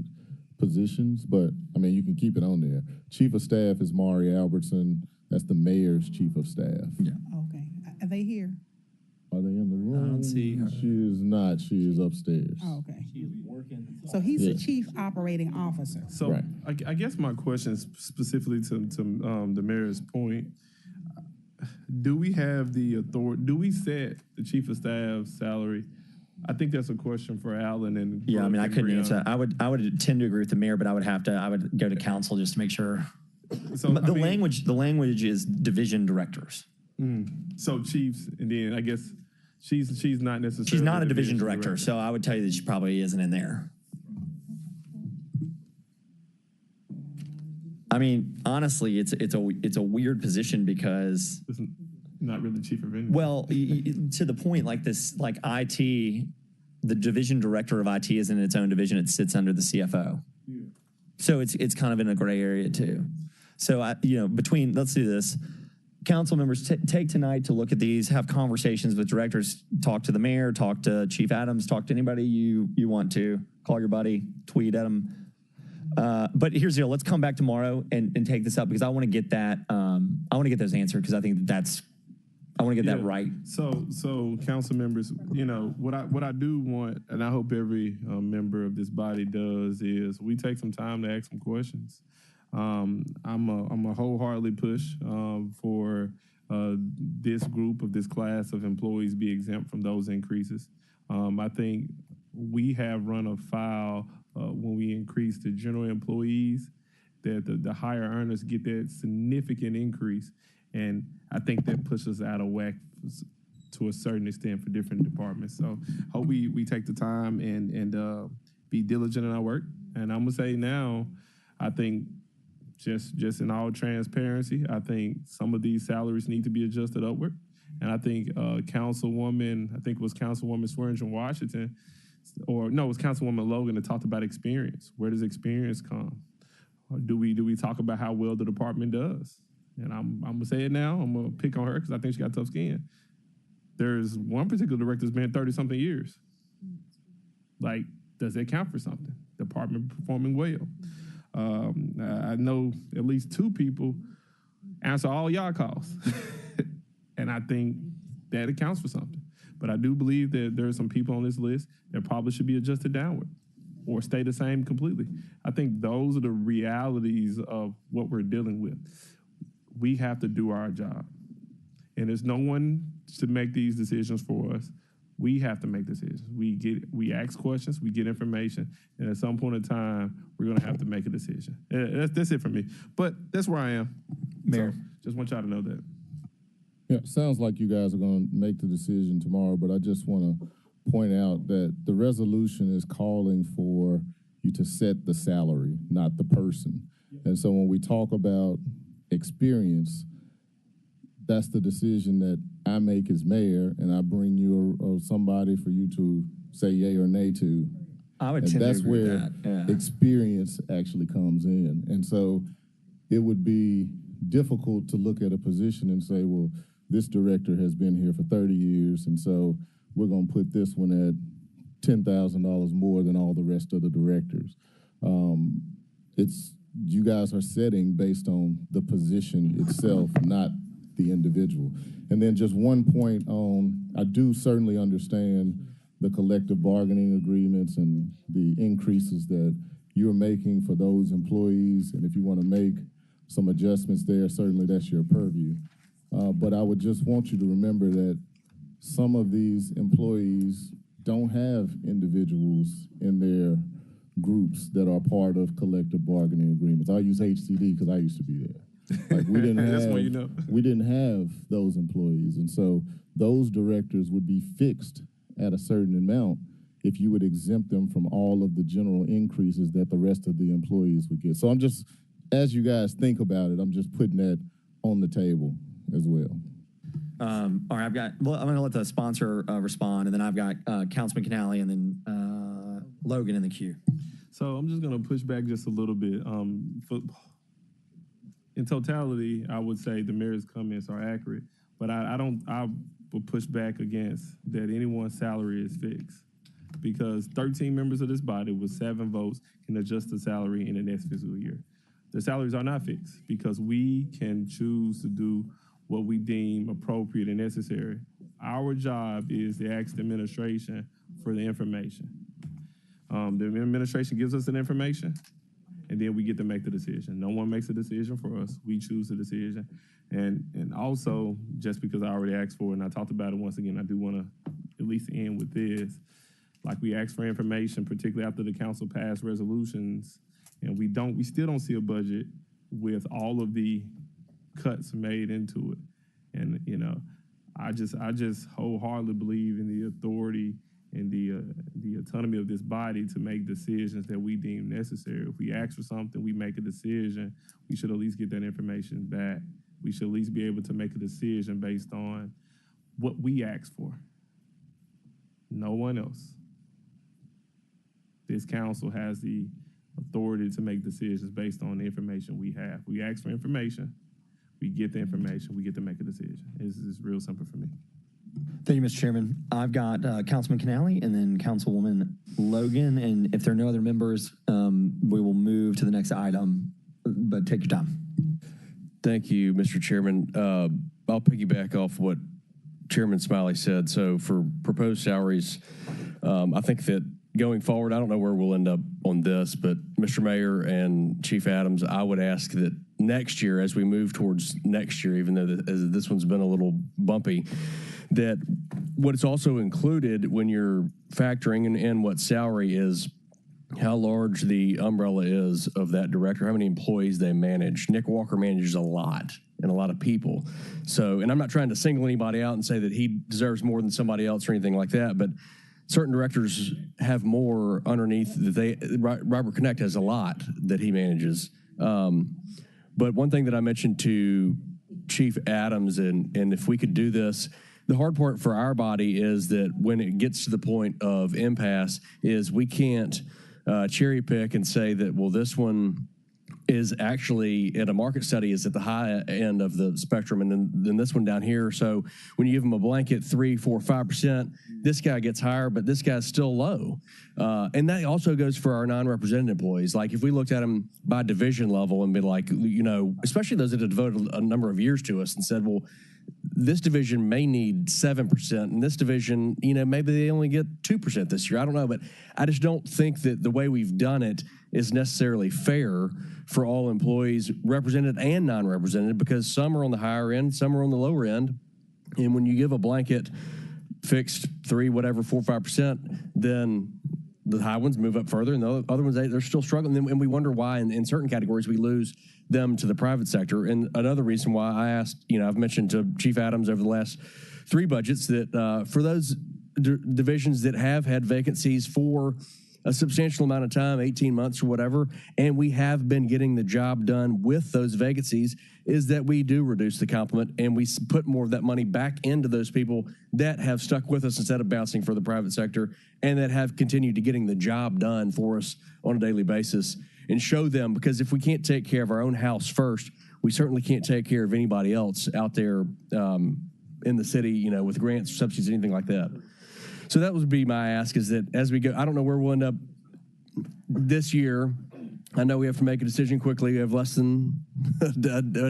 positions. But I mean, you can keep it on there. Chief of staff is Mari Albertson. That's the mayor's chief of staff. Yeah. Okay. Are they here? Are they in the room? I don't see her. She is not. She is upstairs. Oh, okay. So he's the chief operating officer. So Right. I guess my question is specifically to the mayor's point. Do we have the authority? Do we set the chief of staff's salary? I think that's a question for Alan and. Yeah, I mean, I couldn't Brianna. answer that. I would tend to agree with the mayor, but I would go to council just to make sure. So But the language is division directors. So chiefs, and then I guess she's not necessarily. She's not a division director, so I would tell you that she probably isn't in there. I mean, honestly, it's a weird position because It's not really chief of anything. well, to the point like this, like IT, the division director of IT is in its own division. It sits under the CFO. Yeah. So it's kind of in a gray area too. So let's do this. Council members, take tonight to look at these, have conversations with directors, talk to the mayor, talk to Chief Adams, talk to anybody you want to, call your buddy, tweet at them. But here's the deal. Let's come back tomorrow and take this up because I want to get that. I want to get those answered because I think I want to get that right. So council members, what I do want, and I hope every member of this body does, is we take some time to ask some questions. I'm a wholeheartedly push for this group of this class of employees be exempt from those increases. I think we have run afoul when we increase the general employees that the higher earners get that significant increase, and I think that pushes us out of whack to a certain extent for different departments. So hope we take the time and be diligent in our work. And I'm gonna say now, I think. Just in all transparency, I think some of these salaries need to be adjusted upward. And I think Councilwoman Swearingen Washington, or no, it was Councilwoman Logan that talked about experience. Where does experience come? Or do we talk about how well the department does? And I'm gonna say it now. I'm gonna pick on her because I think she got tough skin. There's one particular director that's been 30-something years. Like, does that count for something? Department performing well. I know at least 2 people answer all y'all calls. And I think that accounts for something. But I do believe that there are some people on this list that probably should be adjusted downward or stay the same completely. I think those are the realities of what we're dealing with. We have to do our job. And there's no one to make these decisions for us. We have to make decisions. We ask questions, we get information, and at some point in time, we're going to have to make a decision. That's it for me. But that's where I am, Mayor. So just want y'all to know that. Yeah, sounds like you guys are going to make the decision tomorrow, but I just want to point out that the resolution is calling for you to set the salary, not the person. And so when we talk about experience, that's the decision that I make as mayor, and I bring you somebody for you to say yay or nay to. I would and tend that's to agree where with that. Yeah. experience actually comes in. And so it would be difficult to look at a position and say, well, this director has been here for 30 years, and so we're going to put this one at $10,000 more than all the rest of the directors. It's you guys are setting based on the position itself, not the individual. And then just one point on, I do certainly understand the collective bargaining agreements and the increases that you're making for those employees. And if you want to make some adjustments there, certainly that's your purview. But I would just want you to remember that some of these employees don't have individuals in their groups that are part of collective bargaining agreements. I use HCD because I used to be there. Like we didn't That's have, when you know. we didn't have those employees, and so those directors would be fixed at a certain amount if you would exempt them from all of the general increases that the rest of the employees would get. So I'm just, as you guys think about it, I'm just putting that on the table as well. All right, I'm going to let the sponsor respond, and then I've got Councilman Canale and then Logan in the queue. So I'm just going to push back just a little bit. In totality, I would say the mayor's comments are accurate, but I would push back against that anyone's salary is fixed, because 13 members of this body with 7 votes can adjust the salary in the next fiscal year. Their salaries are not fixed because we can choose to do what we deem appropriate and necessary. Our job is to ask the administration for the information. The administration gives us the information, and then we get to make the decision. No one makes a decision for us. We choose the decision. And also, just because I already asked for it and I talked about it once again, I do want to at least end with this. Like, we asked for information, particularly after the council passed resolutions, and we still don't see a budget with all of the cuts made into it. And, you know, I just wholeheartedly believe in the authority and the autonomy of this body to make decisions that we deem necessary. If we ask for something, we make a decision, we should at least get that information back. We should at least be able to make a decision based on what we asked for. No one else. This council has the authority to make decisions based on the information we have. We ask for information, we get the information, we get to make a decision. It's real simple for me. Thank you, Mr. Chairman. I've got Councilman Canale and then Councilwoman Logan, and if there are no other members, we will move to the next item, but take your time. Thank you, Mr. Chairman. I'll piggyback off what Chairman Smiley said. So for proposed salaries, I think that going forward, I don't know where we'll end up on this, but Mr. Mayor and Chief Adams, I would ask that next year, as we move towards next year, even though this one's been a little bumpy, that what it's also included when you're factoring in what salary is, how large the umbrella is of that director, how many employees they manage. Nick Walker manages a lot and a lot of people. So, and I'm not trying to single anybody out and say that he deserves more than somebody else or anything like that, but certain directors have more underneath that Robert Connect has a lot that he manages. But one thing that I mentioned to Chief Adams, and if we could do this, the hard part for our body is that when it gets to the point of impasse is we can't cherry pick and say that, well, this one is actually at a market study is at the high end of the spectrum, and then this one down here. So when you give them a blanket 3, 4, 5%, this guy gets higher, but this guy's still low. And that also goes for our non-represented employees. Like if we looked at them by division level and be like, you know, especially those that have devoted a number of years to us and said, well, this division may need 7%, and this division, you know, maybe they only get 2% this year. I don't know, but I just don't think that the way we've done it is necessarily fair for all employees, represented and non-represented, because some are on the higher end, some are on the lower end. And when you give a blanket fixed 3, whatever, 4, 5%, then the high ones move up further, and the other ones, they're still struggling. And we wonder why in certain categories we lose them to the private sector. And another reason why I asked, you know, I've mentioned to Chief Adams over the last 3 budgets that for those divisions that have had vacancies for a substantial amount of time, 18 months or whatever, and we have been getting the job done with those vacancies, is that we do reduce the complement and we put more of that money back into those people that have stuck with us instead of bouncing for the private sector and that have continued to getting the job done for us on a daily basis. and show them, because if we can't take care of our own house first, we certainly can't take care of anybody else out there in the city, you know, with grants, subsidies, anything like that. So that would be my ask, is that as we go, I don't know where we'll end up this year. I know we have to make a decision quickly. We have less than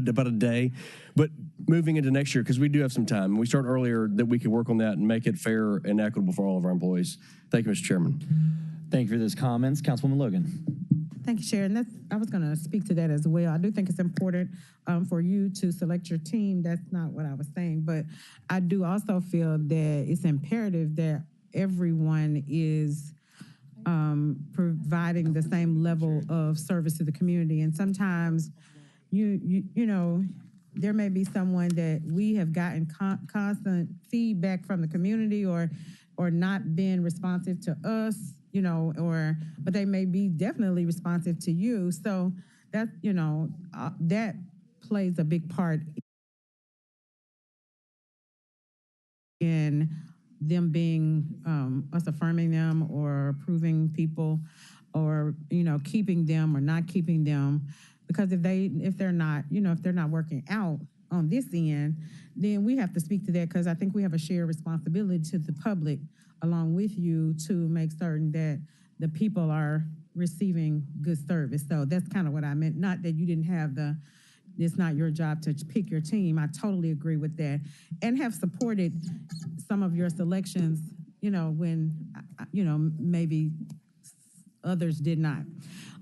about a day. But moving into next year, because we do have some time, and we start earlier, that we can work on that and make it fair and equitable for all of our employees. Thank you, Mr. Chairman. Thank you for those comments. Councilwoman Logan. Thank you, Sharon. I was going to speak to that as well. I do think it's important for you to select your team. That's not what I was saying, but I do also feel that it's imperative that everyone is providing the same level of service to the community. And sometimes, you know, there may be someone that we have gotten constant feedback from the community or not being responsive to us, you know, but they may be definitely responsive to you. So that, you know, that plays a big part in them being, us affirming them or approving people or, you know, keeping them or not keeping them. Because if they're not, you know, if they're not working out on this end, then we have to speak to that, because I think we have a shared responsibility to the public along with you to make certain that the people are receiving good service. So that's kind of what I meant. Not that you didn't have it's not your job to pick your team. I totally agree with that, and have supported some of your selections, you know, when, you know, maybe others did not.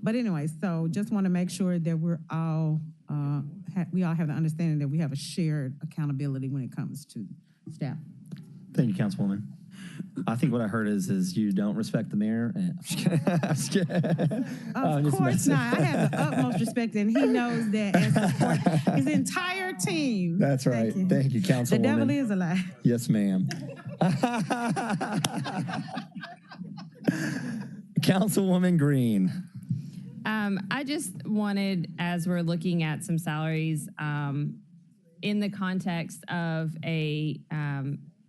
But anyway, so just want to make sure that we all have the understanding that we have a shared accountability when it comes to staff. Thank you, Councilwoman. I think what I heard is you don't respect the mayor. I'm just kidding. I'm just kidding. Of course not. I have the utmost respect, and he knows that, and support his entire team. That's right. Thank you, Councilwoman. The devil is alive. Yes, ma'am. Councilwoman Green. I just wanted, as we're looking at some salaries, in the context of a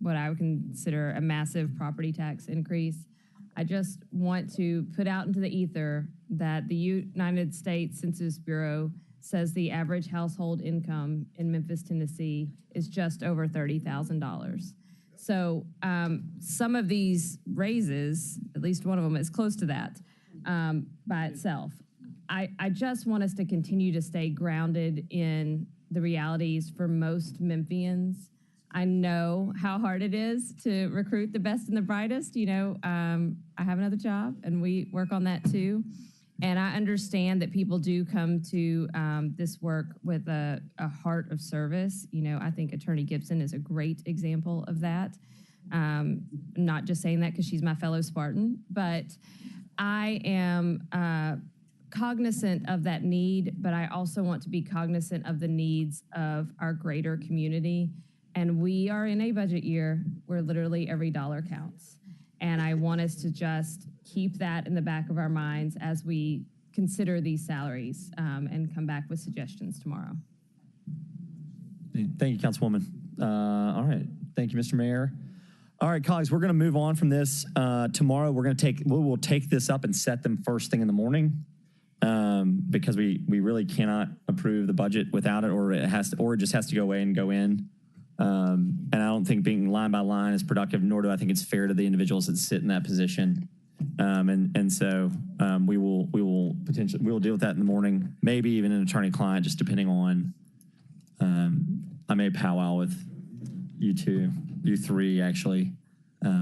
what I would consider a massive property tax increase, I just want to put out into the ether that the United States Census Bureau says the average household income in Memphis, Tennessee is just over $30,000. So some of these raises, at least one of them is close to that by itself. I just want us to continue to stay grounded in the realities for most Memphians. I know how hard it is to recruit the best and the brightest. You know, I have another job, and we work on that too. And I understand that people do come to this work with a heart of service. You know, I think Attorney Gibson is a great example of that. Not just saying that because she's my fellow Spartan, but I am cognizant of that need, but I also want to be cognizant of the needs of our greater community. And we are in a budget year where literally every dollar counts. And I want us to just keep that in the back of our minds as we consider these salaries and come back with suggestions tomorrow. Thank you, Councilwoman. All right. Thank you, Mr. Mayor. All right, colleagues, we're going to move on from this. Tomorrow, we will take this up and set them first thing in the morning because we really cannot approve the budget without it, or it just has to go away and go in. And I don't think being line by line is productive, nor do I think it's fair to the individuals that sit in that position. So we will deal with that in the morning, maybe even an attorney-client, just depending on. I may powwow with you three actually,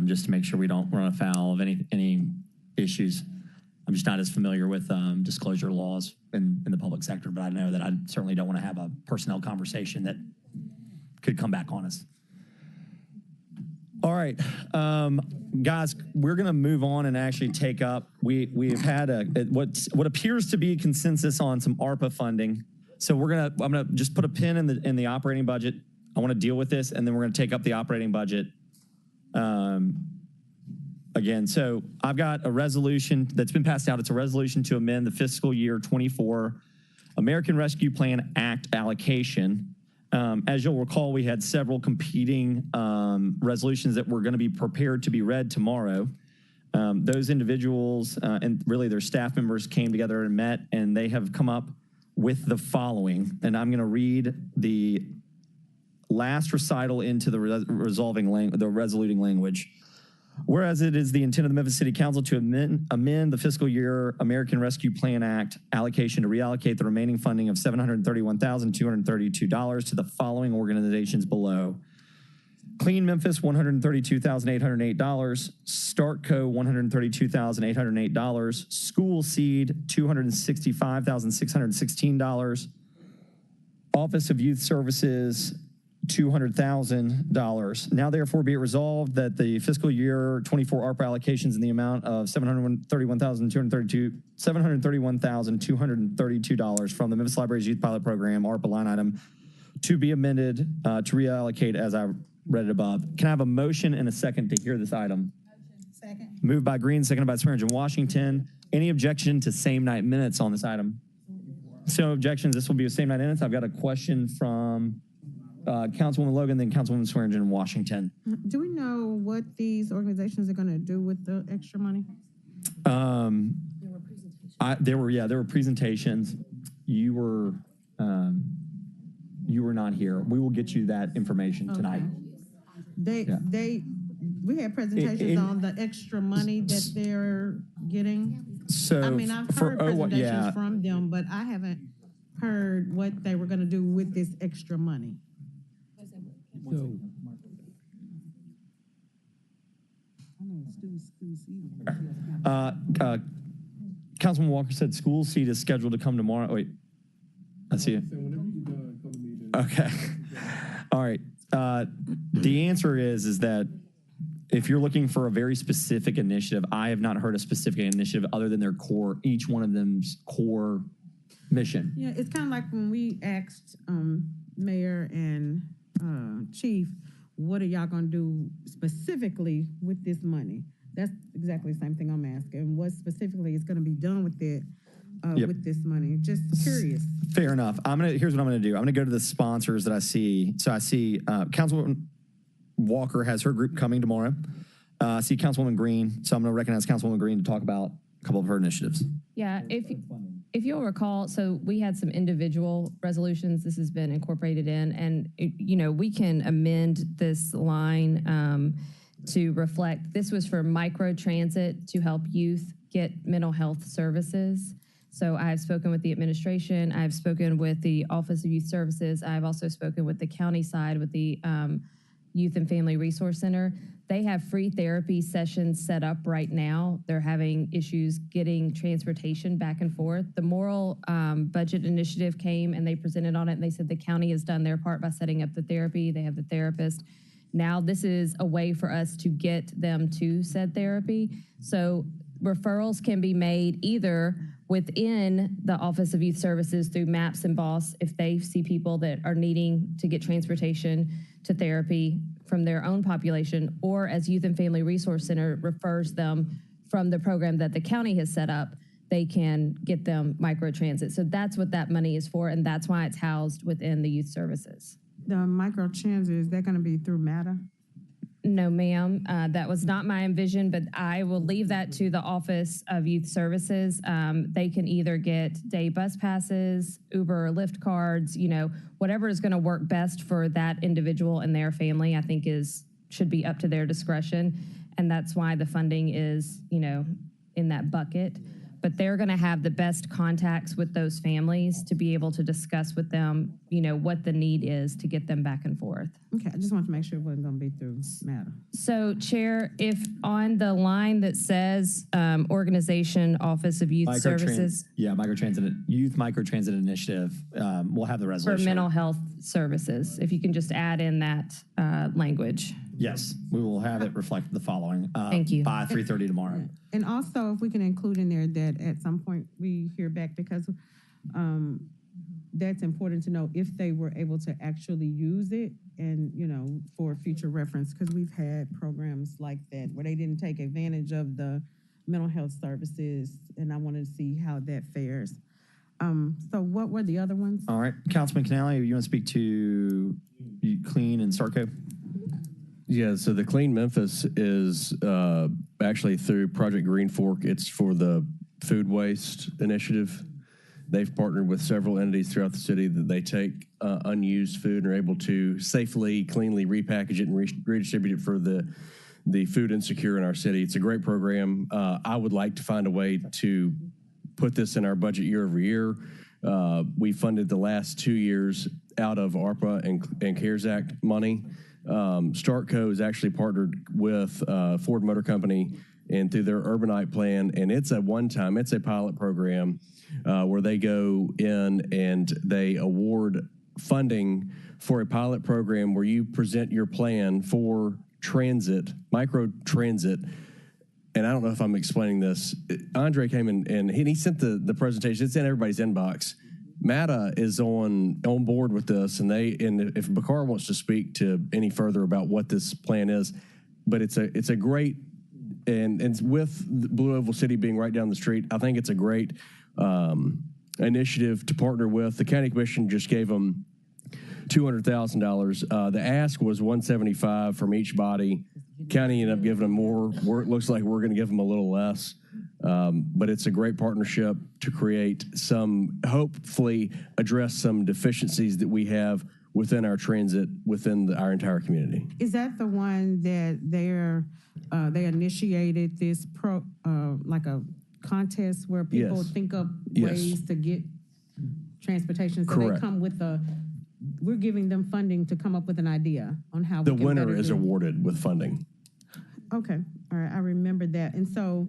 just to make sure we don't run afoul of any issues. I'm just not as familiar with disclosure laws in the public sector, but I know that I certainly don't want to have a personnel conversation that could come back on us. All right, guys, we're going to move on and actually take up. We've had what appears to be consensus on some ARPA funding. So I'm gonna just put a pin in the operating budget. I want to deal with this, and then we're going to take up the operating budget again. So I've got a resolution that's been passed out. It's a resolution to amend the fiscal year 24 American Rescue Plan Act allocation. As you'll recall, we had several competing resolutions that were going to be prepared to be read tomorrow. Those individuals and really their staff members came together and met, and they have come up with the following. And I'm going to read the last recital into the resoluting language. Whereas it is the intent of the Memphis City Council to amend the fiscal year American Rescue Plan Act allocation to reallocate the remaining funding of $731,232 to the following organizations below. Clean Memphis, $132,808. StartCo, $132,808. School Seed, $265,616. Office of Youth Services, $200,000. Now therefore be it resolved that the fiscal year 24 ARPA allocations in the amount of $731,232 from the Memphis Libraries Youth Pilot Program ARPA line item to be amended to reallocate as I read it above. Can I have a motion and a second to hear this item? Second. Moved by Green, seconded by Swearingen Washington. Any objection to same night minutes on this item? So objections, this will be a same night minutes. I've got a question from Councilwoman Logan, then Councilwoman Swearingen Washington. Do we know what these organizations are going to do with the extra money? There were presentations. You were not here. We will get you that information tonight. We had presentations on the extra money that they're getting. So I mean, I've heard presentations from them, but I haven't heard what they were going to do with this extra money. So, Councilman Walker said school seat is scheduled to come tomorrow. Wait, I see it. Okay. All right. The answer is that if you're looking for a very specific initiative, I have not heard a specific initiative other than their core, each one of them's core mission. Yeah, it's kind of like when we asked Mayor and Chief, what are y'all going to do specifically with this money? That's exactly the same thing I'm asking. What specifically is going to be done with it, with this money? Just curious. Fair enough. Here's what I'm going to do. I'm going to go to the sponsors that I see. So I see Councilwoman Walker has her group coming tomorrow. I see Councilwoman Green. So I'm going to recognize Councilwoman Green to talk about a couple of her initiatives. Yeah, if you'll recall, so we had some individual resolutions. This has been incorporated in, and we can amend this line to reflect. This was for micro transit to help youth get mental health services. So I've spoken with the administration. I've spoken with the Office of Youth Services. I've also spoken with the county side with the Youth and Family Resource Center. They have free therapy sessions set up right now. They're having issues getting transportation back and forth. The Moral Budget Initiative came and they presented on it, and they said the county has done their part by setting up the therapy. They have the therapist. Now this is a way for us to get them to said therapy. So referrals can be made either within the Office of Youth Services through MAPS and BOSS if they see people that are needing to get transportation to therapy from their own population, or as Youth and Family Resource Center refers them from the program that the county has set up, they can get them microtransit. So that's what that money is for, and that's why it's housed within the youth services. The microtransit, is that going to be through MATA? No, ma'am. That was not my envision, but I will leave that to the Office of Youth Services. They can either get day bus passes, Uber or Lyft cards, whatever is going to work best for that individual and their family, I think should be up to their discretion. And that's why the funding is, in that bucket. But they're going to have the best contacts with those families to be able to discuss with them, what the need is to get them back and forth. Okay, I just want to make sure it wasn't going to be through MATA. So, Chair, if on the line that says Organization Office of Youth Services. Youth Microtransit Initiative, we'll have the resolution. For mental health services, if you can just add in that language. Yes, we will have it reflect the following. Thank you. By 3:30 tomorrow. And also, if we can include in there that at some point we hear back, because that's important to know if they were able to actually use it and, for future reference, because we've had programs like that where they didn't take advantage of the mental health services, and I wanted to see how that fares. So what were the other ones? All right, Councilman Canale, you want to speak to Clean and StartCo? Yeah, so the Clean Memphis is actually through Project Green Fork. It's for the food waste initiative. They've partnered with several entities throughout the city that they take unused food and are able to safely, cleanly repackage it and redistribute it for the food insecure in our city. It's a great program. I would like to find a way to put this in our budget year over year. We funded the last 2 years out of ARPA and CARES Act money. StartCo is actually partnered with Ford Motor Company and through their Urbanite plan, and it's a pilot program where they go in and they award funding for a pilot program where you present your plan for transit, micro transit. And I don't know if I'm explaining this. Andre came in and he sent the presentation. It's in everybody's inbox. MATA is on board with this, and if Bakar wants to speak to any further about what this plan is, but it's a great, and with Blue Oval City being right down the street, I think it's a great initiative to partner with. The county commission just gave them $200,000. The ask was $175 from each body. County ended up giving them more. It looks like we're going to give them a little less. But it's a great partnership to create hopefully address some deficiencies that we have within our transit, within our entire community. Is that the one that they initiated this like a contest where people Yes. think of Yes. ways to get transportation? So Correct. they come with we're giving them funding to come up with an idea on how The we can winner better is do. awarded with funding. Okay, all right, I remember that. And so,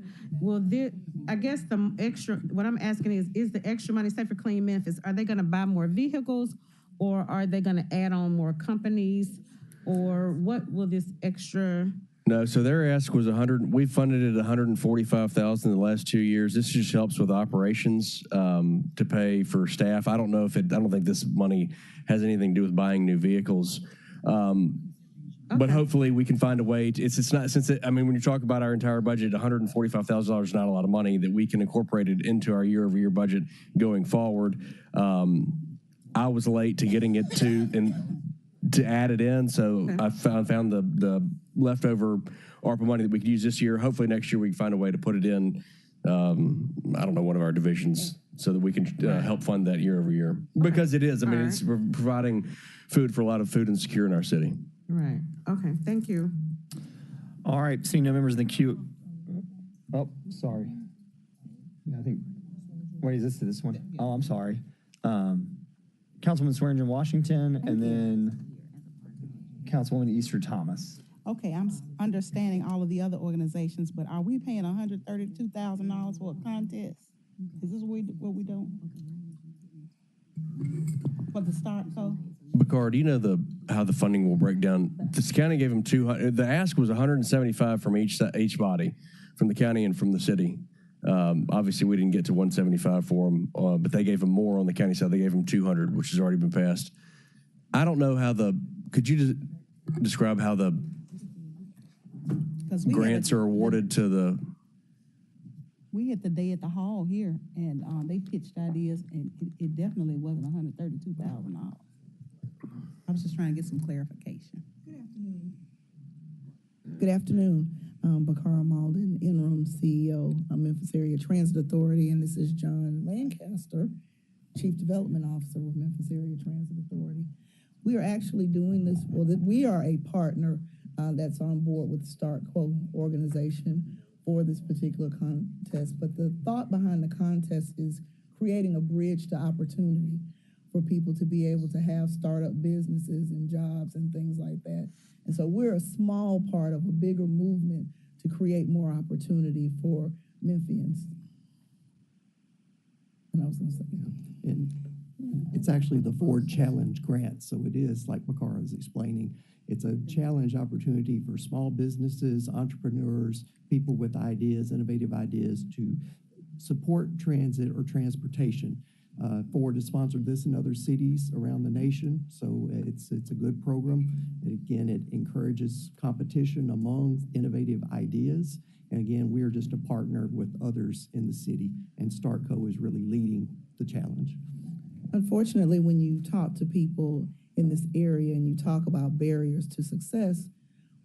I guess what I'm asking is the extra money, say for Clean Memphis, are they gonna buy more vehicles, or are they gonna add on more companies, or what will this extra? No, so their ask was we funded it $145,000 in the last 2 years. This just helps with operations to pay for staff. I don't think this money has anything to do with buying new vehicles. But hopefully we can find a way when you talk about our entire budget, $145,000 is not a lot of money that we can incorporate it into our year over year budget going forward. I was late to getting it to add it in. So I found the leftover ARPA money that we could use this year. Hopefully next year we can find a way to put it in, one of our divisions so that we can help fund that year over year. Because it is, it's providing food for a lot of food insecure in our city. Right, okay, thank you. All right, seeing no members in the queue. Oh, sorry. I think, wait, is this one? Oh, I'm sorry. Councilman Swearingen Washington, and then Councilwoman Easter Thomas. Okay, I'm understanding all of the other organizations, but are we paying $132,000 for a contest? Is this what we doing? For the StartCo? Bakar, do you know how the funding will break down? This county gave them the ask was $175 from each body, from the county and from the city. Obviously, we didn't get to $175 for them, but they gave them more on the county side. They gave them $200, which has already been passed. I don't know how could you describe how the grants are awarded to the... We had the day at the hall here, and they pitched ideas, and it definitely wasn't $132,000. I was just trying to get some clarification. Good afternoon. Bakara Malden, interim CEO of Memphis Area Transit Authority, and this is John Lancaster, Chief Development Officer with Memphis Area Transit Authority. We are actually doing this, we are a partner that's on board with the StartCo organization for this particular contest, but the thought behind the contest is creating a bridge to opportunity for people to be able to have startup businesses and jobs and things like that. And so we're a small part of a bigger movement to create more opportunity for Memphians. And I was going to say, and it's actually the Ford Challenge Grant. So it is, like Makara is explaining, it's a challenge opportunity for small businesses, entrepreneurs, people with ideas, innovative ideas to support transit or transportation. Ford has sponsored this in other cities around the nation, so it's a good program. And again, it encourages competition among innovative ideas. And again, we are just a partner with others in the city, and StartCo is really leading the challenge. unfortunately, when you talk to people in this area and you talk about barriers to success,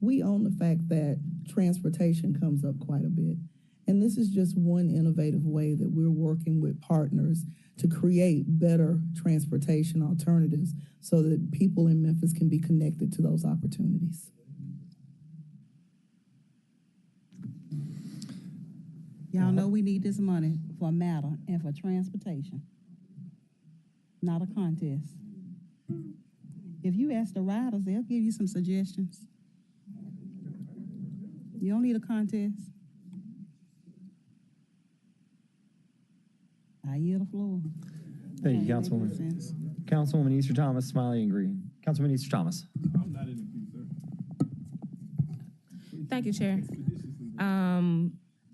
we own the fact that transportation comes up quite a bit. And this is just one innovative way that we're working with partners to create better transportation alternatives so that people in Memphis can be connected to those opportunities. Y'all know we need this money for matter and for transportation, not a contest. If you ask the riders, they'll give you some suggestions. You don't need a contest. I yield the floor. Thank you, Okay, Councilwoman. makes sense. Councilwoman Easter Thomas, Smiley and Green. Councilwoman Easter Thomas. I'm not in the queue, sir. Thank you, Chair.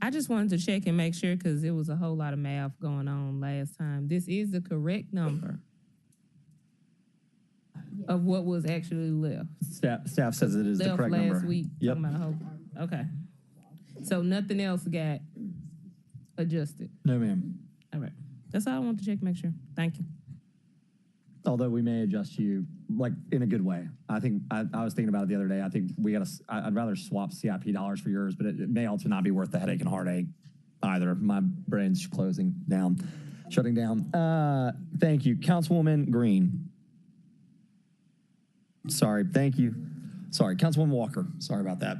I just wanted to check and make sure because there was a whole lot of math going on last time. This is the correct number of what was actually left. Staff says it is the Left correct number. last week. Yep. talking about a whole- Okay. So nothing else got adjusted. No, ma'am. All right. That's all I want to check, make sure. Thank you. Although we may adjust you like in a good way. I think I was thinking about it the other day. I think I'd rather swap CIP dollars for yours, but it may also not be worth the headache and heartache either. My brain's shutting down. Thank you, Councilwoman Green. Sorry, thank you. Sorry, Councilwoman Walker. Sorry about that.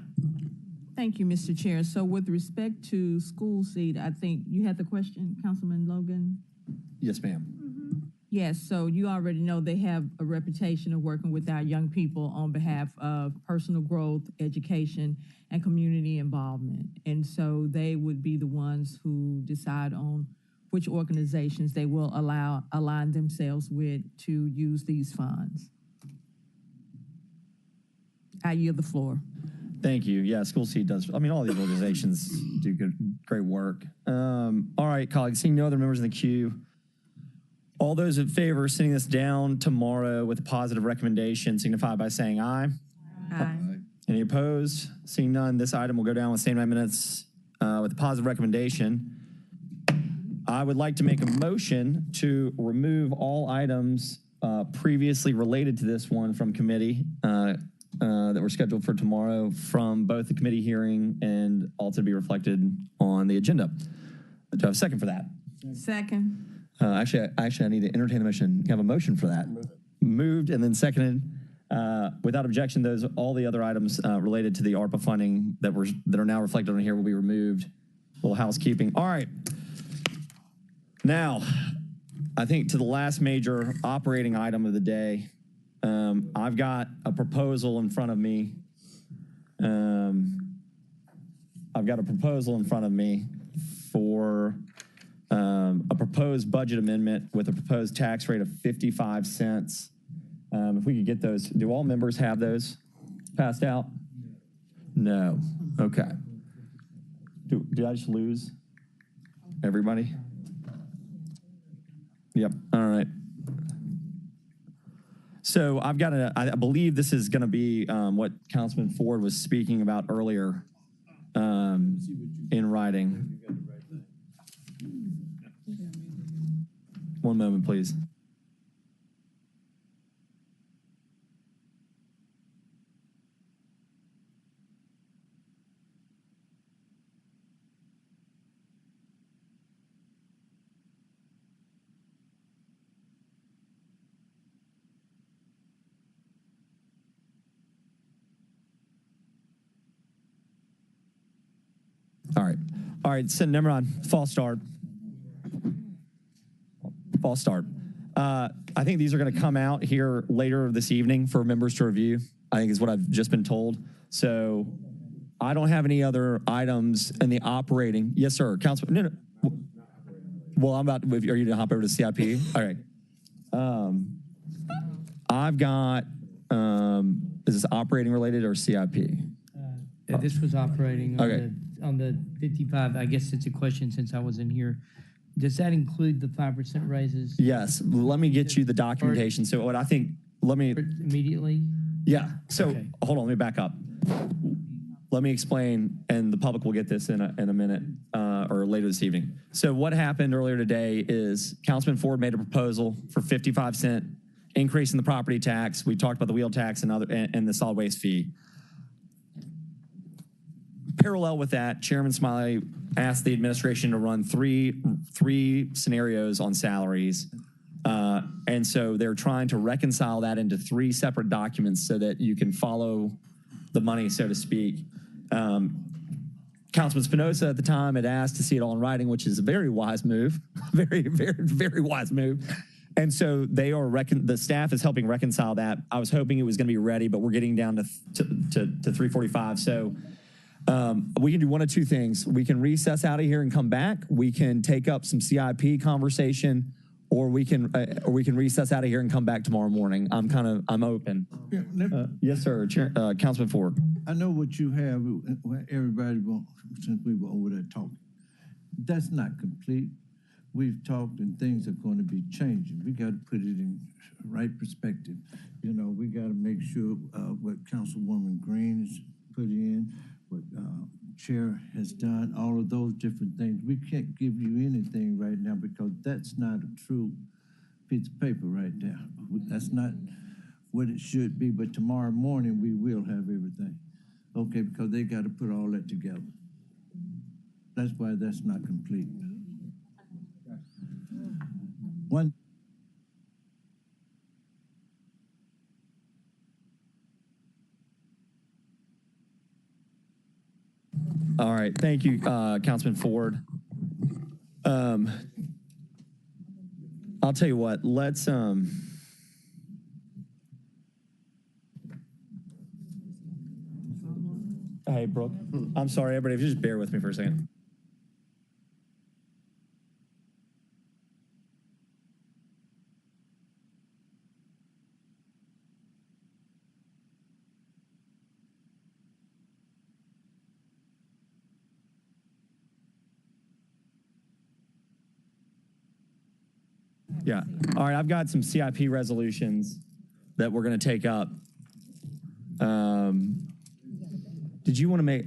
Thank you, Mr. Chair. So with respect to school seat, I think you had the question, Councilman Logan? Yes, ma'am. Yes, so you already know they have a reputation of working with our young people on behalf of personal growth, education, and community involvement. And so they would be the ones who decide on which organizations they will align themselves with to use these funds. I yield the floor. Thank you. Yeah, School Seed does. I mean, all these organizations do great work. All right, colleagues, seeing no other members in the queue. All those in favor of sending this down tomorrow with a positive recommendation signify by saying aye. Aye. Any opposed? Seeing none, this item will go down with same night minutes with a positive recommendation. I would like to make a motion to remove all items previously related to this one from committee that were scheduled for tomorrow from both the committee hearing and also be reflected on the agenda. Do I have a second for that? Second. Actually, I need to entertain the motion. You have a motion for that. Moved and then seconded. Without objection, all the other items related to the ARPA funding that are now reflected on here will be removed. A little housekeeping. All right. Now, I think to the last major operating item of the day, I've got a proposal in front of me. For a proposed budget amendment with a proposed tax rate of 55 cents. If we could get those, do all members have those passed out? No. Okay. Did I just lose everybody? Yep. All right. So I've got I believe this is going to be what Councilman Ford was speaking about earlier in writing. One moment, please. All right, so number on, false start. I think these are going to come out here later this evening for members to review, I think is what I've just been told. So I don't have any other items in the operating. Yes, sir. Councilman, no. Well, are you going to hop over to CIP? All right. I've got, is this operating related or CIP? This was operating on, Okay. on the 55. I guess it's a question since I wasn't here. Does that include the 5% raises? Yes. Let me get you the documentation. So what I think, Immediately? Yeah. So Okay. hold on, let me back up. Let me explain, and the public will get this in a minute or later this evening. So what happened earlier today is Councilman Ford made a proposal for 55-cent increase in the property tax. We talked about the wheel tax and the solid waste fee. parallel with that, Chairman Smiley asked the administration to run three scenarios on salaries. And so they're trying to reconcile that into three separate documents so that you can follow the money, so to speak. Councilman Spinoza at the time had asked to see it all in writing, which is a very wise move, very, very, very wise move. And so they are the staff is helping reconcile that. I was hoping it was going to be ready, but we're getting down to 3:45. So we can do one of two things. We can recess out of here and come back. We can take up some CIP conversation, or we can recess out of here and come back tomorrow morning. I'm open. Yes, sir. Councilman Ford. I know what you have. Everybody, since we were over there talking, that's not complete. We've talked and things are going to be changing. We got to put it in right perspective. You know, we got to make sure what Councilwoman Green has put in, what Chair has done, all of those different things. We can't give you anything right now because that's not a true piece of paper right there. That's not what it should be, but tomorrow morning we will have everything. Okay, because they got to put all that together. That's why that's not complete. One. All right. Thank you, Councilman Ford. I'll tell you what, let's Hey, Brooke. I'm sorry, everybody. If you just bear with me for a second. Yeah. All right, I've got some CIP resolutions that we're going to take up. Did you want to make,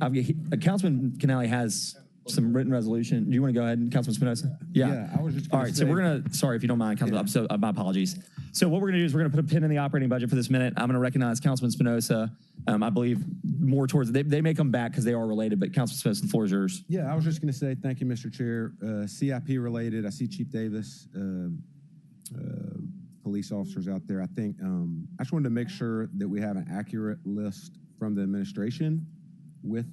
Councilman Canale has some written resolution. Do you want to go ahead, Councilman Spinoza? Yeah, I was just All right, so we're going to, sorry if you don't mind, Councilman, so my apologies. So what we're going to do is we're going to put a pin in the operating budget for this minute. I'm going to recognize Councilman Spinoza. I believe more towards, they may come back because they are related, but Councilman Spinoza, the floor is yours. Yeah, I was just going to say, thank you, Mr. Chair. CIP related, I see Chief Davis, police officers out there. I think, I just wanted to make sure that we have an accurate list from the administration with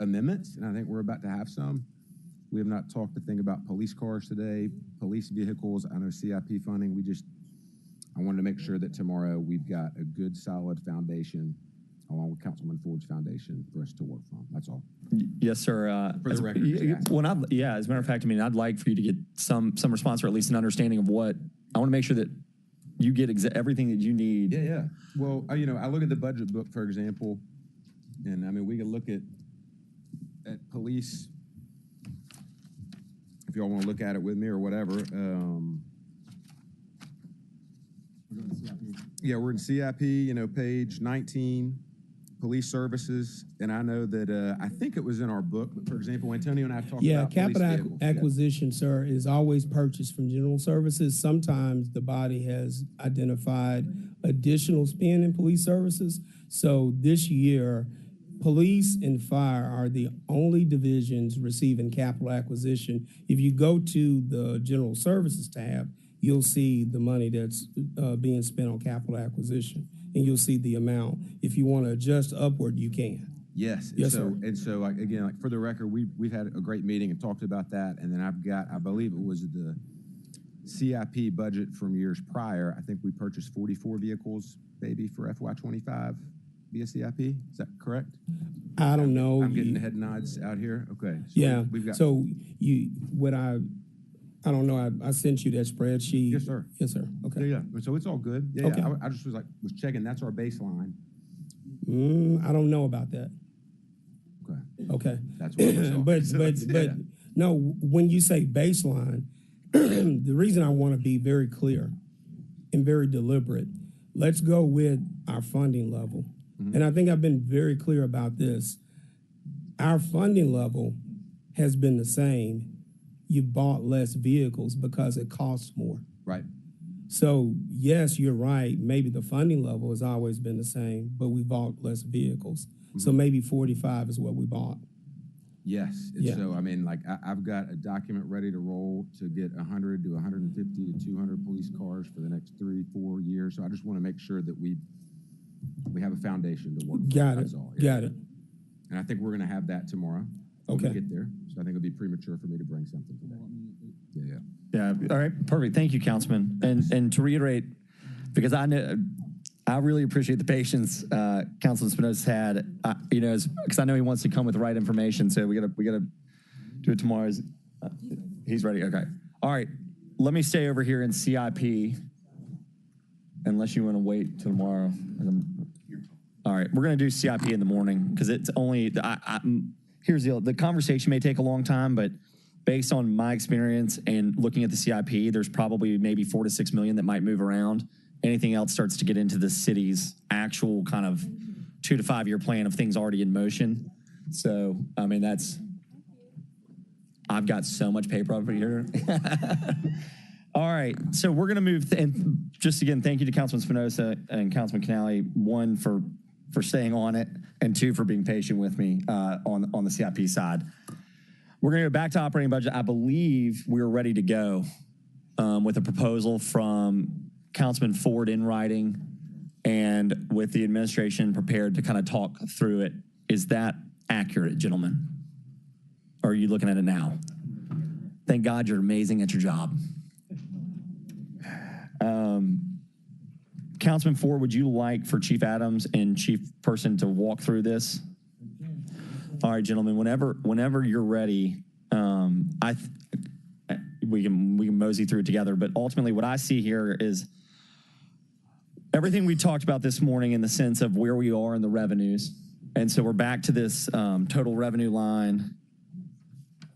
amendments, and I think we're about to have some. We have not talked a thing about police cars today, police vehicles. I know CIP funding. I wanted to make sure that tomorrow we've got a good, solid foundation along with Councilman Ford's foundation for us to work from. That's all. Yes, sir. For the record. As a matter of fact, I mean, I'd like for you to get some response or at least an understanding of what, I want to make sure that you get everything that you need. Yeah. Well, I look at the budget book, for example, and I mean, we can look at police, if y'all want to look at it with me or whatever. Yeah, we're in CIP, page 19, police services. And I know that, I think it was in our book, but for example, Antonio and I have talked about police vehicles. Acquisition, sir, is always purchased from general services. Sometimes the body has identified additional spend in police services. So this year, police and fire are the only divisions receiving capital acquisition. If you go to the general services tab, you'll see the money that's being spent on capital acquisition, and you'll see the amount. If you want to adjust upward, you can. Yes, sir. And so again, for the record, we've had a great meeting and talked about that. And then I believe it was the CIP budget from years prior. I think we purchased 44 vehicles, maybe, for FY25 via CIP. Is that correct? I don't know. I'm getting head nods out here. Okay. So Yeah. We've got. So I don't know. I sent you that spreadsheet. Yes, sir. Yes, sir. Okay. Yeah. So it's all good. Yeah. Okay. I just was checking. That's our baseline. I don't know about that. Okay. That's what I saw. but no. When you say baseline, the reason I want to be very clear and very deliberate. Let's go with our funding level, and I think I've been very clear about this. Our funding level has been the same. You bought less vehicles because it costs more. Right. So, yes, you're right. Maybe the funding level has always been the same, but we bought less vehicles. So maybe 45 is what we bought. Yes. Yeah. So, I mean, like, I've got a document ready to roll to get 100 to 150 to 200 police cars for the next 3-4 years. So I just want to make sure that we have a foundation to work with. Got it. That's all. Got it. And I think we're going to have that tomorrow when Okay. we get there. So I think it would be premature for me to bring something today. Yeah. Yeah. All right. Perfect. Thank you, Councilman. And to reiterate, because I know I really appreciate the patience Councilman Spinoza's had. Because I know he wants to come with the right information. So we gotta do it tomorrow. He's ready. Okay. All right. Let me stay over here in CIP, unless you want to wait till tomorrow. All right. We're gonna do CIP in the morning because it's only. Here's the deal. The conversation may take a long time, but based on my experience and looking at the CIP, there's probably maybe 4 to 6 million that might move around. Anything else starts to get into the city's actual kind of 2 to 5 year plan of things already in motion. So, I mean, I've got so much paper over here. All right, so we're gonna move, and just again, thank you to Councilman Spinoza and Councilman Canale, one for staying on it, and two for being patient with me on the CIP side. We're gonna go back to operating budget. I believe we're ready to go with a proposal from Councilman Ford in writing and with the administration prepared to kind of talk through it. Is that accurate, gentlemen? Or are you looking at it now? Thank God you're amazing at your job. Councilman Ford, would you like for Chief Adams and Chief Person to walk through this? All right, gentlemen, whenever you're ready, we can mosey through it together, but ultimately what I see here is everything we talked about this morning in the sense of where we are in the revenues. And so we're back to this total revenue line.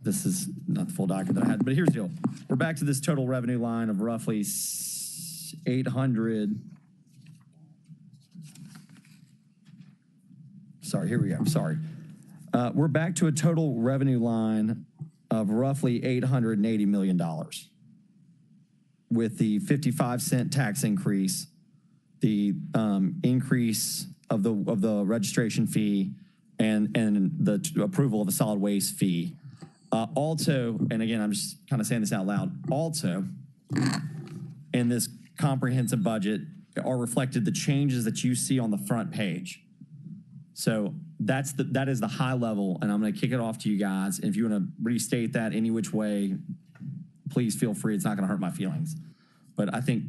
This is not the full document that I had, but here's the deal. We're back to this total revenue line of roughly 800. Sorry, here we go. Sorry. We're back to a total revenue line of roughly $880 million with the 55-cent tax increase, the increase of the registration fee, and the approval of a solid waste fee. Also, and again, I'm just kind of saying this out loud, also in this comprehensive budget are reflected the changes that you see on the front page. So that is the high level, and I'm going to kick it off to you guys. If you want to restate that any which way, please feel free. It's not going to hurt my feelings. But I think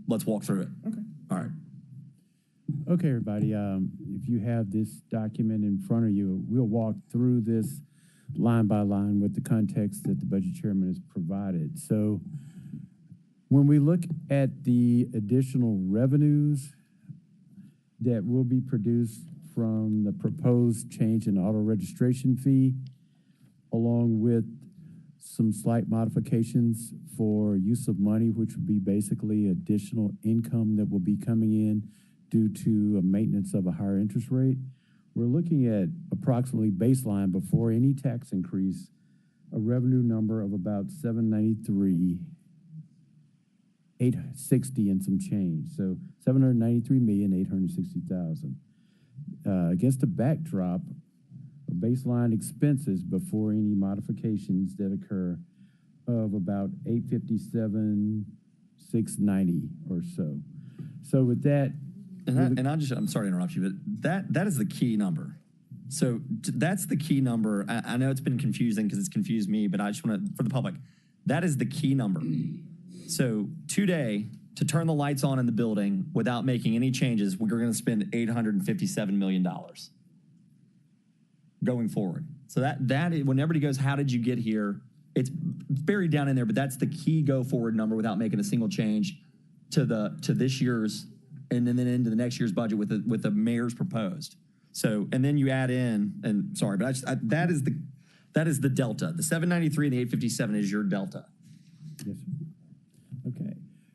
let's walk through it. Okay. All right. Okay, everybody. If you have this document in front of you, we'll walk through this line by line with the context that the budget chairman has provided. So when we look at the additional revenues that will be produced from the proposed change in auto registration fee, along with some slight modifications for use of money, which would be basically additional income that will be coming in due to a maintenance of a higher interest rate, we're looking at approximately baseline before any tax increase, a revenue number of about 793, 860 and some change. So 793,860,000. Against a backdrop of baseline expenses before any modifications that occur of about 857,690 or so. So with that, I'm sorry to interrupt you, but that is the key number. So that's the key number. I know it's been confusing because it's confused me, but I just want to, for the public, that is the key number. So today, to turn the lights on in the building without making any changes, we're going to spend $857 million going forward. So that when everybody goes, how did you get here? It's buried down in there, but that's the key go forward number without making a single change to this year's and then into the next year's budget with the mayor's proposed. So, and then you add in, and sorry, but that is the delta. The 793 and the 857 is your delta. Yes, sir. Okay.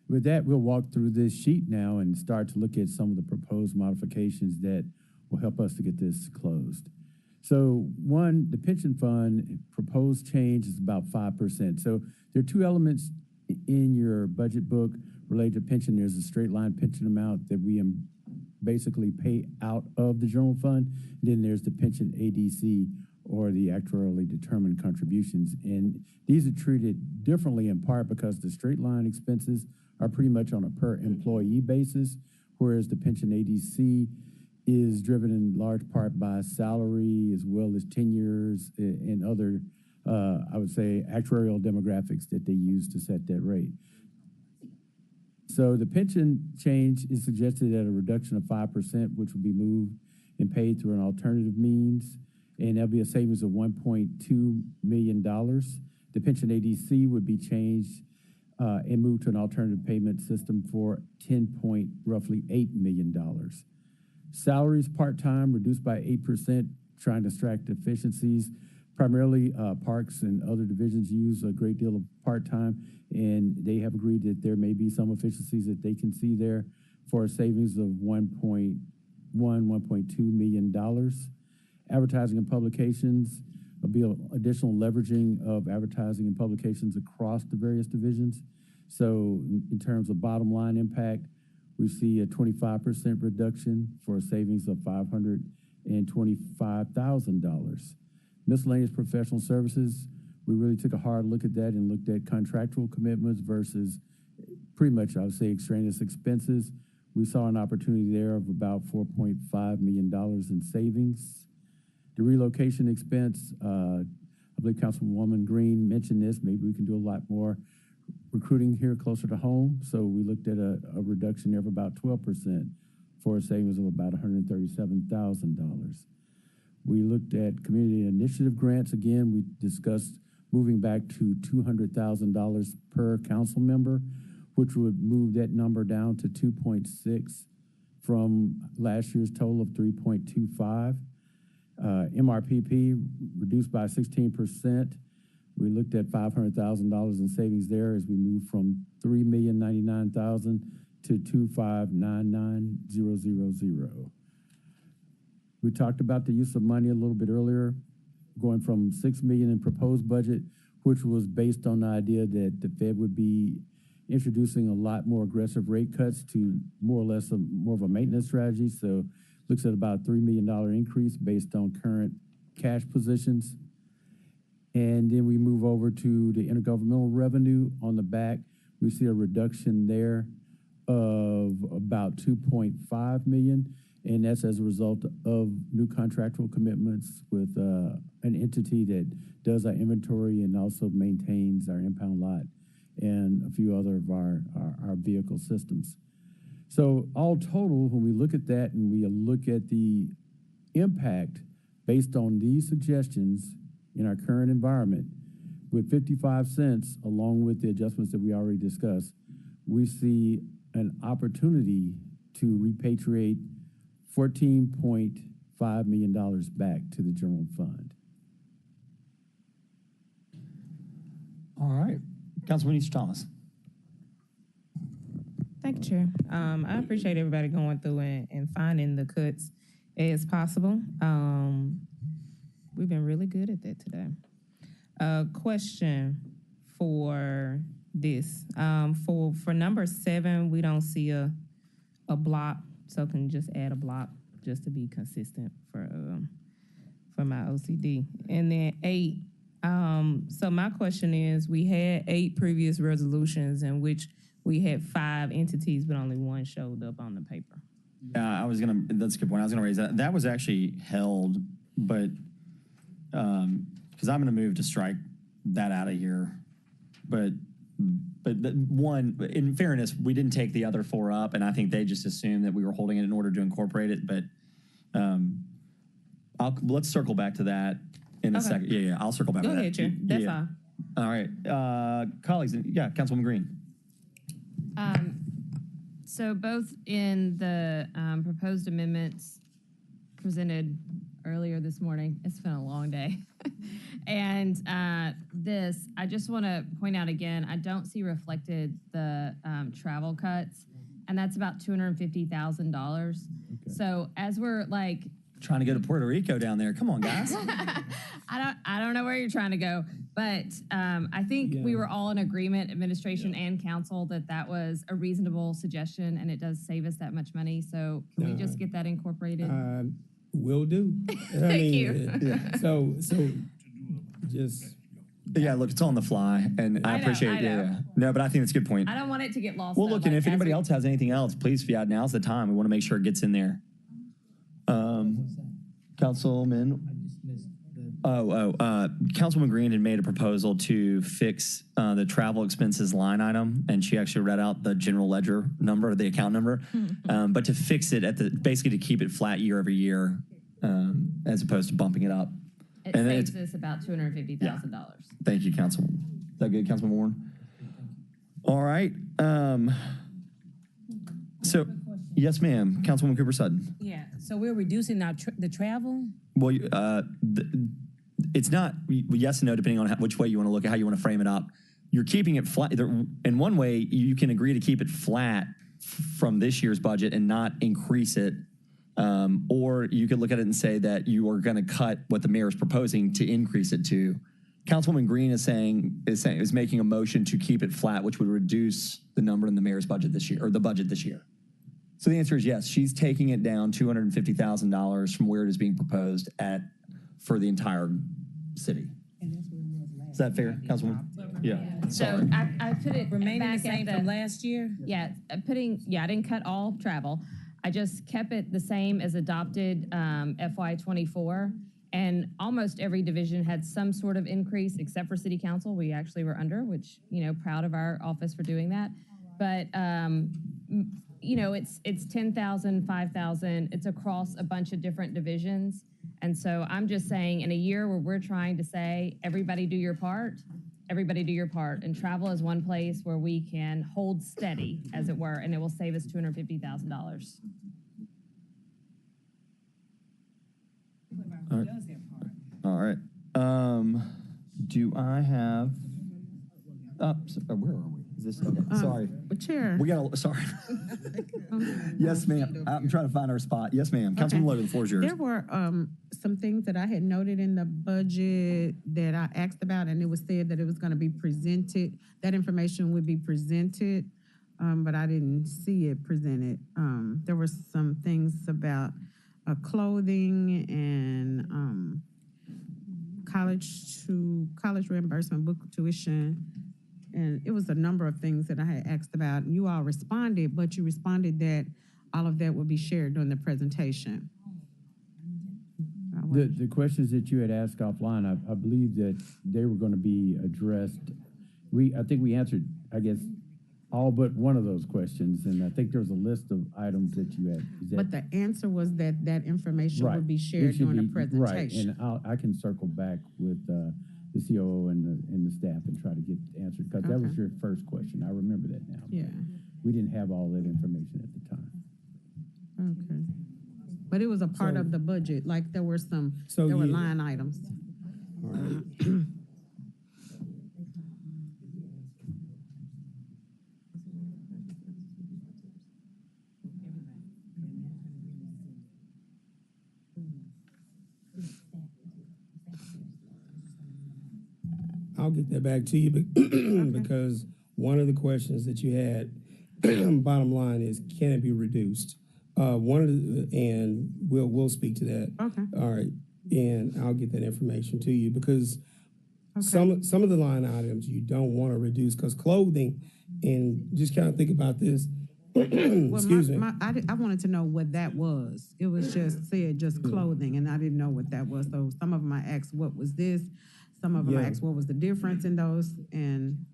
With that, we'll walk through this sheet now and start to look at some of the proposed modifications that will help us to get this closed. So one, the pension fund proposed change is about 5%. So there are two elements in your budget book related to pension. There's a straight line pension amount that we basically pay out of the general fund. And then there's the pension ADC or the actuarially determined contributions. And these are treated differently in part because the straight line expenses are pretty much on a per employee basis, whereas the pension ADC is driven in large part by salary as well as tenures and other, I would say, actuarial demographics that they use to set that rate. So the pension change is suggested at a reduction of 5%, which will be moved and paid through an alternative means, and there'll be a savings of $1.2 million. The pension ADC would be changed and moved to an alternative payment system for roughly $8 million. Salaries part-time reduced by 8%, trying to extract efficiencies. Primarily, parks and other divisions use a great deal of part-time, and they have agreed that there may be some efficiencies that they can see there for a savings of $1.2 million. Advertising and publications, there'll be additional leveraging of advertising and publications across the various divisions. So in terms of bottom line impact, we see a 25% reduction for a savings of $525,000. Miscellaneous professional services, we really took a hard look at that and looked at contractual commitments versus pretty much, I would say, extraneous expenses. We saw an opportunity there of about $4.5 million in savings. The relocation expense, I believe Councilwoman Green mentioned this, maybe we can do a lot more recruiting here closer to home. So we looked at a reduction there of about 12% for a savings of about $137,000. We looked at community initiative grants. Again, we discussed moving back to $200,000 per council member, which would move that number down to 2.6 from last year's total of 3.25. MRPP reduced by 16%. We looked at $500,000 in savings there as we moved from $3,099,000 to $2,599,000. We talked about the use of money a little bit earlier, going from $6 million in proposed budget, which was based on the idea that the Fed would be introducing a lot more aggressive rate cuts to more or less more of a maintenance strategy. So looks at about a $3 million increase based on current cash positions. And then we move over to the intergovernmental revenue on the back. We see a reduction there of about $2.5 million. And that's as a result of new contractual commitments with an entity that does our inventory and also maintains our impound lot and a few other of our vehicle systems. So all total, when we look at that and we look at the impact based on these suggestions in our current environment, with 55 cents, along with the adjustments that we already discussed, we see an opportunity to repatriate $14.5 million back to the general fund. All right. Councilman East Thomas. Thank you, Chair. I appreciate everybody going through and finding the cuts as possible. We've been really good at that today. Question for this. For number 7, we don't see a block, so can just add a block just to be consistent for my OCD. And then 8, so my question is, we had 8 previous resolutions in which we had 5 entities, but only 1 showed up on the paper. Yeah, that's a good point. I was gonna raise that. That was actually held, but, because I'm gonna move to strike that out of here. But one, in fairness, we didn't take the other 4 up, and I think they just assumed that we were holding it in order to incorporate it. But let's circle back to that in a second. Yeah, I'll circle back. Go to ahead, that. Chair. That's all. all. All right, colleagues. Yeah, Councilwoman Green. So both in the proposed amendments presented earlier this morning, it's been a long day, and this, I just want to point out again, I don't see reflected the travel cuts, and that's about $250,000. Okay. So as we're like trying to go to Puerto Rico down there, come on, guys. I don't know where you're trying to go, but I think we were all in agreement, administration and council, that was a reasonable suggestion, and it does save us that much money. So can we just get that incorporated? Will do. Thank you. So just. Yeah, look, it's on the fly, and I I know, appreciate I it. know. Yeah. No, but I think it's a good point. I don't want it to get lost. Well, though, look, and like, if as anybody we- else has anything else, please, yeah, now's the time. We want to make sure it gets in there. Councilman. Councilwoman Green had made a proposal to fix the travel expenses line item, and she actually read out the general ledger number, the account number, but to fix it basically to keep it flat year over year, as opposed to bumping it up. It And then saves us about $250,000. Thank you, Councilwoman. Is that good, Councilman Warren? All right. So, yes, ma'am, Councilwoman Cooper Sutton. Yeah, so we're reducing the travel? Well, it's not yes and no, depending on which way you want to look at how you want to frame it up. You're keeping it flat. In one way, you can agree to keep it flat from this year's budget and not increase it. Or you could look at it and say that you are going to cut what the mayor is proposing to increase it to. Councilwoman Green is making a motion to keep it flat, which would reduce the number in the mayor's budget this year, or the budget this year. So the answer is yes. She's taking it down $250,000 from where it is being proposed for the entire city. Is that fair, Councilwoman? Yeah. So I put it Remaining back the same at from last year? Yeah, I didn't cut all travel. I just kept it the same as adopted FY24. And almost every division had some sort of increase except for city council. We actually were under, which, proud of our office for doing that. But, it's 10,000, 5,000. It's across a bunch of different divisions. And so I'm just saying in a year where we're trying to say, everybody do your part, everybody do your part. And travel is one place where we can hold steady, as it were, and it will save us $250,000. All right. Do I have? Where are we? Is this? Okay. Sorry. Chair. We got. Sorry. Yes, ma'am. I'm trying to find our spot. Yes, ma'am. Councilman Logan, the floor is yours. There were some things that I had noted in the budget that I asked about, and it was said that it was going to be presented. That information would be presented, but I didn't see it presented. There were some things about clothing and college reimbursement, book tuition. And it was a number of things that I had asked about. You all responded, but you responded that all of that would be shared during the presentation. The questions that you had asked offline, I believe that they were going to be addressed. I think we answered, I guess, all but one of those questions, and I think there's a list of items that you had. But the answer was that information right. would be shared during the Right, presentation. and I can circle back with the COO and the staff and try to get answered, because that was your first question. I remember that now. Yeah. We didn't have all that information at the time. Okay. But it was a part of the budget, like there were were line items. All right. I'll get that back to you because one of the questions that you had, bottom line is, can it be reduced? And we'll speak to that. Okay. All right, and I'll get that information to you because some of the line items you don't want to reduce, because clothing, and just kind of think about this. Excuse me. I wanted to know what that was. It was just said clothing, and I didn't know what that was. So some of them I asked, what was this? Some of them I asked, what was the difference in those? And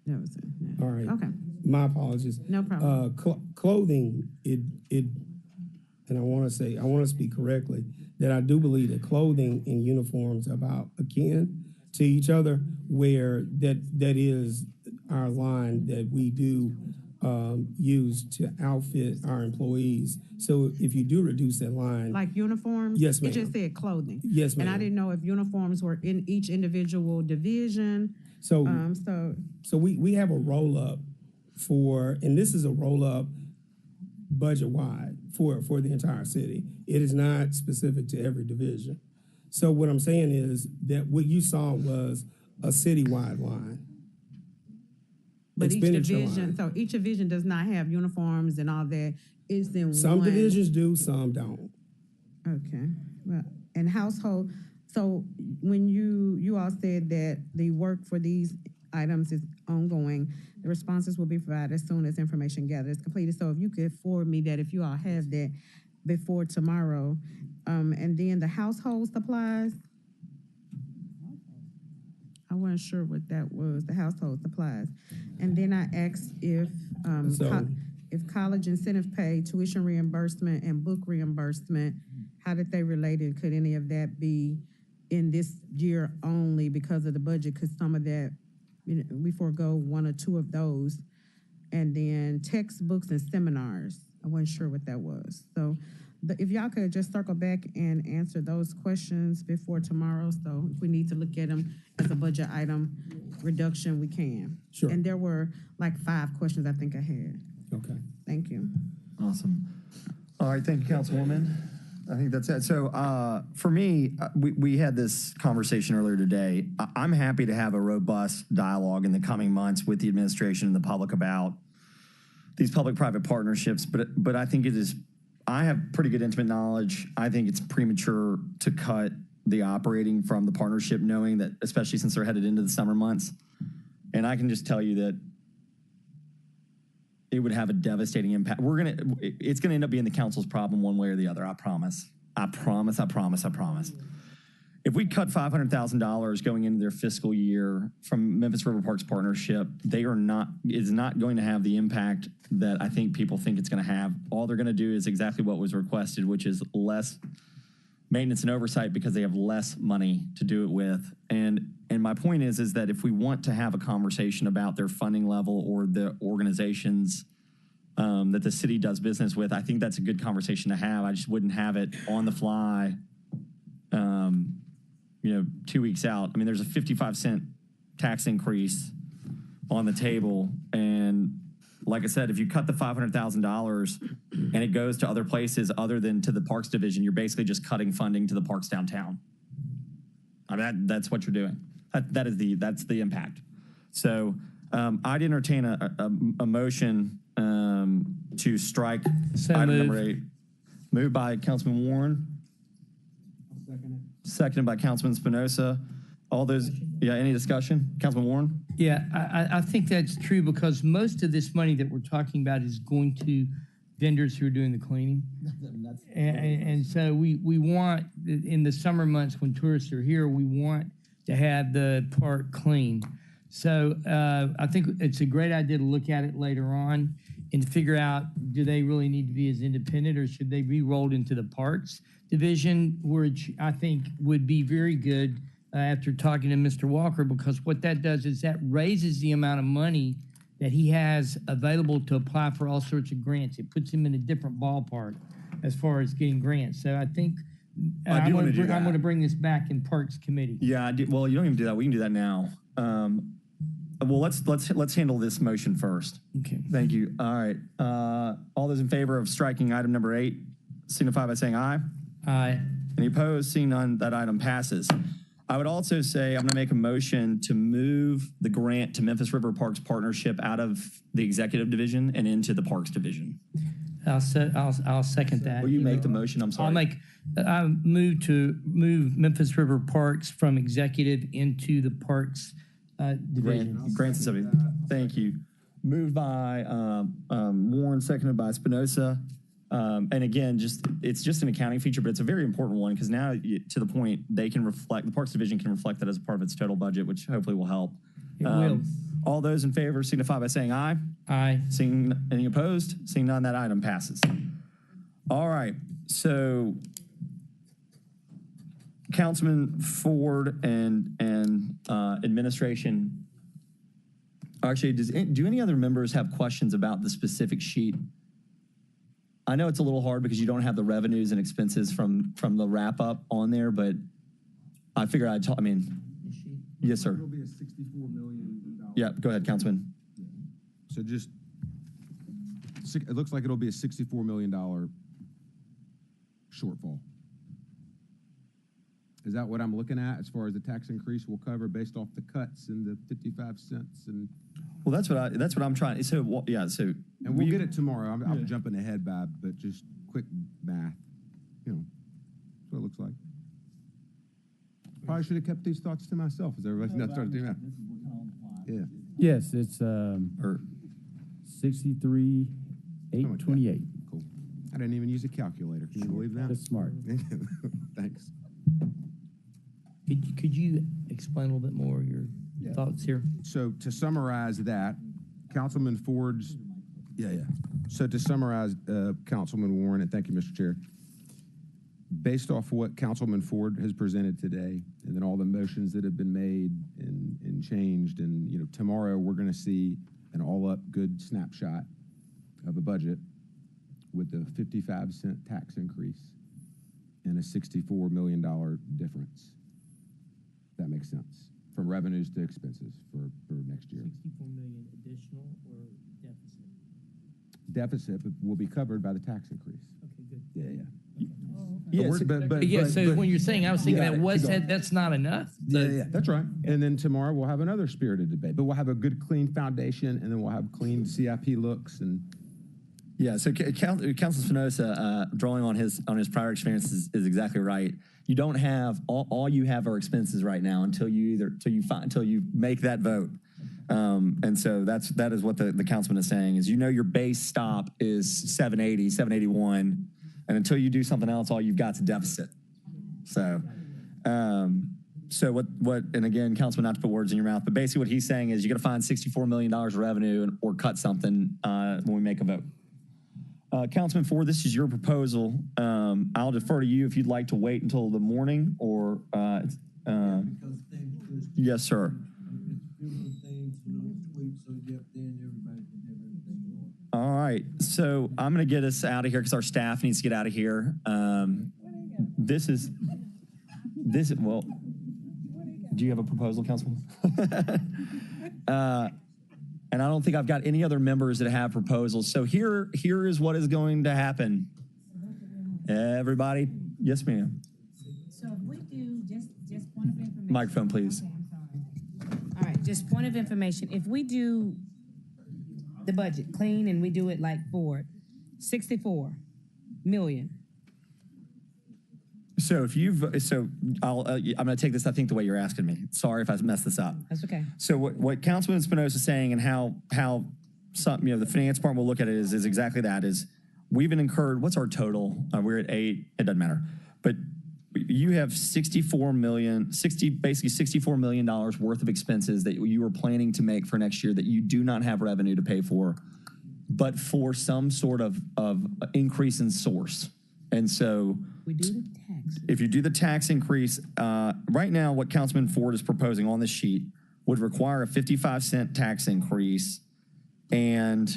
that was it. Yeah. All right. Okay. My apologies. No problem. Clothing, and I want to speak correctly, that I do believe that clothing and uniforms are about akin to each other, where that is our line that we do use to outfit our employees. So if you do reduce that line. Like uniforms? Yes, ma'am. It just said clothing. Yes, ma'am. And I didn't know if uniforms were in each individual division. So we have a roll-up and this is a roll-up budget-wide for the entire city. It is not specific to every division. So what I'm saying is that what you saw was a citywide line. But each division, so each division does not have uniforms and all that. It's in Some one. divisions do, some don't. Okay, well, and household, so when you all said that the work for these items is ongoing, the responses will be provided as soon as information gathered is completed. So if you could forward me that, if you all have that before tomorrow. And then the household supplies, I wasn't sure what that was, the household supplies. And then I asked if, if college incentive pay, tuition reimbursement, and book reimbursement, how did they relate, and could any of that be in this year only because of the budget? Because some of that, you know, we forego one or two of those. And then textbooks and seminars, I wasn't sure what that was. So if y'all could just circle back and answer those questions before tomorrow. So if we need to look at them as a budget item reduction, we can. Sure. And there were like 5 questions I think I had. Okay. Thank you. Awesome. All right, thank you, Councilwoman. I think that's it. So for me, we had this conversation earlier today. I'm happy to have a robust dialogue in the coming months with the administration and the public about these public-private partnerships, but I think I have pretty good intimate knowledge. I think it's premature to cut the operating from the partnership, knowing that, especially since they're headed into the summer months. And I can just tell you that it would have a devastating impact. It's gonna end up being the council's problem one way or the other. I promise. I promise. I promise. I promise. If we cut $500,000 going into their fiscal year from Memphis River Parks partnership, is not going to have the impact that I think people think it's going to have. All they're going to do is exactly what was requested, which is less maintenance and oversight because they have less money to do it with. And my point is that if we want to have a conversation about their funding level or the organizations that the city does business with, I think that's a good conversation to have. I just wouldn't have it on the fly, 2 weeks out. I mean, there's a 55-cent tax increase on the table. And like I said, if you cut the $500,000 and it goes to other places other than to the Parks Division, you're basically just cutting funding to the parks downtown. I mean, that's what you're doing. That's the impact. So I'd entertain a motion to strike item number 8. Moved by Councilman Warren. Seconded by Councilman Spinoza. All those, any discussion? Councilman Warren? Yeah, I think that's true because most of this money that we're talking about is going to vendors who are doing the cleaning. And so we want, in the summer months when tourists are here, we want to have the park clean. So I think it's a great idea to look at it later on and figure out, do they really need to be as independent or should they be rolled into the Parks Division, which I think would be very good after talking to Mr. Walker, because what that does is that raises the amount of money that he has available to apply for all sorts of grants. It puts him in a different ballpark as far as getting grants. So I think I'm going to bring this back in Parks Committee. Yeah, well, you don't even do that. We can do that now. Well, let's handle this motion first. Okay. Thank you. All right. All those in favor of striking item number 8, signify by saying aye. Aye. Any opposed? Seeing none, that item passes. I would also say I'm going to make a motion to move the grant to Memphis River Parks Partnership out of the Executive Division and into the Parks Division. I'll second that. Will you make the motion? I'm sorry. I move Memphis River Parks from Executive into the Parks Division. Grants and stuff. Thank you. Moved by Warren, seconded by Spinoza. And again, it's just an accounting feature, but it's a very important one because now, to the point, they can reflect, the Parks Division can reflect that as part of its total budget, which hopefully will help. It will. All those in favor signify by saying aye. Aye. Seeing any opposed? Seeing none, that item passes. All right. So Councilman Ford and administration. Actually, do any other members have questions about the specific sheet? I know it's a little hard because you don't have the revenues and expenses from the wrap up on there, but I figured yes, sir. It'll be a $64 million. Yeah, go ahead, Councilman. So it looks like it'll be a $64 million shortfall. Is that what I'm looking at as far as the tax increase will cover based off the cuts and the 55 cents and? Well, that's what I'm trying. So yeah. So and we'll get it tomorrow. I'm jumping ahead, but just quick math. That's what it looks like. Probably should have kept these thoughts to myself as everybody's not started doing that. Yeah. Yes, it's 63, 828. Cool. I didn't even use a calculator. Can you believe that? That's smart. Thanks. Could you explain a little bit more your thoughts here? So to summarize that, Councilman Ford's, So to summarize, Councilman Warren, and thank you, Mr. Chair, based off what Councilman Ford has presented today, and then all the motions that have been made and changed, and tomorrow we're going to see an all-up good snapshot of a budget with a 55-cent tax increase and a $64 million difference. That makes sense. From revenues to expenses for next year. 64 million additional or deficit? Deficit will be covered by the tax increase. Okay, good. So when you're saying, I was thinking that's not enough. That's right. And then tomorrow we'll have another spirited debate, but we'll have a good, clean foundation, and then we'll have clean CIP looks and. Yeah, so Councilman Spinoza, drawing on his prior experience is exactly right. You don't have all you have are expenses right now until you make that vote. And so that is what the councilman is saying is your base stop is 780, 781, and until you do something else, all you've got is a deficit. So what and again, Councilman, not to put words in your mouth, but basically what he's saying is you got to find $64 million of revenue or cut something when we make a vote. Councilman Ford, this is your proposal. I'll defer to you if you'd like to wait until the morning or. Yes, sir. All right, so I'm going to get us out of here because our staff needs to get out of here. Well, do you have a proposal, Councilman? And I don't think I've got any other members that have proposals. So here is what is going to happen. Everybody, yes, ma'am. So if we do just point of information. Microphone, please. Okay, I'm sorry. All right, just point of information. If we do the budget clean and we do it like Ford, 64 million. So I'm going to take this, I think, the way you're asking me. Sorry if I messed this up. That's okay. So what Councilman Spinoza is saying and how some, the finance department will look at it is exactly that is we've been incurred, what's our total? We're at 8, it doesn't matter. But you have basically $64 million worth of expenses that you were planning to make for next year that you do not have revenue to pay for, but for some sort of increase in source. And so we do the tax. If you do the tax increase, right now what Councilman Ford is proposing on this sheet would require a 55-cent tax increase and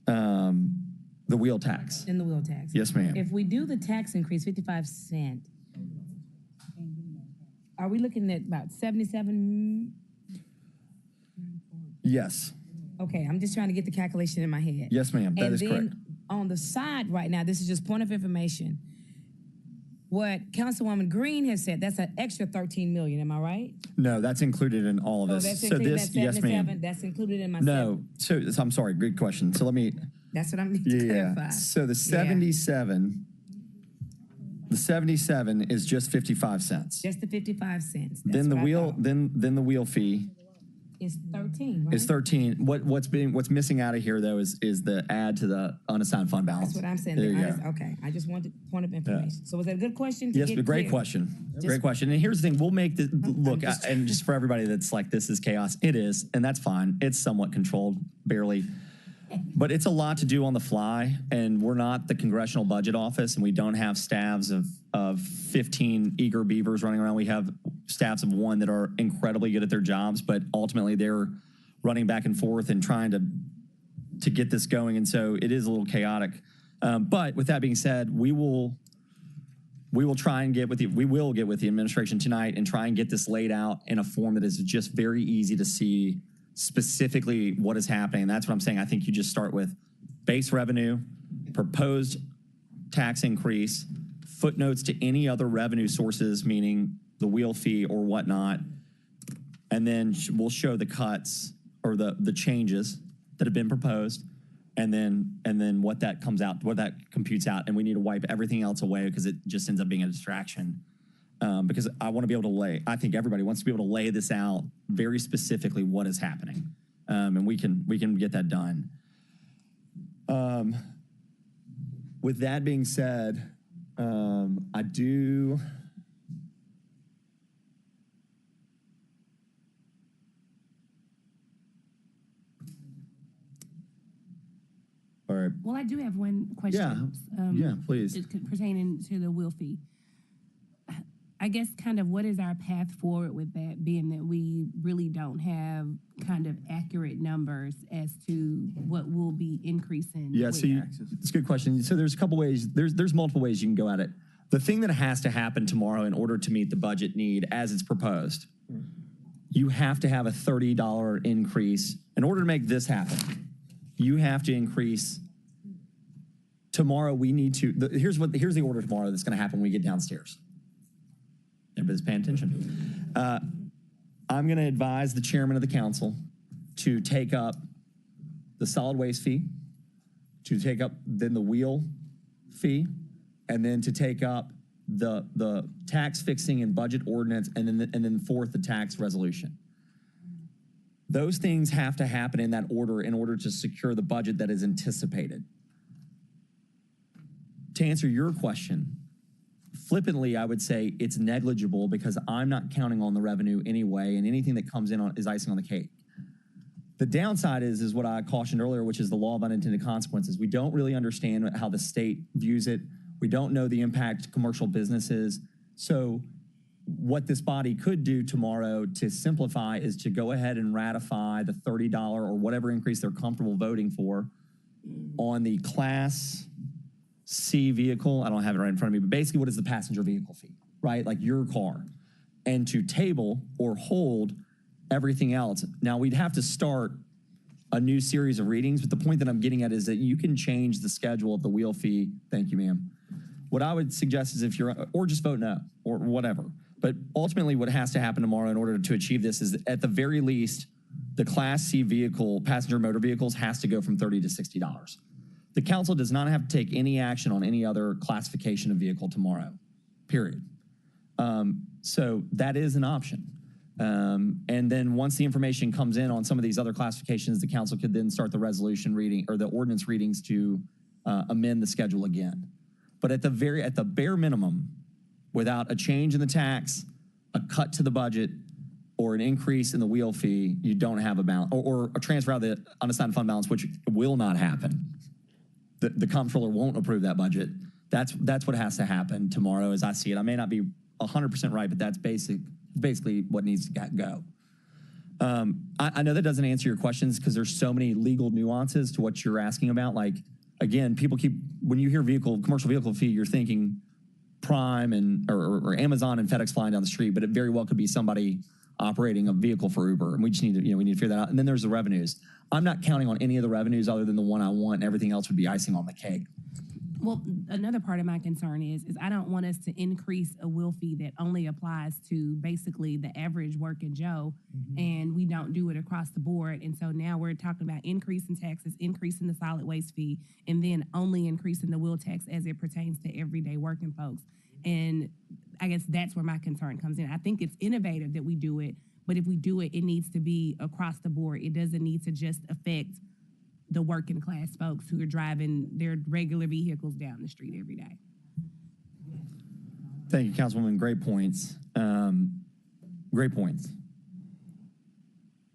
the wheel tax. And the wheel tax. Yes, ma'am. If we do the tax increase, 55 cent, are we looking at about 77? Yes. Okay, I'm just trying to get the calculation in my head. Yes, ma'am. That is correct. And then on the side right now, this is just point of information. What Councilwoman Green has said, that's an extra 13 million, am I right? No, that's included in all of this. That's included, yes, ma'am. That's included in my No, so I'm sorry, good question. So let me. That's what I'm need to clarify. So the 77, the 77 is just 55 cents. Just the 55 cents. Then the wheel, then the wheel fee is 13, right? is 13. What's missing out of here though is the add to the unassigned fund balance. That's what I'm saying. There you go. Okay, I just wanted point of information. So was that a good question? Yes, but great question. Great question. And here's the thing: we'll make the look, and just for everybody that's like, this is chaos. It is, and that's fine. It's somewhat controlled, barely, but it's a lot to do on the fly. And we're not the Congressional Budget Office, and we don't have staffs of 15 eager beavers running around. We have staffs of 1 that are incredibly good at their jobs, but ultimately they're running back and forth and trying to get this going. And so it is a little chaotic. But with that being said, we will try and get with the administration tonight and try and get this laid out in a form that is just very easy to see specifically what is happening. And that's what I'm saying. I think you just start with base revenue, proposed tax increase, footnotes to any other revenue sources, meaning the wheel fee or whatnot, and then we'll show the cuts or the changes that have been proposed, and then what that comes out, what that computes out, and we need to wipe everything else away because it just ends up being a distraction. Because I want to be able to I think everybody wants to be able to lay this out very specifically what is happening, and we can get that done. With that being said, I do. All right. Well, I do have one question. Yeah, please. Pertaining to the wheel fee. I guess kind of what is our path forward with that, being that we really don't have kind of accurate numbers as to what will be increasing? Yeah, so it's a good question. So there's a couple ways, there's multiple ways you can go at it. The thing that has to happen tomorrow in order to meet the budget need as it's proposed, you have to have a $30 increase. In order to make this happen, you have to increase. Tomorrow we need to, here's the order tomorrow that's gonna happen when we get downstairs. Everybody's paying attention. I'm gonna advise the chairman of the council to take up the solid waste fee, to take up then the wheel fee, and then to take up the tax fixing and budget ordinance, and then fourth, the tax resolution. Those things have to happen in that order in order to secure the budget that is anticipated. To answer your question, flippantly, I would say it's negligible because I'm not counting on the revenue anyway, and anything that comes in is icing on the cake. The downside is what I cautioned earlier, which is the law of unintended consequences. We don't really understand how the state views it. We don't know the impact to commercial businesses. So what this body could do tomorrow to simplify is to go ahead and ratify the $30 or whatever increase they're comfortable voting for on the Class C vehicle. I don't have it right in front of me, but basically what is the passenger vehicle fee, right? Like your car. And to table or hold everything else. Now we'd have to start a new series of readings, but the point that I'm getting at is that you can change the schedule of the wheel fee. Thank you, ma'am. What I would suggest is or just vote no, or whatever. But ultimately what has to happen tomorrow in order to achieve this is at the very least, the Class C vehicle, passenger motor vehicles, has to go from $30 to $60. The council does not have to take any action on any other classification of vehicle tomorrow, period. So that is an option. And then once the information comes in on some of these other classifications, the council could then start the resolution reading or the ordinance readings to amend the schedule again. But at the bare minimum, without a change in the tax, a cut to the budget, or an increase in the wheel fee, you don't have a balance, or a transfer out of the unassigned fund balance, which will not happen. The comptroller won't approve that budget. That's what has to happen tomorrow as I see it. I may not be 100% right, but that's basically what needs to go. I know that doesn't answer your questions because there's so many legal nuances to what you're asking about. Like, again, when you hear commercial vehicle fee, you're thinking Prime or Amazon and FedEx flying down the street, but it very well could be somebody operating a vehicle for Uber, and we just need to, we need to figure that out. And then there's the revenues. I'm not counting on any of the revenues other than the one I want, and everything else would be icing on the cake. Well, another part of my concern is I don't want us to increase a wheel fee that only applies to basically the average working Joe, and we don't do it across the board. And so now we're talking about increasing taxes, increasing the solid waste fee, and then only increasing the wheel tax as it pertains to everyday working folks. And I guess that's where my concern comes in. I think it's innovative that we do it, but if we do it, it needs to be across the board. It doesn't need to just affect the working class folks who are driving their regular vehicles down the street every day. Thank you, Councilwoman. Great points. Great points.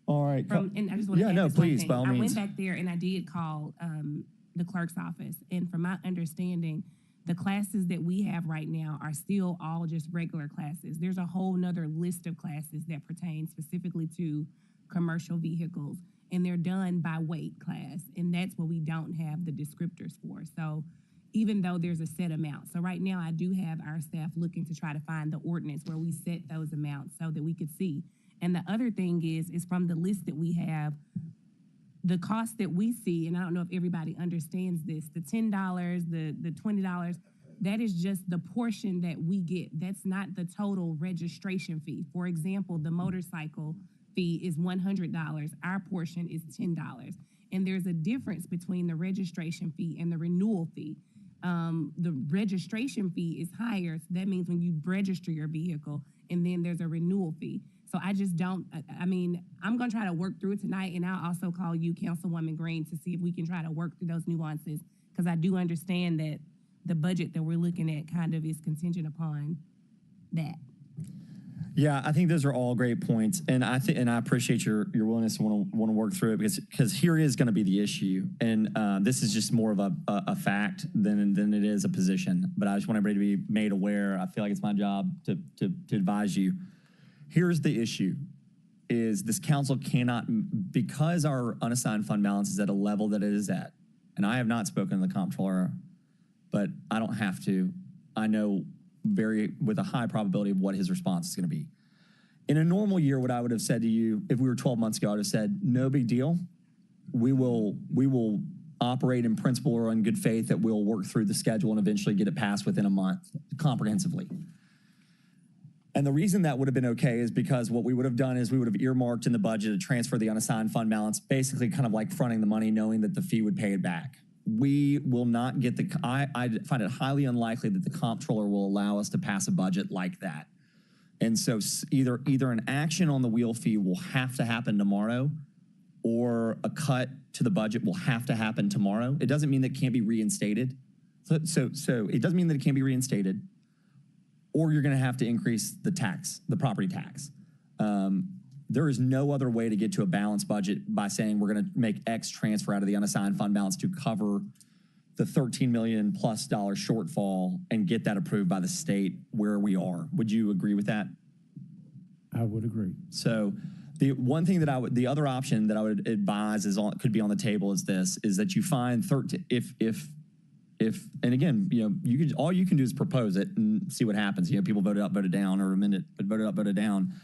All right. And I just want to add this please, by all means. I went back there and I did call the clerk's office, and from my understanding, the classes that we have right now are still all just regular classes. There's a whole nother list of classes that pertain specifically to commercial vehicles, and they're done by weight class, and that's what we don't have the descriptors for. So even though there's a set amount. So right now I do have our staff looking to try to find the ordinance where we set those amounts so that we could see. And the other thing is from the list that we have, the cost that we see, and I don't know if everybody understands this, the $10, the $20, that is just the portion that we get. That's not the total registration fee. For example, the motorcycle fee is $100. Our portion is $10. And there's a difference between the registration fee and the renewal fee. The registration fee is higher. So that means when you register your vehicle, and then there's a renewal fee. So I just don't, I mean, I'm going to try to work through it tonight, and I'll also call you, Councilwoman Green, to see if we can try to work through those nuances, because I do understand that the budget that we're looking at kind of is contingent upon that. Yeah, I think those are all great points, and I appreciate your willingness to want to work through it, because here is going to be the issue, and this is just more of a fact than it is a position. But I just want everybody to be made aware. I feel like it's my job to advise you. Here's the issue: is this council cannot, because our unassigned fund balance is at a level that it is at, and I have not spoken to the comptroller, but I don't have to. I know with a high probability of what his response is going to be. In a normal year, what I would have said to you, if we were 12 months ago, I would have said, no big deal. We will operate in principle or in good faith that we'll work through the schedule and eventually get it passed within a month comprehensively. And the reason that would have been okay is because what we would have done is we would have earmarked in the budget to transfer the unassigned fund balance, basically kind of like fronting the money, knowing that the fee would pay it back. We will not get I find it highly unlikely that the comptroller will allow us to pass a budget like that. And so either an action on the wheel fee will have to happen tomorrow, or a cut to the budget will have to happen tomorrow. It doesn't mean that it can't be reinstated. So it doesn't mean that it can't be reinstated, or you're going to have to increase the tax, the property tax. There is no other way to get to a balanced budget by saying we're going to make X transfer out of the unassigned fund balance to cover the $13 million+ shortfall and get that approved by the state where we are. Would you agree with that? I would agree. So the one thing that the other option that I would advise could be on the table is that you find and again, all you can do is propose it and see what happens. People vote it up, vote it down, or amend it, but vote it up, vote it down.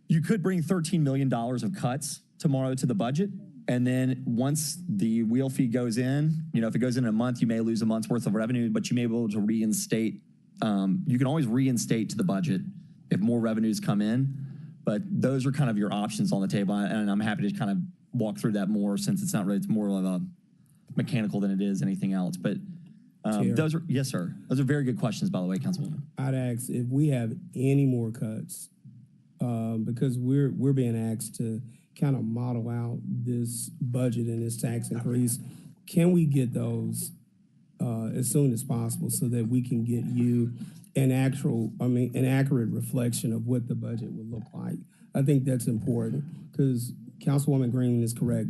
You could bring $13 million of cuts tomorrow to the budget. And then once the wheel fee goes in, if it goes in a month, you may lose a month's worth of revenue, but you may be able to reinstate. You can always reinstate to the budget if more revenues come in. But those are kind of your options on the table. And I'm happy to kind of walk through that more, since it's more of a mechanical than it is anything else. But yes, sir. Those are very good questions, by the way, Councilwoman. I'd ask if we have any more cuts, because we're being asked to kind of model out this budget and this tax increase. Can we get those as soon as possible so that we can get you an accurate reflection of what the budget would look like? I think that's important, because Councilwoman Green is correct.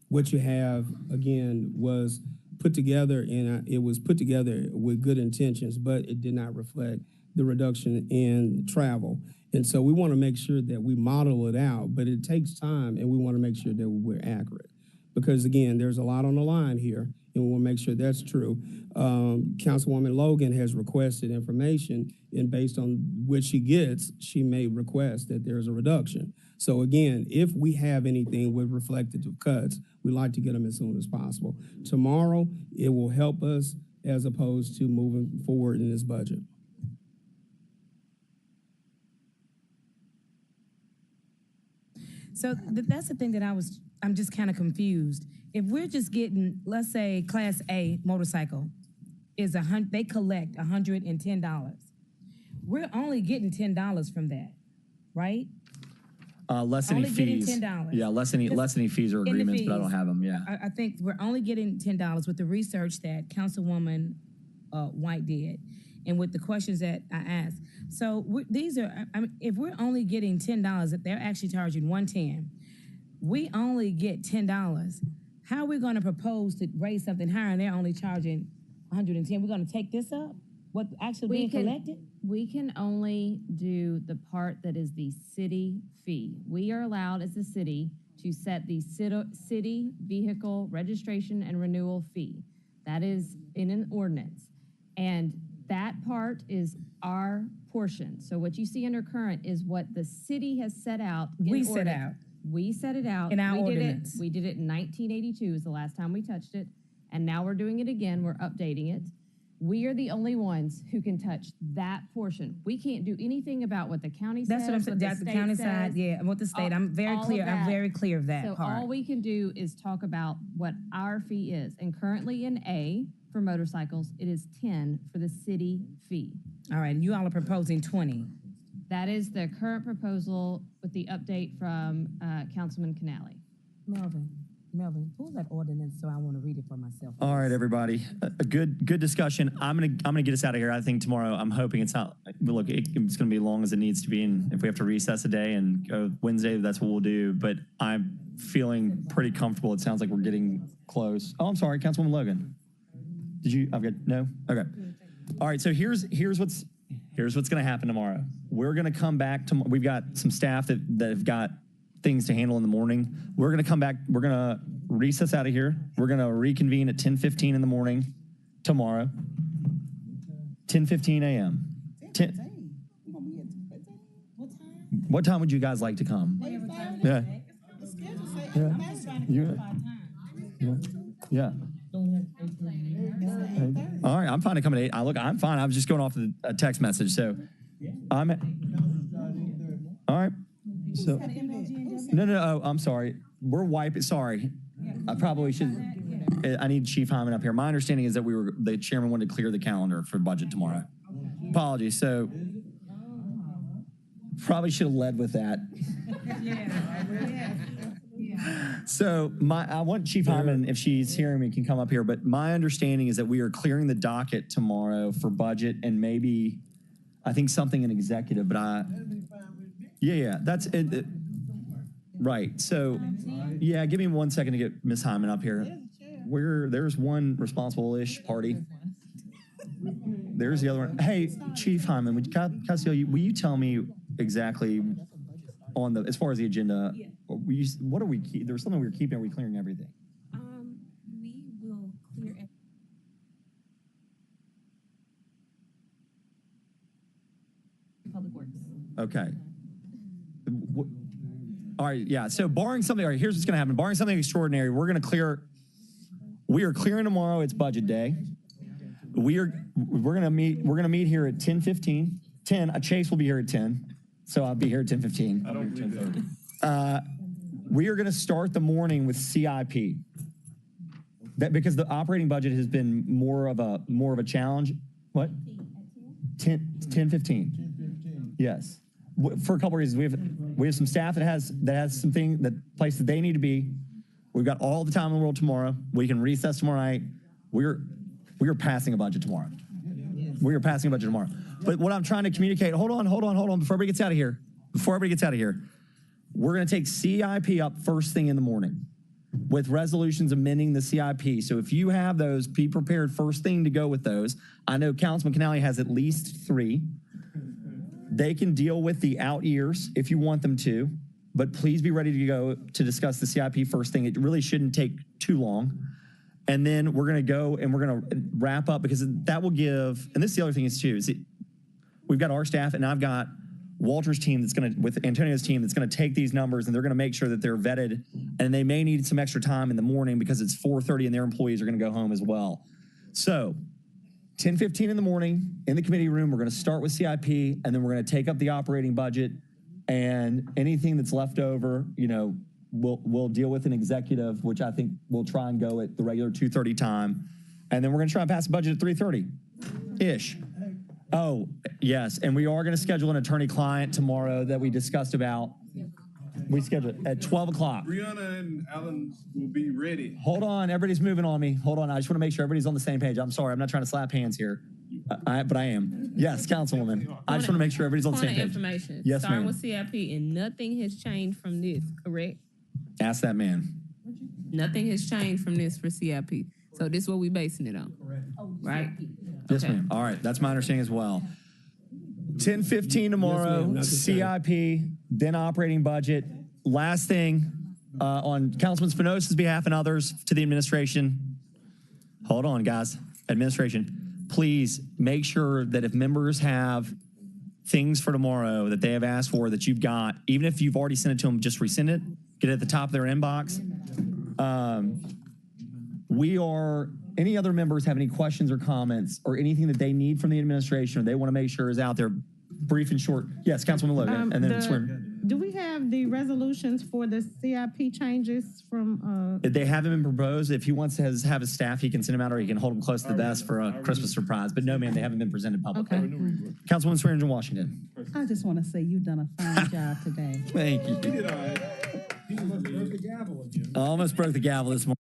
What you have, again, was put together, and it was put together with good intentions, but it did not reflect the reduction in travel. And so we want to make sure that we model it out, but it takes time, and we want to make sure that we're accurate. Because, again, there's a lot on the line here, and we want to make sure that's true. Councilwoman Logan has requested information, and based on what she gets, she may request that there's a reduction. So, again, if we have anything with reflective cuts, we'd like to get them as soon as possible. Tomorrow, it will help us as opposed to moving forward in this budget. So that's the thing that I'm just kind of confused. If we're just getting, let's say, Class A motorcycle they collect $110. We're only getting $10 from that, right? Less any only fees. Getting $10. Yeah, less any fees or agreements, but I don't have them. Yeah. I think we're only getting $10 with the research that Councilwoman White did, and with the questions that I asked. So if we're only getting $10, if they're actually charging $110, we only get $10. How are we going to propose to raise something higher and they're only charging $110? We're going to take this up? What actually being collected? We can only do the part that is the city fee. We are allowed as a city to set the city vehicle registration and renewal fee. That is in an ordinance. And that part is our portion. So what you see under current is what the city has set out. We set it out in our ordinance. We did it in 1982 is the last time we touched it. And now we're doing it again. We're updating it. We are the only ones who can touch that portion. We can't do anything about what the county says. That's what I'm saying. What The county state side, says, yeah, and what the state. I'm very all of clear. I'm that. very clear of that So part. all we can do is talk about what our fee is. And currently in A for motorcycles, it is 10 for the city fee. All right, and you all are proposing 20. That is the current proposal with the update from Councilman Canale. Melvin, pull that ordinance so I want to read it for myself. All right, everybody. A good discussion. I'm gonna get us out of here. I think tomorrow. I'm hoping it's not. Look, it's gonna be as long as it needs to be, and if we have to recess a day and go Wednesday, that's what we'll do. But I'm feeling pretty comfortable. It sounds like we're getting close. Oh, I'm sorry, Councilwoman Logan. Did you? I've got no. Okay. All right. So here's what's gonna happen tomorrow. We're gonna come back to. We've got some staff that have got things to handle in the morning. We're going to come back. We're going to recess out of here. We're going to reconvene at 10:15 in the morning tomorrow. 10:15 a.m. What time would you guys like to come? Yeah. Yeah. All right. I'm fine to come at 8. I'm fine. I was just going off a text message. So all right. So, no. Oh, I'm sorry. We're wiping. Sorry. I probably should. I need Chief Hyman up here. My understanding is that the chairman wanted to clear the calendar for budget tomorrow. Apologies. So, probably should have led with that. So, I want Chief Hyman, if she's hearing me, can come up here. But my understanding is that we are clearing the docket tomorrow for budget and maybe, I think something in executive. But yeah, that's it. Right. So, yeah, give me 1 second to get Ms. Hyman up here. There's one responsible-ish party. There's the other one. Hey, Chief Hyman, will you tell me exactly as far as the agenda, what are we, there's something we were keeping, are we clearing everything? We will clear it. Public Works. Okay. All right, yeah. So barring something, all right, here's what's gonna happen. Barring something extraordinary, we are clearing tomorrow, it's budget day. We're gonna meet here at 10:15. Chase will be here at 10. So I'll be here at 10:15. I don't believe that. We are gonna start the morning with CIP. Because the operating budget has been more of a challenge. What? 10:15. Yes. For a couple of reasons. We have some staff that has place that they need to be. We've got all the time in the world tomorrow. We can recess tomorrow night. We are passing a budget tomorrow. We are passing a budget tomorrow. But what I'm trying to communicate, hold on, before everybody gets out of here. We're going to take CIP up first thing in the morning with resolutions amending the CIP. So if you have those, be prepared first thing to go with those. I know Councilman Canale has at least 3. They can deal with the out years if you want them to, but please be ready to go to discuss the CIP first thing. It really shouldn't take too long. And then we're going to go and we're going to wrap up because that will give, and this is the other thing is too, we've got our staff and I've got Walter's team with Antonio's team that's going to take these numbers and they're going to make sure that they're vetted and they may need some extra time in the morning because it's 4:30 and their employees are going to go home as well. So 10:15 in the morning in the committee room, we're going to start with CIP and then we're going to take up the operating budget and anything that's left over, we'll deal with an executive, which I think we'll try and go at the regular 2:30 time. And then we're going to try and pass the budget at 3:30-ish. Oh, yes. And we are going to schedule an attorney-client tomorrow that we discussed about. We scheduled it at 12 o'clock. Brianna and Alan will be ready. Hold on. Everybody's moving on me. Hold on. I just want to make sure everybody's on the same page. I'm sorry. I'm not trying to slap hands here. But I am. Yes, Councilwoman. I just want to make sure everybody's on the same page. Information. Yes, starting ma'am. with CIP, and nothing has changed from this, correct? Ask that man. Nothing has changed from this for CIP. So this is what we basing it on, right? Yes, Okay. ma'am. All right. That's my understanding as well. 10:15 tomorrow, CIP, then operating budget. Last thing, on Councilman Spinoza's behalf and others to the administration. Hold on, guys. Administration, please make sure that if members have things for tomorrow that they have asked for that you've got, even if you've already sent it to them, just resend it. Get it at the top of their inbox. We are any other members have any questions or comments or anything that they need from the administration or they want to make sure is out there, brief and short? Yes, Councilwoman Logan, and then Swim. Do we have the resolutions for the CIP changes from? They haven't been proposed. If he wants to have his staff, he can send them out or he can hold them close to the vest for a Christmas surprise. But no, ma'am, they haven't been presented publicly. Okay. Councilwoman Swearingen, Washington. I just want to say you've done a fine job today. Thank you. I almost broke the gavel this morning.